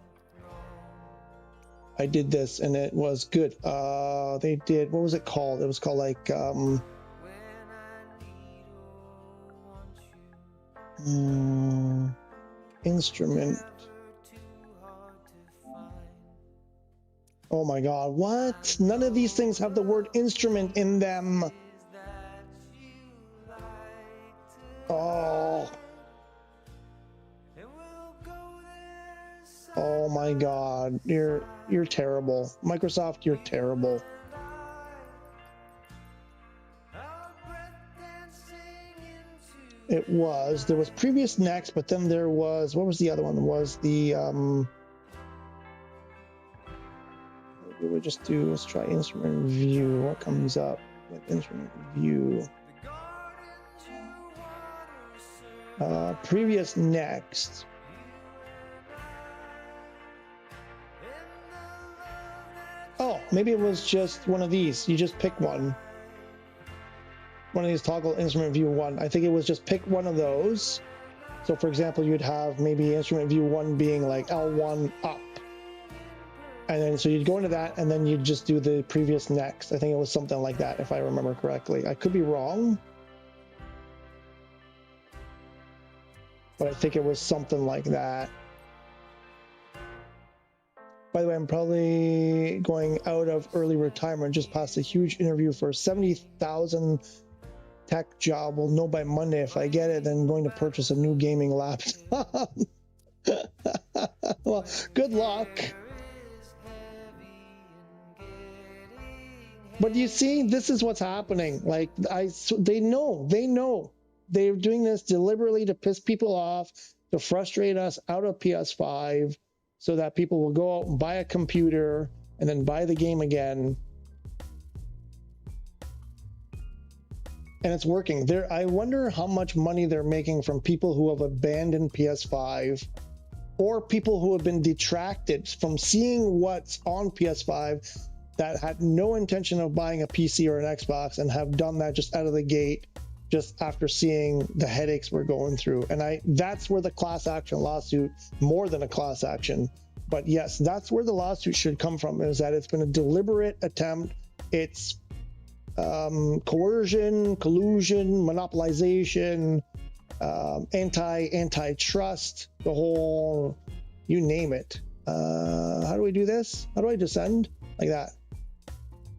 I did this and it was good. They did, what was it called? It was called like instrument. Oh my God, what? None of these things have the word instrument in them. Oh. Oh my God, you're terrible. Microsoft, you're terrible. It was, there was previous next, but then there was, what was the other one? Was the, we would just do, let's try instrument view. What comes up with instrument view? Previous next. Oh, maybe it was just one of these. You just pick one. One of these toggle instrument view one. I think it was just pick one of those. So for example, you'd have maybe instrument view one being like L1 up. And then so you'd go into that and then you'd just do the previous next. I think it was something like that, if I remember correctly. I could be wrong, but I think it was something like that. By the way, I'm probably going out of early retirement. Just passed a huge interview for 70,000 tech job. Will know by Monday if I get it. Then going to purchase a new gaming laptop. Well, good luck. But you see, this is what's happening. Like they know they're doing this deliberately to piss people off, to frustrate us out of PS5, so that people will go out and buy a computer and then buy the game again. And it's working. I wonder how much money they're making from people who have abandoned PS5, or people who have been detracted from seeing what's on PS5 that had no intention of buying a PC or an Xbox and have done that just out of the gate, just after seeing the headaches we're going through. And that's where the class action lawsuit, more than a class action, but yes, that's where the lawsuit should come from, is that it's been a deliberate attempt. It's coercion, collusion, monopolization, antitrust, the whole, you name it. How do we do this? How do I descend? Like that.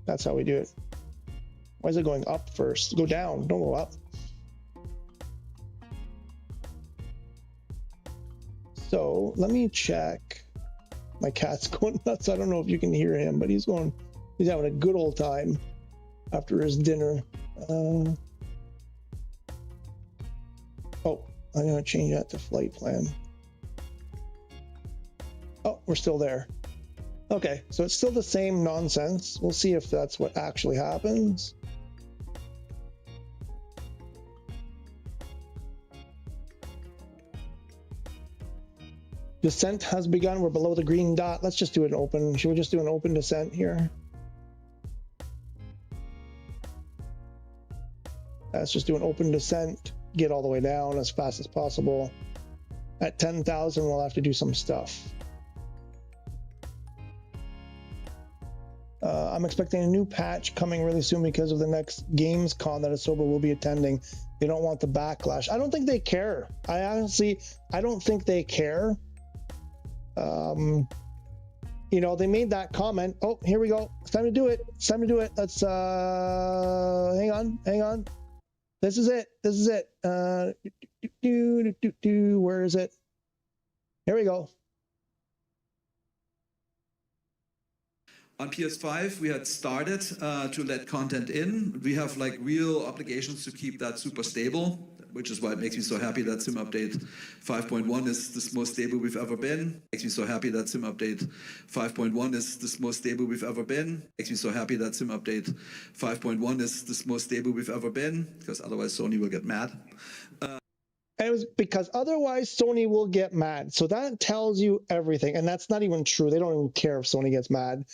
That's how we do it. Why is it going up first? Go down, don't go up. So let me check. My cat's going nuts. I don't know if you can hear him, but he's having a good old time after his dinner. Oh, I'm gonna change that to flight plan. Oh, we're still there. Okay, so it's still the same nonsense. We'll see if that's what actually happens. Descent has begun. We're below the green dot. Let's just do an open. Should we just do an open descent here? Let's just do an open descent. Get all the way down as fast as possible. At 10,000, we'll have to do some stuff. I'm expecting a new patch coming really soon because of the next Gamescom that Asoba will be attending. They don't want the backlash. I don't think they care. I don't think they care. You know, they made that comment. Oh, here we go. It's time to do it. It's time to do it. Let's hang on. This is it. Where is it? Here we go. On PS5, we had started to let content in. We have like real obligations to keep that super stable, which is why it makes me so happy that Sim Update 5.1 is the most stable we've ever been. Makes me so happy that Sim Update 5.1 is the most stable we've ever been. Makes me so happy that Sim Update 5.1 is the most stable we've ever been, because otherwise Sony will get mad. And it was because otherwise Sony will get mad. So that tells you everything. And that's not even true. They don't even care if Sony gets mad.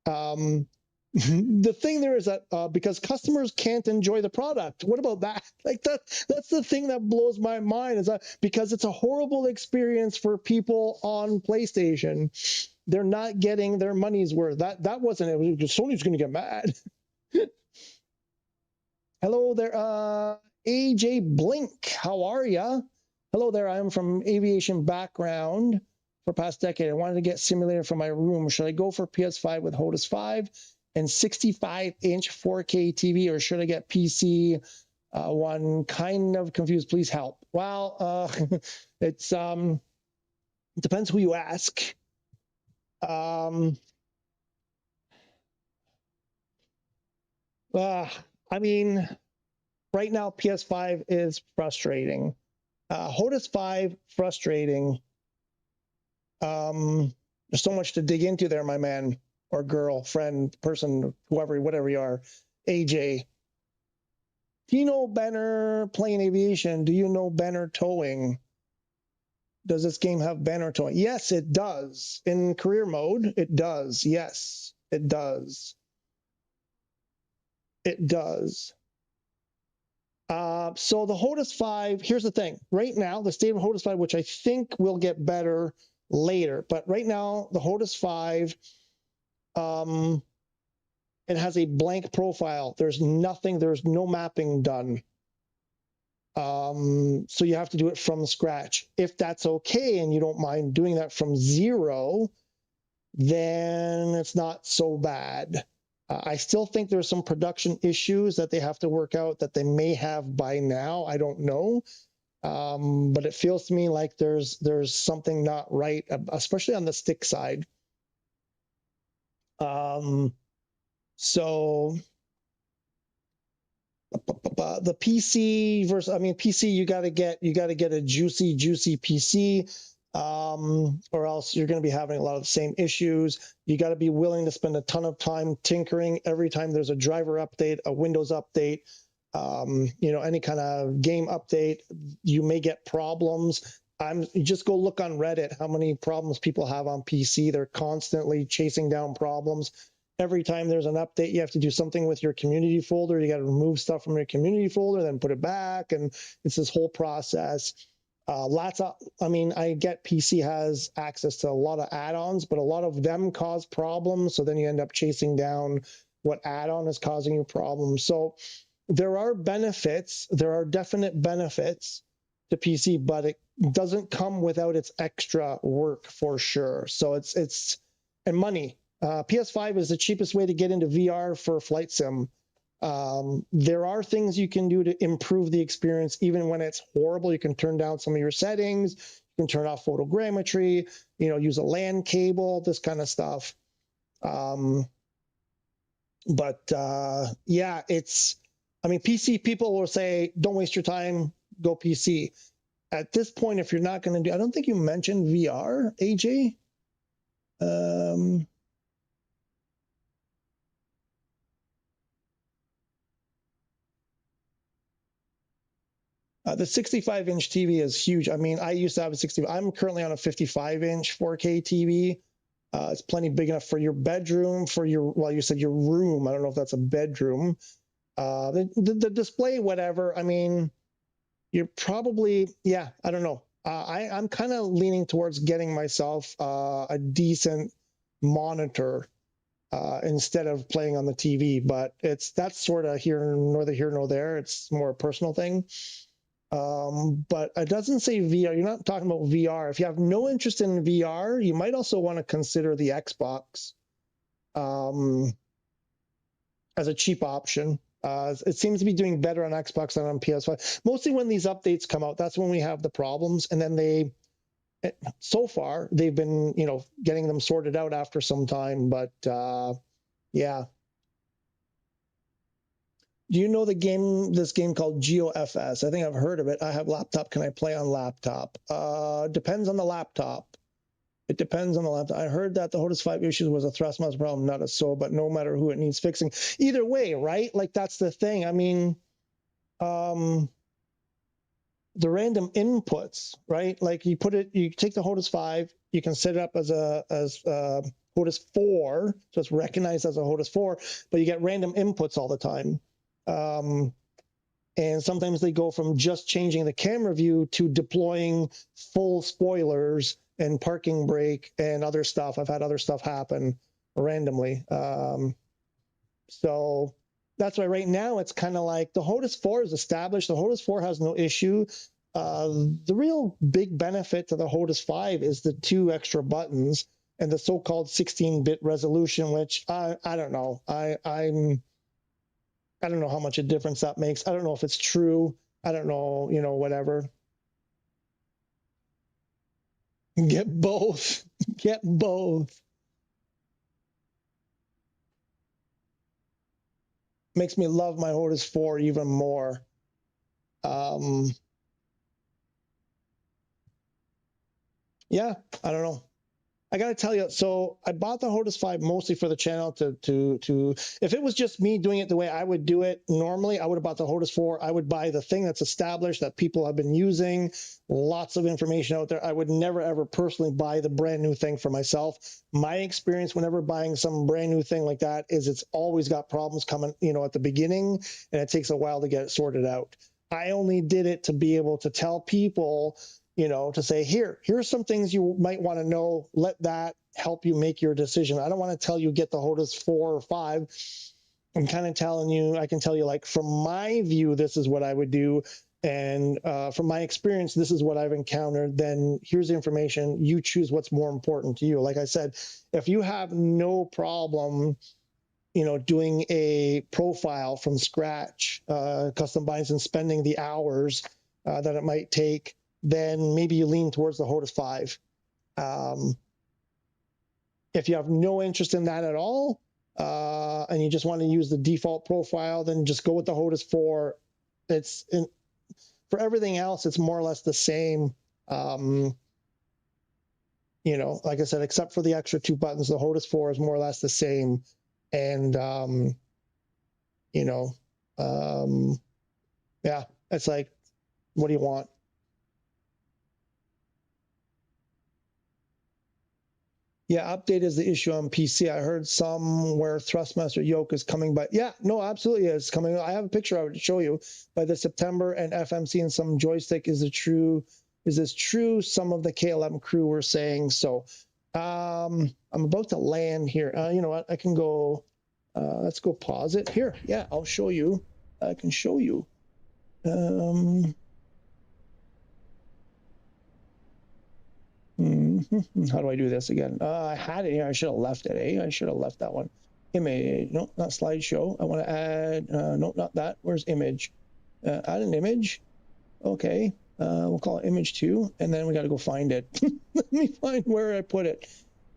The thing there is that because customers can't enjoy the product. What about that? Like that's the thing that blows my mind, is that because it's a horrible experience for people on PlayStation, they're not getting their money's worth. That wasn't it. Sony's going to get mad. Hello there, AJ Blink. How are ya? Hello there. I am from aviation background for past decade. I wanted to get simulator for my room. Should I go for PS5 with HOTAS 5 and 65-inch 4K TV, or should I get PC one? Kind of confused. Please help. Well, it's it depends who you ask. I mean, right now PS5 is frustrating. HOTAS 5 frustrating. There's so much to dig into there, my man or girl, friend, person, whoever, whatever you are. AJ. Do you know banner playing aviation? Do you know banner towing? Does this game have banner towing? Yes, it does. In career mode, it does. Yes, it does. It does. So the HOTAS 5, here's the thing. Right now, the state of HOTAS 5, which I think will get better later, but right now the HOTAS 5, it has a blank profile. There's nothing, there's no mapping done. So you have to do it from scratch. If that's okay and you don't mind doing that from zero, then it's not so bad. I still think there's some production issues that they have to work out that they may have by now. I don't know. But it feels to me like there's something not right, especially on the stick side. So the PC versus, I mean, PC, you got to get a juicy PC, or else you're going to be having a lot of the same issues. You got to be willing to spend a ton of time tinkering every time there's a driver update, a Windows update, you know, any kind of game update. You may get problems. You just go look on Reddit how many problems people have on PC. They're constantly chasing down problems. Every time there's an update, you have to do something with your community folder. You got to remove stuff from your community folder, then put it back, and it's this whole process. I mean, I get PC has access to a lot of add-ons, but a lot of them cause problems. So then you end up chasing down what add-on is causing you problems. So there are benefits. There are definite benefits to PC, but it doesn't come without its extra work for sure. So it's and money. PS5 is the cheapest way to get into VR for flight sim. There are things you can do to improve the experience, even when it's horrible. You can turn down some of your settings. You can turn off photogrammetry, you know, use a LAN cable, this kind of stuff. Yeah, I mean, PC people will say, don't waste your time, go PC. At this point, if you're not going to do, I don't think you mentioned VR, AJ. The 65-inch TV is huge. I mean, I used to have a 65. I'm currently on a 55-inch 4K TV. It's plenty big enough for your bedroom, for your, well, you said your room. I don't know if that's a bedroom. The display, whatever. I mean, you're probably, yeah, I don't know. I'm kind of leaning towards getting myself a decent monitor instead of playing on the TV. But that's sort of neither here nor there. It's more a personal thing. But it doesn't say VR. You're not talking about VR. If you have no interest in VR, you might also want to consider the Xbox as a cheap option. It seems to be doing better on Xbox than on PS5. Mostly when these updates come out, that's when we have the problems. And then so far, they've been, you know, getting them sorted out after some time. But yeah. Do you know this game called GeoFS? I think I've heard of it. I have laptop. Can I play on laptop? Depends on the laptop. It depends on the laptop. I heard that the HOTAS 5 issues was a thrust mouse problem, not a so, but no matter who, it needs fixing. Either way, right? Like, that's the thing. I mean, the random inputs, right? Like, you take the HOTAS 5, you can set it up as HOTAS 4, so it's recognized as a HOTAS 4, but you get random inputs all the time. And sometimes they go from just changing the camera view to deploying full spoilers and parking brake and other stuff. I've had other stuff happen randomly. So that's why right now it's kind of like the HOTAS 4 is established. The HOTAS 4 has no issue. The real big benefit to the HOTAS 5 is the 2 extra buttons and the so-called 16-bit resolution, which I don't know. I don't know how much a difference that makes. I don't know if it's true. I don't know, you know, whatever. Get both. Get both. Makes me love my HOTAS 4 even more. Yeah, I don't know. I got to tell you, so I bought the HOTAS 5 mostly for the channel to if it was just me doing it the way I would do it normally, I would have bought the HOTAS 4. I would buy the thing that's established that people have been using, lots of information out there. I would never, ever personally buy the brand new thing for myself. My experience whenever buying some brand new thing like that is it's always got problems coming, you know, at the beginning, and it takes a while to get it sorted out. I only did it to be able to tell people, you know, to say, here's some things you might want to know. Let that help you make your decision. I don't want to tell you get the HOTAS 4 or 5 I'm kind of telling you, I can tell you, like, from my view, this is what I would do. And from my experience, this is what I've encountered. Then here's the information. You choose what's more important to you. Like I said, if you have no problem, doing a profile from scratch, custom binds and spending the hours that it might take, then maybe you lean towards the HOTAS 5. If you have no interest in that at all, and you just want to use the default profile, then just go with the HOTAS 4. For everything else, it's more or less the same. Like I said, except for the extra 2 buttons, the HOTAS 4 is more or less the same. And, yeah, it's like, what do you want? Yeah, update is the issue on PC. I heard somewhere Thrustmaster yoke is coming, but yeah, no, absolutely it's coming. I have a picture I would show you by the September, and FMC and some joystick. Is this true? Some of the KLM crew were saying so. I'm about to land here. You know what? I can go. Let's go pause it here. Yeah, I'll show you. I can show you. How do I do this again? I had it here. I should have left it. I should have left that one. Image. No, not slideshow. I want to add. No, not that. Where's image? Add an image. Okay. We'll call it image 2, and then we got to go find it. Let me find where I put it.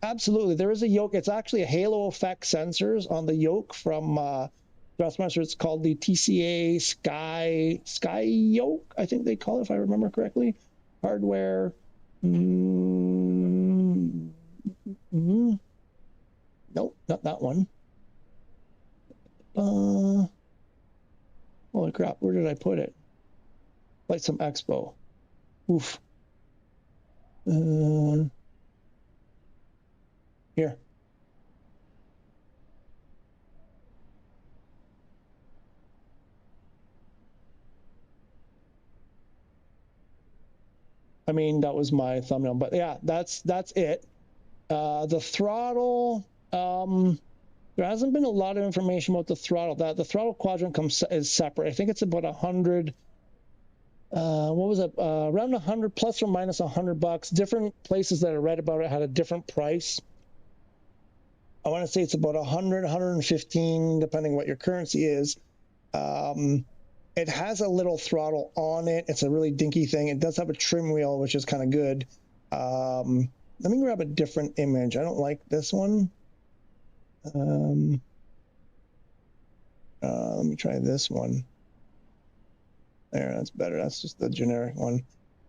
Absolutely, there is a yoke. It's actually a halo effect sensors on the yoke from Thrustmaster. It's called the TCA Sky yoke, I think they call it, if I remember correctly. Hardware. Nope, not that one. Holy crap, where did I put it? Like some Expo. Oof. Here. I mean, that was my thumbnail, but yeah, that's it. The throttle, there hasn't been a lot of information about the throttle. The throttle quadrant is separate. I think it's about 100. What was it? Around 100 plus or minus $100. Different places that I read about it had a different price. I want to say it's about 100, 115, depending what your currency is. It has a little throttle on it. It's a really dinky thing. It does have a trim wheel, which is kind of good. Let me grab a different image. I don't like this one. Let me try this one. There, that's better. That's just the generic one.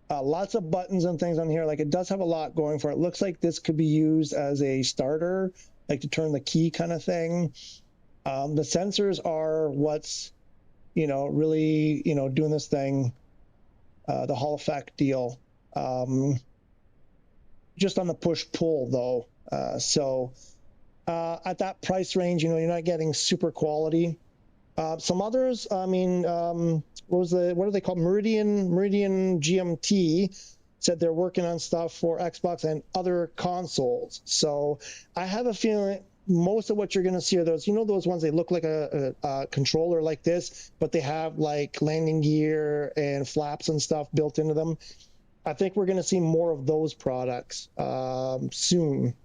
Lots of buttons and things on here. Like, it does have a lot going for it. It looks like this could be used as a starter, like to turn the key kind of thing. The sensors are what's, really, doing this thing, the Hall effect deal. Just on the push-pull, though. So at that price range, you're not getting super quality. Some others, I mean, what are they called? Meridian GMT said they're working on stuff for Xbox and other consoles. So I have a feeling most of what you're going to see are those, those ones, they look like a controller like this, but they have like landing gear and flaps and stuff built into them. I think we're going to see more of those products soon.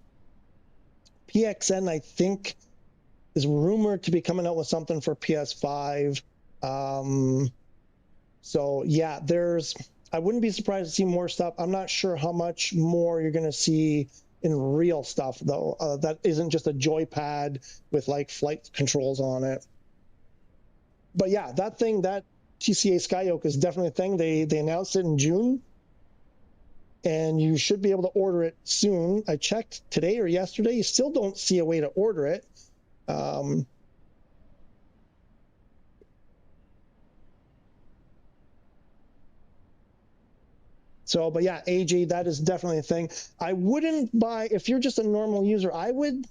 PXN, I think, is rumored to be coming out with something for PS5. So yeah, I wouldn't be surprised to see more stuff. I'm not sure how much more you're going to see in real stuff, though. That isn't just a joypad with like flight controls on it. But yeah, that TCA Skyyoke is definitely a thing. They announced it in June, and you should be able to order it soon. I checked today or yesterday. You still don't see a way to order it. But yeah, AG, that is definitely a thing. I wouldn't buy, if you're just a normal user, I would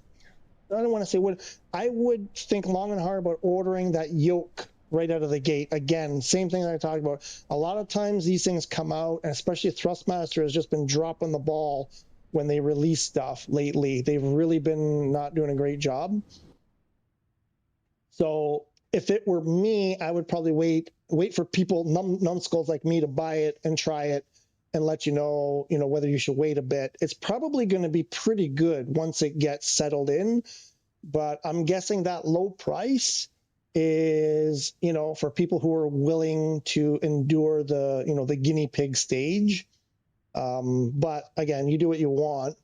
think long and hard about ordering that yoke right out of the gate. Again, same thing that I talked about. A lot of times these things come out, and especially Thrustmaster has just been dropping the ball when they release stuff lately. They've really been not doing a great job. So if it were me, I would probably wait for people, numbskulls like me, to buy it and try it and let you know whether you should wait a bit. It's probably going to be pretty good once it gets settled in, but I'm guessing that low price is, for people who are willing to endure the guinea pig stage. But again, you do what you want.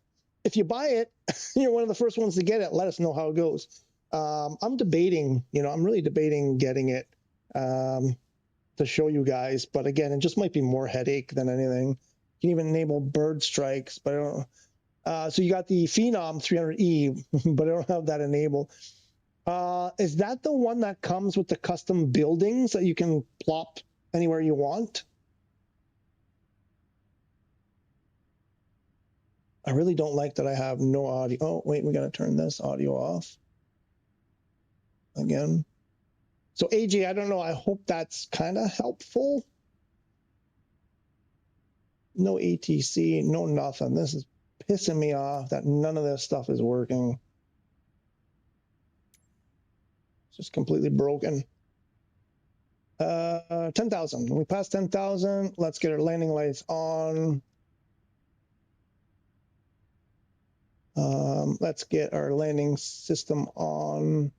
If you buy it, you're one of the first ones to get it. Let us know how it goes. I'm debating, I'm really debating getting it to show you guys. But again, it just might be more headache than anything. You can even enable bird strikes, but I don't. So you got the Phenom 300E, but I don't have that enabled. Is that the one that comes with the custom buildings that you can plop anywhere you want? I really don't like that I have no audio. Oh, wait, we got to turn this audio off again. So AJ, I don't know. I hope that's kind of helpful. No ATC, no nothing. This is pissing me off that none of this stuff is working. It's just completely broken. 10,000. We passed 10,000. Let's get our landing lights on. Let's get our landing system on.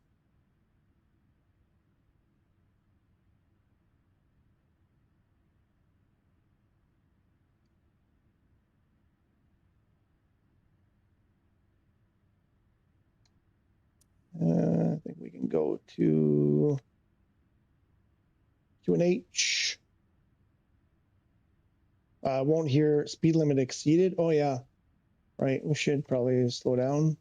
I think we can go to QNH. Won't hear speed limit exceeded. Oh yeah, right. We should probably slow down.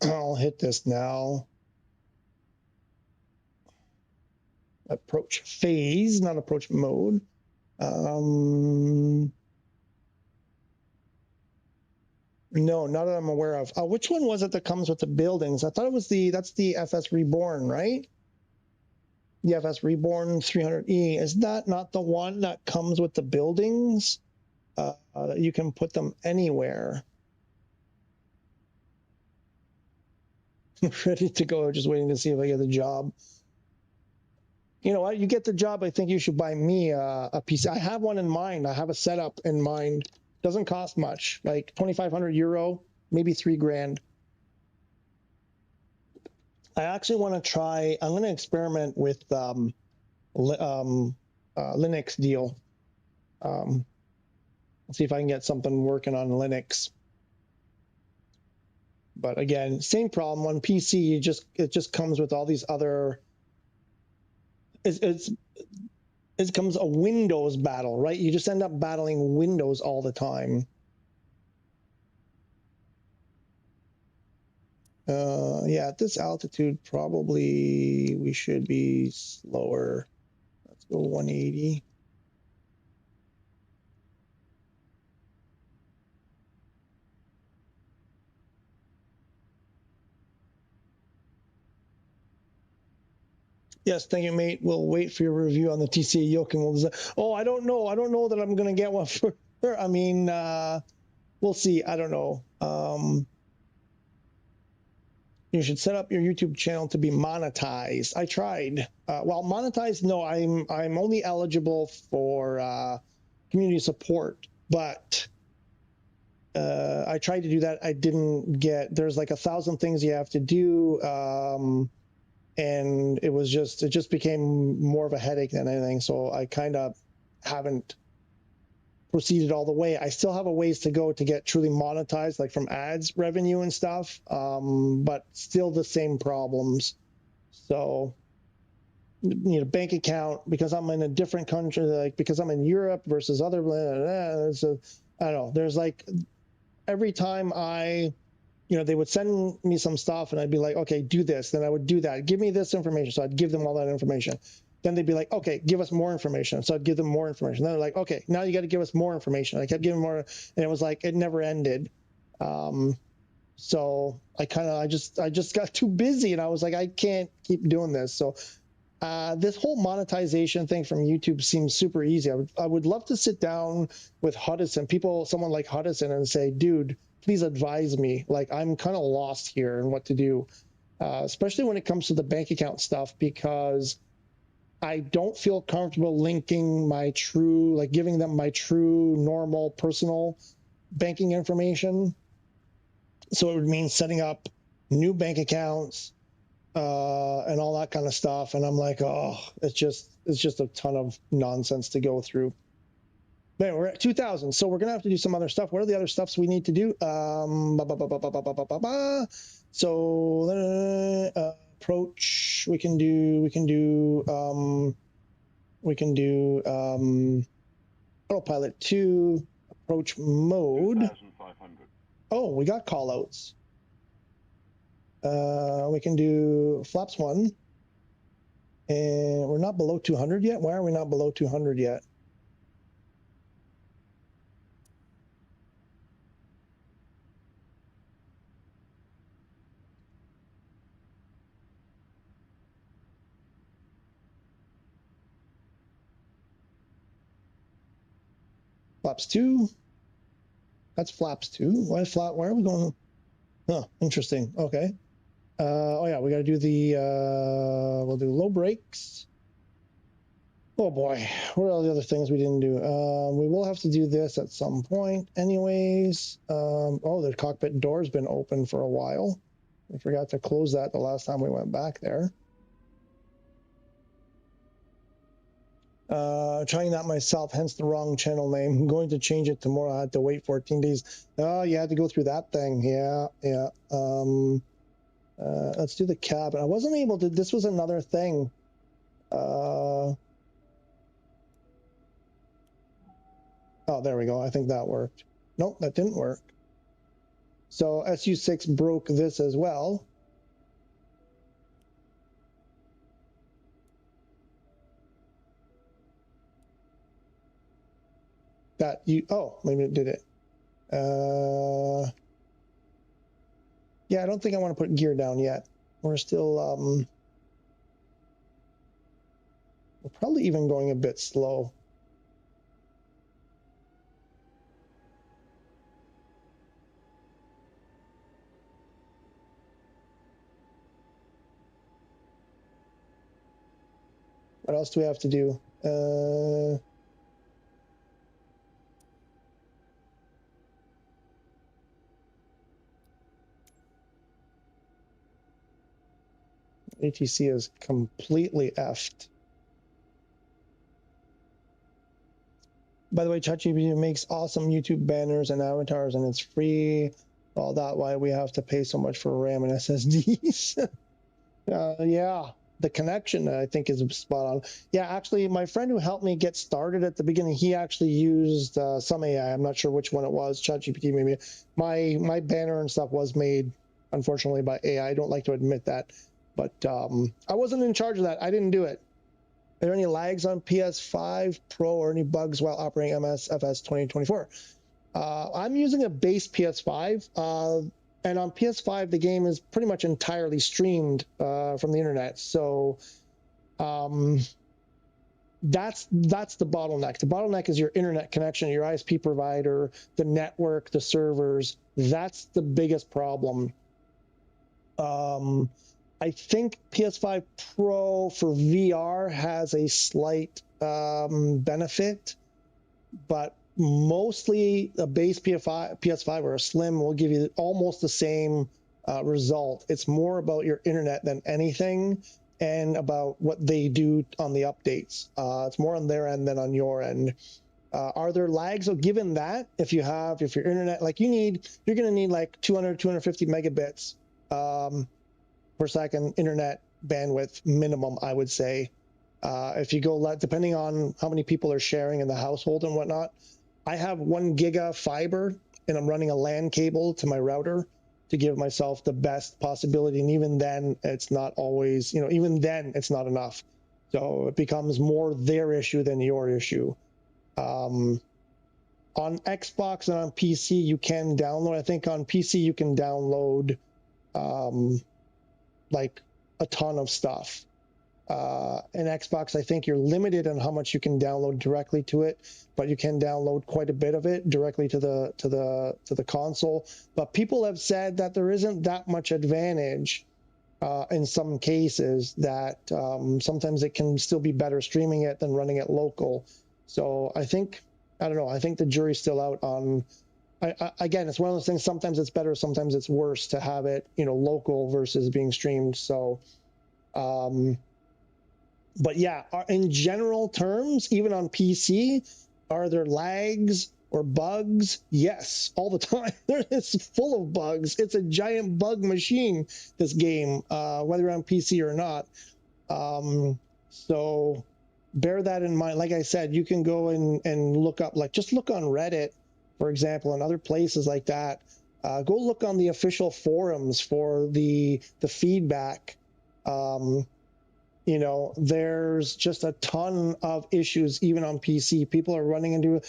I'll hit this now. Approach phase, not approach mode. No, not that I'm aware of. Which one was it that comes with the buildings? I thought it was that's the FS Reborn, right? The FS Reborn 300E. Is that not the one that comes with the buildings? You can put them anywhere. Ready to go, just waiting to see if I get the job. You know what? You get the job, I think you should buy me a PC. I have one in mind. I have a setup in mind. Doesn't cost much, like 2,500 euro, maybe $3,000. I actually want to try. I'm going to experiment with Linux deal. See if I can get something working on Linux. But again, same problem on PC. It just comes with all these other. It becomes a Windows battle, right? You just end up battling Windows all the time. Yeah, at this altitude, probably we should be slower. Let's go 180. Yes, thank you, mate. We'll wait for your review on the TCA yoke, and we'll. Oh, I don't know. I don't know that I'm going to get one for. I mean, we'll see. I don't know. You should set up your YouTube channel to be monetized. I tried. Well, monetized. No, I'm only eligible for community support, but I tried to do that. I didn't get. There's like 1,000 things you have to do. And it just became more of a headache than anything. So I kind of haven't proceeded all the way. I still have a ways to go to get truly monetized, like from ads revenue and stuff, but still the same problems. So need a bank account because I'm in a different country, like because I'm in Europe versus other, so I don't know. There's like every time they would send me some stuff and I'd be like, okay, do this. Then I would do that. Give me this information. So I'd give them all that information. then they'd be like, okay, give us more information. So I'd give them more information. Then they're like, okay, now you got to give us more information. I kept giving more, and it was like, it never ended. So I just got too busy, and I was like, I can't keep doing this. So this whole monetization thing from YouTube seems super easy. I would love to sit down with Hudson, someone like Hudson, and say, dude, please advise me. Like, I'm kind of lost here and what to do, especially when it comes to the bank account stuff, because I don't feel comfortable linking my true, like giving them my true, normal, personal banking information. So it would mean setting up new bank accounts and all that kind of stuff. And I'm like, oh, it's just a ton of nonsense to go through. But anyway, we're at 2,000, so we're gonna have to do some other stuff. What are the other stuffs we need to do? So approach. We can do autopilot 2 approach mode. 2,500. Oh, we got callouts. We can do flaps 1, and we're not below 200 yet. Why are we not below 200 yet? Flaps 2. That's flaps 2. Why are we going? Huh, interesting. Okay. Oh yeah, we got to do the, we'll do low brakes. Oh boy, what are all the other things we didn't do? We will have to do this at some point anyways. Oh, the cockpit door's been open for a while. We forgot to close that the last time we went back there. Trying that myself, hence the wrong channel name. I'm going to change it tomorrow. I had to wait 14 days. Oh, you had to go through that thing. Yeah. Let's do the cabin. I wasn't able to, this was another thing. Oh, there we go. I think that worked. Nope, that didn't work. So SU6 broke this as well. Oh, maybe it did it. Yeah, I don't think I want to put gear down yet. We're still, we're probably even going a bit slow. What else do we have to do? ATC is completely effed. By the way, ChatGPT makes awesome YouTube banners and avatars, and it's free. All that why we have to pay so much for RAM and SSDs. Yeah, the connection I think is spot on. Yeah, actually, my friend who helped me get started at the beginning, he actually used some AI. I'm not sure which one it was, ChatGPT maybe. My banner and stuff was made, unfortunately, by AI. I don't like to admit that. But I wasn't in charge of that. I didn't do it. Are there any lags on PS5 Pro or any bugs while operating MSFS2024? I'm using a base PS5, and on PS5 the game is pretty much entirely streamed from the internet. So that's the bottleneck. The bottleneck is your internet connection, your ISP provider, the network, the servers. That's the biggest problem. I think PS5 Pro for VR has a slight benefit, but mostly a base PS5 or a Slim will give you almost the same result. It's more about your internet than anything, and about what they do on the updates. It's more on their end than on your end. Are there lags? So given that, if your internet, like you're going to need like 200, 250 megabits per second internet bandwidth minimum, I would say. If you go, depending on how many people are sharing in the household and whatnot, I have 1 giga fiber, and I'm running a LAN cable to my router to give myself the best possibility. And even then, it's not always, even then, it's not enough. So it becomes more their issue than your issue. On Xbox and on PC, you can download. I think on PC you can download like a ton of stuff. In Xbox, I think you're limited on how much you can download directly to it, but you can download quite a bit of it directly to the console. But people have said that there isn't that much advantage in some cases, that sometimes it can still be better streaming it than running it local. So I don't know, I think the jury's still out on, again, it's one of those things, sometimes it's better, sometimes it's worse to have it, local versus being streamed. So, but yeah, in general terms, even on PC, are there lags or bugs? Yes, all the time. It's full of bugs. It's a giant bug machine, this game, whether you're on PC or not. So bear that in mind. Like I said, you can go and look up, like just look on Reddit, for example, and other places like that. Go look on the official forums for the feedback. There's just a ton of issues, even on PC. People are running into,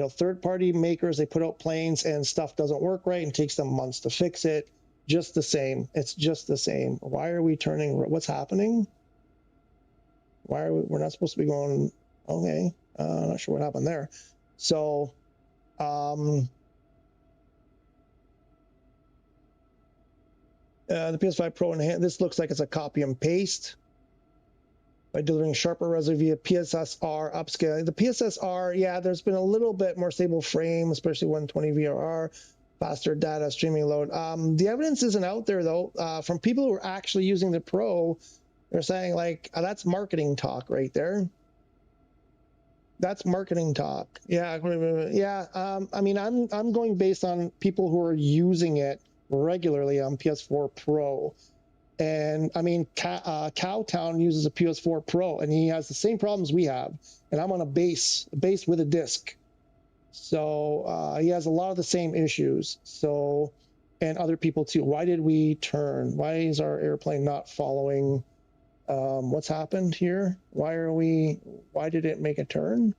third-party makers. They put out planes and stuff doesn't work right and takes them months to fix it. Just the same. It's just the same. Why are we turning? What's happening? Why are we're not supposed to be going? Okay, not sure what happened there. So, the PS5 Pro in hand. This looks like it's a copy and paste. By delivering sharper resolution via PSSR upscaling. The PSSR, yeah, there's been a little bit more stable frame, especially 120 VRR, faster data streaming load. The evidence isn't out there, though. From people who are actually using the Pro, they're saying, like, that's marketing talk right there. That's marketing talk. Yeah, yeah. I mean, I'm going based on people who are using it regularly on PS4 Pro. And I mean, Cowtown uses a PS4 Pro, and he has the same problems we have. And I'm on a base with a disc, so he has a lot of the same issues. So, and other people too. Why did we turn? Why is our airplane not following? What's happened here? Why did it make a turn?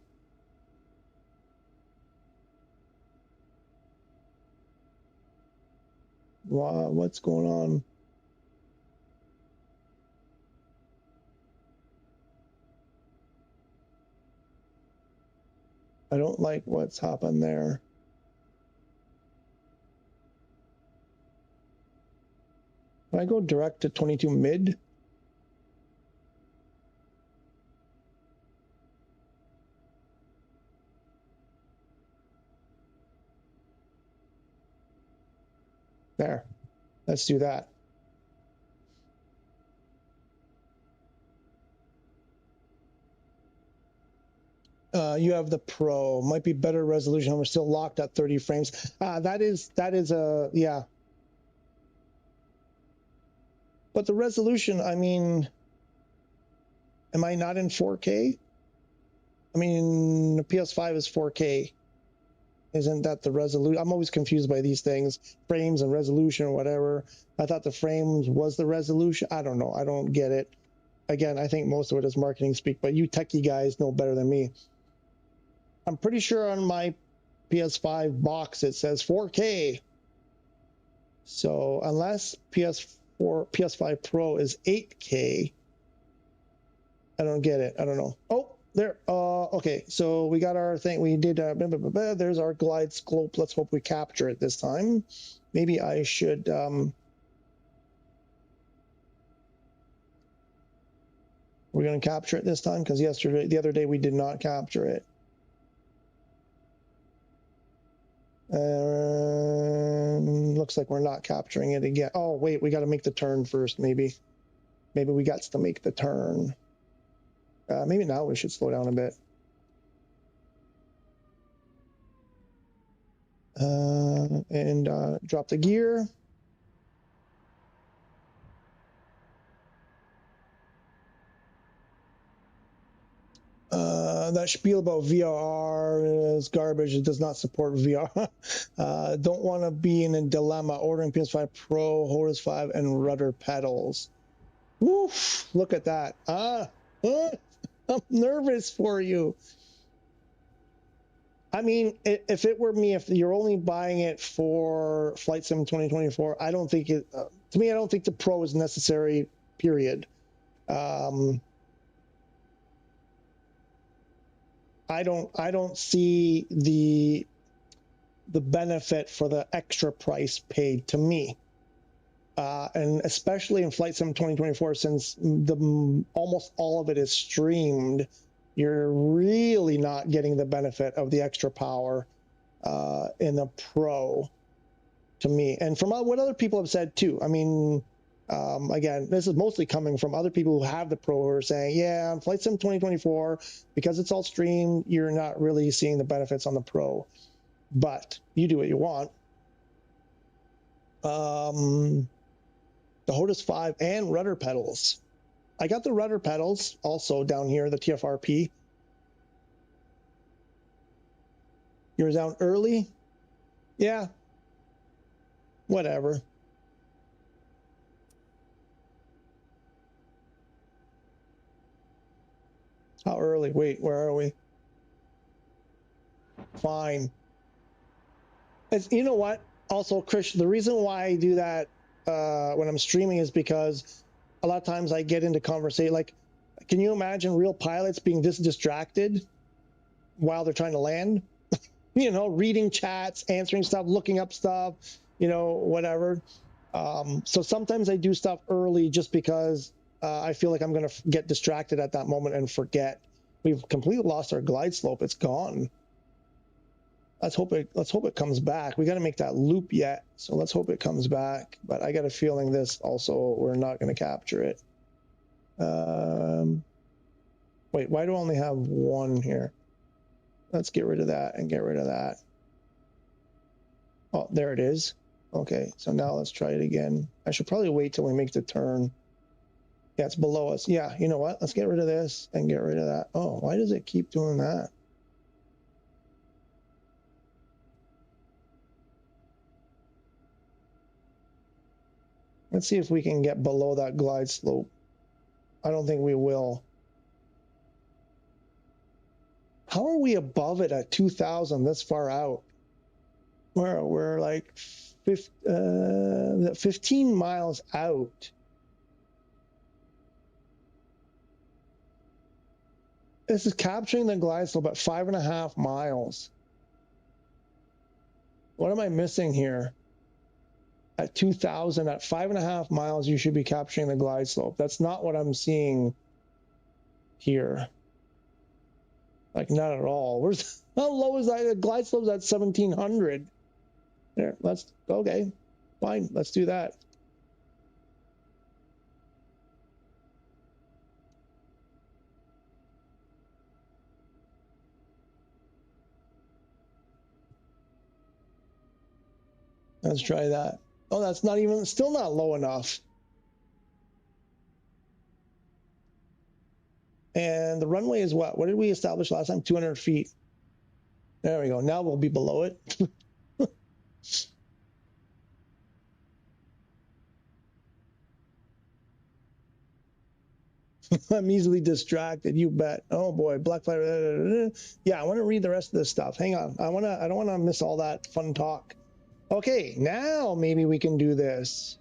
What's going on? I don't like what's happened there. Can I go direct to 22 mid? There. Let's do that. You have the Pro, might be better resolution. We're still locked at 30 frames. That is a, yeah. But the resolution, I mean, am I not in 4K? I mean, the PS5 is 4K. Isn't that the resolution? I'm always confused by these things, frames and resolution or whatever. I thought the frames was the resolution. I don't know. I don't get it. Again, I think most of it is marketing speak, but you techie guys know better than me. I'm pretty sure on my PS5 box it says 4K. So unless PS5 Pro is 8K, I don't get it. I don't know. Oh, there. Okay, so we got our thing. We did. There's our glide slope. Let's hope we capture it this time. Maybe I should. We're going to capture it this time because the other day we did not capture it. Looks like we're not capturing it again. Oh, wait, we got to make the turn first, maybe. Maybe we got to make the turn. Maybe now we should slow down a bit. And drop the gear. That spiel about VRR is garbage. It does not support VR. Don't want to be in a dilemma. Ordering PS5 Pro, Horus 5, and rudder pedals. Woof! Look at that. I'm nervous for you. I mean, if it were me, if you're only buying it for Flight Sim 2024, I don't think it. To me, I don't think the Pro is necessary. Period. I don't see the benefit for the extra price paid to me. And especially in Flight Sim 2024, since almost all of it is streamed, you're really not getting the benefit of the extra power in the Pro, to me. And from what other people have said too. I mean, again, this is mostly coming from other people who have the Pro who are saying, yeah, on Flight Sim 2024, because it's all streamed, you're not really seeing the benefits on the Pro. But you do what you want. The HOTAS 5 and rudder pedals. I got the rudder pedals also down here, the TFRP. You're down early? Yeah. Whatever. How early? Wait, where are we? Fine. You know what? Also, Chris, the reason why I do that when I'm streaming is because a lot of times I get into conversation. Like, can you imagine real pilots being this distracted while they're trying to land? You know, reading chats, answering stuff, looking up stuff, you know, whatever. So sometimes I do stuff early just because I feel like I'm going to get distracted at that moment and forget. We've completely lost our glide slope. It's gone. Let's hope it comes back. We got to make that loop yet, so let's hope it comes back. But I got a feeling this also, we're not going to capture it. Wait, why do I only have one here? Let's get rid of that and get rid of that. Oh, there it is. Okay, so now let's try it again. I should probably wait till we make the turn. Yeah, it's below us. Yeah, you know what? Let's get rid of this and get rid of that. Oh, why does it keep doing that? Let's see if we can get below that glide slope. I don't think we will. How are we above it at 2,000 this far out? We're like 15 miles out. This is capturing the glide slope at 5.5 miles. What am I missing here? At 2,000, at 5.5 miles, you should be capturing the glide slope. That's not what I'm seeing here. Like, not at all. How low is that? The glide slope's at 1,700. There, okay, fine, let's do that. Let's try that. Oh, that's not even, still not low enough. And the runway is what? What did we establish last time? 200 feet. There we go. Now we'll be below it. I'm easily distracted. You bet. Oh boy, black flag. Yeah, I want to read the rest of this stuff. Hang on. I don't want to miss all that fun talk. Okay, now maybe we can do this.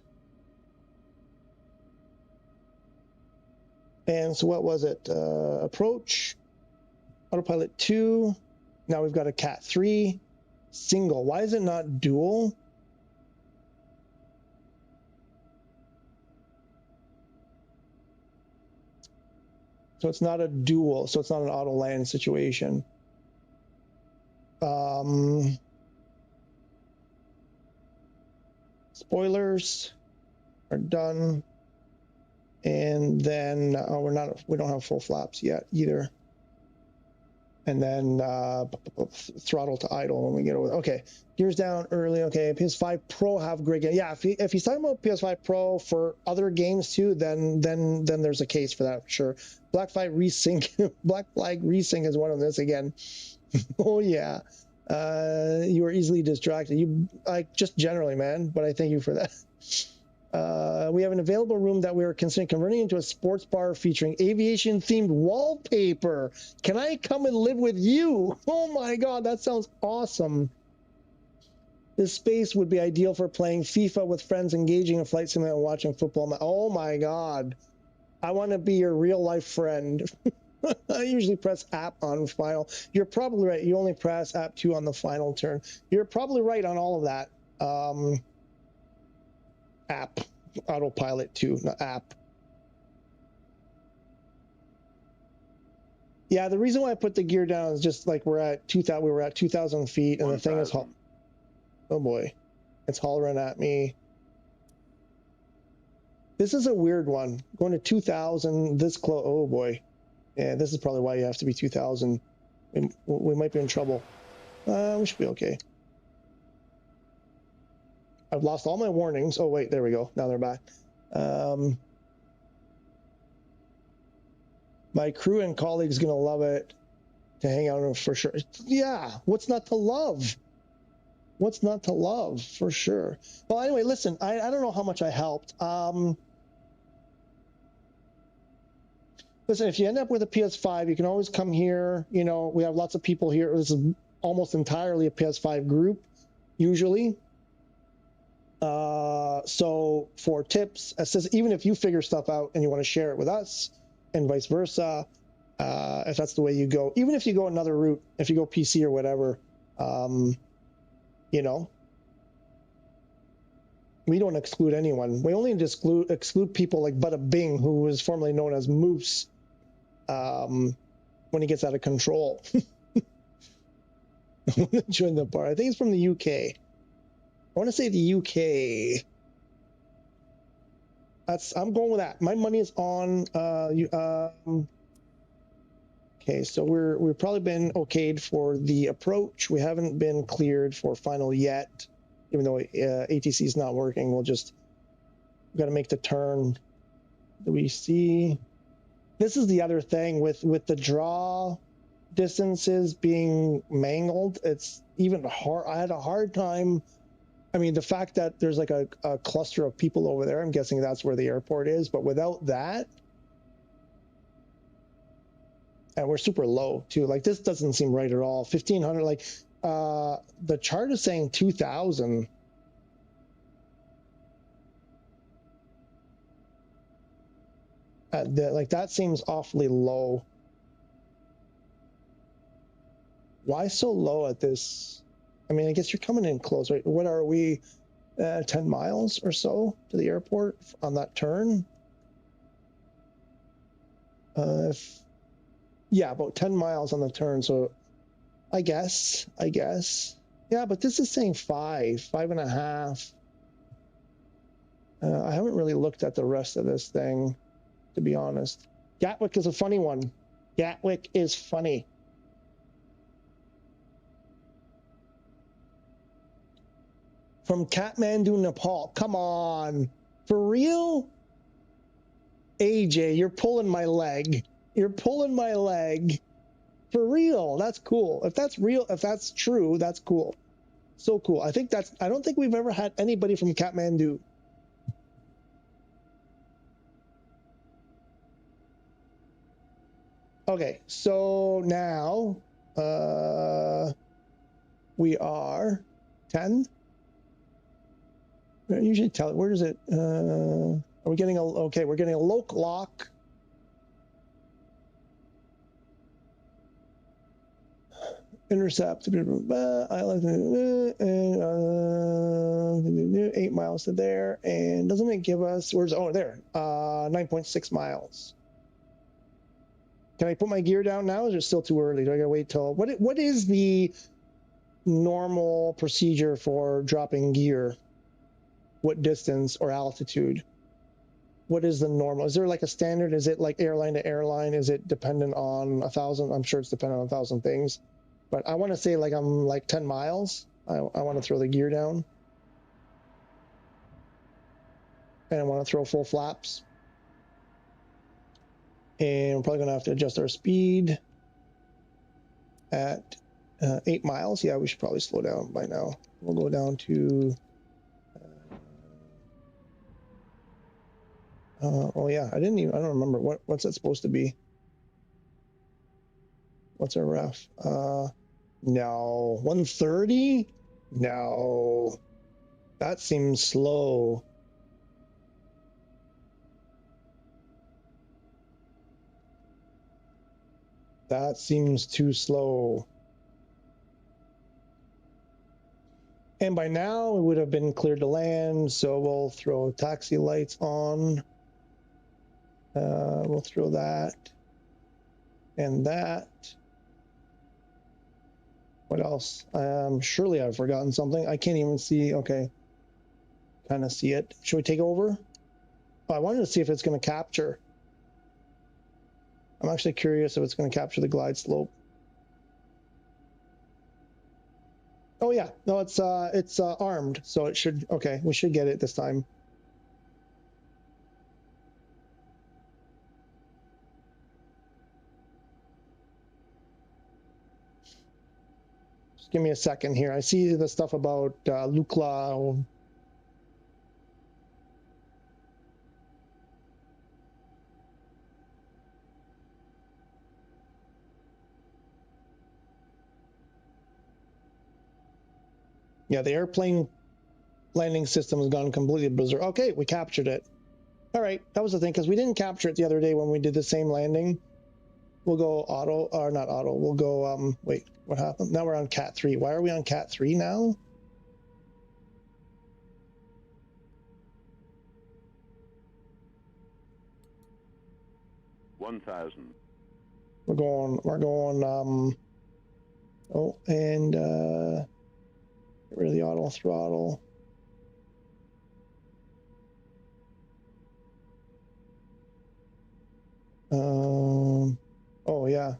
And so what was it? Approach, autopilot 2. Now we've got a Cat 3, single. Why is it not dual? So it's not a dual, so it's not an auto land situation. Spoilers are done. And then we don't have full flaps yet either. And then throttle to idle when we get over. Okay, gears down early. Okay, PS5 Pro have great game. Yeah, if he's talking about PS5 Pro for other games too, then there's a case for that for sure. Black Flag Resync, Black Flag Resync is one of this again. Oh yeah, you are easily distracted. You like just generally, man. But I thank you for that. We have an available room that we are considering converting into a sports bar featuring aviation-themed wallpaper. Can I come and live with you? Oh my God, that sounds awesome. This space would be ideal for playing FIFA with friends, engaging in flight simulator, and watching football. Oh my God. I want to be your real-life friend. I usually press app on final. You're probably right. You only press app 2 on the final turn. You're probably right on all of that. App. Autopilot 2, not app. Yeah, the reason why I put the gear down is just like we're at 2,000. We were at 2,000 feet, and the thing is, oh boy, it's hollering at me. This is a weird one. Going to 2,000 this close. Oh boy, yeah, this is probably why you have to be 2,000. We might be in trouble. We should be okay. I've lost all my warnings. Oh wait, there we go. Now they're back. My crew and colleagues gonna love it to hang out for sure. Yeah, what's not to love? What's not to love, for sure. Well, anyway, listen, I don't know how much I helped. Listen, if you end up with a PS5, you can always come here. You know, we have lots of people here. This is almost entirely a PS5 group, usually. So for tips, assist, even if you figure stuff out and you want to share it with us, and vice versa, if that's the way you go, even if you go another route, if you go PC or whatever, you know, we don't exclude anyone. We only exclude people like Bada Bing, who was formerly known as Moose, when he gets out of control. Join the bar. I think it's from the UK. I want to say the UK. I'm going with that. My money is on. Okay, so we've probably been okayed for the approach. We haven't been cleared for final yet, even though ATC is not working. We've got to make the turn. Do we see? This is the other thing with the draw distances being mangled. It's even hard. I had a hard time. I mean, the fact that there's like a cluster of people over there, I'm guessing that's where the airport is. But without that, and we're super low too. Like, this doesn't seem right at all. 1,500. Like, the chart is saying 2,000. Like, that seems awfully low. Why so low at this? I mean, I guess you're coming in close, right? What are we, 10 miles or so to the airport on that turn? Yeah, about 10 miles on the turn. So I guess. Yeah, but this is saying 5.5. I haven't really looked at the rest of this thing, to be honest. Gatwick is a funny one. Gatwick is funny. From Kathmandu, Nepal. Come on. For real? AJ, you're pulling my leg. You're pulling my leg. For real. That's cool. If that's real, if that's true, that's cool. So cool. I don't think we've ever had anybody from Kathmandu. Okay, so now we are 10. I usually tell it. Where is it? Are we getting okay? We're getting a lock. Intercept. I like 8 miles to there, and doesn't it give us? Where's there? 9.6 miles. Can I put my gear down now? Or is it still too early? Do I gotta wait till what is the normal procedure for dropping gear? What distance or altitude? What is the normal? Is there like a standard? Is it like airline to airline? Is it dependent on 1,000? I'm sure it's dependent on 1,000 things. But I want to say like I'm like 10 miles. I want to throw the gear down. And I want to throw full flaps. And we're probably going to have to adjust our speed at 8 miles. Yeah, we should probably slow down by now. We'll go down to Oh yeah, I don't remember what's it supposed to be. What's our ref? No, 130. No, that seems slow. That seems too slow. And by now it would have been cleared to land, so we'll throw taxi lights on. We'll throw that and that. What else? Surely I've forgotten something. I can't even see. Okay, kind of see it. Should we take over? Oh, I wanted to see if it's going to capture. I'm actually curious if it's going to capture the glide slope. Oh yeah, no, it's armed, so it should. Okay, we should get it this time. Just give me a second here. I see the stuff about Lukla. Yeah, the airplane landing system has gone completely berserk. Okay, we captured it. All right, that was the thing, because we didn't capture it the other day when we did the same landing. We'll go auto, or not auto. We'll go, wait, what happened? Now we're on Cat 3. Why are we on Cat 3 now? We're going, oh, and, get rid of the auto throttle. Oh yeah.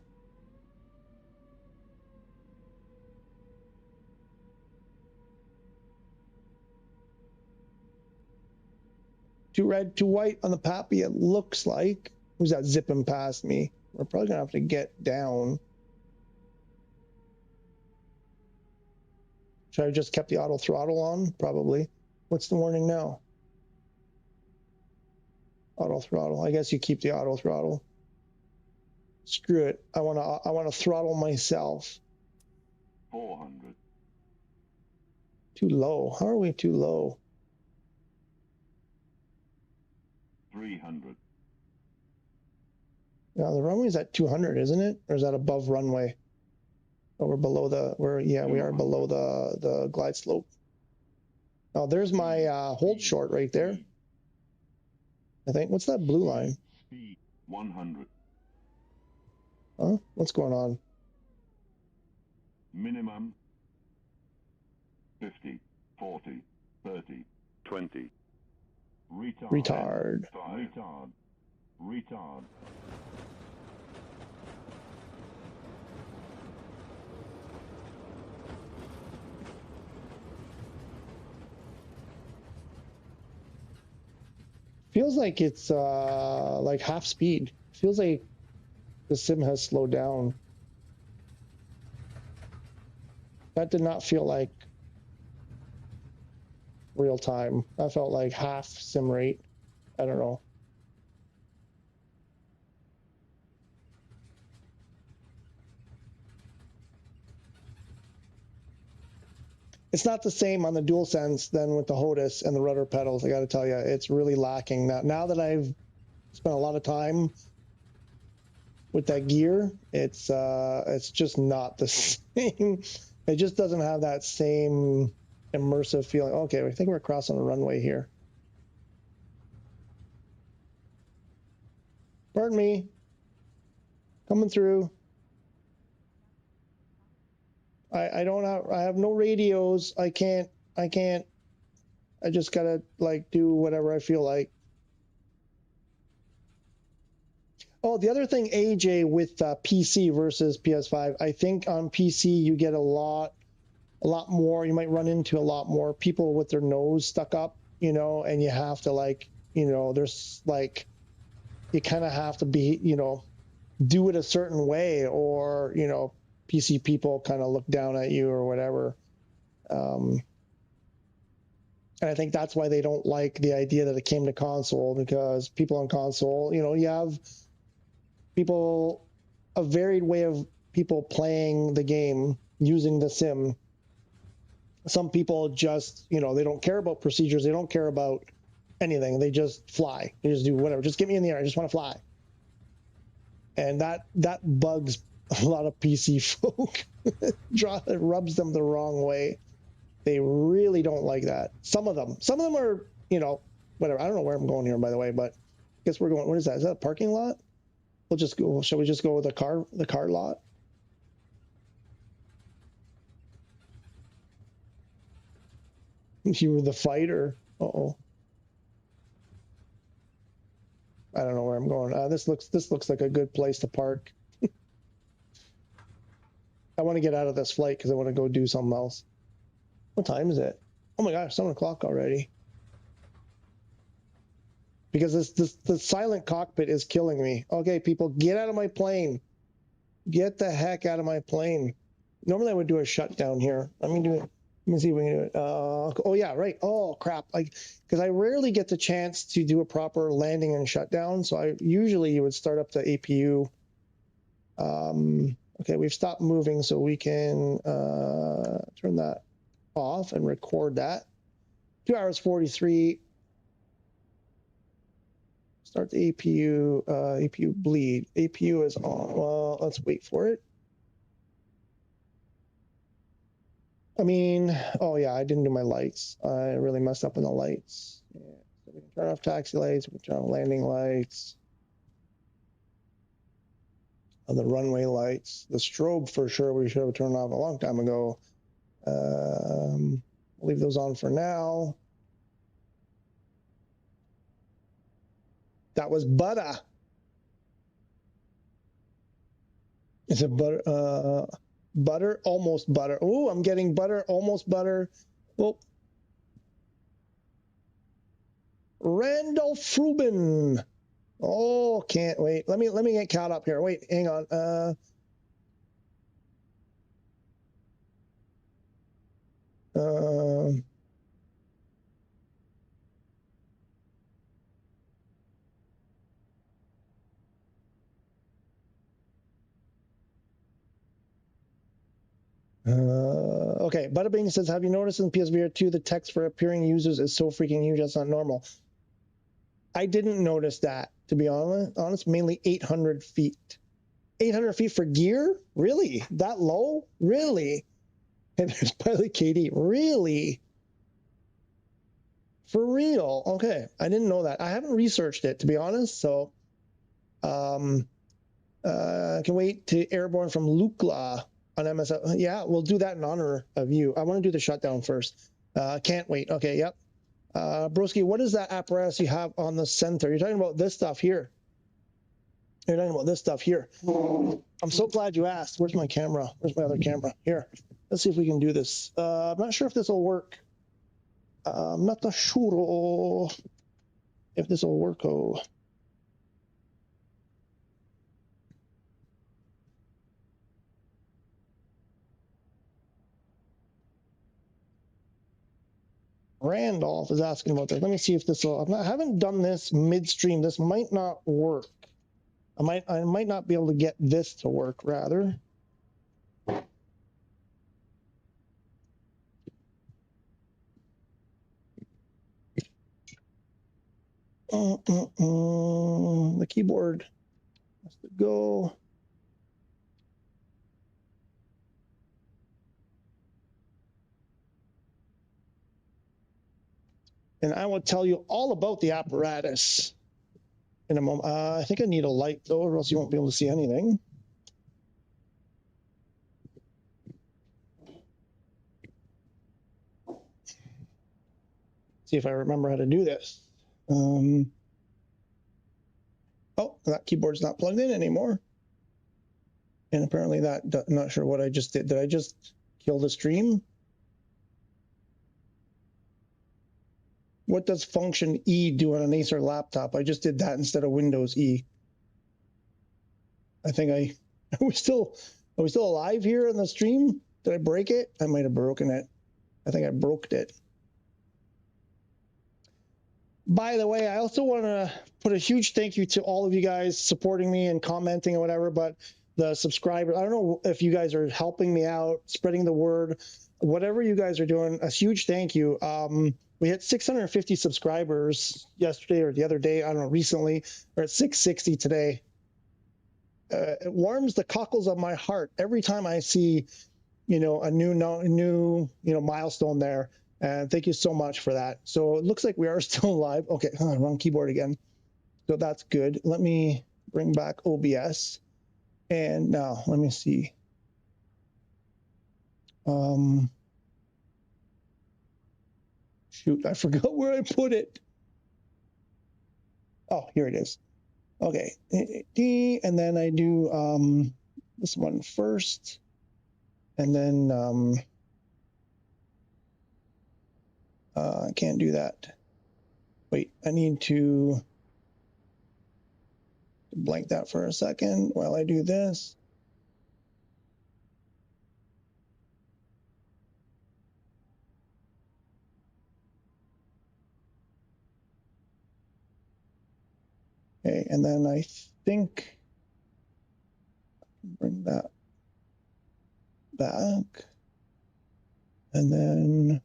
Too red, too white on the Pappy, it looks like. Who's that zipping past me? We're probably gonna have to get down. Should I have just kept the auto throttle on? Probably. What's the warning now? Auto throttle. I guess you keep the auto throttle. Screw it. I wanna throttle myself. 400. Too low. How are we too low? 300. Now the runway's at 200, isn't it? Or is that above runway? Oh, we're below the. We are below the glide slope. Oh, there's my hold short right there. I think. What's that blue line? Speed 100. Huh? What's going on? Minimum 50, 40, 30, 20. Retard. Retard. Feels like it's like half speed. Feels like the sim has slowed down. That did not feel like real time. That felt like half sim rate. I don't know. It's not the same on the DualSense than with the HOTAS and the rudder pedals. I got to tell you, it's really lacking now that I've spent a lot of time with that gear. It's just not the same. It just doesn't have that same immersive feeling. Okay, I think we're crossing a runway here. Pardon me. Coming through. I have no radios. I can't. I just gotta like do whatever I feel like. Oh, the other thing, AJ, with PC versus PS5, I think on PC you get a lot more. You might run into a lot more people with their nose stuck up, you know, and you have to like, you know, there's like, you kind of have to be, you know, do it a certain way, or, you know, PC people kind of look down at you or whatever. And I think that's why they don't like the idea that it came to console, because people on console, you know, you have people, a varied way of people playing the game using the sim. Some people just, you know, they don't care about procedures. They don't care about anything. They just fly. They just do whatever. Just get me in the air. I just want to fly. And that bugs a lot of PC folk. It rubs them the wrong way. They really don't like that. Some of them are, you know, whatever. I don't know where I'm going here, by the way, but I guess we're going, what is that? Is that a parking lot? We'll just go, shall we just go with the car lot? You were the fighter. Uh-oh. I don't know where I'm going. This looks like a good place to park. I want to get out of this flight because I want to go do something else. What time is it? Oh my gosh, 7 o'clock already. Because the silent cockpit is killing me. Okay, people, get out of my plane. Get the heck out of my plane. Normally I would do a shutdown here. Let me see if we can do it. Oh yeah, right. Oh crap. Because I rarely get the chance to do a proper landing and shutdown. So usually you would start up the APU. Okay, we've stopped moving, so we can turn that off and record that. 2 hours 43. Start the APU. APU bleed. APU is on. Well, let's wait for it. I mean, oh yeah, I didn't do my lights. I really messed up in the lights. Yeah. So we can turn off taxi lights. We can turn on landing lights. The runway lights. The strobe for sure we should have turned off a long time ago. Leave those on for now. That was butter. Is it butter? Butter, almost butter. Oh, I'm getting butter, almost butter. Oh. Randolph Rubin. Oh, can't wait. Let me get caught up here. Wait, hang on. Okay, Butterbing says, have you noticed in PSVR2 the text for appearing users is so freaking huge that's not normal? I didn't notice that, to be honest. Mainly 800 feet. 800 feet for gear? Really? That low? Really? And there's Pilot KD. Really? For real? Okay, I didn't know that. I haven't researched it, to be honest, so can wait to airborne from Lukla on MSF. Yeah, we'll do that in honor of you. I want to do the shutdown first. Can't wait. Okay, yep. Broski, what is that apparatus you have on the center? You're talking about this stuff here. You're talking about this stuff here. I'm so glad you asked. Where's my camera? Where's my other camera? Here. Let's see if we can do this. I'm not sure if this will work. I'm not sure if this will work. Oh. Randolph is asking about this. Let me see if this will. I haven't done this midstream. This might not work. I might not be able to get this to work, rather. The keyboard has to go. And I will tell you all about the apparatus in a moment. I think I need a light, though, or else you won't be able to see anything. See if I remember how to do this. Oh, that keyboard's not plugged in anymore. And apparently that, I'm not sure what I just did. Did I just kill the stream? What does function E do on an Acer laptop? I just did that instead of Windows E. I think are we still alive here on the stream? Did I break it? I might have broken it. I think I broke it. By the way, I also want to put a huge thank you to all of you guys supporting me and commenting and whatever, but the subscribers, I don't know if you guys are helping me out, spreading the word, whatever you guys are doing, a huge thank you. We hit 650 subscribers yesterday or the other day, I don't know, recently. We're at 660 today. It warms the cockles of my heart every time I see, you know, a new milestone there. And thank you so much for that. So it looks like we are still live. Okay, wrong keyboard again. So that's good. Let me bring back OBS. And now let me see. Shoot, I forgot where I put it. Oh, here it is. Okay, and then I do this one first, and then I can't do that. Wait, I need to blank that for a second while I do this. Okay, and then I think bring that back, and then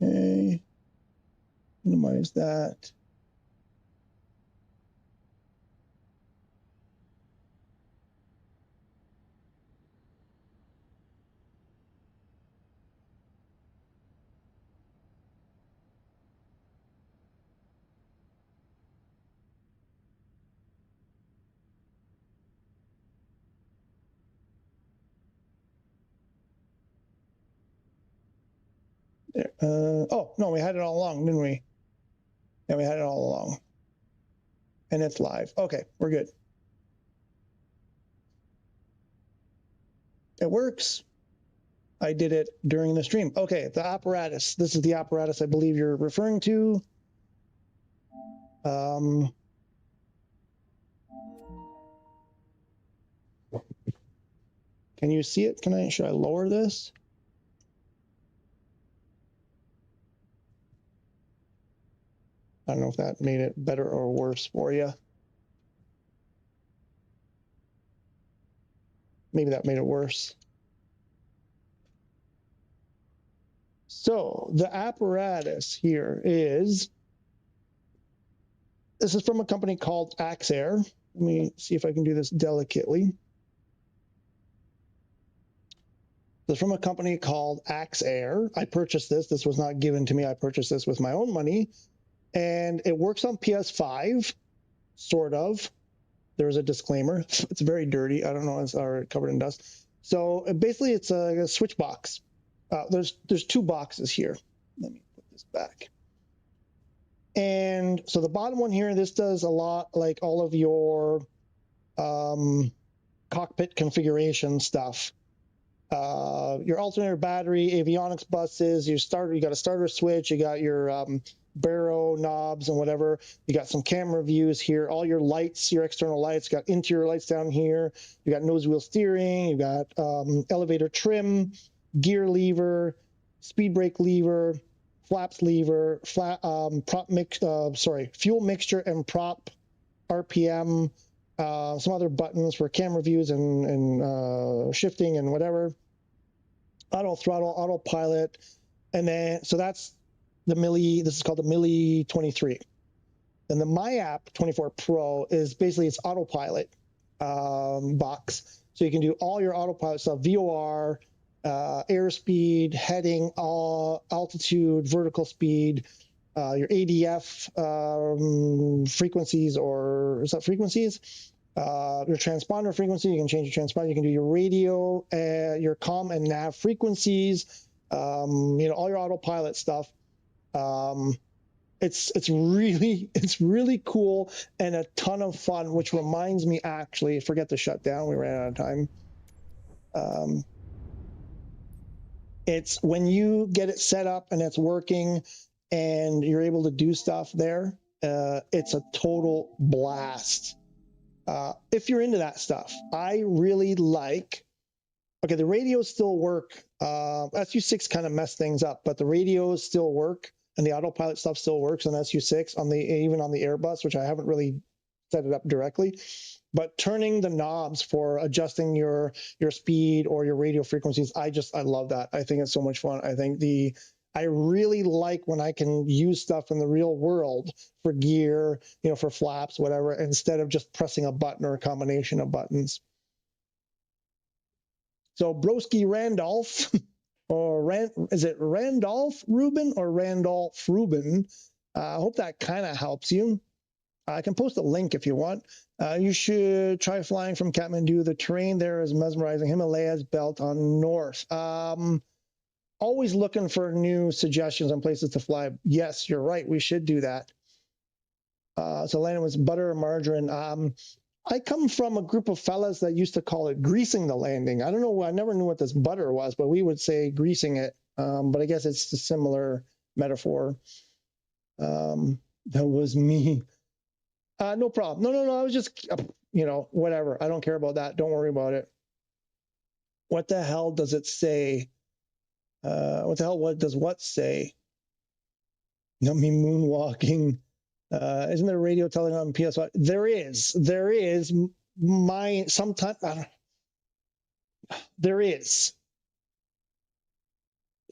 okay, minimize that. There. Oh, no, we had it all along, didn't we? Yeah, we had it all along. And it's live. Okay, we're good. It works. I did it during the stream. Okay, the apparatus. This is the apparatus I believe you're referring to. Can you see it? Should I lower this? I don't know if that made it better or worse for you. Maybe that made it worse. So the apparatus here is, this is from a company called Axair. Let me see if I can do this delicately. This is from a company called Axair. I purchased this. This was not given to me. I purchased this with my own money. And it works on PS5, sort of. There's a disclaimer. It's very dirty. I don't know. It's already covered in dust. So basically, it's a switch box. There's two boxes here. Let me put this back. And so the bottom one here, this does a lot like all of your cockpit configuration stuff. Your alternator battery, avionics buses, you got a starter switch, you got your barrow knobs and whatever. You got some camera views here, all your lights, your external lights, you got interior lights down here. You got nose wheel steering, you got elevator trim, gear lever, speed brake lever, flaps lever, fuel mixture and prop, RPM, some other buttons for camera views and shifting and whatever. Auto throttle, autopilot, and then so that's the this is called the Milli 23. And the MyApp 24 Pro is basically its autopilot box. So you can do all your autopilot stuff, VOR, airspeed, heading, altitude, vertical speed, your ADF frequencies, or is that frequencies? Your transponder frequency, you can change your transponder. You can do your radio, your comm and nav frequencies, all your autopilot stuff. It's really cool and a ton of fun, which reminds me, actually, forget to shut down. We ran out of time. It's when you get it set up and it's working and you're able to do stuff there, it's a total blast. If you're into that stuff, I really like Okay, the radios still work. SU6 kind of messed things up, but the radios still work, and the autopilot stuff still works on SU6, even on the Airbus, which I haven't really set it up directly. But turning the knobs for adjusting your speed or your radio frequencies, I love that. I think it's so much fun. I really like when I can use stuff in the real world for gear, for flaps, whatever, instead of just pressing a button or a combination of buttons. So Broski Randolph, or is it Randolph Rubin or Randolph Rubin? I hope that kind of helps you. I can post a link if you want. You should try flying from Kathmandu. The terrain there is mesmerizing. Himalayas belt on north. Always looking for new suggestions on places to fly. Yes, you're right. We should do that. So landing was butter or margarine. I come from a group of fellas that used to call it greasing the landing. I don't know. I never knew what this butter was, but we would say greasing it. But I guess it's a similar metaphor. That was me. No problem. No. I was just, whatever. I don't care about that. Don't worry about it. What the hell does it say? What does what say? Not me moonwalking. Isn't there a radio telling on PS5? There is. There is. There is.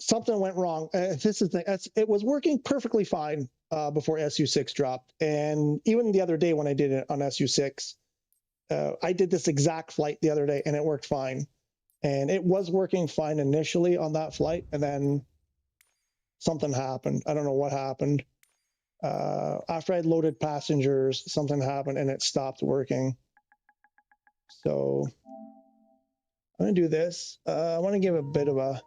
Something went wrong. This is it was working perfectly fine before SU6 dropped, and even the other day when I did it on SU6, I did this exact flight the other day, and it worked fine. And it was working fine initially on that flight, and then something happened. I don't know what happened. After I'd loaded passengers, something happened, and it stopped working. So I'm going to do this. I want to give a bit of a...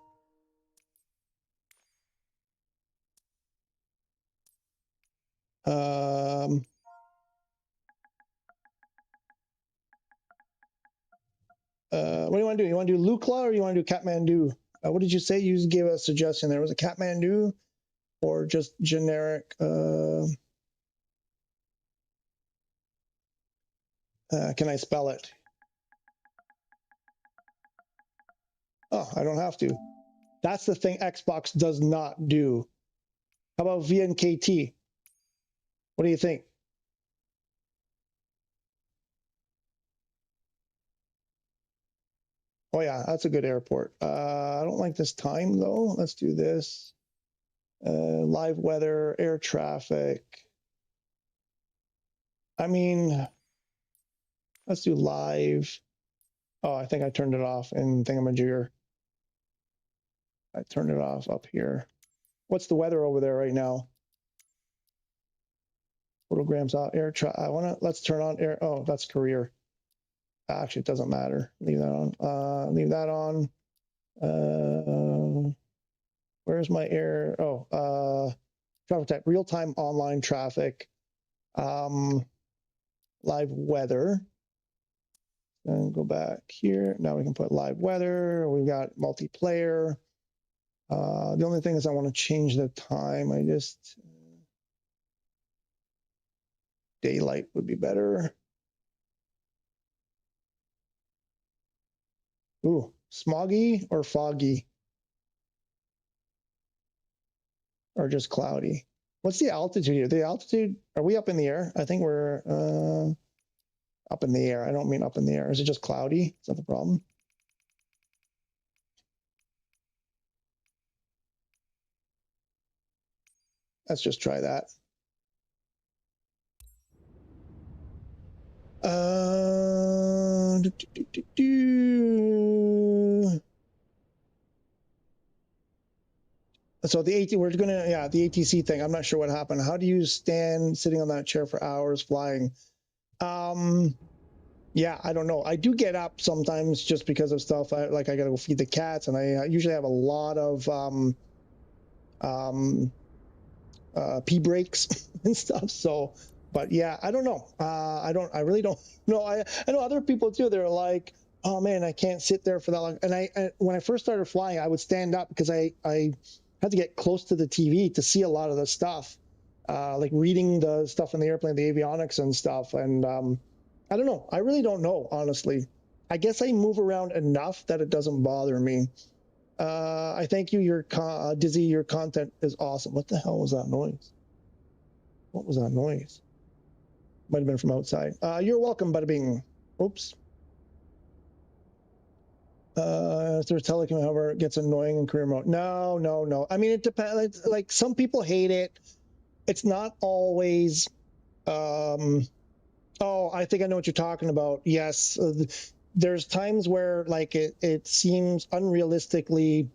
what do you want to do? You want to do Lukla or you want to do Kathmandu? What did you say? You gave a suggestion there. Was it Kathmandu or just generic? Can I spell it? Oh, I don't have to. That's the thing Xbox does not do. How about VNKT? What do you think? Oh yeah, that's a good airport. I don't like this time though. Let's do this. Live weather, air traffic. I mean, let's do live. Oh, I think I turned it off in Thingamajigger. I turned it off up here. What's the weather over there right now? Photograms out, air traffic. Let's turn on air. Oh, that's career. Actually, it doesn't matter. Leave that on. Leave that on. Where's my air? Oh, traffic type, real-time online traffic, live weather. And go back here. Now we can put live weather. We've got multiplayer. The only thing is I want to change the time. Daylight would be better. Ooh, smoggy or foggy? Or just cloudy? What's the altitude here? The altitude, are we up in the air? I think we're up in the air. I don't mean up in the air. Is it just cloudy? Is that the problem? Let's just try that. So the the ATC thing, I'm not sure what happened. How do you stand sitting on that chair for hours flying? Yeah, I don't know. I do get up sometimes just because of stuff. I got to go feed the cats, and I usually have a lot of pee breaks and stuff. So, but yeah, I don't know. I really don't know. I know other people too. They're like, oh man, I can't sit there for that long. And when I first started flying, I would stand up because I had to get close to the TV to see a lot of the stuff, like reading the stuff in the airplane, the avionics and stuff. And I don't know. I really don't know, honestly. I guess I move around enough that it doesn't bother me. I thank you, Dizzy, your content is awesome. What the hell was that noise? What was that noise? Might have been from outside. You're welcome, bada bing. Oops. If there's telecom, however, it gets annoying in career mode. No. I mean, it depends. Like, some people hate it. It's not always. Oh, I think I know what you're talking about. Yes, there's times where like it seems unrealistically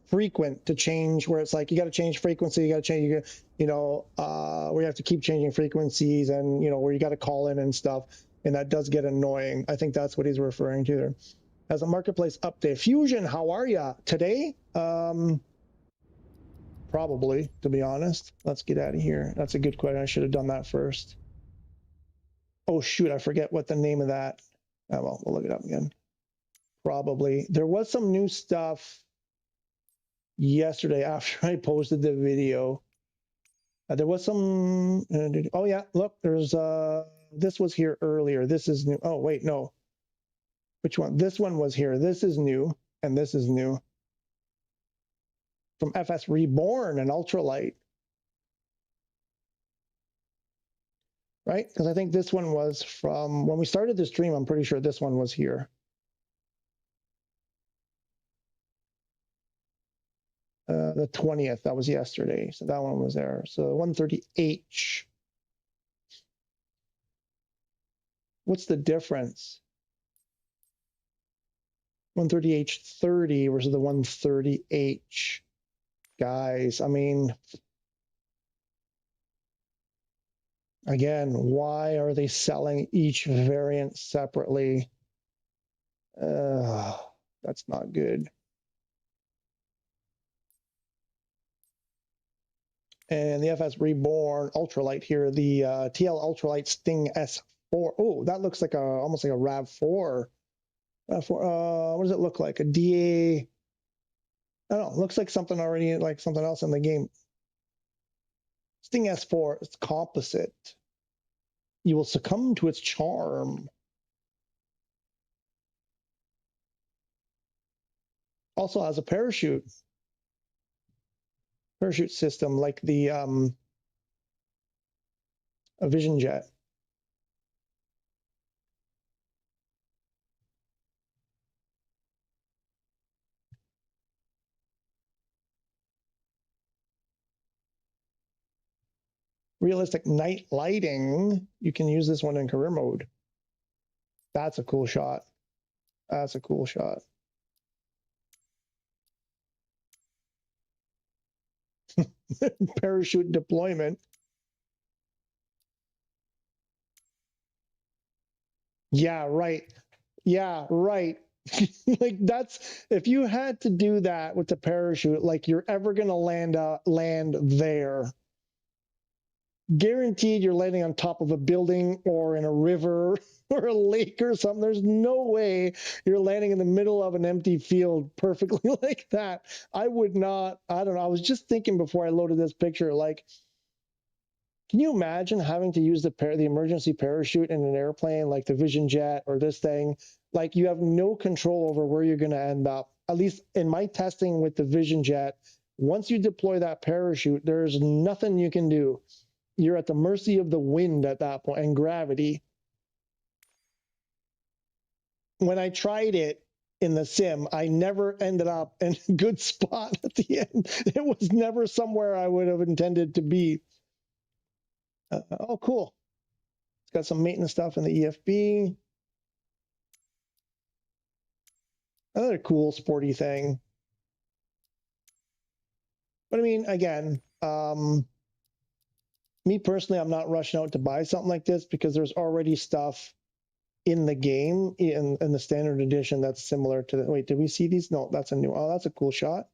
frequent to change, where it's like you got to change frequency, you got to change, where you have to keep changing frequencies, and where you got to call in and stuff, and that does get annoying. I think that's what he's referring to there. As a marketplace update, Fusion, how are ya today? Probably, to be honest. Let's get out of here. That's a good question. I should have done that first. Oh shoot, I forget what the name of that. Oh, well, we'll look it up again. Probably. There was some new stuff yesterday after I posted the video. There was some. Oh yeah, look, there's this was here earlier. This is new. Oh wait, no. Which one? This one was here. This is new, and this is new. From FS Reborn and Ultralight. Right? Because I think this one was from when we started the stream. I'm pretty sure this one was here. The 20th, that was yesterday. So that one was there. So 130H. What's the difference? 130H30 versus the 130H. Guys, I mean, again, why are they selling each variant separately? That's not good. And the FS Reborn Ultralight here, the TL Ultralight Sting S4. Oh, that looks like almost like a RAV4. What does it look like? A DA? I don't know. It looks like something already, like something else in the game. Sting S4, it's composite. You will succumb to its charm. Also has a parachute system like the a Vision Jet. Realistic night lighting. You can use this one in career mode. That's a cool shot. That's a cool shot. Parachute deployment. Yeah, right. Yeah, right. Like that's, if you had to do that with the parachute, like you're ever gonna land there. Guaranteed you're landing on top of a building or in a river or a lake or something. There's no way you're landing in the middle of an empty field perfectly like that. I would not, I don't know. I was just thinking before I loaded this picture, like, can you imagine having to use the emergency parachute in an airplane like the Vision Jet or this thing? Like you have no control over where you're going to end up. At least in my testing with the Vision Jet, once you deploy that parachute, there's nothing you can do. You're at the mercy of the wind at that point and gravity. When I tried it in the sim, I never ended up in a good spot at the end. It was never somewhere I would have intended to be. Oh, cool. It's got some maintenance stuff in the EFB. Another cool sporty thing. But I mean, again, me personally, I'm not rushing out to buy something like this because there's already stuff in the game in the standard edition that's similar to the, wait, did we see these? No, that's a new, oh, that's a cool shot.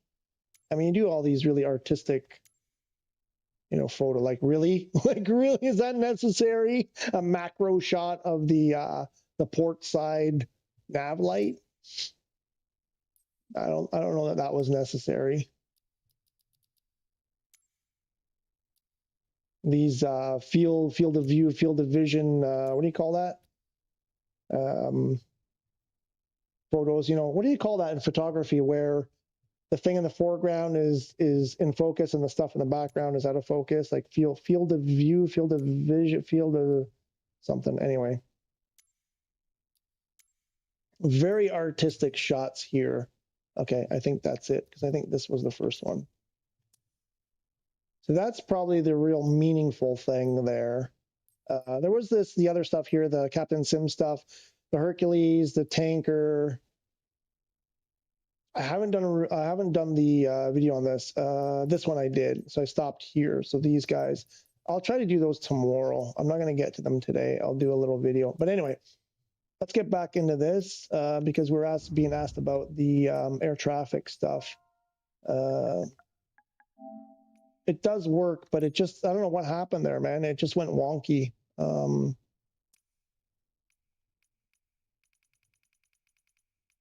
I mean, you do all these really artistic, photo, like really, is that necessary? A macro shot of the port side nav light. I don't know that was necessary. These field of view, field of vision, what do you call that? photos. You know, what do you call that in photography, where the thing in the foreground is in focus and the stuff in the background is out of focus? Like field of view, field of vision, field of something. Anyway, very artistic shots here. Okay, I think that's it, because I think this was the first one. So that's probably the real meaningful thing there. There was the other stuff here, the Captain Sim stuff, the Hercules, the tanker. I haven't done the video on this. This one I did, so I stopped here. So these guys, I'll try to do those tomorrow. I'm not going to get to them today. I'll do a little video. But anyway, let's get back into this because we're being asked about the air traffic stuff. It does work, but it just, I don't know what happened there, man. It just went wonky.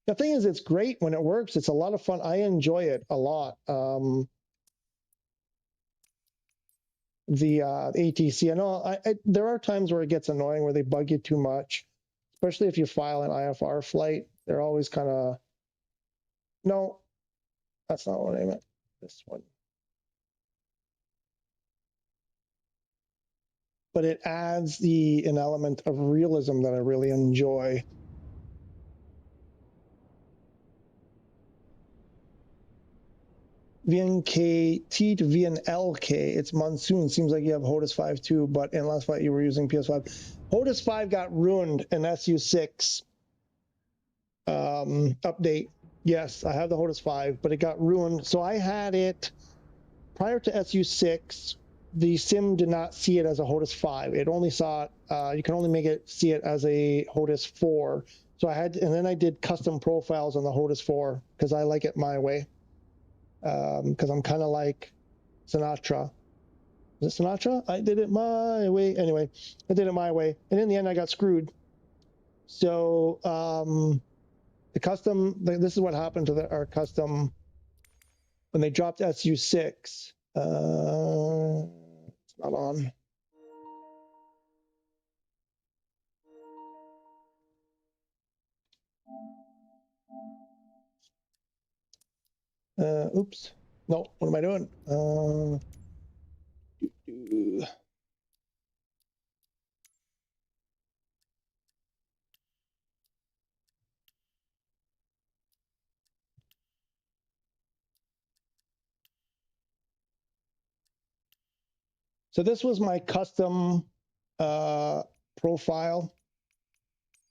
The thing is, it's great when it works. It's a lot of fun. I enjoy it a lot. The ATC, I know there are times where it gets annoying, where they bug you too much, especially if you file an IFR flight. They're always kind of, no, that's not what I meant. This one. But it adds an element of realism that I really enjoy. VNK T to VNLK, it's monsoon. Seems like you have HOTAS 5 too, but in last flight you were using PS5. HOTAS 5 got ruined in SU6 update. Yes, I have the HOTAS 5, but it got ruined. So I had it prior to SU6. The sim did not see it as a HOTAS 5. It only saw it, you can only see it as a HOTAS 4. So and then I did custom profiles on the HOTAS 4 because I like it my way. Because I'm kind of like Sinatra. Is it Sinatra? I did it my way. Anyway, I did it my way. And in the end, I got screwed. So the custom, this is what happened to our custom when they dropped SU6. It's not on. Oops. No, what am I doing? So this was my custom profile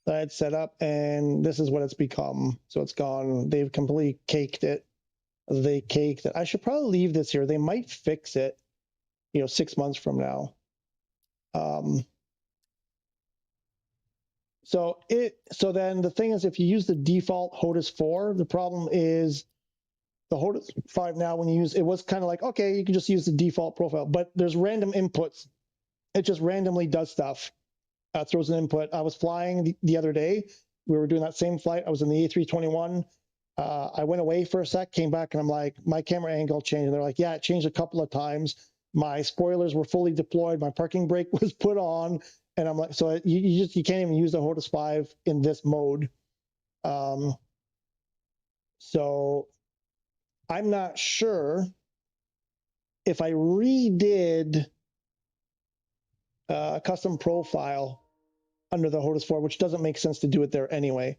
that I had set up, and this is what it's become. So it's gone. They've completely caked it. They caked it. I should probably leave this here. They might fix it, 6 months from now. So then the thing is, if you use the default HOTAS 4, the problem is the HOTAS 5 now, when you use it, was kind of like, okay, you can just use the default profile, but there's random inputs. It just randomly does stuff. Throws an input. I was flying the other day. We were doing that same flight. I was in the A321. I went away for a sec, came back, and I'm like, my camera angle changed. And they're like, yeah, it changed a couple of times. My spoilers were fully deployed. My parking brake was put on. And I'm like, so you can't even use the HOTAS 5 in this mode. So I'm not sure if I redid a custom profile under the HOTAS 4, which doesn't make sense to do it there anyway.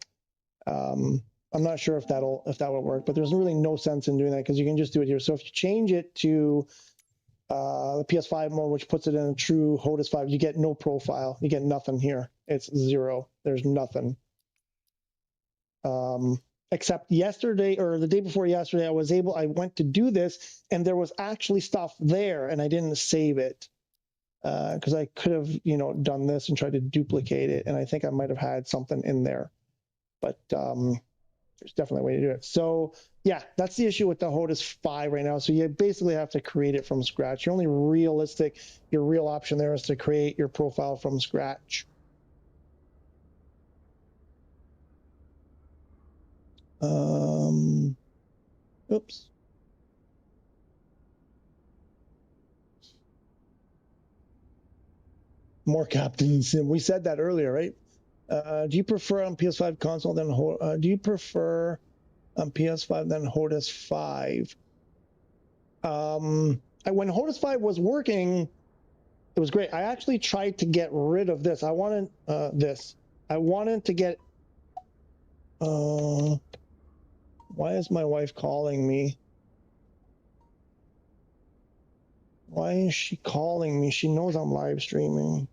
I'm not sure if that will work, but there's really no sense in doing that because you can just do it here. So if you change it to the PS5 mode, which puts it in a true HOTAS 5, you get no profile. You get nothing here. It's 0. There's nothing. Except yesterday or the day before yesterday, I went to do this and there was actually stuff there and I didn't save it because I could have, done this and tried to duplicate it. And I think I might have had something in there, but there's definitely a way to do it. So yeah, that's the issue with the HOTAS 5 right now. So you basically have to create it from scratch. Your real option there is to create your profile from scratch. Oops. More Captain Sim. We said that earlier, right? Do you prefer on PS5 console than do you prefer on PS5 than HOTAS 5? When HOTAS 5 was working, it was great. I actually tried to get rid of this. I wanted this. I wanted to get. Why is my wife calling me? Why is she calling me? She knows I'm live streaming.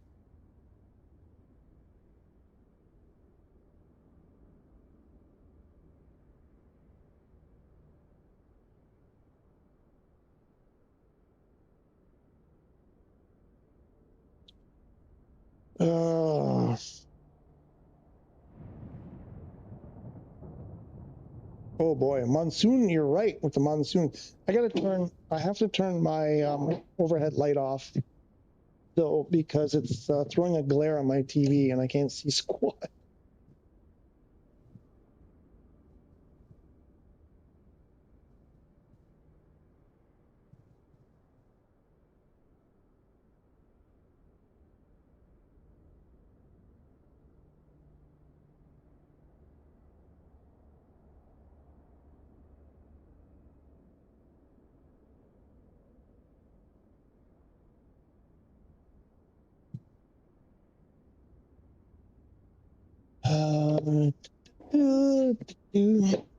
Oh boy, monsoon, you're right with the monsoon. I have to turn my overhead light off though, because it's throwing a glare on my TV and I can't see squat.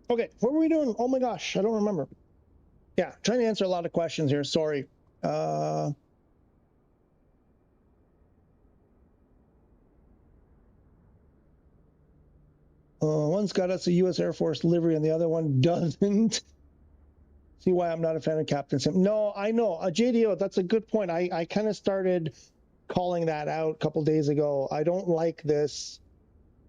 Okay, what were we doing? Oh my gosh, I don't remember. Yeah, trying to answer a lot of questions here. Sorry. One's got us a U.S. Air Force livery and the other one doesn't. See why I'm not a fan of Captain Sim. No, I know. JDO, that's a good point. I kind of started calling that out a couple days ago. I don't like this,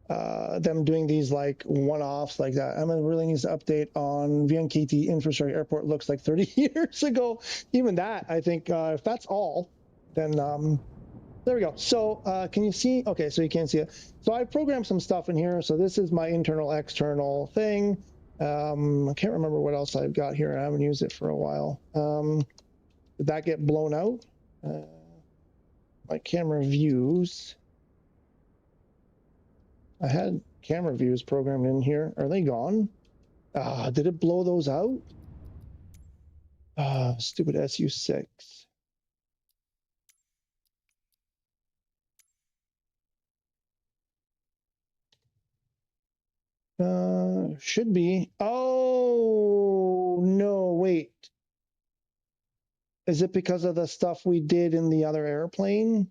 them doing these like one-offs like that. Emma really needs to update on VNKT infrastructure. Airport looks like 30 years ago. Even that, I think, if that's all, then there we go. So can you see? Okay, so you can't see it. So I programmed some stuff in here. So this is my internal, external thing. I can't remember what else I've got here. I haven't used it for a while. Did that get blown out? My camera views. I had camera views programmed in here. Are they gone? Did it blow those out? Stupid SU6. Should be. Oh, no, wait. Is it because of the stuff we did in the other airplane?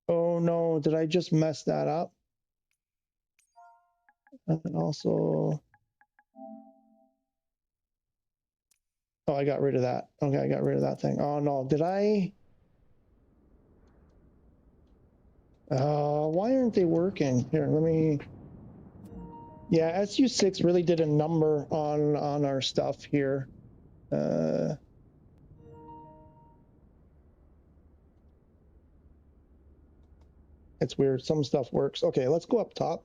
Oh, no, did I just mess that up? And also... Oh, I got rid of that. Okay, I got rid of that thing. Oh, no, did I... why aren't they working? Here, let me... Yeah, SU6 really did a number on our stuff here. It's weird. Some stuff works. Okay, let's go up top.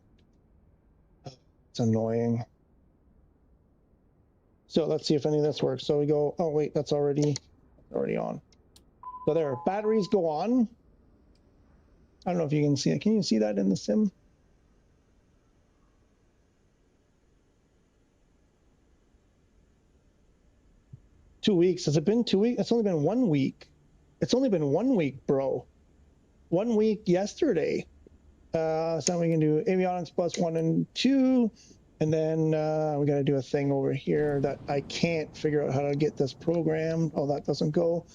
It's annoying. So let's see if any of this works. So we go, oh wait, that's already on. So there, batteries go on. I don't know if you can see it. Can you see that in the sim? Two weeks. Has it been 2 weeks? It's only been 1 week. It's only been 1 week, bro. 1 week yesterday. So now we can do avionics plus 1 and 2. And then we got to do a thing over here that I can't figure out how to get this programmed. Oh, that doesn't go.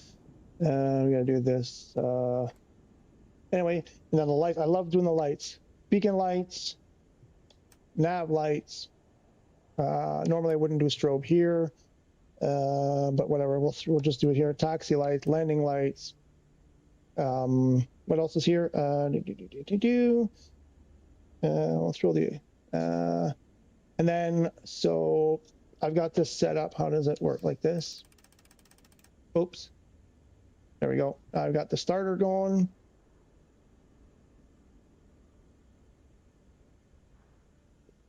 We got to do this. Anyway, and then the lights. I love doing the lights. Beacon lights, nav lights. Normally I wouldn't do strobe here, but whatever. We'll just do it here. Taxi lights, landing lights. What else is here? We'll throw the. And then, so I've got this set up. How does it work? Like this? Oops. There we go. I've got the starter going.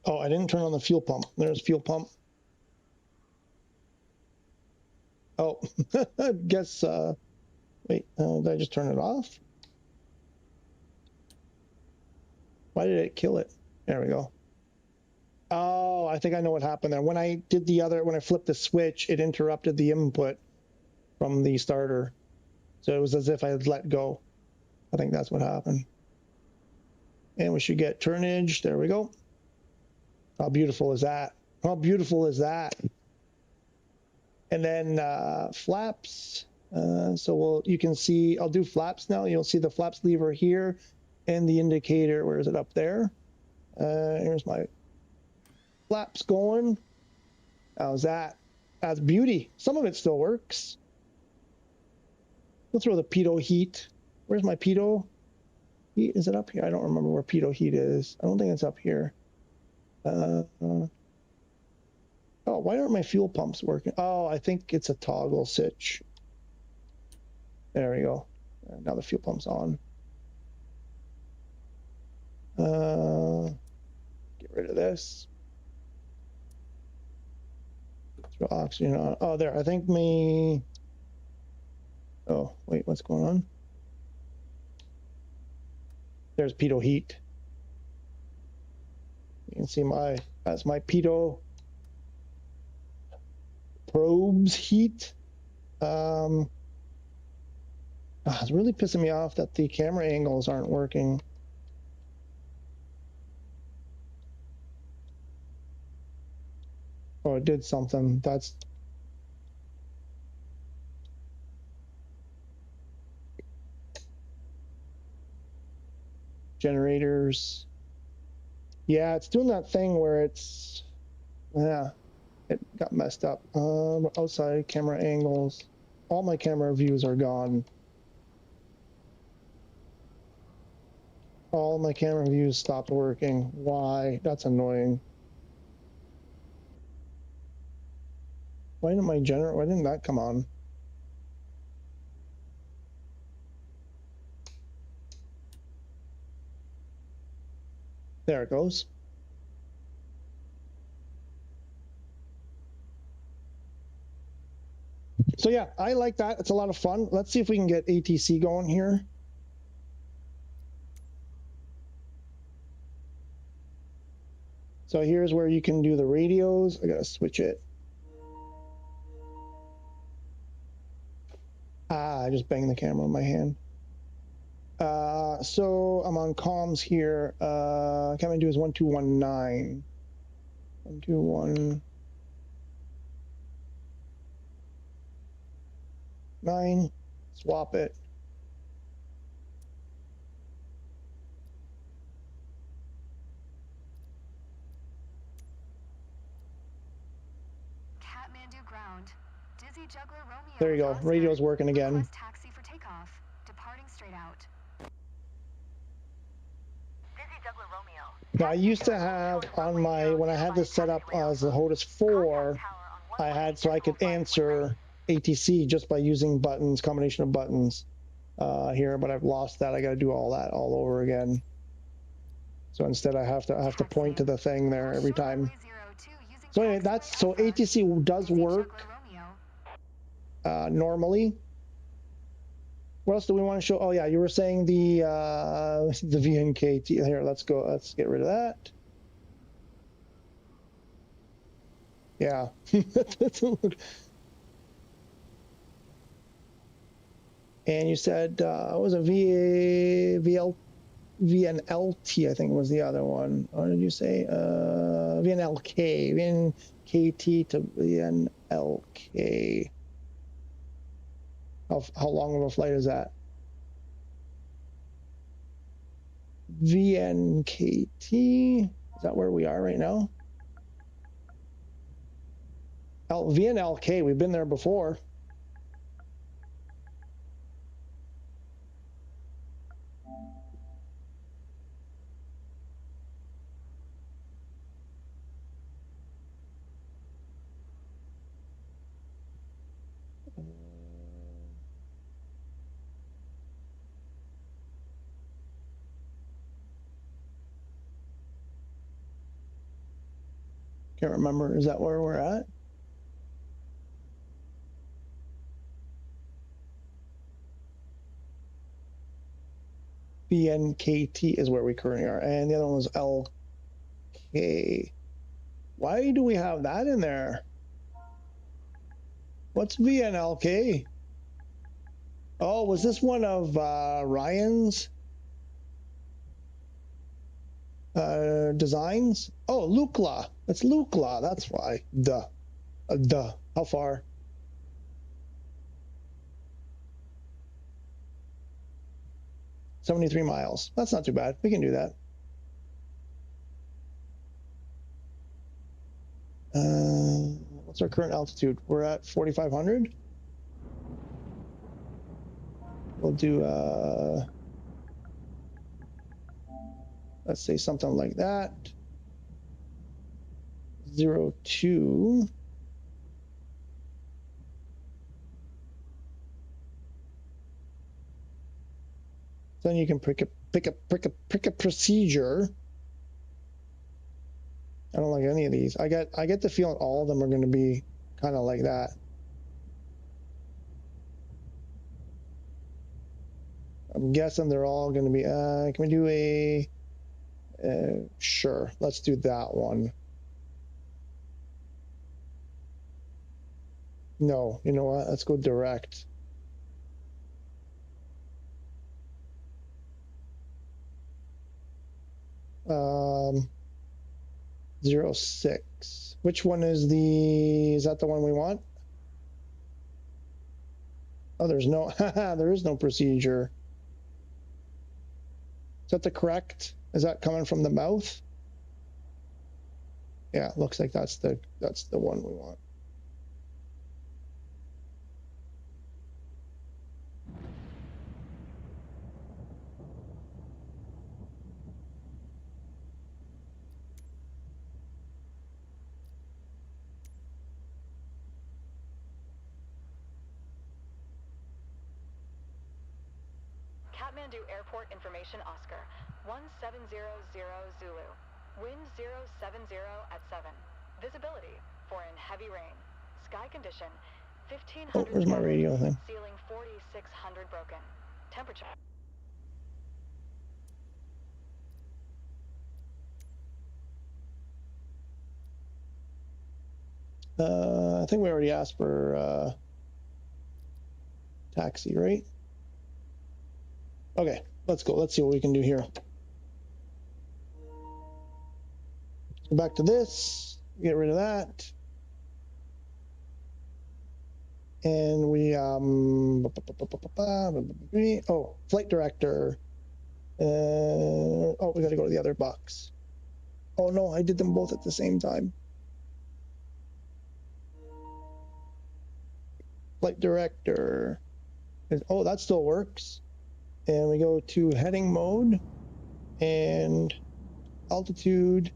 Oh, I didn't turn on the fuel pump. There's fuel pump. Oh, I guess, wait, did I just turn it off? Why did it kill it? There we go. Oh, I think I know what happened there. When I did when I flipped the switch, it interrupted the input from the starter. So it was as if I had let go. I think that's what happened. And we should get turnage. There we go. How beautiful is that? How beautiful is that? And then flaps. So you can see, I'll do flaps now. You'll see the flaps lever here and the indicator. Where is it? Up there. Here's my flaps going. How's that? That's beauty. Some of it still works. We'll throw the pitot heat. Where's my pitot heat? Is it up here? I don't remember where pitot heat is. I don't think it's up here. Oh, why aren't my fuel pumps working? Oh, I think it's a toggle switch. There we go. Now the fuel pump's on. Get rid of this. Throw oxygen on. Oh, there. I think me. Oh, wait. What's going on? There's pitot heat. You can see that's my pitot probes heat. It's really pissing me off that the camera angles aren't working. Oh, it did something. That's generators. Yeah, it's doing that thing where it's, yeah, it got messed up. Outside camera angles. All my camera views are gone. All my camera views stopped working. Why? That's annoying. Why didn't that come on? There it goes. So yeah, I like that. It's a lot of fun. Let's see if we can get ATC going here. So here's where you can do the radios. I gotta switch it. I just banged the camera on my hand. So I'm on comms here. What can I do is 1219. 1219. Swap it. Kathmandu ground. Dizzy Juggler Romeo. There you go. Radio's working again. Request taxi for takeoff. Departing straight out. Dizzy Juggler Romeo. Now I used to have on my, when I had this set up as a HOTUS 4, I had so I could answer ATC just by using buttons, combination of buttons here, but I've lost that. I got to do all that all over again. So instead I have to point to the thing there every time. So anyway, so ATC does work normally. What else do we want to show? Oh yeah, you were saying the VNKT. Here, let's go. Let's get rid of that. Yeah. And you said what was a VNLT? I think was the other one. What did you say? VNLK, VNKT to VNLK. How long of a flight is that? VNKT. Is that where we are right now? VNLK. We've been there before. Can't remember. Is that where we're at? BNKT is where we currently are, and the other one was LK. Why do we have that in there? What's VNLK? Oh, was this one of Ryan's designs? Oh, Lukla. It's Lukla. That's why. Duh. Duh. How far? $73 miles. That's not too bad. We can do that. What's our current altitude? We're at 4,500. We'll do, let's say something like that. 02. Then you can pick a procedure. I don't like any of these. I get the feeling all of them are going to be kind of like that. I'm guessing they're all going to be. Can we do a? Sure, let's do that one. No, you know what? Let's go direct. Um, 06. Which one is the? Is that the one we want? Oh, there's no. There is no procedure. Is that the correct? Is that coming from the mouth? Yeah, looks like that's the one we want. Kathmandu Airport Information Oscar, 1700 Zulu. Wind 070 at 7. Visibility, for in heavy rain. Sky condition, 1500. Oh, where's my radio thing? Ceiling 4600 broken. Temperature. I think we already asked for taxi, right? Okay, let's go. Let's see what we can do here. Let's go back to this. Get rid of that. And we oh, flight director. Oh, we got to go to the other box. Oh no, I did them both at the same time. Flight director. Oh, that still works. And we go to heading mode and altitude,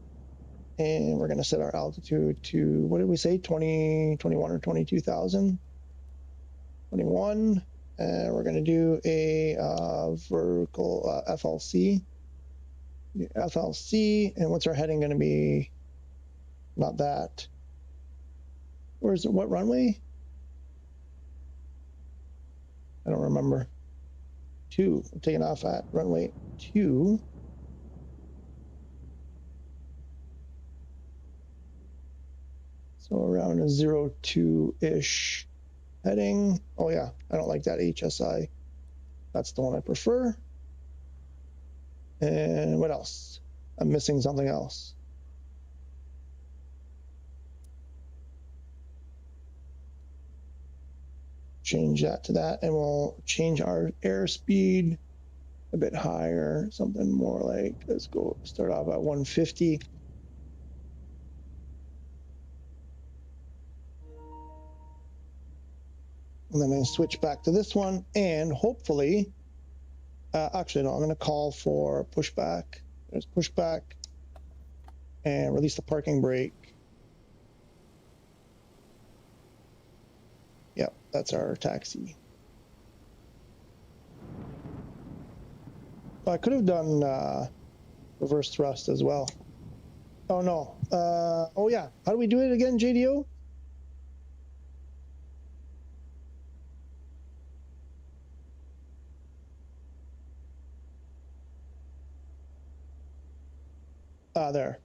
and we're going to set our altitude to, what did we say, 21 or 22,000? 21. And we're going to do a vertical FLC. FLC, and what's our heading going to be? Not that. Where's it? What runway? I don't remember. 2. I'm taking off at runway 2. So around a 02-ish heading. Oh yeah, I don't like that HSI. That's the one I prefer. And what else? I'm missing something else. Change that to that, and we'll change our airspeed a bit higher, something more like, let's go start off at 150. And then I switch back to this one, and hopefully, actually no, I'm going to call for pushback. There's pushback, and release the parking brake. Yep, that's our taxi. I could have done reverse thrust as well. Oh no. Oh yeah. How do we do it again, JDO? There.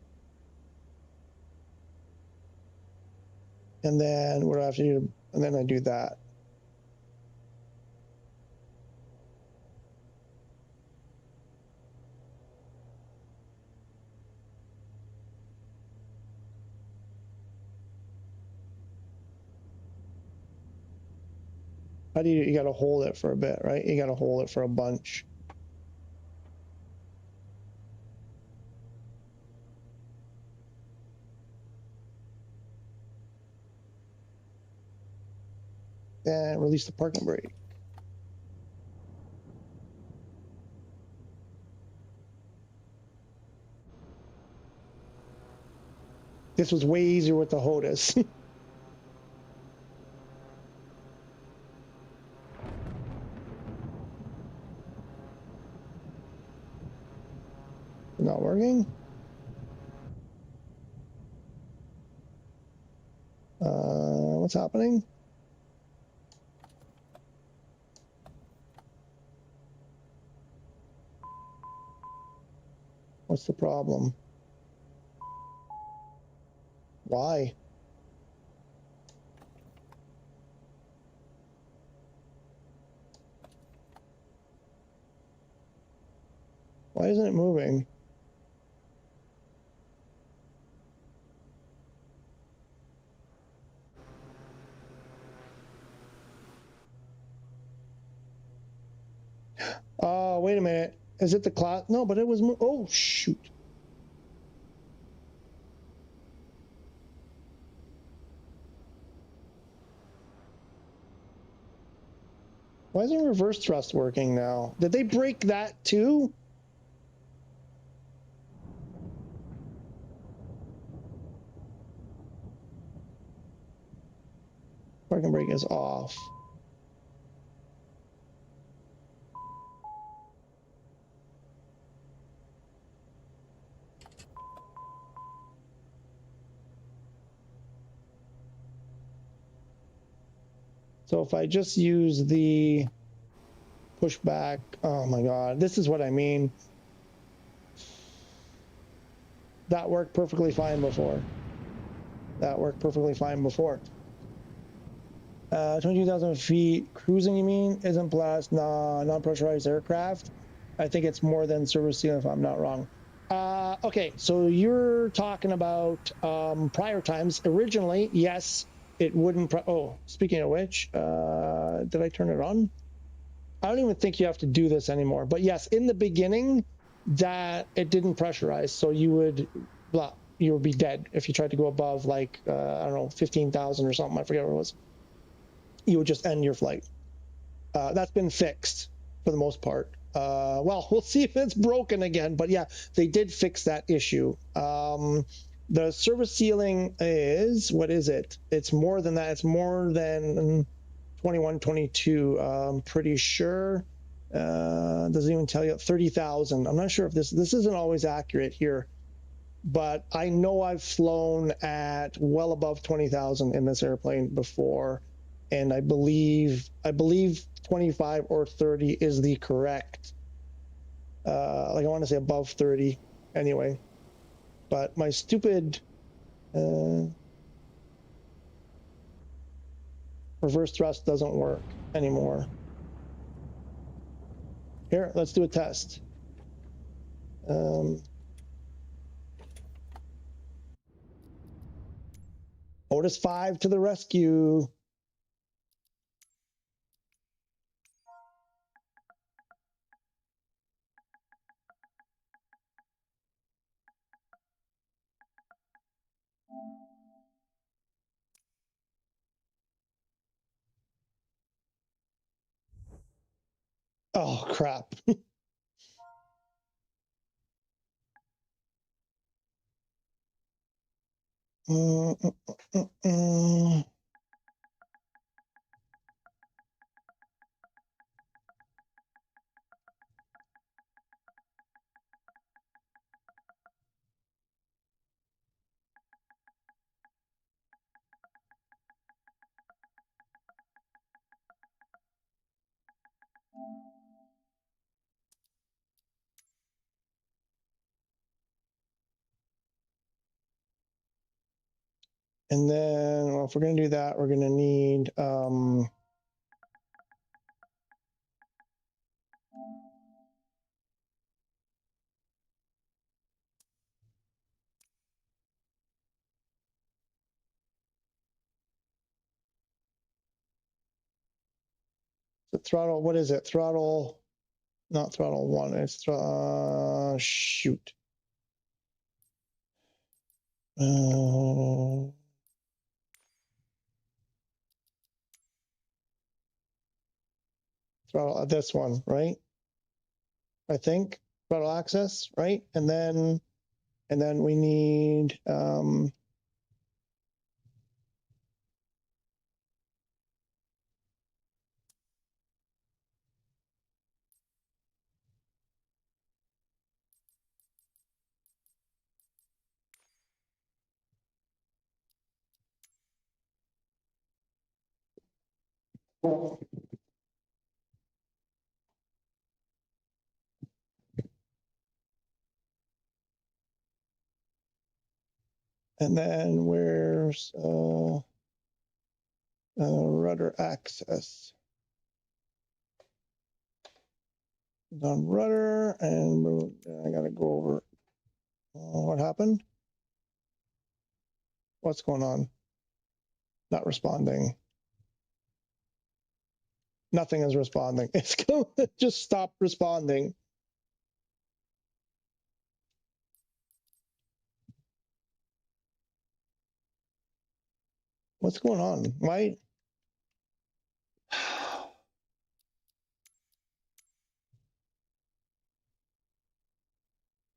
And then what do I have to do? And then I do that. How do you got to hold it for a bit, right? You got to hold it for a bunch. And release the parking brake. This was way easier with the HOTUS. Not working. What's happening? What's the problem? Why? Why isn't it moving? Oh, wait a minute. Is it the class? No, but it was. Oh, shoot. Why isn't reverse thrust working now? Did they break that too? Parking brake is off. So if I just use the pushback, oh my God, this is what I mean. That worked perfectly fine before. That worked perfectly fine before. 22,000 feet cruising, you mean? Isn't blast, nah, non-pressurized aircraft. I think it's more than service ceiling if I'm not wrong. Okay, so you're talking about prior times. Originally, yes, it wouldn't. Oh, speaking of which, did I turn it on? I don't even think you have to do this anymore. But yes, in the beginning, that it didn't pressurize, so you would be dead if you tried to go above like I don't know 15,000 or something. I forget what it was. You would just end your flight. That's been fixed for the most part. Well, we'll see if it's broken again, but yeah, they did fix that issue. The service ceiling is, what is it? It's more than that. It's more than 21, 22. I'm pretty sure. Doesn't even tell you 30,000. I'm not sure if this isn't always accurate here, but I know I've flown at well above 20,000 in this airplane before. And I believe 25 or 30 is the correct. Like I want to say above 30 anyway. But my stupid reverse thrust doesn't work anymore. Here, let's do a test. Otis 5 to the rescue. Oh, crap. And then, well, if we're going to do that, we're going to need, the throttle, what is it? Throttle, not throttle one, it's, shoot. Throttle, this one, right? I think throttle access, right? And then we need, and then where's rudder access? On rudder, and I gotta go over what happened. What's going on? Not responding. Nothing is responding. It's going to just stop responding. What's going on? Why?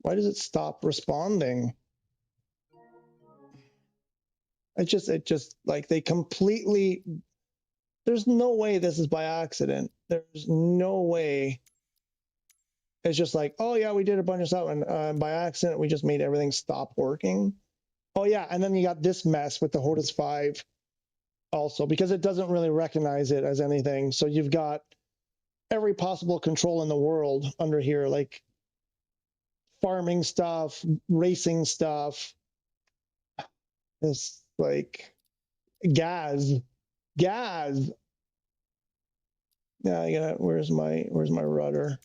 Why does it stop responding? It just like they completely, there's no way this is by accident. There's no way. It's just like, oh yeah, we did a bunch of stuff and by accident, we just made everything stop working. Oh yeah, and then you got this mess with the HOTAS 5 also, because it doesn't really recognize it as anything. So you've got every possible control in the world under here, like farming stuff, racing stuff. It's like gas. Yeah, I got it. Where's my rudder?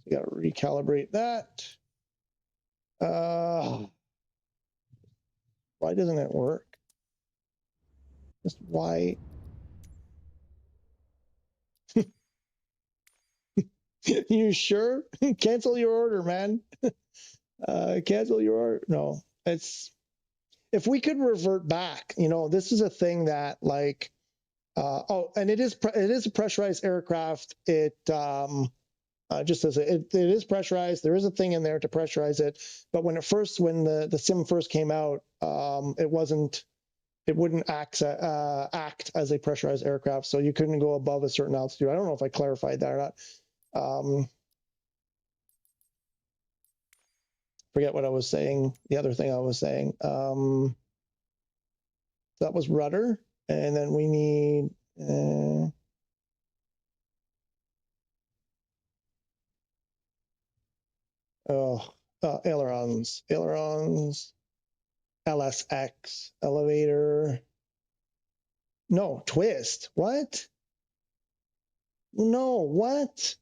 You got to recalibrate that. Why doesn't it work? Just why? You sure? Cancel your order, man. Cancel your order. No, it's, if we could revert back, you know, this is a thing that like, oh, and it is a pressurized aircraft. It just as it is pressurized. There is a thing in there to pressurize it. But when the sim first came out, it wouldn't act as a pressurized aircraft. So you couldn't go above a certain altitude. I don't know if I clarified that or not. Forget what I was saying. The other thing I was saying. That was rudder. And then we need, ailerons, LSX, elevator. No, twist. What? No, what?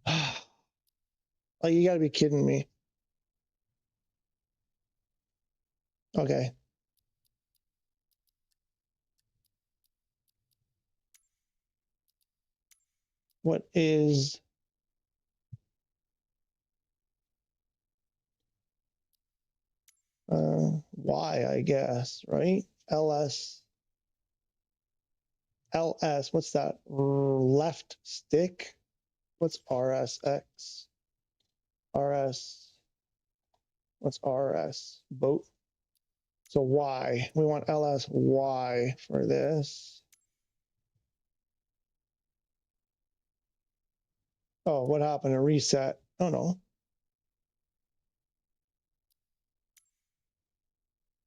Oh, you gotta be kidding me. Okay. What is Y, I guess, right? LS, what's that? Left stick? What's RSX? RS, what's RS? Boat. So Y, we want LSY for this. Oh, what happened? A reset. Oh no.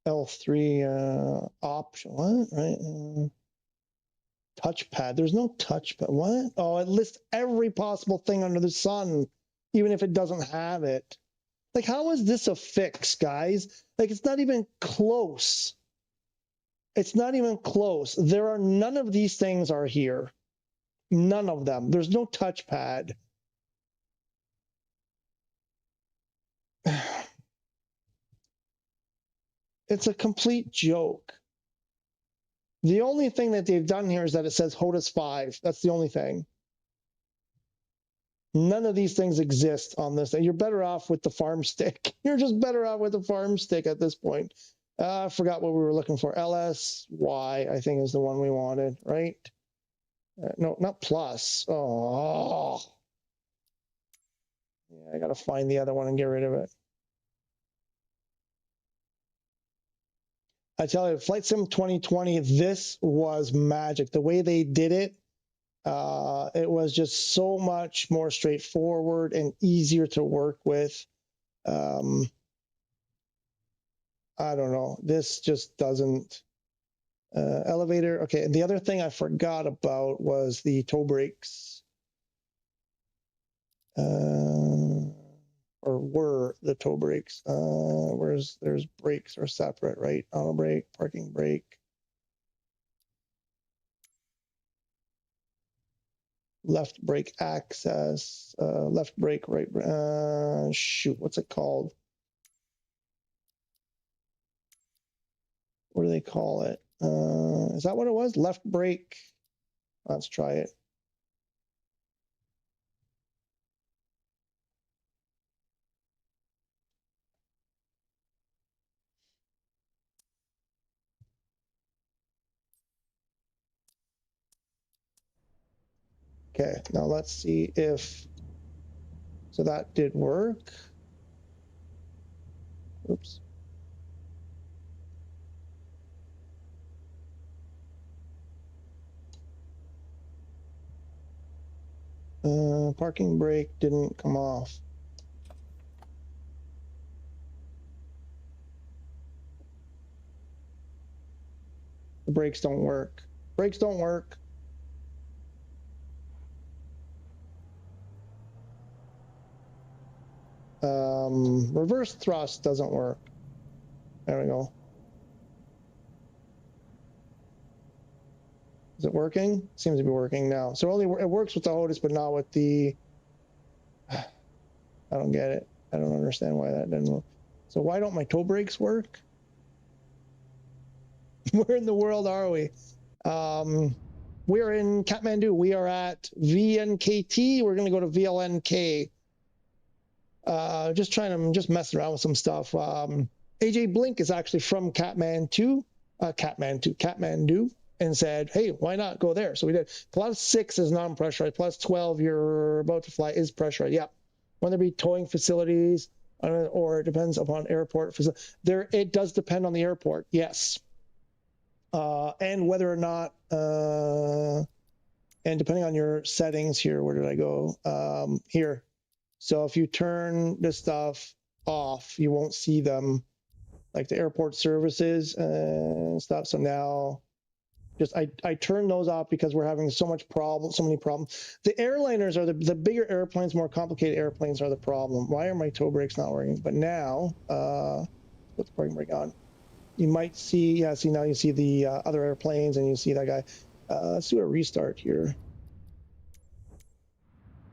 L3 option, what, right? Touchpad, there's no touchpad, what? Oh, it lists every possible thing under the sun, even if it doesn't have it. Like, how is this a fix, guys? Like, it's not even close. It's not even close. There are none of these things are here. None of them. There's no touchpad. It's a complete joke. The only thing that they've done here is that it says HOTAS 5. That's the only thing. None of these things exist on this thing. You're better off with the farm stick. You're just better off with the farm stick at this point. I forgot what we were looking for. LSY, I think, is the one we wanted, right? No, not plus. Oh. Yeah, I got to find the other one and get rid of it. I tell you, Flight Sim 2020, this was magic. The way they did it, it was just so much more straightforward and easier to work with. I don't know. This just doesn't. Elevator. Okay. And the other thing I forgot about was the toe brakes. Or were the toe brakes. There's brakes are separate, right? Auto brake, parking brake. Left brake access, left brake, right, shoot, what's it called? What do they call it? Is that what it was? Left brake. Let's try it. Okay, now let's see if, so that did work. Oops. Parking brake didn't come off. The brakes don't work. Brakes don't work. Reverse thrust doesn't work. There we go. Is it working? Seems to be working now. So only it works with the HOTAS, but not with the. I don't get it. I don't understand why that didn't work. So why don't my toe brakes work? Where in the world are we? We're in Kathmandu. We are at VNKT. We're going to go to VLNK. Just messing around with some stuff. AJ Blink is actually from Kathmandu, and said, hey, why not go there? So we did. Plus 6 is non-pressurized. Plus 12, you're about to fly, is pressurized. Yeah. When there be towing facilities, or it depends upon airport facility. It does depend on the airport, yes. And whether or not, and depending on your settings here, where did I go? Here. So if you turn this stuff off, you won't see them, like the airport services and stuff. So now, I turned those off because we're having so many problems. The airliners are the bigger airplanes, more complicated airplanes are the problem. Why are my toe brakes not working? But now, put the parking brake on. You might see, yeah, see now you see the other airplanes and you see that guy. Let's do a restart here.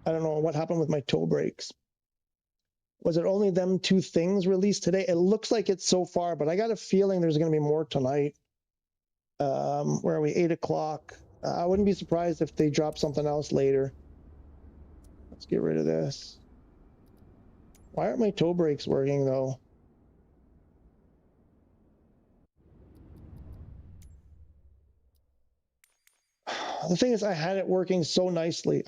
I don't know what happened with my toe brakes. Was it only them 2 things released today? It looks like it's so far, but I got a feeling there's going to be more tonight. Where are we? 8 o'clock. I wouldn't be surprised if they drop something else later. Let's get rid of this. Why aren't my toe brakes working though? The thing is, I had it working so nicely.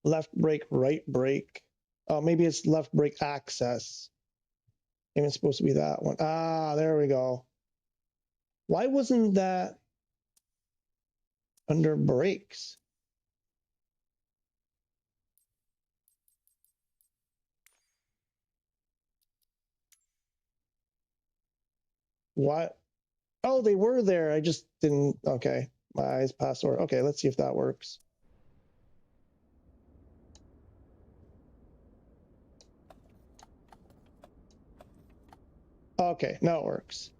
Left brake, right brake. Oh, maybe it's left brake access. Maybe it's supposed to be that one. Ah, there we go. Why wasn't that under brakes? What? Oh, they were there. I just didn't. Okay, my eyes passed over. Okay, let's see if that works. Okay, now it works.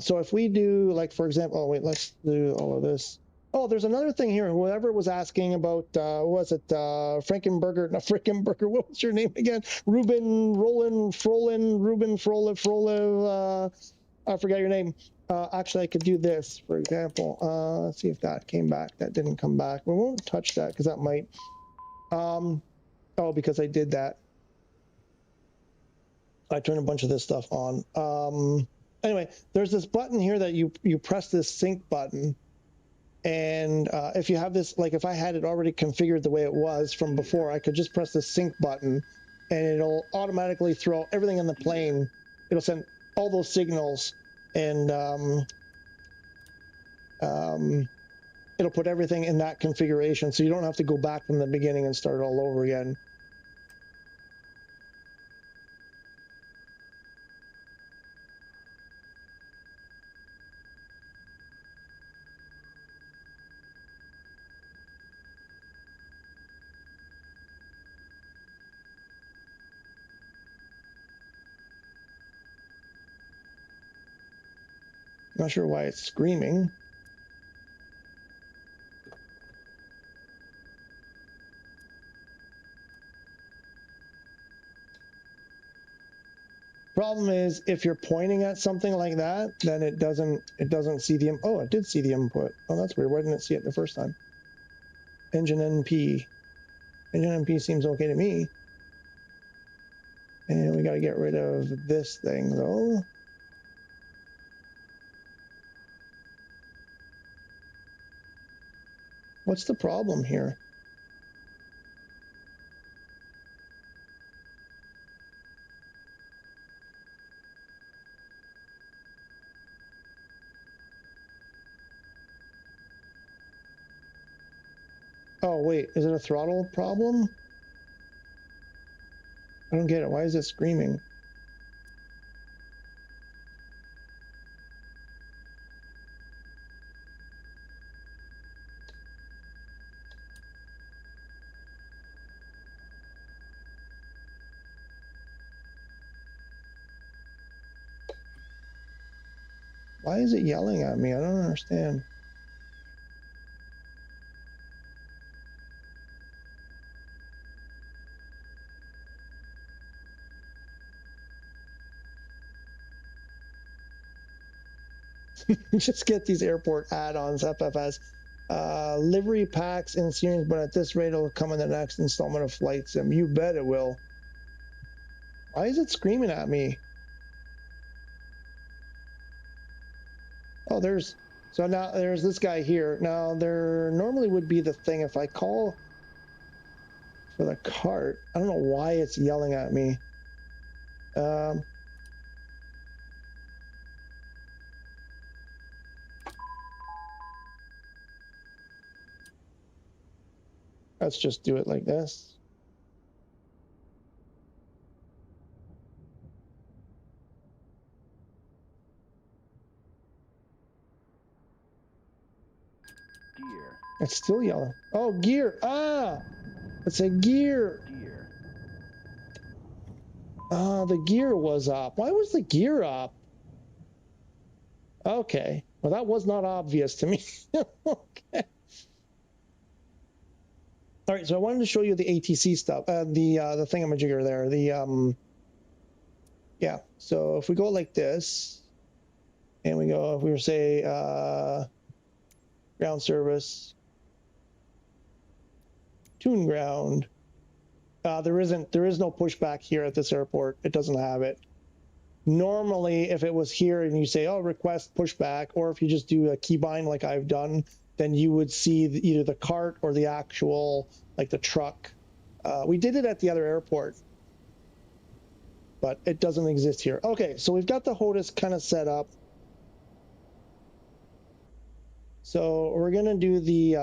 So if we do, like, for example, oh wait, let's do all of this. Oh, there's another thing here. Whoever was asking about, was it Frankenberger? No, Frankenberger. What was your name again? Ruben Frolev. I forgot your name. Actually, I could do this, for example. Let's see if that came back. That didn't come back. We won't touch that because that might. Oh, because I did that. I turned a bunch of this stuff on. Anyway, there's this button here that you press this sync button. And if you have this, like if I had it already configured the way it was from before, I could just press the sync button and it'll automatically throw everything in the plane. It'll send all those signals and it'll put everything in that configuration. So you don't have to go back from the beginning and start all over again. Not sure why it's screaming. Problem is, if you're pointing at something like that, then it doesn't see the, oh, it did see the input. Oh, that's weird. Why didn't it see it the first time? Engine NP. Engine NP seems okay to me. And we got to get rid of this thing, though. What's the problem here? Oh, wait, is it a throttle problem? I don't get it. Why is it screaming? Why is it yelling at me? I don't understand. Just get these airport add-ons, FFS. Livery packs in series, but at this rate, it'll come in the next installment of Flight Sim. You bet it will. Why is it screaming at me? Oh, so now there's this guy here. Now, there normally would be the thing if I call for the cart. I don't know why it's yelling at me. Let's just do it like this. Gear. It's still yelling. Oh, gear. Ah, it's a gear. Gear. The gear was up. Why was the gear up? Okay. Well, that was not obvious to me. Okay. All right, so I wanted to show you the ATC stuff, the thingamajigger there. Yeah. So if we go like this, and we go, if we were say ground service, tune ground. There is no pushback here at this airport. It doesn't have it. Normally, if it was here and you say, oh, request pushback, or if you just do a keybind like I've done, then you would see either the cart or the actual, like the truck. We did it at the other airport, but it doesn't exist here. Okay, so we've got the HOTAS kind of set up. So we're gonna do the,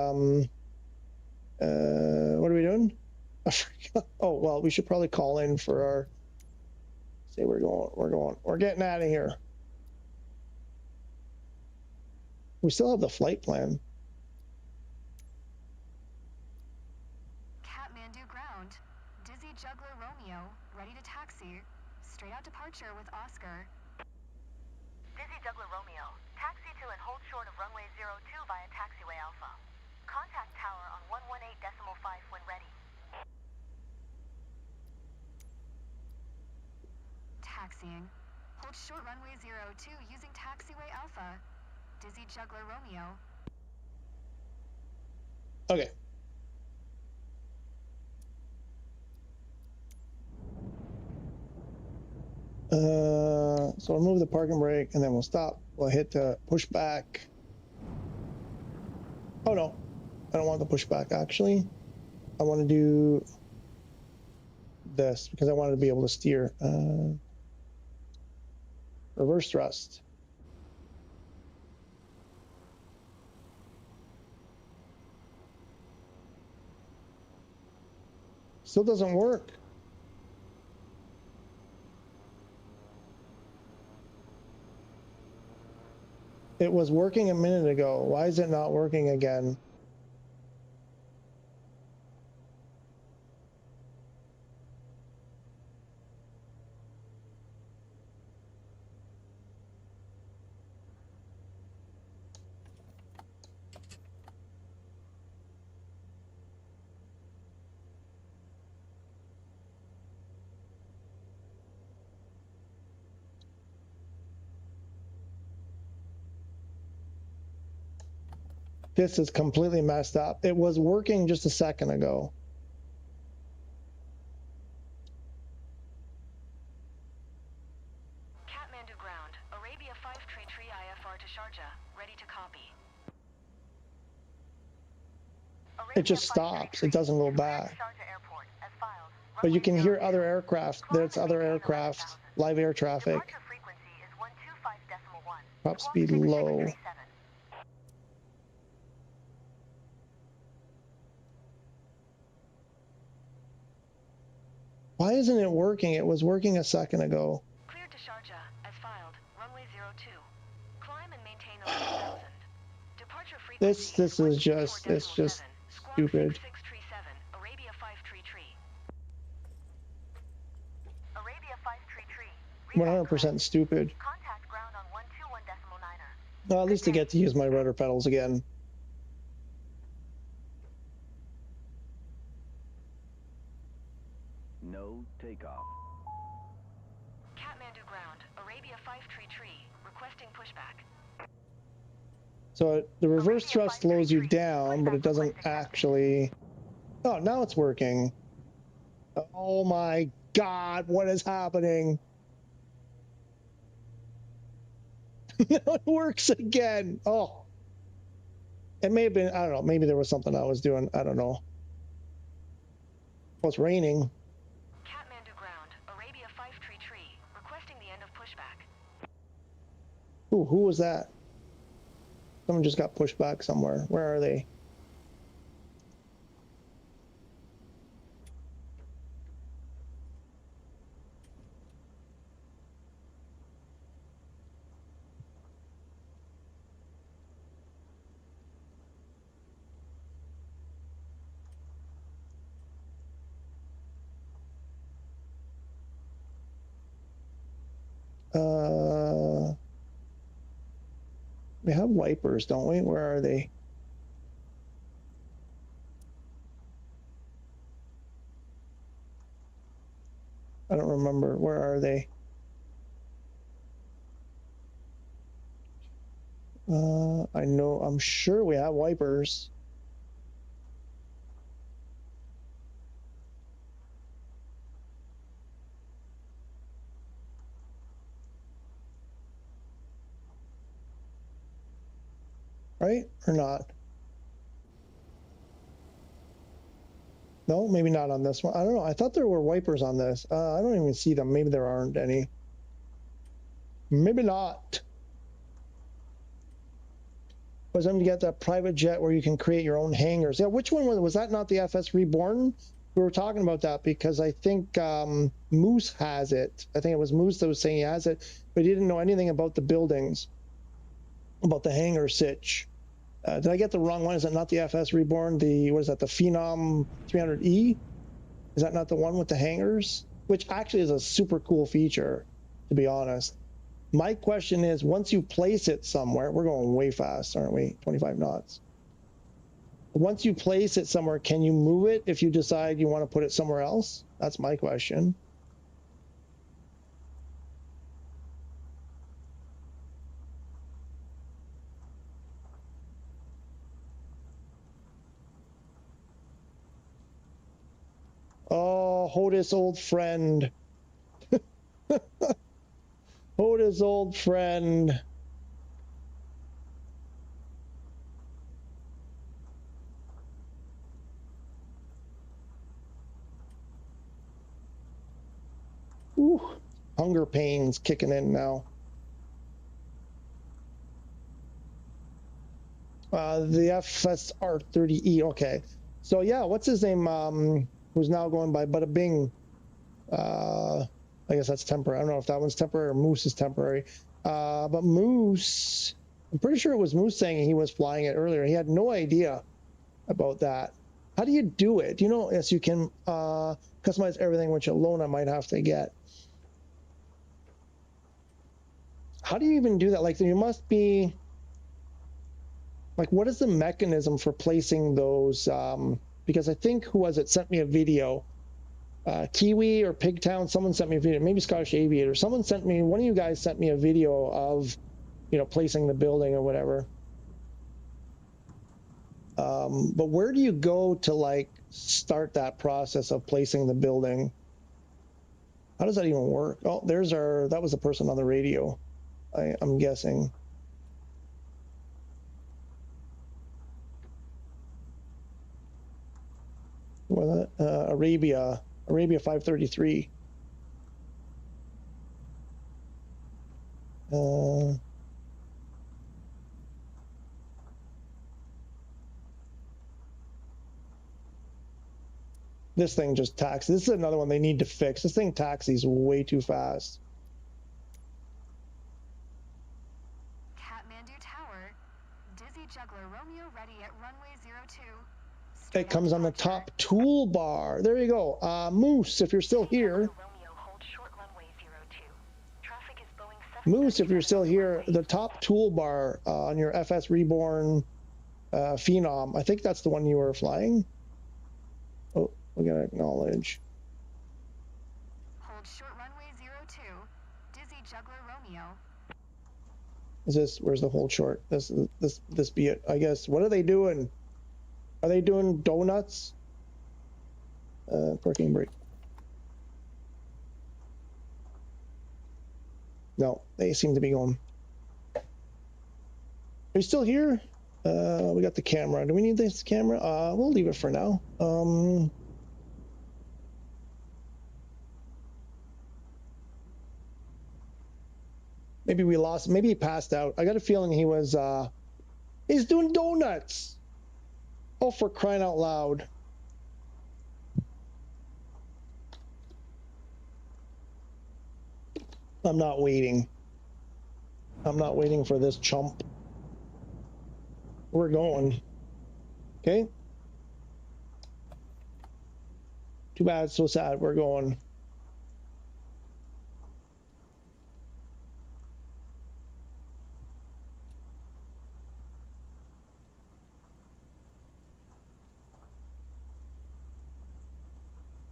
what are we doing? Oh, well, we should probably call in for our, say we're getting out of here. We still have the flight plan. Kathmandu ground. Dizzy Juggler Romeo, ready to taxi. Straight out departure with Oscar. Dizzy Juggler Romeo, taxi to and hold short of runway 02 via taxiway Alpha. Contact tower on 118.5 when ready. Taxiing. Hold short runway 02 using taxiway Alpha. Dizzy Juggler Romeo. Okay. So I'll move the parking brake and then we'll stop. We'll hit the push back. Oh no, I don't want the push back actually. I want to do this because I wanted to be able to steer. Reverse thrust. Still doesn't work. It was working a minute ago. Why is it not working again? This is completely messed up. It was working just a second ago. Kathmandu ground. Arabia 533 IFR to Sharjah. Ready to copy. It just stops. It doesn't go back. But you can hear other aircraft. There's other aircraft, live air traffic. Top speed low. Why isn't it working? It was working a second ago. Cleared to Sharjah as filed. Runway 02. Climb and maintain 11,000. Departure frequency. This is just, it's just stupid. 637. Arabia 533. Arabia 533. 100% stupid. Contact ground on 121.9er. Well, at least I get to use my rudder pedals again. No takeoff. Kathmandu ground. Arabia 533. Requesting pushback. So the reverse thrust slows you down, but it doesn't actually... Oh, now it's working. Oh my God, what is happening? Now it works again. Oh. It may have been, I don't know, maybe there was something I was doing. I don't know. Well, it's raining. Kathmandu ground. Arabia 533. Requesting the end of pushback. Ooh, who was that? Someone just got pushed back somewhere. Where are they? We have wipers, don't we? Where are they? I don't remember. Where are they? I know, I'm sure we have wipers. Right? Or not? No, maybe not on this one. I don't know. I thought there were wipers on this. I don't even see them. Maybe there aren't any. Maybe not. Was them to get that private jet where you can create your own hangars. Yeah, which one was that? Not the FS Reborn We were talking about that because I think Moose has it. I think it was Moose that was saying he has it, but he didn't know anything about the buildings, about the hangar sitch. Did I get the wrong one? Is it not the FS Reborn? What is that, the Phenom 300E? Is that not the one with the hangars? Which actually is a super cool feature, to be honest. My question is, once you place it somewhere, we're going way fast, aren't we? 25 knots. Once you place it somewhere, can you move it if you decide you want to put it somewhere else? That's my question. Oh, Hodis, old friend. Hodis, old friend. Ooh, hunger pains kicking in now. The FSR30E, okay. So yeah, what's his name? Who's now going by Bada Bing? I guess that's temporary. I don't know if that one's temporary or Moose is temporary. But Moose, I'm pretty sure it was Moose saying he was flying it earlier. He had no idea about that. How do you do it? Do you know? Yes, you can customize everything, which alone I might have to get. How do you even do that? Like, you must be, like, what is the mechanism for placing those? Because I think, who was it, sent me a video. Kiwi or Pigtown, someone sent me a video, maybe Scottish Aviator. Someone sent me, one of you guys sent me a video of, you know, placing the building or whatever. But where do you go to, like, start that process of placing the building? How does that even work? Oh, there's our, that was the person on the radio, I'm guessing. Well, Arabia 533. This thing just taxis. This is another one they need to fix. This thing taxis way too fast. Kathmandu Tower, Dizzy Juggler Romeo ready at runway 02. It comes on the top toolbar. There you go. Moose, if you're still here. Moose, if you're still here, the top toolbar on your FS Reborn Phenom. I think that's the one you were flying. Oh, we gotta acknowledge. Hold short runway 02, Dizzy Juggler Romeo. Is this, where's the hold short? This be it, I guess. What are they doing? Are they doing donuts? Parking brake. No, they seem to be going. Are you still here? We got the camera. Do we need this camera? We'll leave it for now. Maybe we lost, maybe he passed out. I got a feeling he was, he's doing donuts. Oh, for crying out loud. I'm not waiting. I'm not waiting for this chump. We're going. Okay? Too bad, so sad. We're going.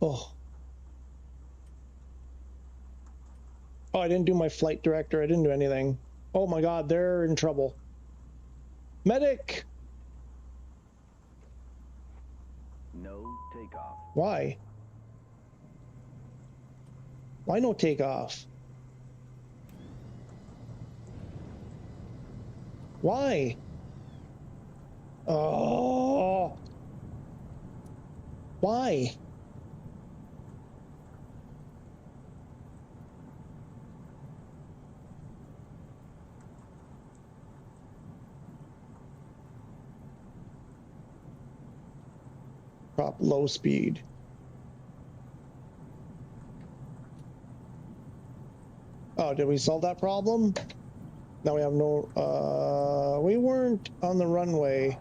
Oh. Oh, I didn't do my flight director. I didn't do anything. Oh my God, they're in trouble. Medic! No takeoff. Why? Why no takeoff? Why? Oh. Why? Prop low speed. Oh, did we solve that problem? Now we have no, we weren't on the runway.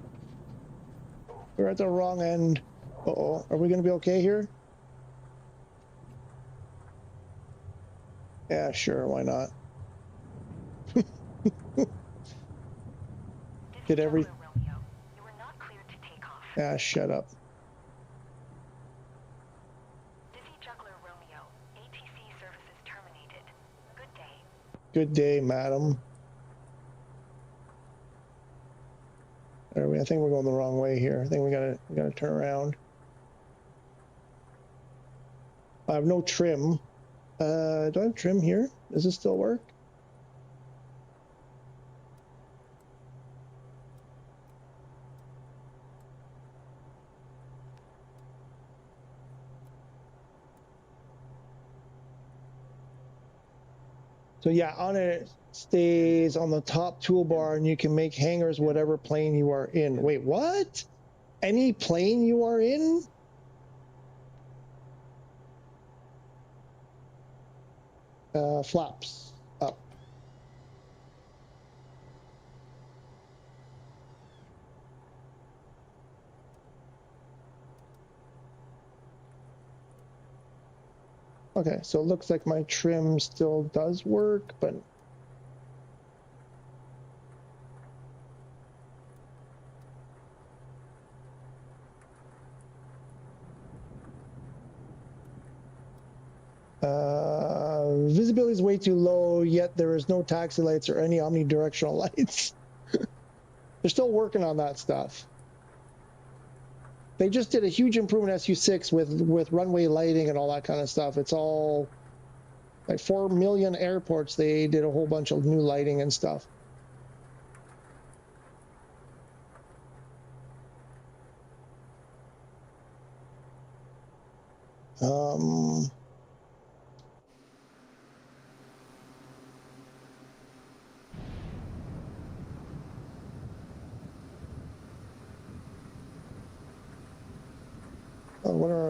We're at the wrong end. Uh-oh, are we gonna be okay here? Yeah, sure, why not? Did every... Romeo, you are not cleared to take off. Ah, shut up. Dizzy Juggler Romeo, ATC services terminated. Good day. Good day, madam. I think we're going the wrong way here. I think we gotta turn around. I have no trim. Do I have trim here? Does this still work? So yeah, on it stays on the top toolbar, and you can make hangars whatever plane you are in. Wait, what? Any plane you are in? Flaps up. Okay, so it looks like my trim still does work, but visibility is way too low, yet there is no taxi lights or any omnidirectional lights. They're still working on that stuff. They just did a huge improvement SU6 with runway lighting and all that kind of stuff. It's all like 4 million airports. They did a whole bunch of new lighting and stuff. What are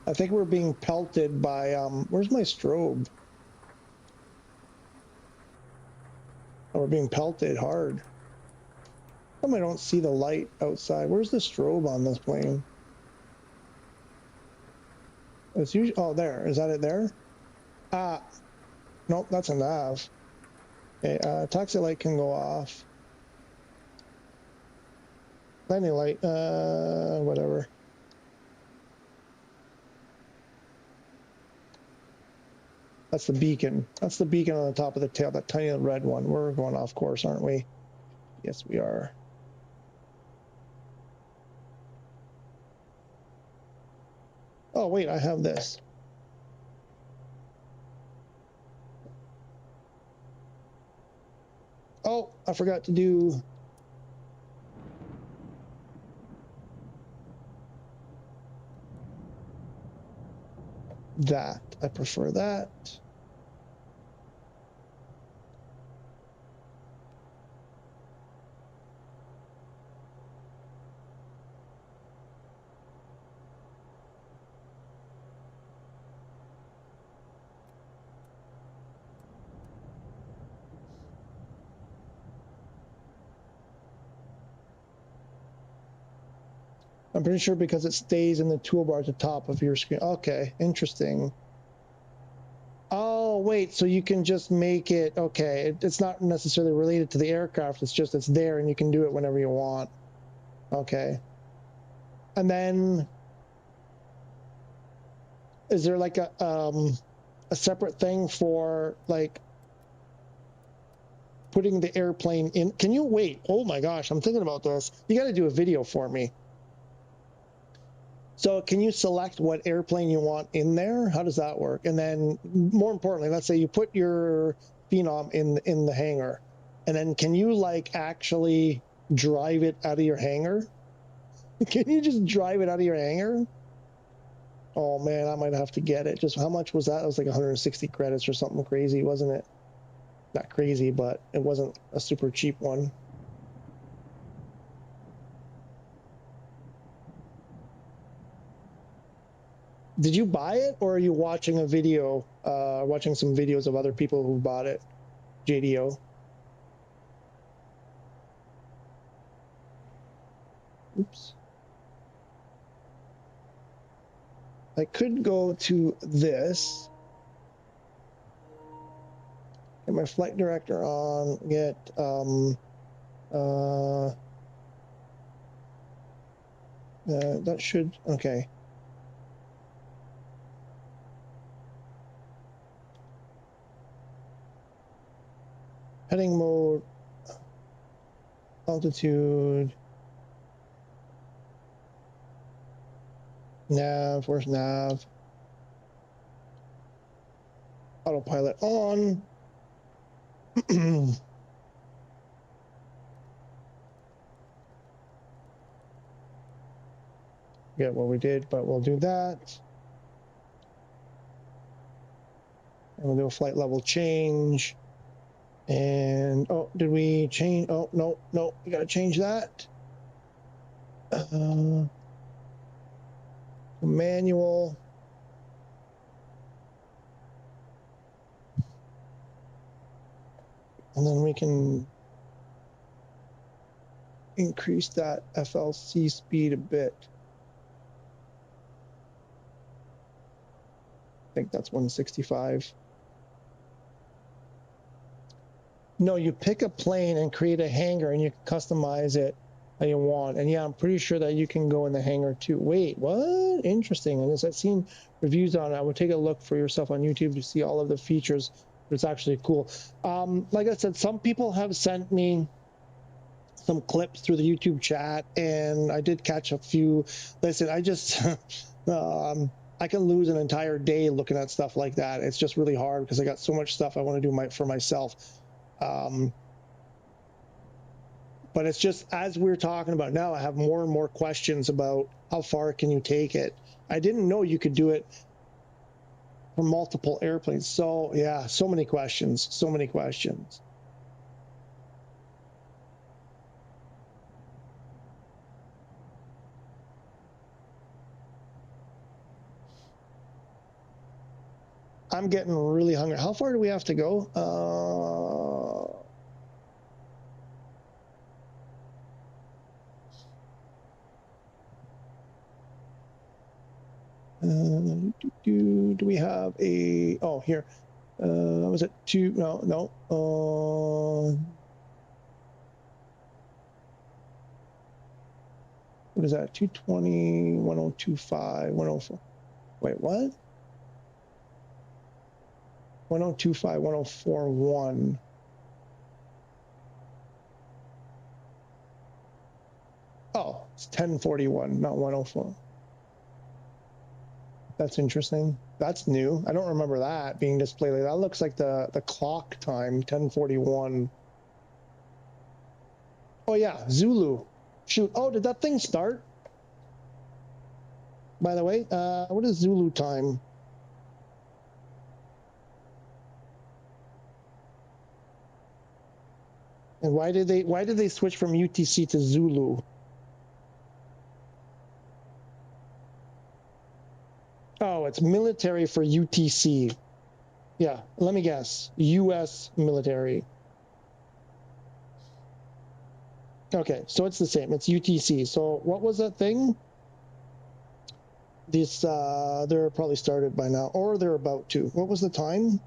I think we're being pelted by where's my strobe? Oh, we're being pelted hard. How come I don't see the light outside? Where's the strobe on this plane? It's usually, oh, there. Is that it there? Ah, nope, that's a nav. Okay, taxi light can go off. Landing light, whatever. That's the beacon. That's the beacon on the top of the tail, that tiny red one. We're going off course, aren't we? Yes, we are. Oh, wait, I have this. Oh, I forgot to do... that. I prefer that. I'm pretty sure because it stays in the toolbar at the top of your screen. Okay, interesting. Oh, wait, so you can just make it, okay, it's not necessarily related to the aircraft, it's just it's there and you can do it whenever you want. Okay. And then, is there like a separate thing for like putting the airplane in? Can you wait? Oh my gosh, I'm thinking about this. You got to do a video for me. So can you select what airplane you want in there? How does that work? And then more importantly, let's say you put your Phenom in the hangar, and then can you like actually drive it out of your hangar? Can you just drive it out of your hangar? Oh man, I might have to get it. Just how much was that? It was like 160 credits or something crazy, wasn't it? Not crazy, but it wasn't a super cheap one. Did you buy it, or are you watching a video, watching some videos of other people who bought it? JDO. Oops. I could go to this. Get my flight director on. Get that should okay. Heading mode, altitude, nav, where's nav? Autopilot on. Get what we did, but we'll do that. And we'll do a flight level change. And oh, did we change? Oh, no, we gotta change that. Manual. And then we can increase that FLC speed a bit. I think that's 165. No, you pick a plane and create a hangar, and you can customize it how you want. And yeah, I'm pretty sure that you can go in the hangar too. Wait, what? Interesting. And as I've seen reviews on it, I would take a look for yourself on YouTube to see all of the features. But it's actually cool. Like I said, some people have sent me some clips through the YouTube chat, and I did catch a few. Listen, I just I can lose an entire day looking at stuff like that. It's just really hard because I got so much stuff I want to do for myself. But it's just, as we're talking about now, I have more and more questions about how far can you take it. I didn't know you could do it for multiple airplanes. So yeah, so many questions, so many questions. I'm getting really hungry. How far do we have to go? Do we have a, oh, here. Was it two? No. What is that? 220, 1025, 104. Wait, what? 1025, 1041. Oh, it's 1041, not 104. That's interesting. That's new. I don't remember that being displayed like that. That looks like the clock time, 1041. Oh yeah, Zulu. Shoot. Oh, did that thing start? By the way, what is Zulu time? And why did they switch from UTC to Zulu? Oh, it's military for UTC. Yeah, let me guess. US military. Okay, so it's the same. It's UTC. So what was that thing? This they're probably started by now, or they're about to. What was the time?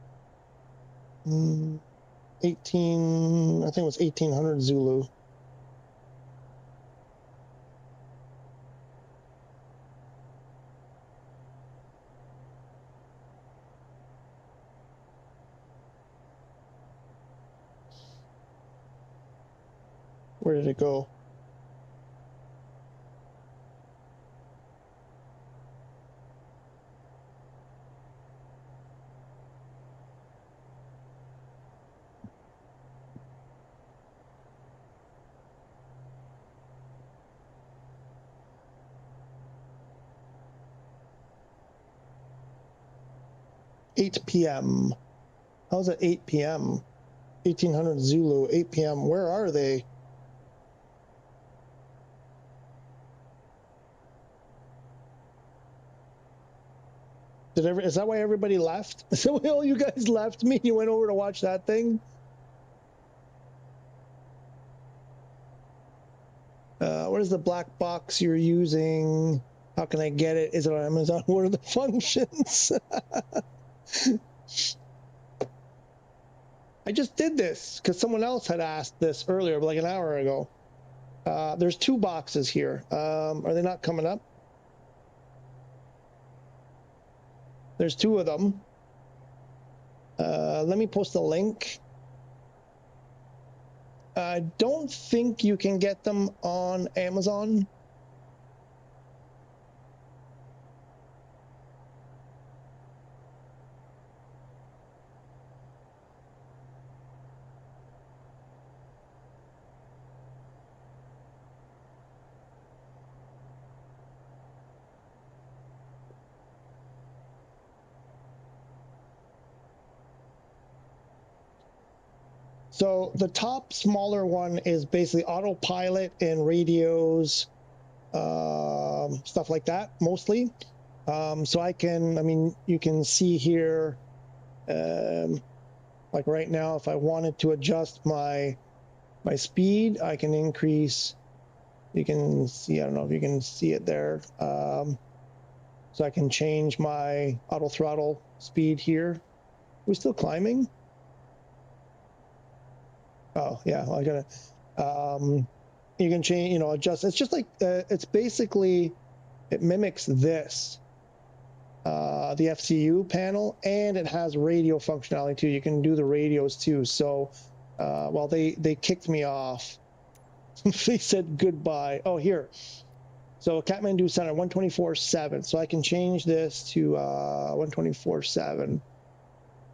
18, I think it was 1800 Zulu. Where did it go? $8 p.m. How's it 8 p.m.? 1800 Zulu, 8 p.m. Where are they? Is that why everybody left? So all you guys left me? You went over to watch that thing? What is the black box you're using? How can I get it? Is it on Amazon? What are the functions? I just did this because someone else had asked this earlier, like an hour ago. There's 2 boxes here. Are they not coming up? There's 2 of them. Let me post a link. I don't think you can get them on Amazon. So the top smaller one is basically autopilot and radios, stuff like that, mostly. So I mean, you can see here, like right now, if I wanted to adjust my speed, I can increase. You can see, I don't know if you can see it there. So I can change my auto throttle speed here. We're still climbing. Oh yeah, well, I gotta. You can change, you know, adjust. It's just like it's basically, it mimics this, the FCU panel, and it has radio functionality too. You can do the radios too. So, well, they kicked me off. They said goodbye. Oh, here. So Kathmandu Center 124/7. So I can change this to 124/7.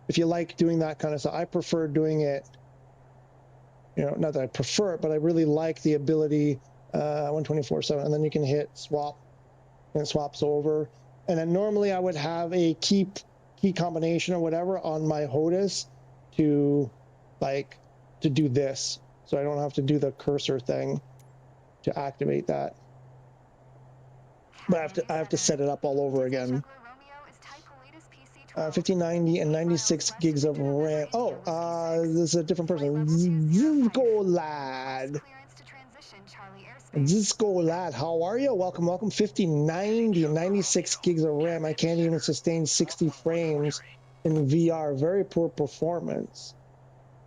If you like doing that kind of stuff, I prefer doing it. You know, not that I prefer it, but I really like the ability 124/7, and then you can hit swap, and it swaps over. And then normally I would have a key combination or whatever on my HOTAS to do this, so I don't have to do the cursor thing to activate that. But I have to set it up all over again. 1590 and 96 gigs of RAM. Oh, this is a different person. Zisco Lad. Zisco Lad, how are you? Welcome, welcome. 5090 and 96 gigs of RAM. I can't even sustain 60 frames in VR. Very poor performance.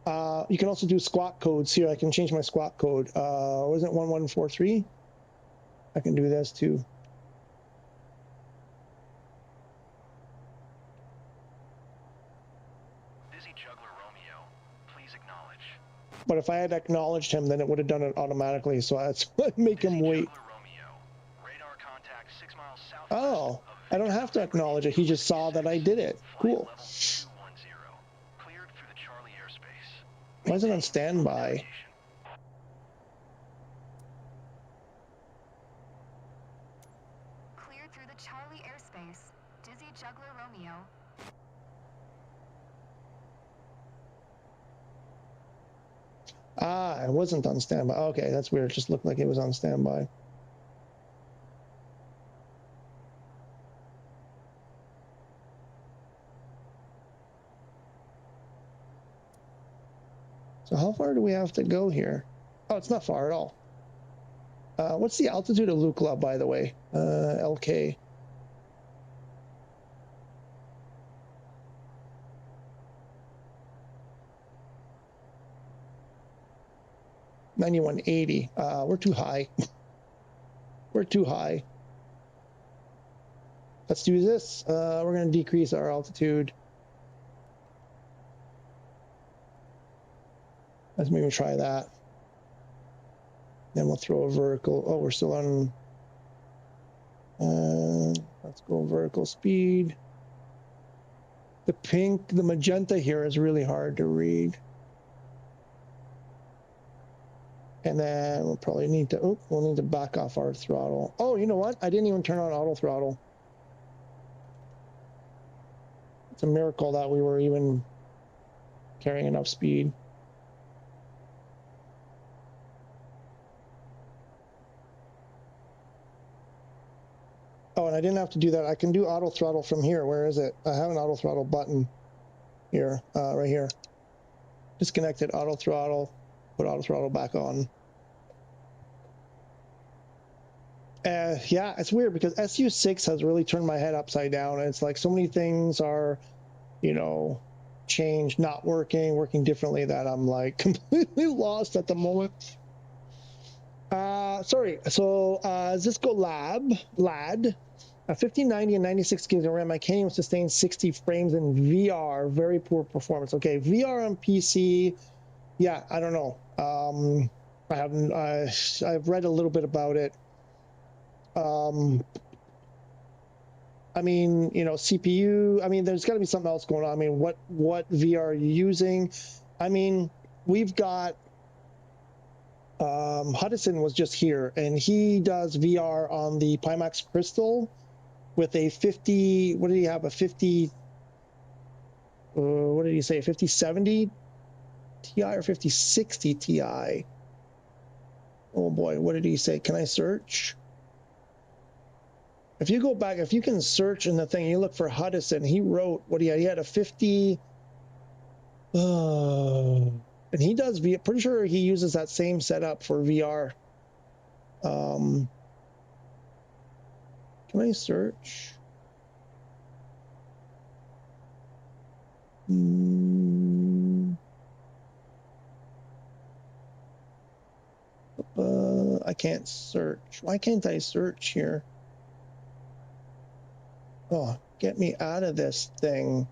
You can also do squawk codes here. I can change my squawk code. Wasn't it 1143? I can do this too. But if I had acknowledged him, then it would have done it automatically. So that's what make him wait. Oh, I don't have to acknowledge it. He just saw that I did it. Cool. Why is it on standby? Cleared through the Charlie airspace. Dizzy Juggler Romeo. Ah, it wasn't on standby. Okay, that's weird. It just looked like it was on standby. So how far do we have to go here? Oh, it's not far at all. What's the altitude of Lukla, by the way? LK. $91.80. We're too high. We're too high. Let's do this. We're going to decrease our altitude. Let's maybe try that. Then we'll throw a vertical. Oh, we're still on. Let's go vertical speed. The pink, the magenta here is really hard to read. And then we'll probably need to, we'll need to back off our throttle. Oh, you know what? I didn't even turn on auto throttle. It's a miracle that we were even carrying enough speed. Oh, and I didn't have to do that. I can do auto throttle from here. Where is it? I have an auto throttle button here, right here. Disconnected auto throttle, put auto throttle back on. Yeah, it's weird because SU6 has really turned my head upside down. It's like so many things are, you know, changed, not working, working differently, that I'm like completely lost at the moment. Sorry, so Cisco LAD, 1590 and 96 gigs of RAM. I can't even sustain 60 frames in VR. Very poor performance. Okay, VR on PC. Yeah, I don't know. I haven't. I've read a little bit about it. I mean, you know, CPU. I mean, there's got to be something else going on. I mean, what VR are you using? I mean, we've got Hudson was just here, and he does VR on the Pimax Crystal with a 50. What did he have? A 50. What did he say? 5070 Ti or 5060 Ti? Oh boy, what did he say? Can I search? If you go back, if you can search in the thing, you look for Hudson. He wrote what he had. He had a 50. And he does VR. Pretty sure he uses that same setup for VR. Can I search? I can't search. Why can't I search here? Oh, get me out of this thing.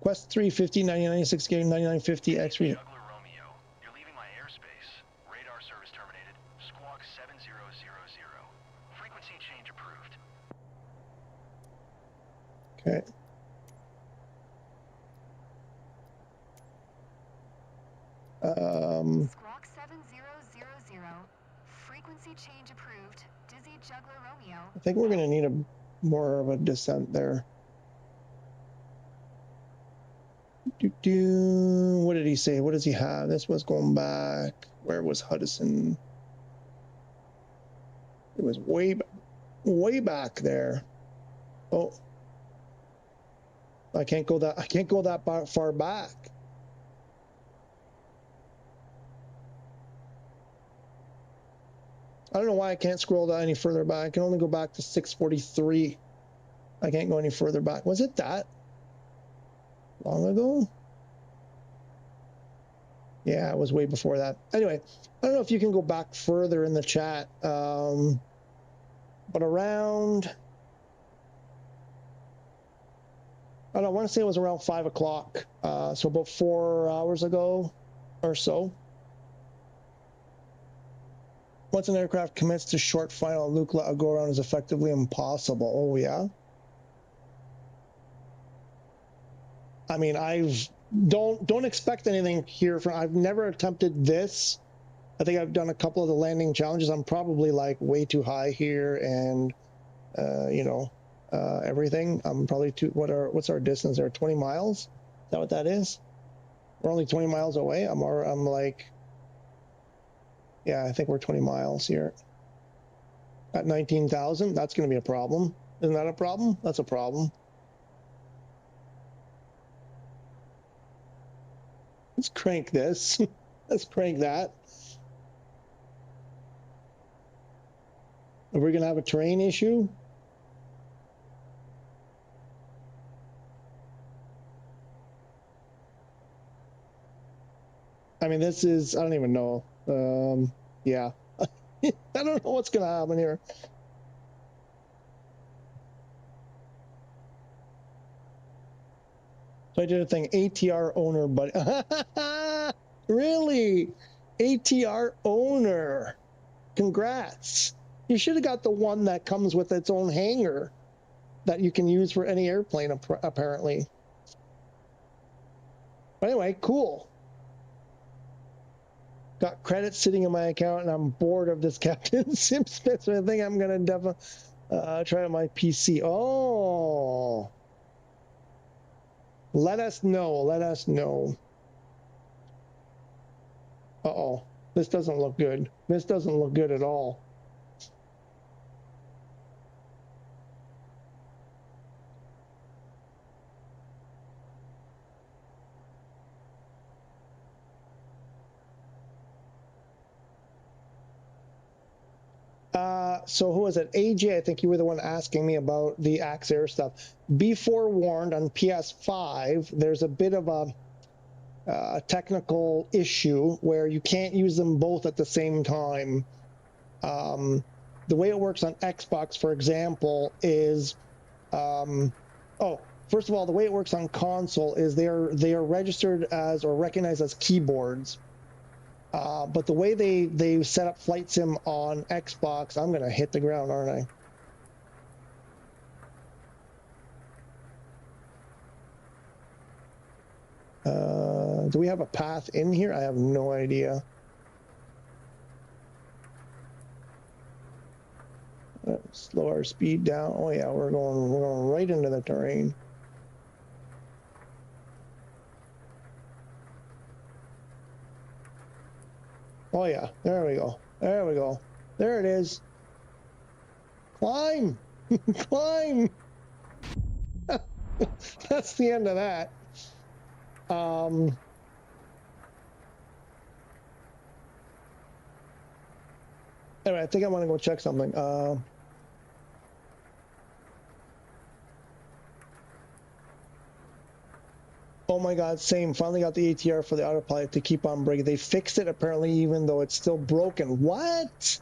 Quest 350, 9096 game, 9950 X-ray. Juggler Romeo, you're leaving my airspace. Radar service terminated. Squawk 7000. Frequency change approved. Okay. Squawk 7000. Frequency change approved. Dizzy Juggler Romeo. I think we're going to need a more of a descent there. What did he say? What does he have? This was going back. Where was Hudson? It was way back there. Oh, I can't go that far back. I don't know why I can't scroll that any further back. I can only go back to 643. I can't go any further back. Was it that long ago? Yeah, it was way before that. Anyway, I don't know if you can go back further in the chat, but around, I don't want to say it was around 5 o'clock, so about 4 hours ago or so. Once an aircraft commits to short final, Lukla, a go-around is effectively impossible. Oh, yeah? I mean, don't expect anything here from. I've never attempted this. I think I've done a couple of the landing challenges. I'm probably like way too high here, and you know, everything. I'm probably too. What's our distance there? 20 miles? Is that what that is? We're only 20 miles away. I'm like, yeah, I think we're 20 miles here. At 19,000, that's going to be a problem. Isn't that a problem? That's a problem. Let's crank this. Let's crank that. Are we going to have a terrain issue? I mean, this is, I don't even know. Yeah. I don't know what's going to happen here. So I did a thing, ATR owner, but really? ATR owner. Congrats. You should have got the one that comes with its own hangar that you can use for any airplane, apparently. But anyway, cool. Got credits sitting in my account, and I'm bored of this Captain Sim Smith, so I think I'm going to definitely try on my PC. Oh. Let us know. Let us know. Uh-oh. This doesn't look good. This doesn't look good at all. So who was it? AJ, I think you were the one asking me about the Axe Air stuff. Be forewarned, on PS5, there's a bit of a technical issue where you can't use them both at the same time. The way it works on Xbox, for example, is, first of all, the way it works on console is they are registered as or recognized as keyboards. But the way they set up Flight Sim on Xbox, I'm gonna hit the ground, aren't I? Do we have a path in here? I have no idea. Slow our speed down. Oh yeah, we're going right into the terrain. Oh yeah, there we go. There we go. There it is. Climb! Climb! That's the end of that. Anyway, I think I want to go check something. Oh my God, same. Finally got the ATR for the autopilot to keep on braking. They fixed it apparently, even though it's still broken. What?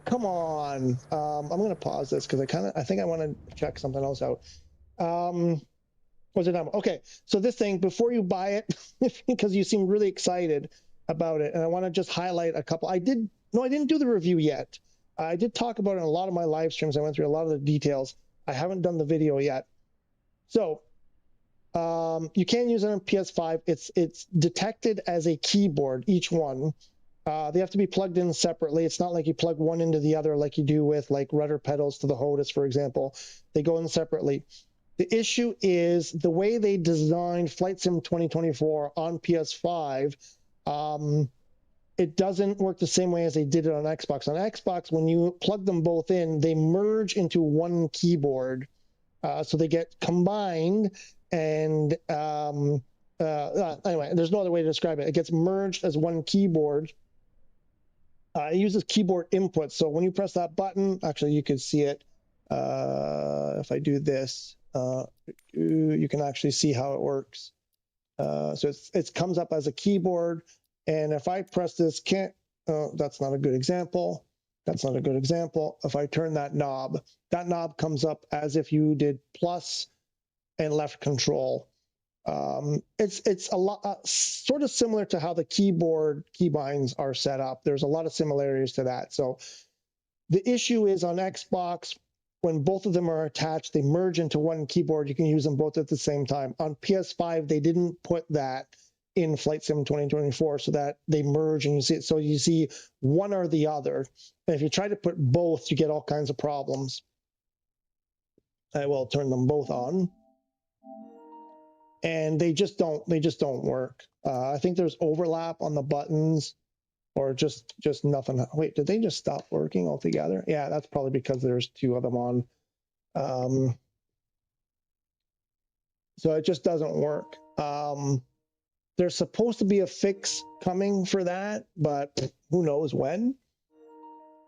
Come on. I'm gonna pause this because I think I want to check something else out. Was it done? Okay, so this thing, before you buy it, because you seem really excited about it, and I want to just highlight a couple. I didn't do the review yet. I did talk about it in a lot of my live streams. I went through a lot of the details. I haven't done the video yet. So you can use it on PS5. It's detected as a keyboard, each one. They have to be plugged in separately. It's not like you plug one into the other like you do with like rudder pedals to the HOTAS, for example. They go in separately. The issue is the way they designed Flight Sim 2024 on PS5, it doesn't work the same way as they did it on Xbox. On Xbox, when you plug them both in, they merge into one keyboard. So they get combined, and anyway, there's no other way to describe it. It gets merged as one keyboard. It uses keyboard input. So when you press that button, actually you can see it. If I do this, you can actually see how it works. So it comes up as a keyboard, and if I press this, that's not a good example. That's not a good example. If I turn that knob comes up as if you did plus and left control. It's a lot sort of similar to how the keyboard keybinds are set up. There's a lot of similarities to that. So the issue is on Xbox, when both of them are attached, they merge into one keyboard. You can use them both at the same time. On PS5, they didn't put that in Flight Sim 2024 so that they merge and you see it. So you see one or the other. And if you try to put both, you get all kinds of problems. I will turn them both on. And they just don't work. I think there's overlap on the buttons, or just nothing. Wait, did they just stop working altogether? Yeah, that's probably because there's two of them on. So it just doesn't work. There's supposed to be a fix coming for that, but who knows when.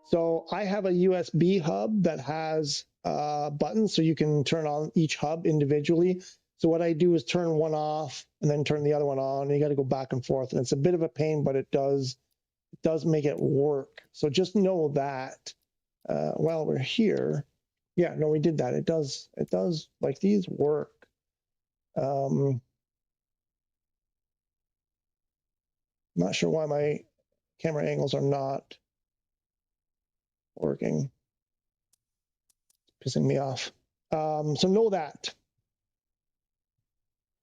So I have a USB hub that has buttons, so you can turn on each hub individually. So what I do is turn one off and then turn the other one on. And you got to go back and forth, and it's a bit of a pain, but it does make it work. So just know that while we're here. Yeah, no, we did that. It does like these work. Not sure why my camera angles are not working. It's pissing me off. So know that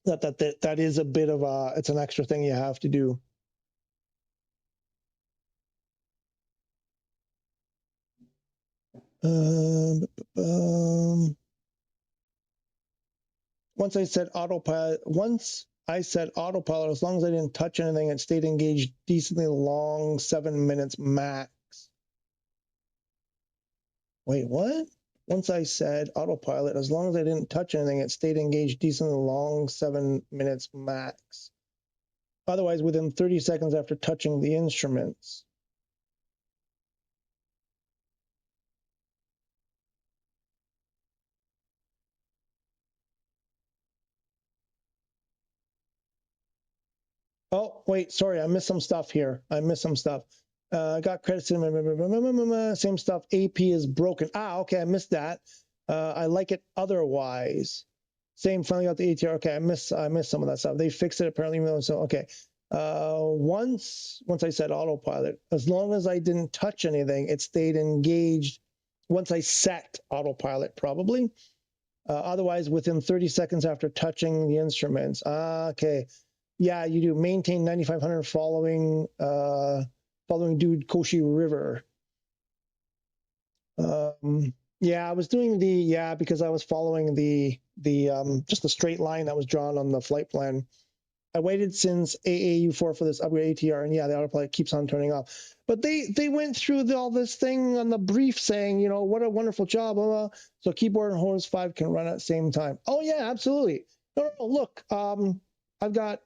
is a bit of it's an extra thing you have to do. Once I said autopilot, as long as I didn't touch anything, it stayed engaged decently long, 7 minutes max. Wait, what? Once I said autopilot, as long as I didn't touch anything, it stayed engaged decently long, 7 minutes max. Otherwise, within 30 seconds after touching the instruments. Oh, wait, sorry, I missed some stuff here. I missed some stuff. Got credits in same stuff. AP is broken. Ah, okay, I missed that. I like it otherwise. Same, finally got the ATR. Okay, I missed some of that stuff. They fixed it apparently. So okay. Once I said autopilot, as long as I didn't touch anything, it stayed engaged. Once I set autopilot, probably. Otherwise, within 30 seconds after touching the instruments. Okay. Yeah, you do maintain 9500 following Dude Koshi River. Yeah, I was doing because I was following the just the straight line that was drawn on the flight plan. I waited since AAU4 for this upgrade ATR, and yeah, the autopilot keeps on turning off. But they went through all this thing on the brief saying, you know, what a wonderful job. Blah, blah. So keyboard and Horus 5 can run at the same time. Oh yeah, absolutely. No, look, I've got.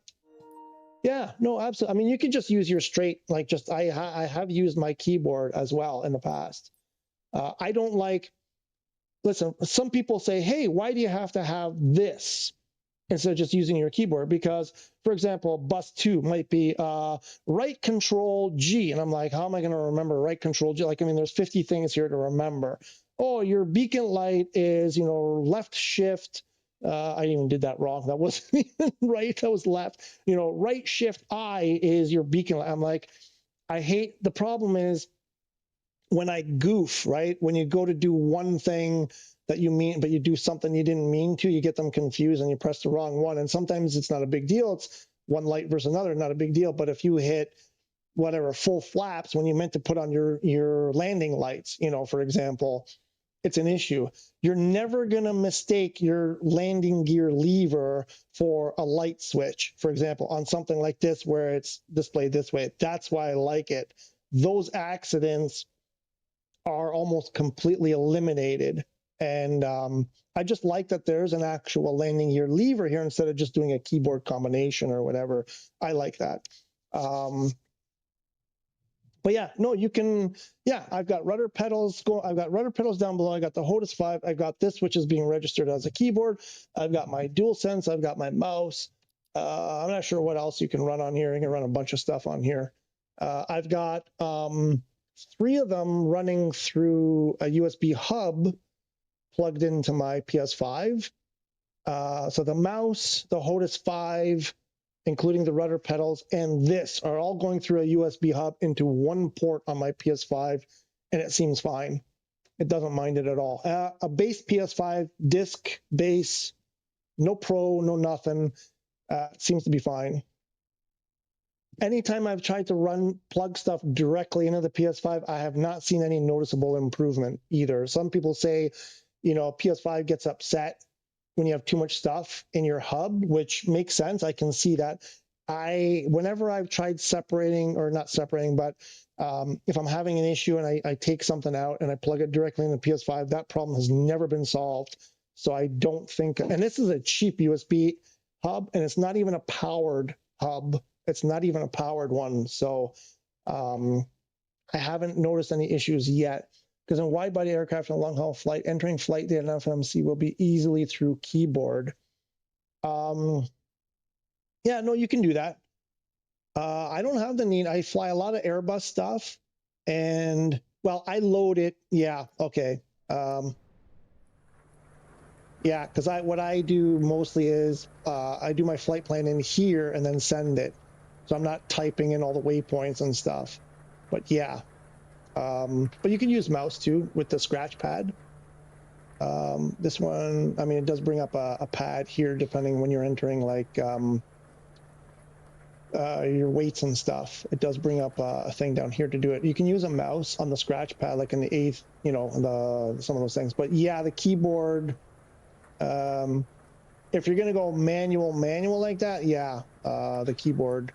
Yeah, no, absolutely. I mean, you could just use your straight, like just, I have used my keyboard as well in the past. I don't like, listen, some people say, hey, why do you have to have this instead of just using your keyboard? Because, for example, bus 2 might be right control G. And I'm like, how am I going to remember right control G? Like, I mean, there's 50 things here to remember. Oh, your beacon light is, you know, left shift. I even did that wrong. That wasn't even right. That was left. You know, right shift I is your beacon light. I'm like, I hate, the problem is when I goof, right? When you go to do one thing that you mean, but you do something you didn't mean to, you get them confused and you press the wrong one. And sometimes it's not a big deal. It's one light versus another, not a big deal. But if you hit whatever full flaps when you meant to put on your landing lights, you know, for example, it's an issue. You're never going to mistake your landing gear lever for a light switch, for example, on something like this where it's displayed this way. That's why I like it. Those accidents are almost completely eliminated. And I just like that there's an actual landing gear lever here instead of just doing a keyboard combination or whatever. I like that. But yeah, no, you can, yeah, I've got rudder pedals I've got rudder pedals down below. I got the HOTAS 5. I've got this, which is being registered as a keyboard. I've got my DualSense. I've got my mouse. I'm not sure what else you can run on here. You can run a bunch of stuff on here. I've got 3 of them running through a USB hub plugged into my PS5. So the mouse, the HOTAS 5, including the rudder pedals, and this are all going through a USB hub into one port on my PS5, and it seems fine. It doesn't mind it at all. A base PS5 disc base, no Pro, no nothing, seems to be fine. Anytime I've tried to plug stuff directly into the PS5, I have not seen any noticeable improvement either. Some people say, you know, PS5 gets upset when you have too much stuff in your hub, which makes sense. I can see that. Whenever I've tried separating, or not separating, but if I'm having an issue and I take something out and I plug it directly in the PS5, that problem has never been solved. So I don't think, and this is a cheap USB hub, and it's not even a powered hub. It's not even a powered one. So I haven't noticed any issues yet. Because in wide-body aircraft and long-haul flight, entering flight data and FMC will be easily through keyboard. Yeah, no, you can do that. I don't have the need. I fly a lot of Airbus stuff, and, well, I load it. Yeah, okay. Yeah, because what I do mostly is I do my flight plan in here and then send it. So I'm not typing in all the waypoints and stuff. But, yeah. But you can use mouse too with the scratch pad. This one, I mean, it does bring up a pad here depending when you're entering like your weights and stuff. It does bring up a thing down here to do it. You can use a mouse on the scratch pad like in the 8th, you know, some of those things. But yeah, the keyboard, if you're going to go manual like that, yeah, the keyboard.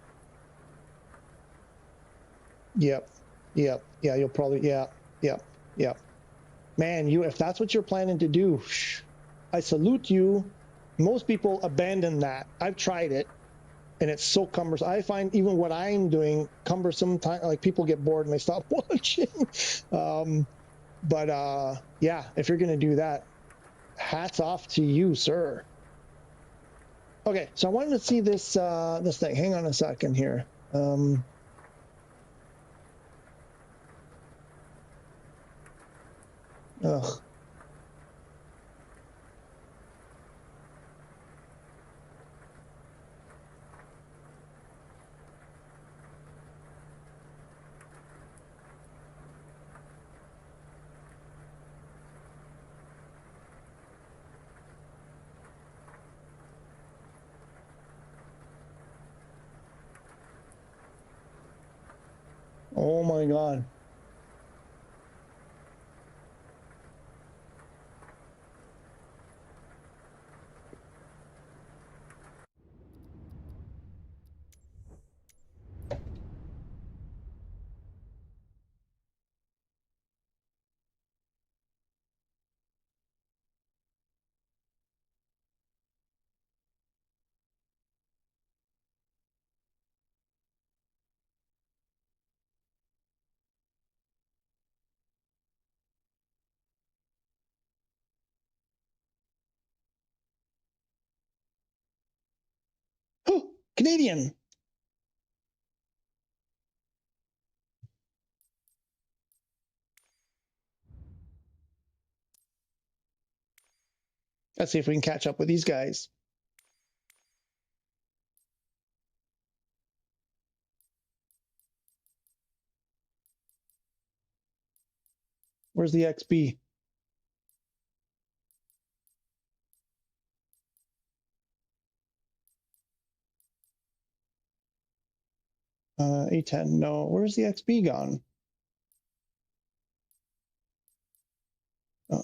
Yep. Yeah, you'll probably, yeah. Man, if that's what you're planning to do, I salute you. Most people abandon that. I've tried it, and it's so cumbersome. I find even what I'm doing cumbersome. Like people get bored and they stop watching. Yeah, if you're gonna do that, hats off to you, sir. Okay, so I wanted to see this this thing. Hang on a second here. Ugh. Oh my God. Canadian. Let's see if we can catch up with these guys. Where's the XB? A10. No, where's the XB gone? Oh.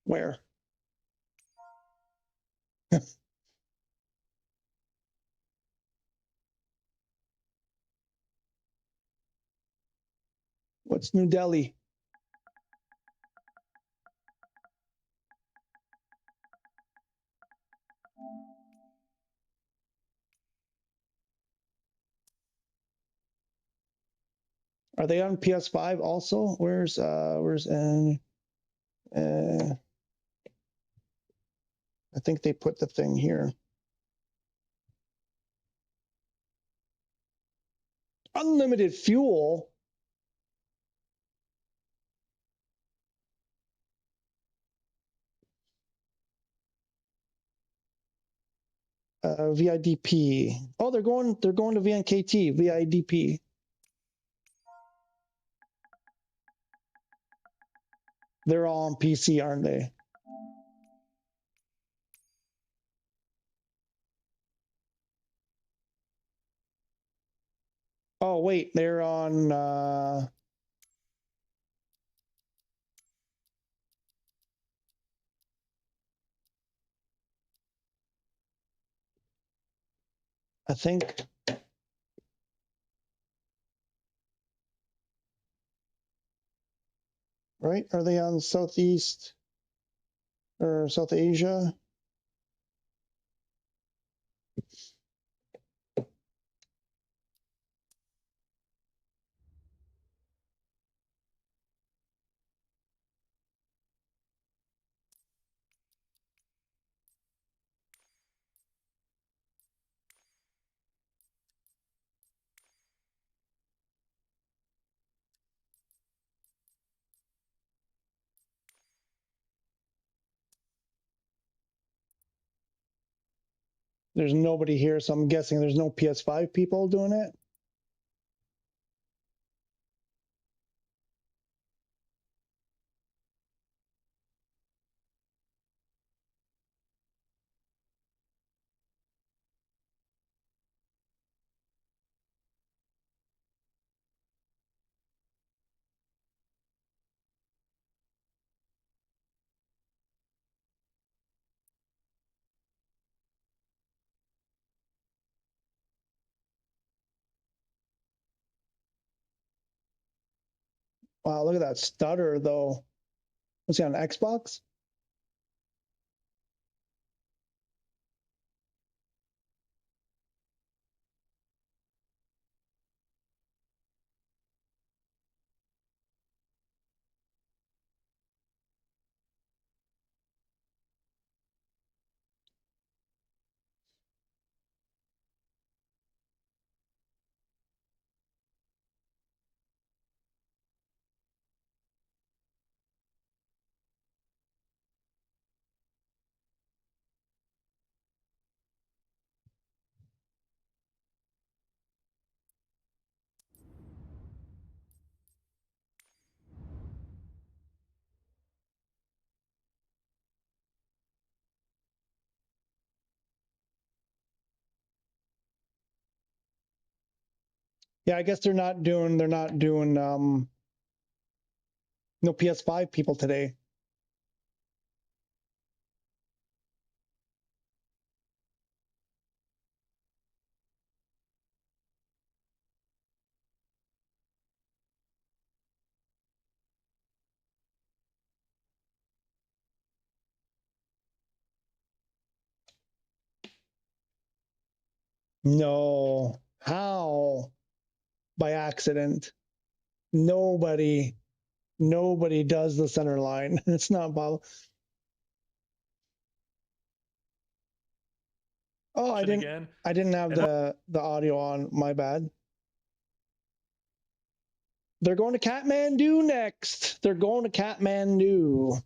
Where? What's New Delhi? Are they on PS5 also? Where's I think they put the thing here. Unlimited fuel. VIDP. Oh, they're going to VNKT, VIDP. They're all on PC, aren't they? Oh, wait, they're on I think right? Are they on Southeast or South Asia? There's nobody here, so I'm guessing there's no PS5 people doing it. Wow, look at that stutter though. Was he on Xbox? Yeah, I guess they're not doing no PS5 people today. No. How? By accident. Nobody does the center line. It's not Bob. Oh, I didn't have the audio on. My bad. They're going to Kathmandu next. They're going to Kathmandu.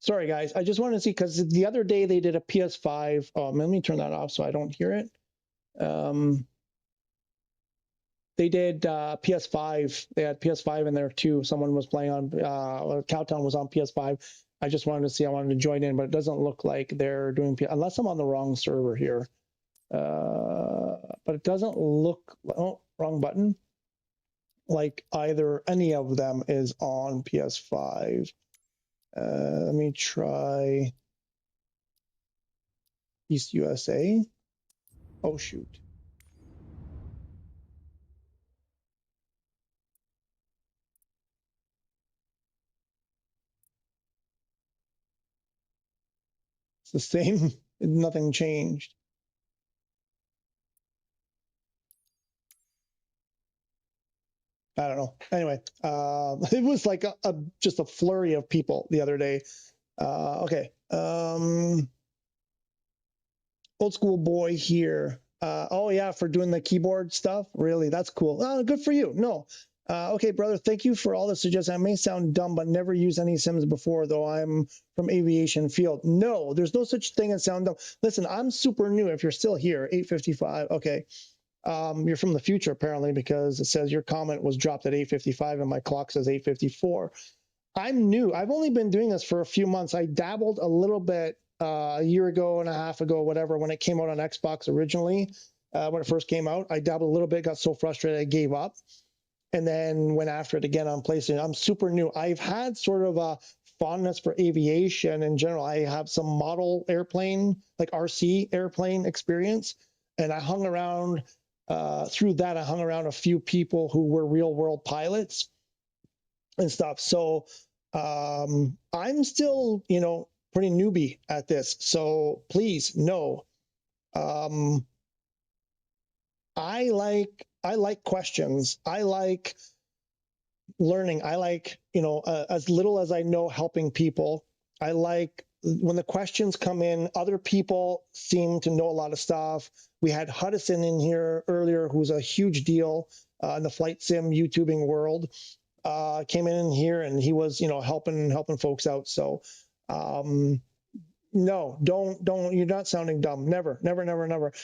Sorry, guys. I just wanted to see, because the other day they did a PS5. Oh, let me turn that off so I don't hear it. They did PS5. They had PS5 in there too. Someone was playing on, Cowtown was on PS5. I just wanted to see, I wanted to join in, but it doesn't look like they're doing, unless I'm on the wrong server here. But it doesn't look, oh, wrong button, like either any of them is on PS5. Let me try East USA. Oh, shoot. It's the same, nothing changed. I don't know. Anyway, it was like just a flurry of people the other day. Okay. Old school boy here. Oh yeah, for doing the keyboard stuff. Really, that's cool. Good for you. No. Okay, brother. Thank you for all the suggestions. I may sound dumb, but never used any Sims before, though I'm from aviation field. No, there's no such thing as sound dumb. Listen, I'm super new. If you're still here, 8:55. Okay. You're from the future, apparently, because it says your comment was dropped at 8:55 and my clock says 8:54. I'm new. I've only been doing this for a few months. I dabbled a little bit a year ago and a half ago, whatever, when it came out on Xbox originally, when it first came out. I dabbled a little bit, got so frustrated I gave up, and then went after it again on PlayStation. I'm super new. I've had sort of a fondness for aviation in general. I have some model airplane, like RC airplane experience, and I hung around through that. I hung around a few people who were real world pilots and stuff. So I'm still, pretty newbie at this. So please know, I like questions. I like learning. I like, as little as I know, helping people. I like when the questions come in, other people seem to know a lot of stuff. We had Hudson in here earlier, who's a huge deal in the flight sim YouTubing world. Came in here and he was, helping folks out. So, no, don't, you're not sounding dumb. Never.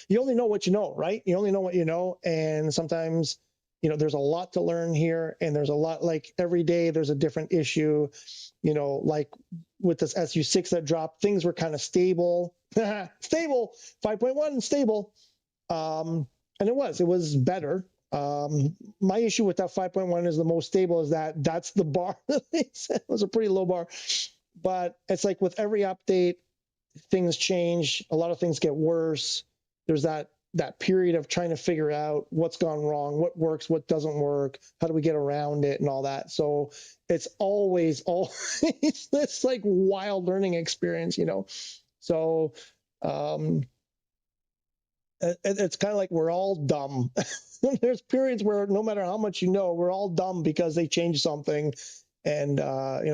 You only know what you know, right? You only know what you know. And sometimes, there's a lot to learn here, and there's a lot, like every day there's a different issue, like with this SU6 that dropped, things were kind of stable, stable, 5.1 stable. And it was better. My issue with that 5.1 is the most stable is that's the bar. It was a pretty low bar, but it's like with every update, things change. A lot of things get worse. There's that period of trying to figure out what's gone wrong, what works, what doesn't work, how do we get around it and all that. So it's always this like wild learning experience, So it's kind of like we're all dumb. There's periods where no matter how much we're all dumb because they changed something and,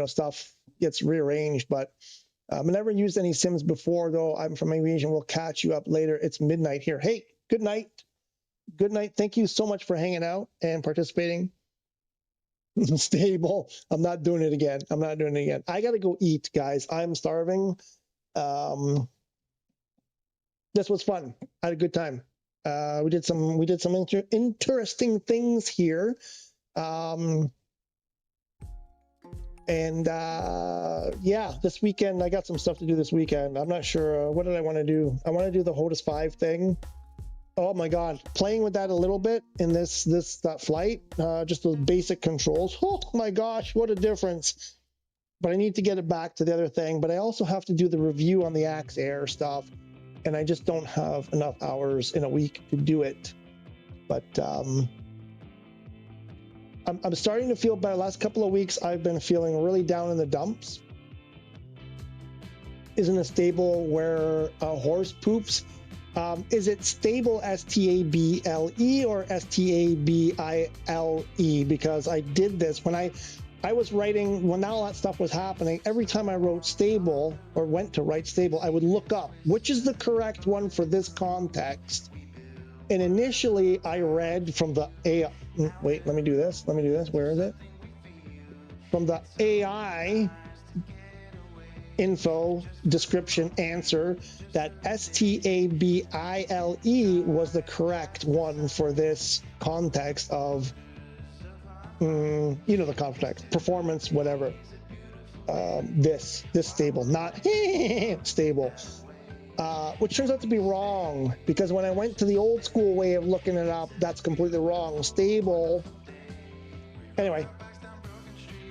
stuff gets rearranged. But I've never used any Sims before, though. I'm from aviation. We'll catch you up later. It's midnight here. Hey, good night. Good night. Thank you so much for hanging out and participating. Stable. I'm not doing it again. I got to go eat, guys. I'm starving. This was fun. I had a good time. We did some interesting things here. Yeah, this weekend I got some stuff to do this weekend. I'm not sure what did I want to do. I want to do the HOTUS 5 thing. Oh my God, playing with that a little bit in that flight, just the basic controls. Oh my gosh, what a difference. But I need to get it back to the other thing. But I also have to do the review on the Axe Air stuff. And I just don't have enough hours in a week to do it. But I'm starting to feel better. Last couple of weeks, I've been feeling really down in the dumps. Isn't it stable where a horse poops? Is it stable S-T-A-B-L-E or S-T-A-B-I-L-E? Because I did this when I was writing, when all that stuff was happening, every time I wrote stable or went to write stable, I would look up which is the correct one for this context. And initially I read from the AI, wait, let me do this, where is it? From the AI info description answer that S-T-A-B-I-L-E was the correct one for this context of, you know, the context, performance, whatever. This stable, not stable, which turns out to be wrong, because when I went to the old school way of looking it up, that's completely wrong. Stable. Anyway,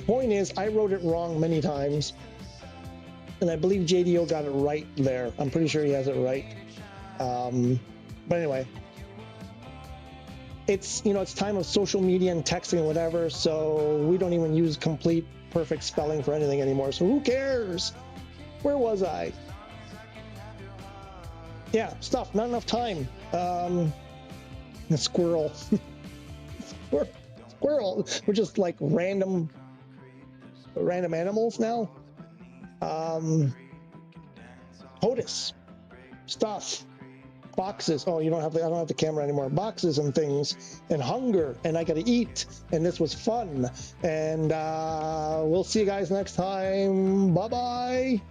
point is, I wrote it wrong many times. And I believe JDO got it right there. I'm pretty sure he has it right. But anyway, it's, you know, it's time of social media and texting and whatever, so we don't even use complete perfect spelling for anything anymore. So who cares? Where was I? Yeah, stuff, not enough time. A squirrel. Squirrel. We're just like random animals now. HOTUS stuff, boxes. Oh, I don't have the camera anymore. Boxes and things, and hunger, and I gotta eat, and this was fun, and we'll see you guys next time. Bye bye.